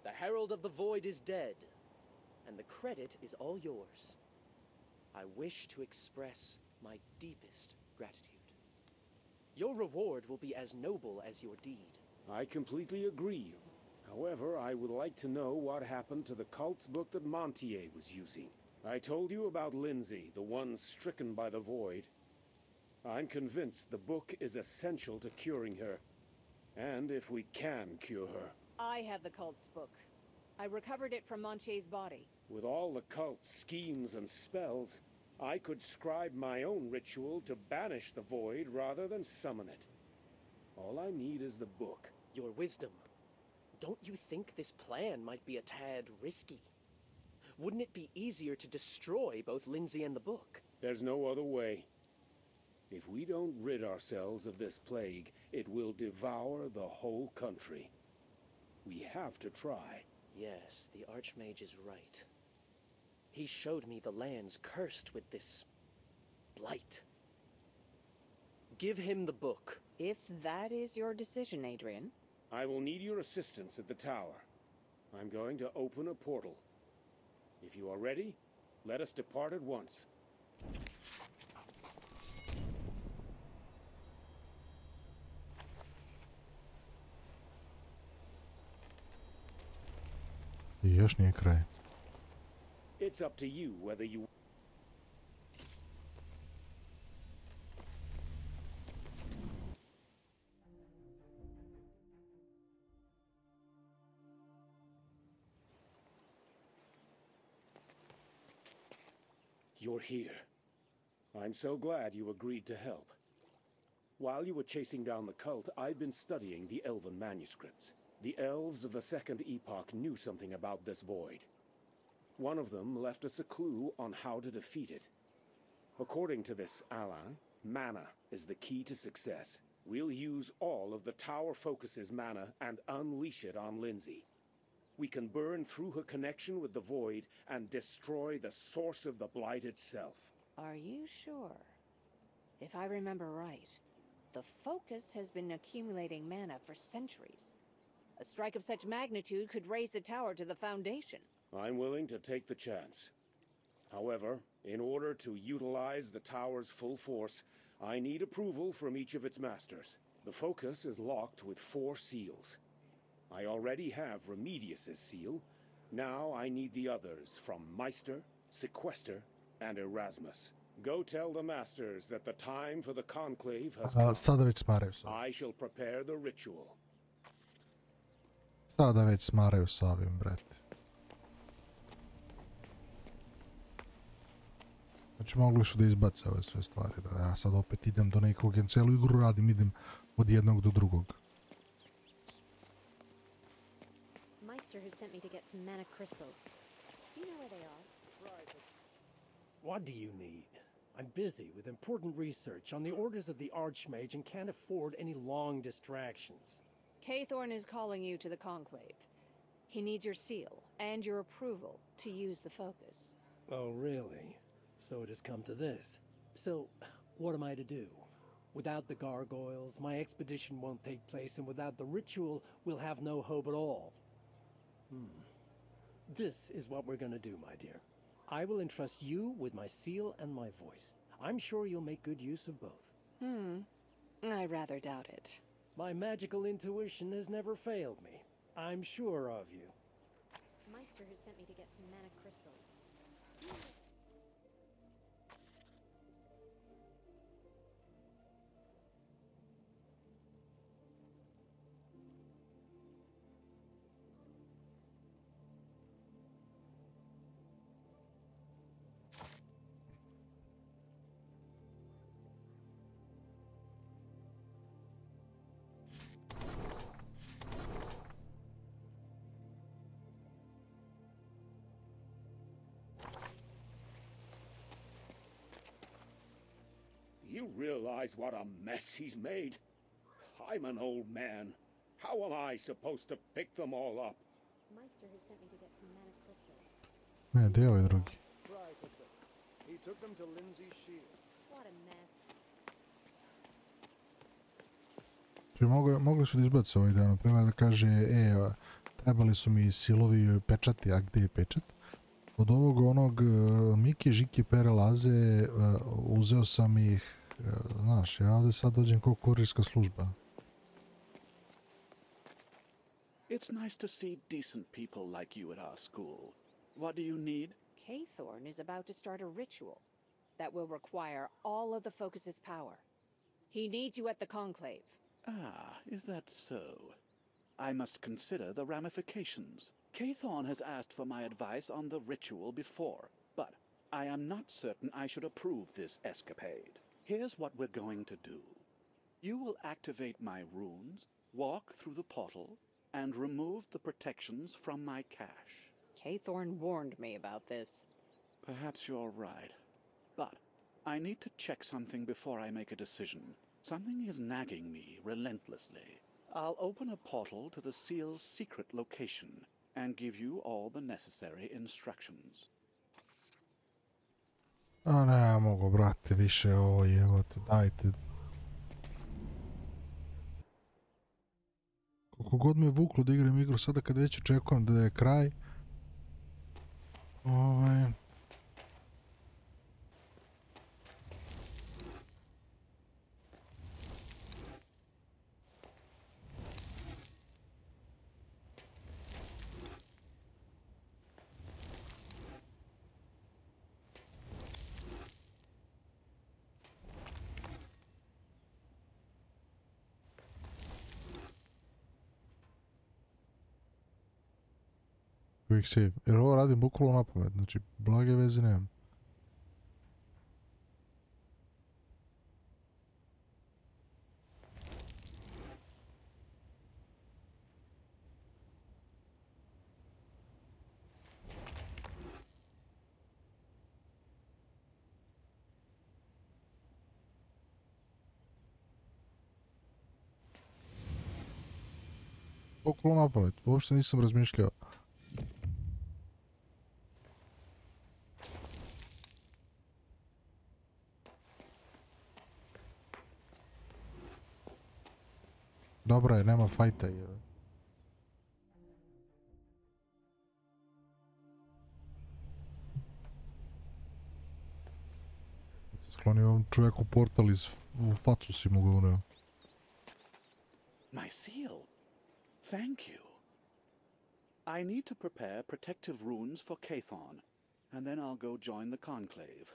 The Herald of the Void is dead, and the credit is all yours. I wish to express my deepest gratitude. Your reward will be as noble as your deed. I completely agree. However, I would like to know what happened to the cult's book that Montier was using. I told you about Lindsay, the one stricken by the Void. I'm convinced the book is essential to curing her. And if we can cure her. I have the cult's book. I recovered it from Montier's body. With all the cult's schemes and spells, I could scribe my own ritual to banish the Void rather than summon it. All I need is the book. Your wisdom. Don't you think this plan might be a tad risky? Wouldn't it be easier to destroy both Lindsay and the book? There's no other way. If we don't rid ourselves of this plague, it will devour the whole country. We have to try. Yes, the Archmage is right. He showed me the lands cursed with this blight. Give him the book. If that is your decision, Adrian. I will need your assistance at the tower. I'm going to open a portal. If you are ready, let us depart at once. I još nije kraj. It's up to you whether you... You're here. I'm so glad you agreed to help. While you were chasing down the cult, I've been studying the Elven manuscripts. The elves of the Second Epoch knew something about this void. One of them left us a clue on how to defeat it. According to this Alain, mana is the key to success. We'll use all of the Tower Focus's mana and unleash it on Lindsay. We can burn through her connection with the void and destroy the source of the blight itself. Are you sure? If I remember right, the Focus has been accumulating mana for centuries. A strike of such magnitude could raise the tower to the foundation. I'm willing to take the chance. However, in order to utilize the tower's full force, I need approval from each of its masters. The Focus is locked with 4 seals. I already have Remedius's seal. Now I need the others from Meister, Sequester, and Erasmus. Go tell the masters that the time for the conclave has come. Sada već smaraju sa. I shall prepare the ritual. Sada već smaraju sa ovim, brate. Znači mogli su da izbace ove sve stvari, da ja sad opet idem do nekog, jer celu igru radim, idem od jednog do drugog. Meister has sent me to get some mana crystals. Do you know where they are? What do you need? I'm busy with important research on the orders of the Archmage and can't afford any long distractions. Kaythorn is calling you to the conclave. He needs your seal and your approval to use the Focus. Oh, really? So it has come to this. So, what am I to do? Without the gargoyles, my expedition won't take place, and without the ritual, we'll have no hope at all. This is what we're gonna do, my dear. I will entrust you with my seal and my voice. I'm sure you'll make good use of both. I rather doubt it. My magical intuition has never failed me. I'm sure of you. Meister has sent me to get some mana crystals. You realize what a mess he's made? I'm an old man. How am I supposed to pick them all up? Meister has sent me to get some mana crystals. Ne, gdje je ovaj drugi? Fry took them. He took them to Lindsay's shield. What a mess. Znači, mogli su da izbace ovaj dan, na primjer da kaže, trebali su mi silovi pečati, a gdje je pečat? Od ovog onog Mike, Žike, Pere, Laze, uzeo sam ih, znaš, ja ovdje sad dođem kao kurirska služba. It's nice to see decent people like you at our school. What do you need? Kaythorn is about to start a ritual that will require all of the Focus's power. He needs you at the conclave. Ah, is that so? I must consider the ramifications. Kaythorn has asked for my advice on the ritual before, but I am not certain I should approve this escapade. Here's what we're going to do. You will activate my runes, walk through the portal, and remove the protections from my cache. Kaythorn warned me about this. Perhaps you're right. But I need to check something before I make a decision. Something is nagging me relentlessly. I'll open a portal to the seal's secret location and give you all the necessary instructions. A ne mogu, brate, više ovo jebote, dajte. Koliko god me vuklo da igram igru, sada kad već očekujem da je kraj. Quick save. Jer ovo radim bukvalno na pamet, znači blage veze nemam. pokolo na pamet, uopšte nisam razmišljao. Dobro je, nema fajta jer... Skloni ovom čovjeku portal u facu si mu ga uneo. My seal. Thank you. I need to prepare protective runes for Cathon, and then I'll go join the conclave.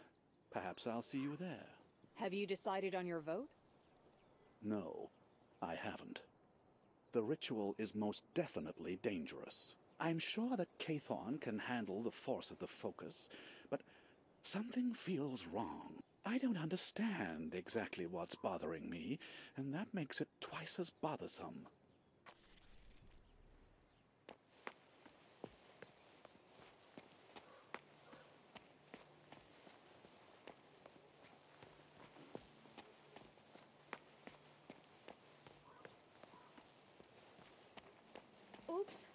Perhaps I'll see you there. Have you decided on your vote? No, I haven't. The ritual is most definitely dangerous. I'm sure that Cathon can handle the force of the focus, but something feels wrong. I don't understand exactly what's bothering me, and that makes it twice as bothersome. Oops.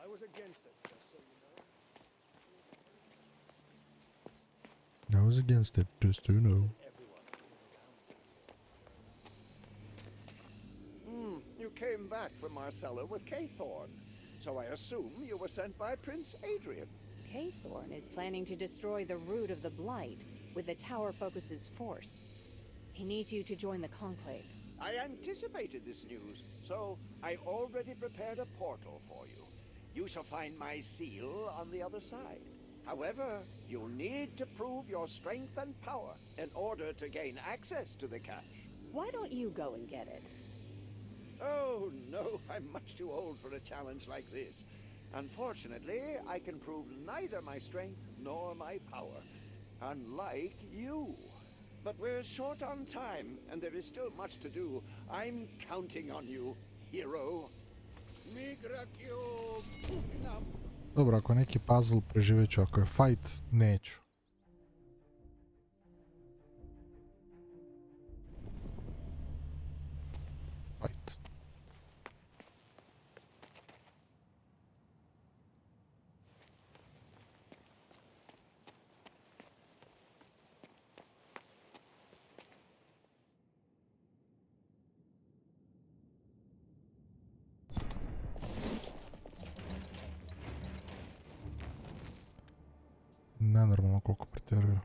I was against it, just so you know. I was against it, just so you know. You came back from Marcella with Cathorn, so I assume you were sent by Prince Adrian. Cathorn is planning to destroy the root of the Blight with the Tower Focus's force. He needs you to join the Conclave. I anticipated this news, so I've already prepared a portal for you. You shall find my seal on the other side. However, you'll need to prove your strength and power in order to gain access to the cache. Why don't you go and get it? Oh, no, I'm much too old for a challenge like this. Unfortunately, I can prove neither my strength nor my power, unlike you. But we're short on time, and there is still much to do. I'm counting on you, hero. Dobro, ako je neki puzzle preživjet ću, ako je fight, neću. Fight. Nenormalno koliko pretjeruju.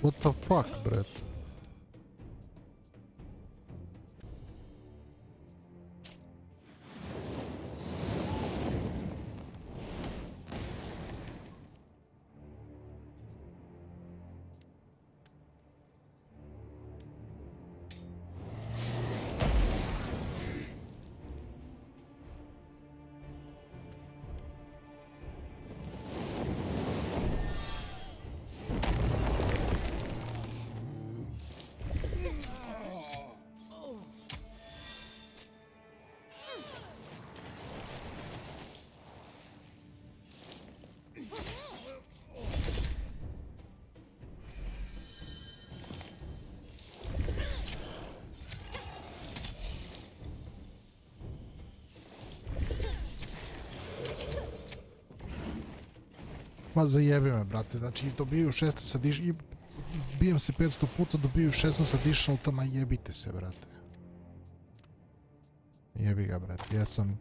What the fuck, bret? Ma zajebi me, brate, znači dobiju 16 additional, bijem se 500 puta, dobiju 16 additional, tama jebite se, brate. Jebi ga, brate, ja sam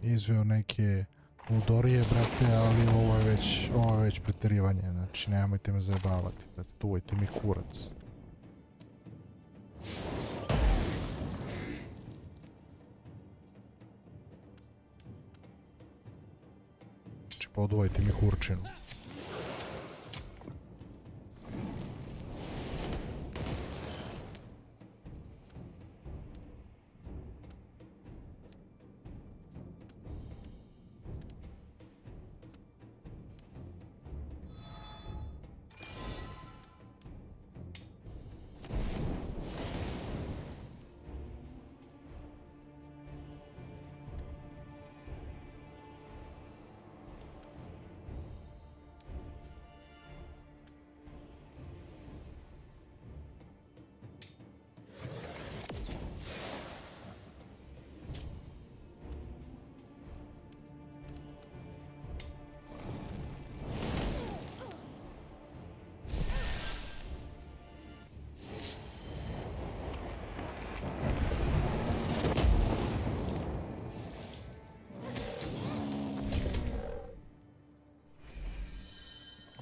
izveo neke ludorije, brate, ali ovo je već preterivanje, znači nemojte me zajebavati, brate, tuvajte mi kurac. Poduvajte mi kurčinu.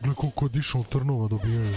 Gle koliko additional trnova dobijaju.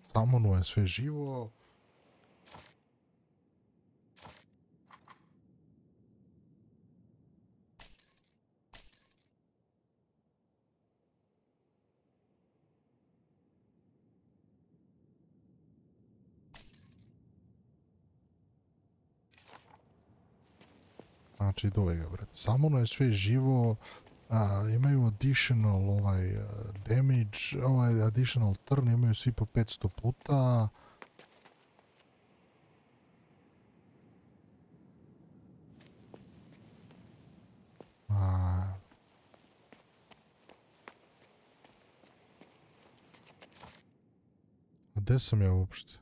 Samonu je sve živo. Znači, dole ga, brate. Samonu je sve živo. Imaju additional damage, additional turn imaju svi po 500 puta. Gdje sam ja uopšte?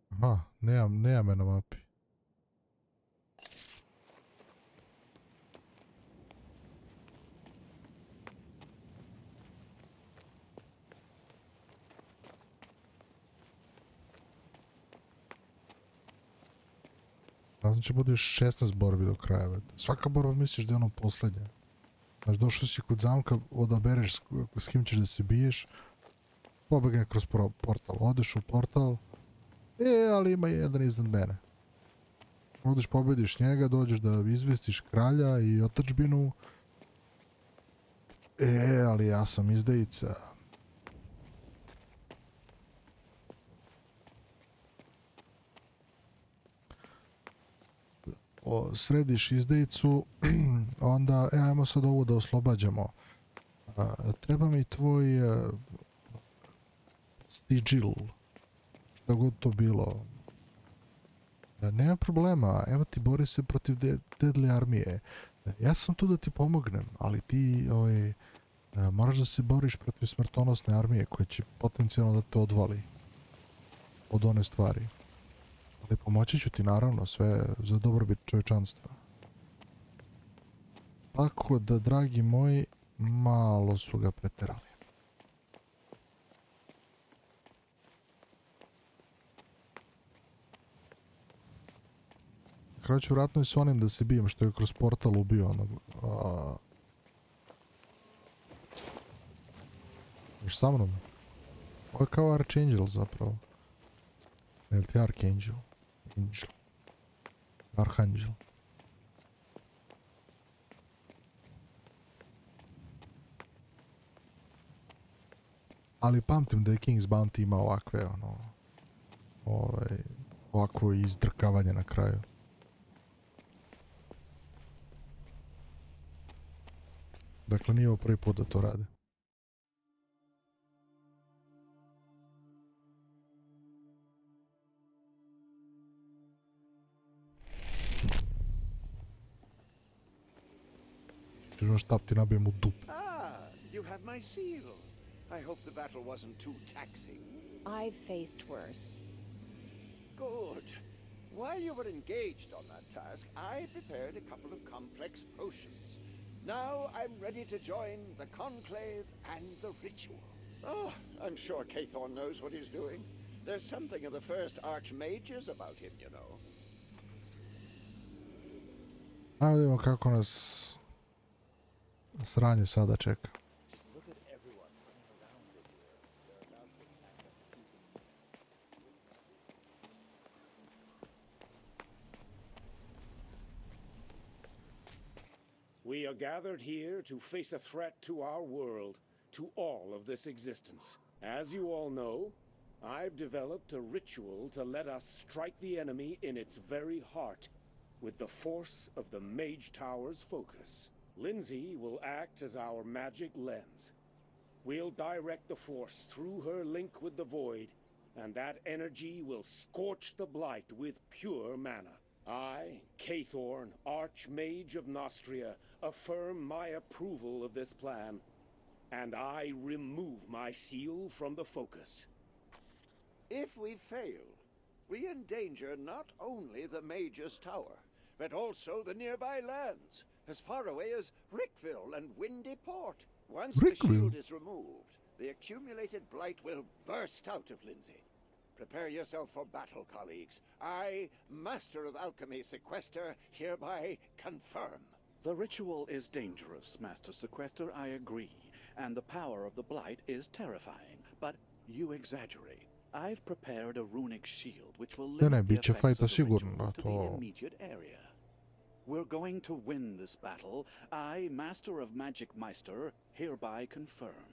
Aha, nema me na mapi. Znači bude 16 borbi do kraja. Svaka borba misliš da je ono posljednja. Znači došao si kod zamka, odabereš s kim ćeš da se biješ, pobegne kroz portal. Odeš u portal, ali ima jedan iznad mene. Odeš, pobediš njega, dođeš da izvestiš kralja i otadžbinu. Ali ja sam izdajica. Središ izdajicu, onda, ajmo sad ovo da oslobađamo. Treba mi tvoj sigil, što god to bilo. Nema problema, evo ti bori se protiv deadly armije. Ja sam tu da ti pomognem, ali ti moraš da se boriš protiv smrtonosne armije koja će potencijalno da te odvali od one stvari. Ali pomoći ću ti naravno, sve za dobrobit čovječanstva. Tako da, dragi moji, malo su ga preterali. Kraj ću vratno i s onim da se bijem što je kroz portal ubio onog. Još sa mnom. Ovo je kao Archangel zapravo. Ili ti Archangel? Angel. Archangel. Ali pamtim da je King's Bounty ima ovakve, ovako izdrkavanje na kraju. Dakle, nije ovo prvi put da to rade. Ću štap ti nabijem u dupu. You have my seal. I hope the battle wasn't too taxing. I've faced worse. Good. While you were engaged on that task, I prepared a couple of complex potions. Now I'm ready to join the conclave and the ritual. Oh, I'm sure Cathorn knows what he's doing. There's something of the first archmages about him, you know. Ajmo vidimo kako nas sranje sada čeka. We are gathered here to face a threat to our world, to all of this existence. As you all know, I've developed a ritual to let us strike the enemy in its very heart, with the force of the Mage Tower's focus. Lindsay will act as our magic lens. We'll direct the force through her link with the void, and that energy will scorch the blight with pure mana. I, Cathorn, Archmage of Nostria, affirm my approval of this plan, and I remove my seal from the focus. If we fail, we endanger not only the Mage's Tower, but also the nearby lands, as far away as Rickville and Windy Port. Once the shield is removed, the accumulated blight will burst out of Lindsay. Prepare yourself for battle, colleagues. I, Master of Alchemy Sequester, hereby confirm. The ritual is dangerous, Master Sequester, I agree. And the power of the blight is terrifying, but you exaggerate. I've prepared a runic shield which will limit the effects of the ritual to the immediate area. We're going to win this battle. I, Master of Magic Meister, hereby confirm.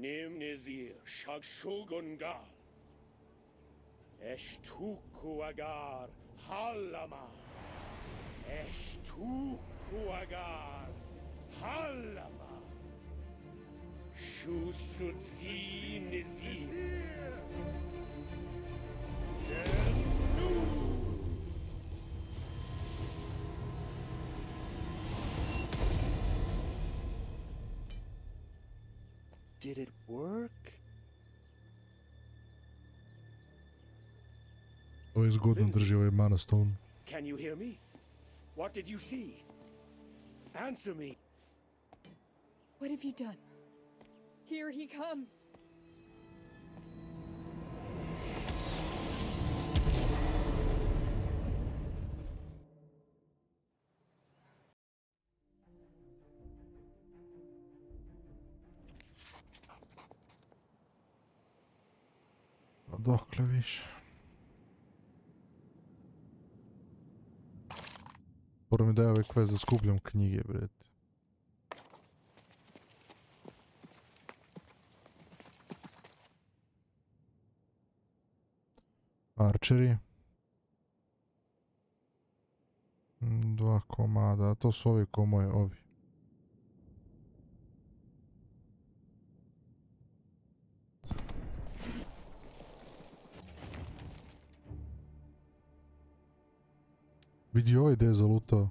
Nim nizir shagshugungal. Eshtuku agar halama. Eshtuku agar halama. Shusudzi nizir. Did it work? Ovo je zgodno drži ovaj mana stone. Can you hear me? What did you see? Answer me. What have you done? Here he comes. A dokle više? Moram mi da ja ovaj quest da skupljam knjige, bret. Archery. 2 komada, to su ovi ko moje, ovi. Vidi ovaj gdje je zalutao.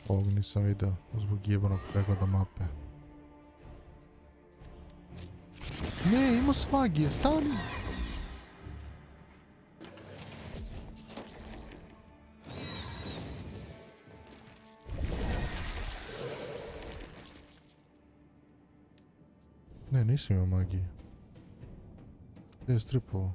Ovog nisam vidio zbog jebanog pregleda mape. Ne, imao sam magije, stani! Ne, nisam imao magije. Gdje je stripovo?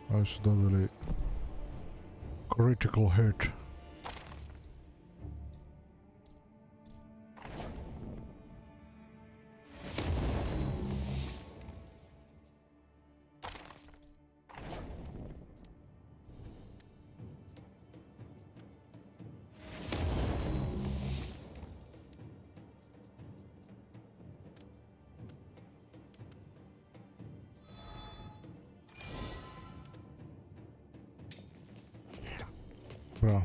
Oni su dobili critical hit. Bravo.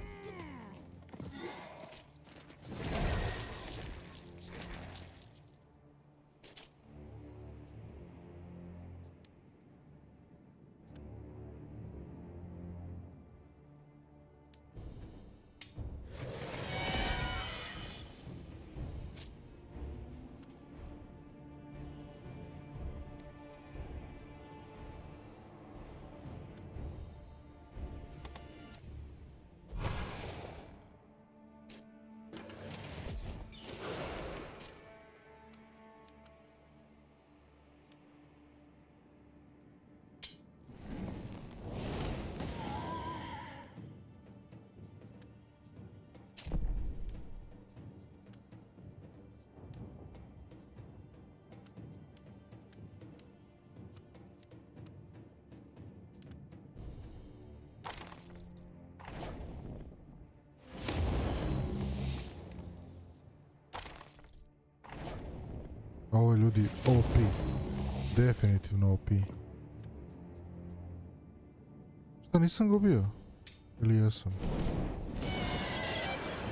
Ovo je ljudi OP. Definitivno OP. Šta, nisam ga ubio? Ili jesam?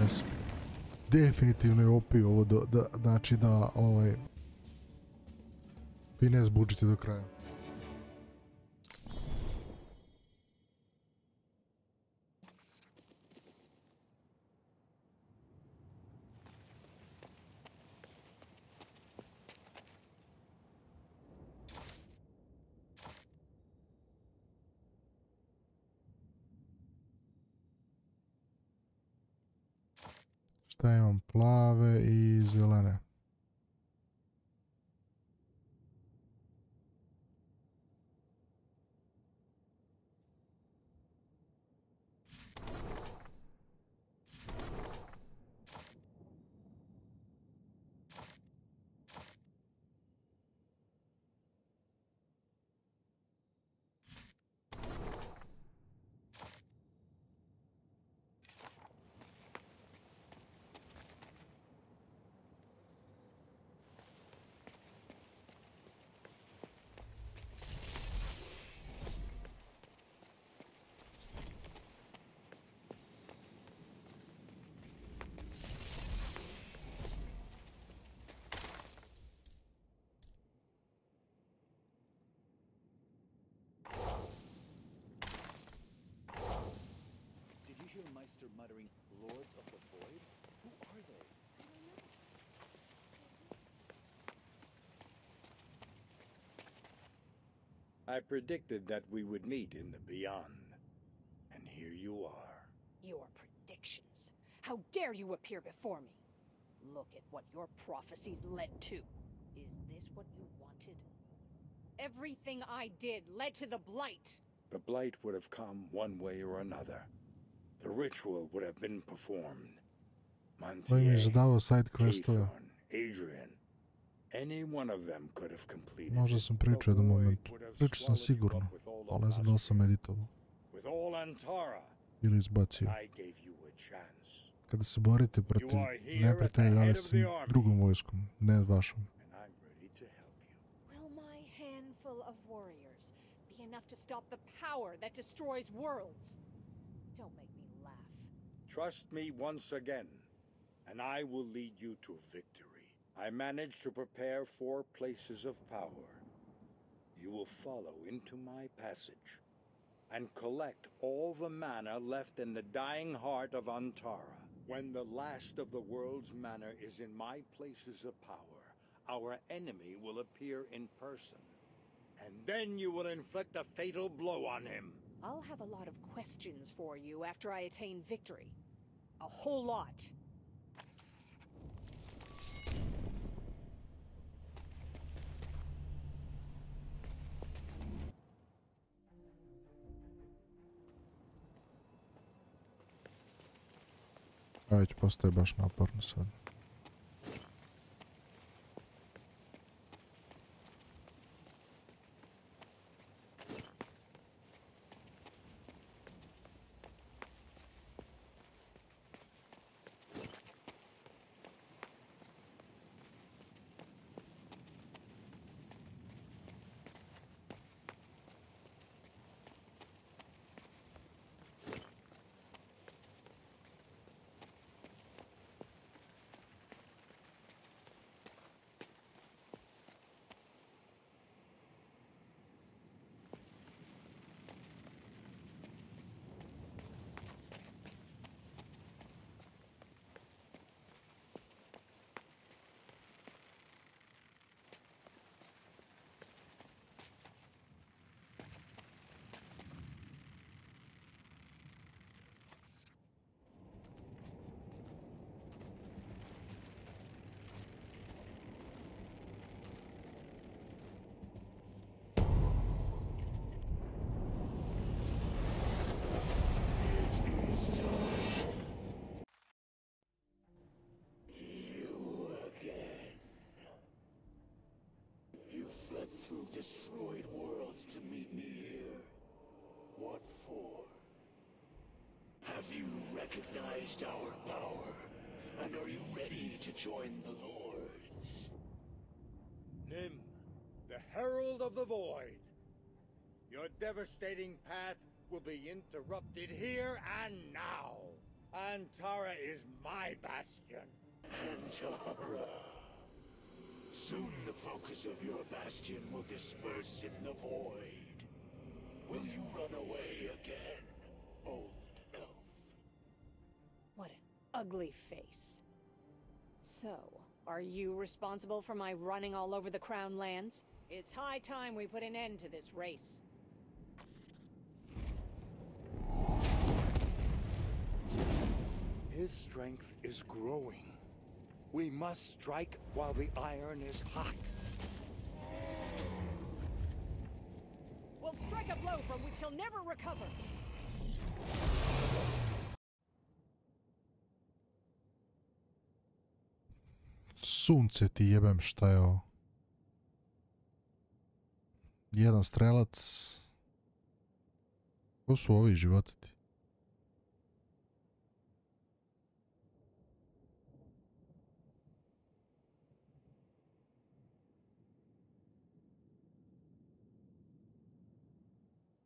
Jesam. Definitivno je OP ovo znači da finesse budžeti do kraja. Šta imam? Plave i zelene. Muttering Lords of the Void? Who are they? I predicted that we would meet in the beyond. And here you are. Your predictions. How dare you appear before me? Look at what your prophecies led to. Is this what you wanted? Everything I did led to the Blight. The Blight would have come one way or another. The ritual would have been performed. Montier, Caythorn, Adrian, any one of them could have completed. Možda sam pričao jednom momentu. Pričao sam sigurno, ali ne znam da li sam meditovao. Ili izbacio. Kada se borite protiv neprijatelja, dali sam drugom vojskom, ne vašom. Will my handful of warriors be enough to stop the power that destroys worlds? Don't make me laugh. Trust me once again, and I will lead you to victory. I managed to prepare 4 places of power. You will follow into my passage and collect all the mana left in the dying heart of Antara. When the last of the world's mana is in my places of power, our enemy will appear in person. And then you will inflict a fatal blow on him. I'll have a lot of questions for you after I attain victory. A whole lot. Već postaje baš naporno sad. energized our power. And are you ready to join the Lords? Nim, the Herald of the Void. Your devastating path will be interrupted here and now. Antara is my bastion. Antara. Soon the focus of your bastion will disperse in the void. Will you run away again, old elf? What an ugly face. So, are you responsible for my running all over the Crown lands? It's high time we put an end to this race. His strength is growing. We must strike while the iron is hot. We'll strike a blow from which he'll never recover. Sunce ti jebem, šta je ovo? Jedan strelac. Ko su ovi životati?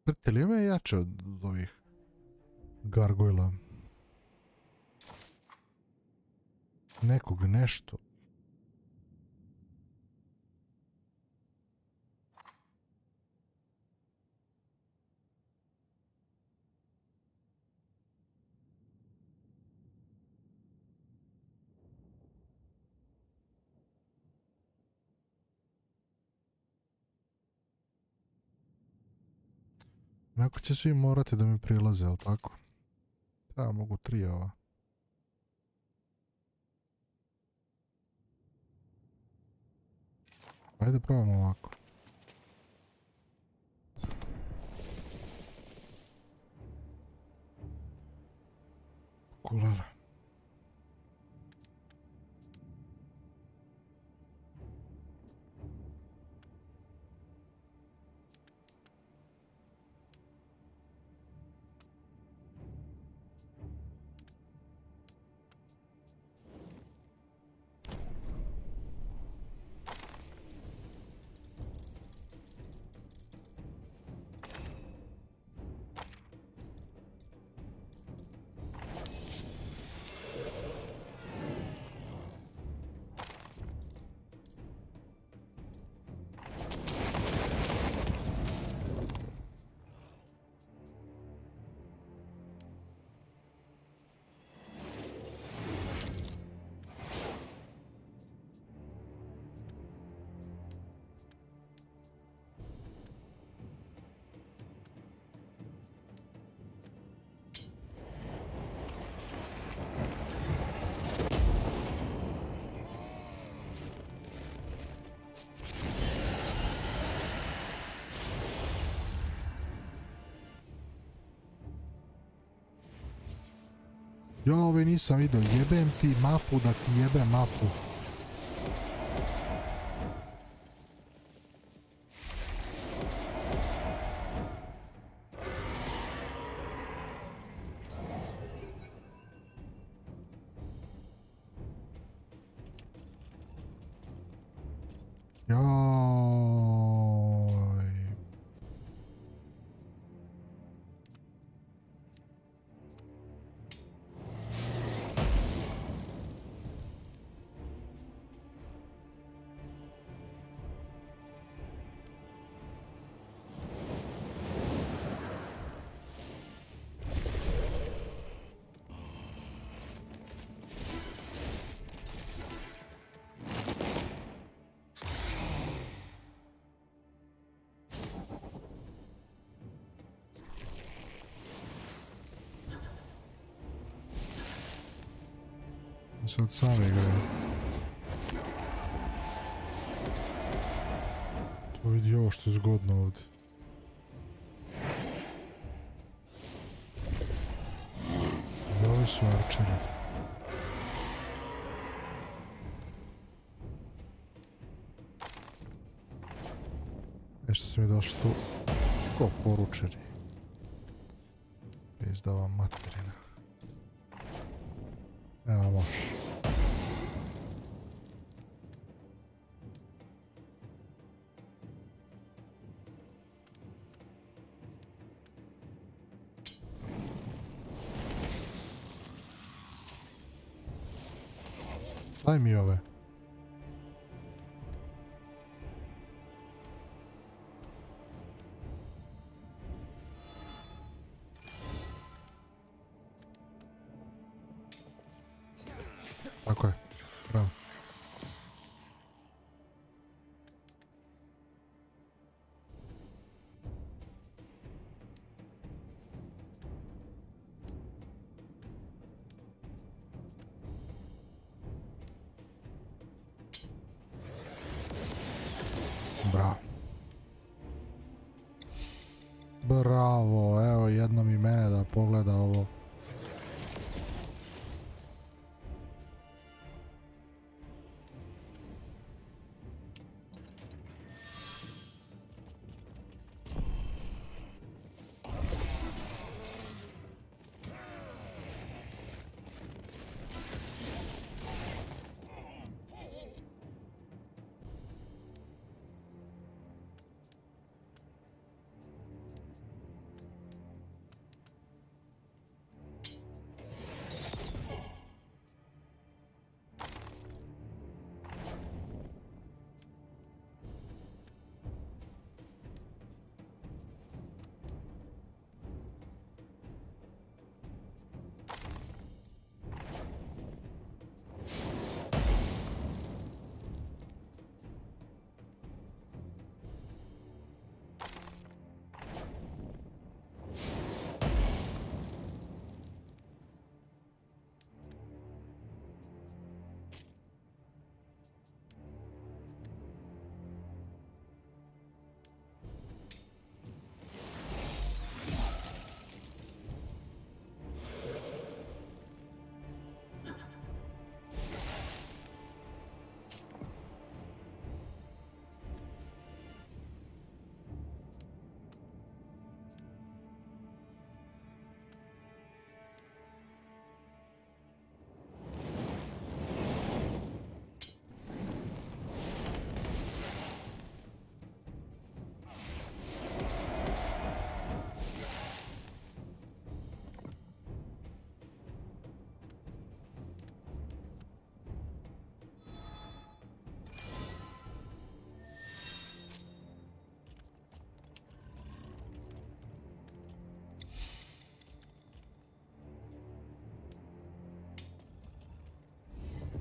Prte me jače od ovih gargojla? Nekog nešto. Neko će svi morati da mi prilaze, ali tako? Da, mogu 3 ova. Ajde probamo ovako. Kulala. Ja ove nisam vidio, jebem ti mapu da ti jebem mapu. Sad same igraju. To vidi ovo što je zgodno ovdje. I ovi su arčeri. Nešto su mi došli tu ko poručeri. Izdava materina. Evo može. Daj mi ove. Tako je. Bravo. Bravo. Bravo, evo jednom i mene da pogleda ovo.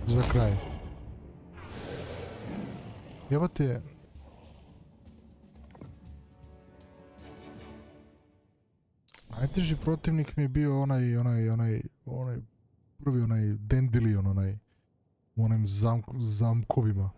Za kraj. Jebate. Najteži protivnik mi je bio onaj prvi onaj Dandelion, u onim zamkovima.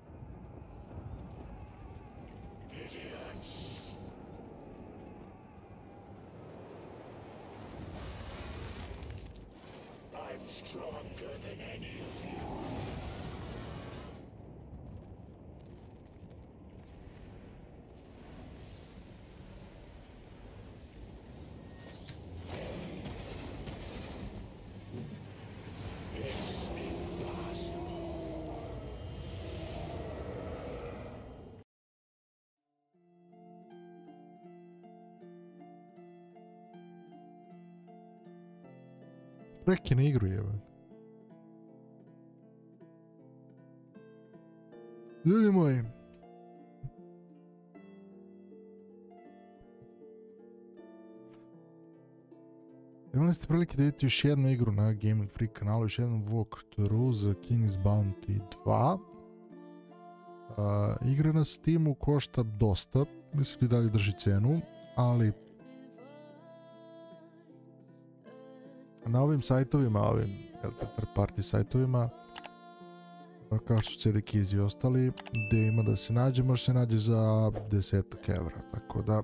Prekine igru jebe. Ljudi moji. Imali ste prilike da vidite još jednu igru na Gaming Freak kanalu, još jedan walkthrough za King's Bounty 2. Igra na Steamu košta dosta, mislim da dalje drži cenu, ali na ovim sajtovima, ovim third party sajtovima, kao što su CD Keys i ostali, gdje ima da se nađe, može se nađe za 10 evra, tako da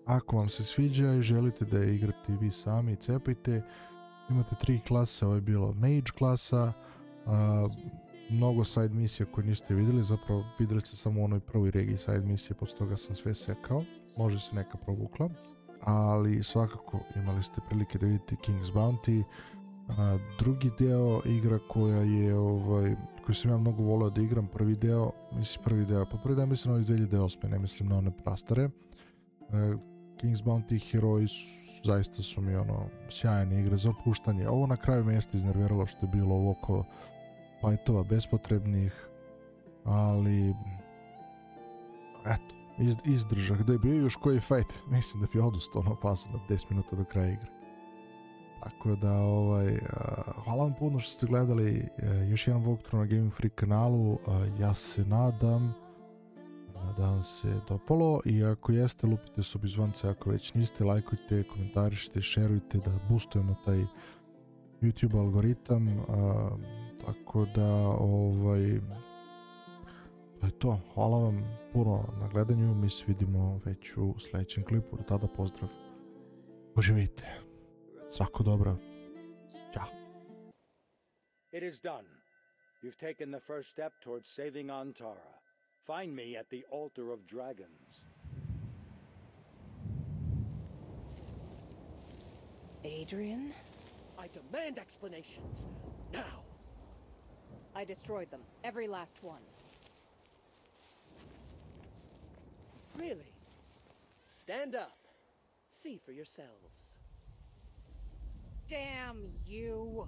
ako vam se sviđa i želite da je igrate vi sami, cepajte. Imate 3 klase, ovo je bilo Mage klasa, mnogo side misija koje niste vidjeli, zapravo vidjeli ste samo u onoj prvoj regiji side misije, posle toga sam sve sekao, može se neka provukla, ali svakako imali ste prilike da vidite King's Bounty, Drugi deo igra koja je, koju sam ja mnogo volio da igram, prvi deo mislim na ovih 2008. Ne mislim na one prastare. King's Bounty Heroji zaista su mi sjajne igre za opuštanje. Ovo na kraju me jeste iznerviralo što je bilo oko fightova bespotrebnih, ali eto, izdržah. Da je bio još koji fight, mislim da bi odustao na pasu na 10 minuta do kraja igre. Tako da, hvala vam puno što ste gledali još jedan walkthrough na Gaming Freak kanalu. Ja se nadam da vam se dopalo i ako jeste, lupite sub i zvonce, ako već niste, lajkujte, komentarišite, šerujte da boostujemo taj YouTube algoritam. Tako da, to je to. Hvala vam puno na gledanju, mi se vidimo već u sljedećem klipu. Do tada pozdrav. Uživite. Svako dobro. Ćao. It is done. You've taken the first step towards saving Antara. Find me at the altar of dragons. Adrian? I demand explanations. Now! I destroyed them. Every last one. Really? Stand up. See for yourselves. Damn you!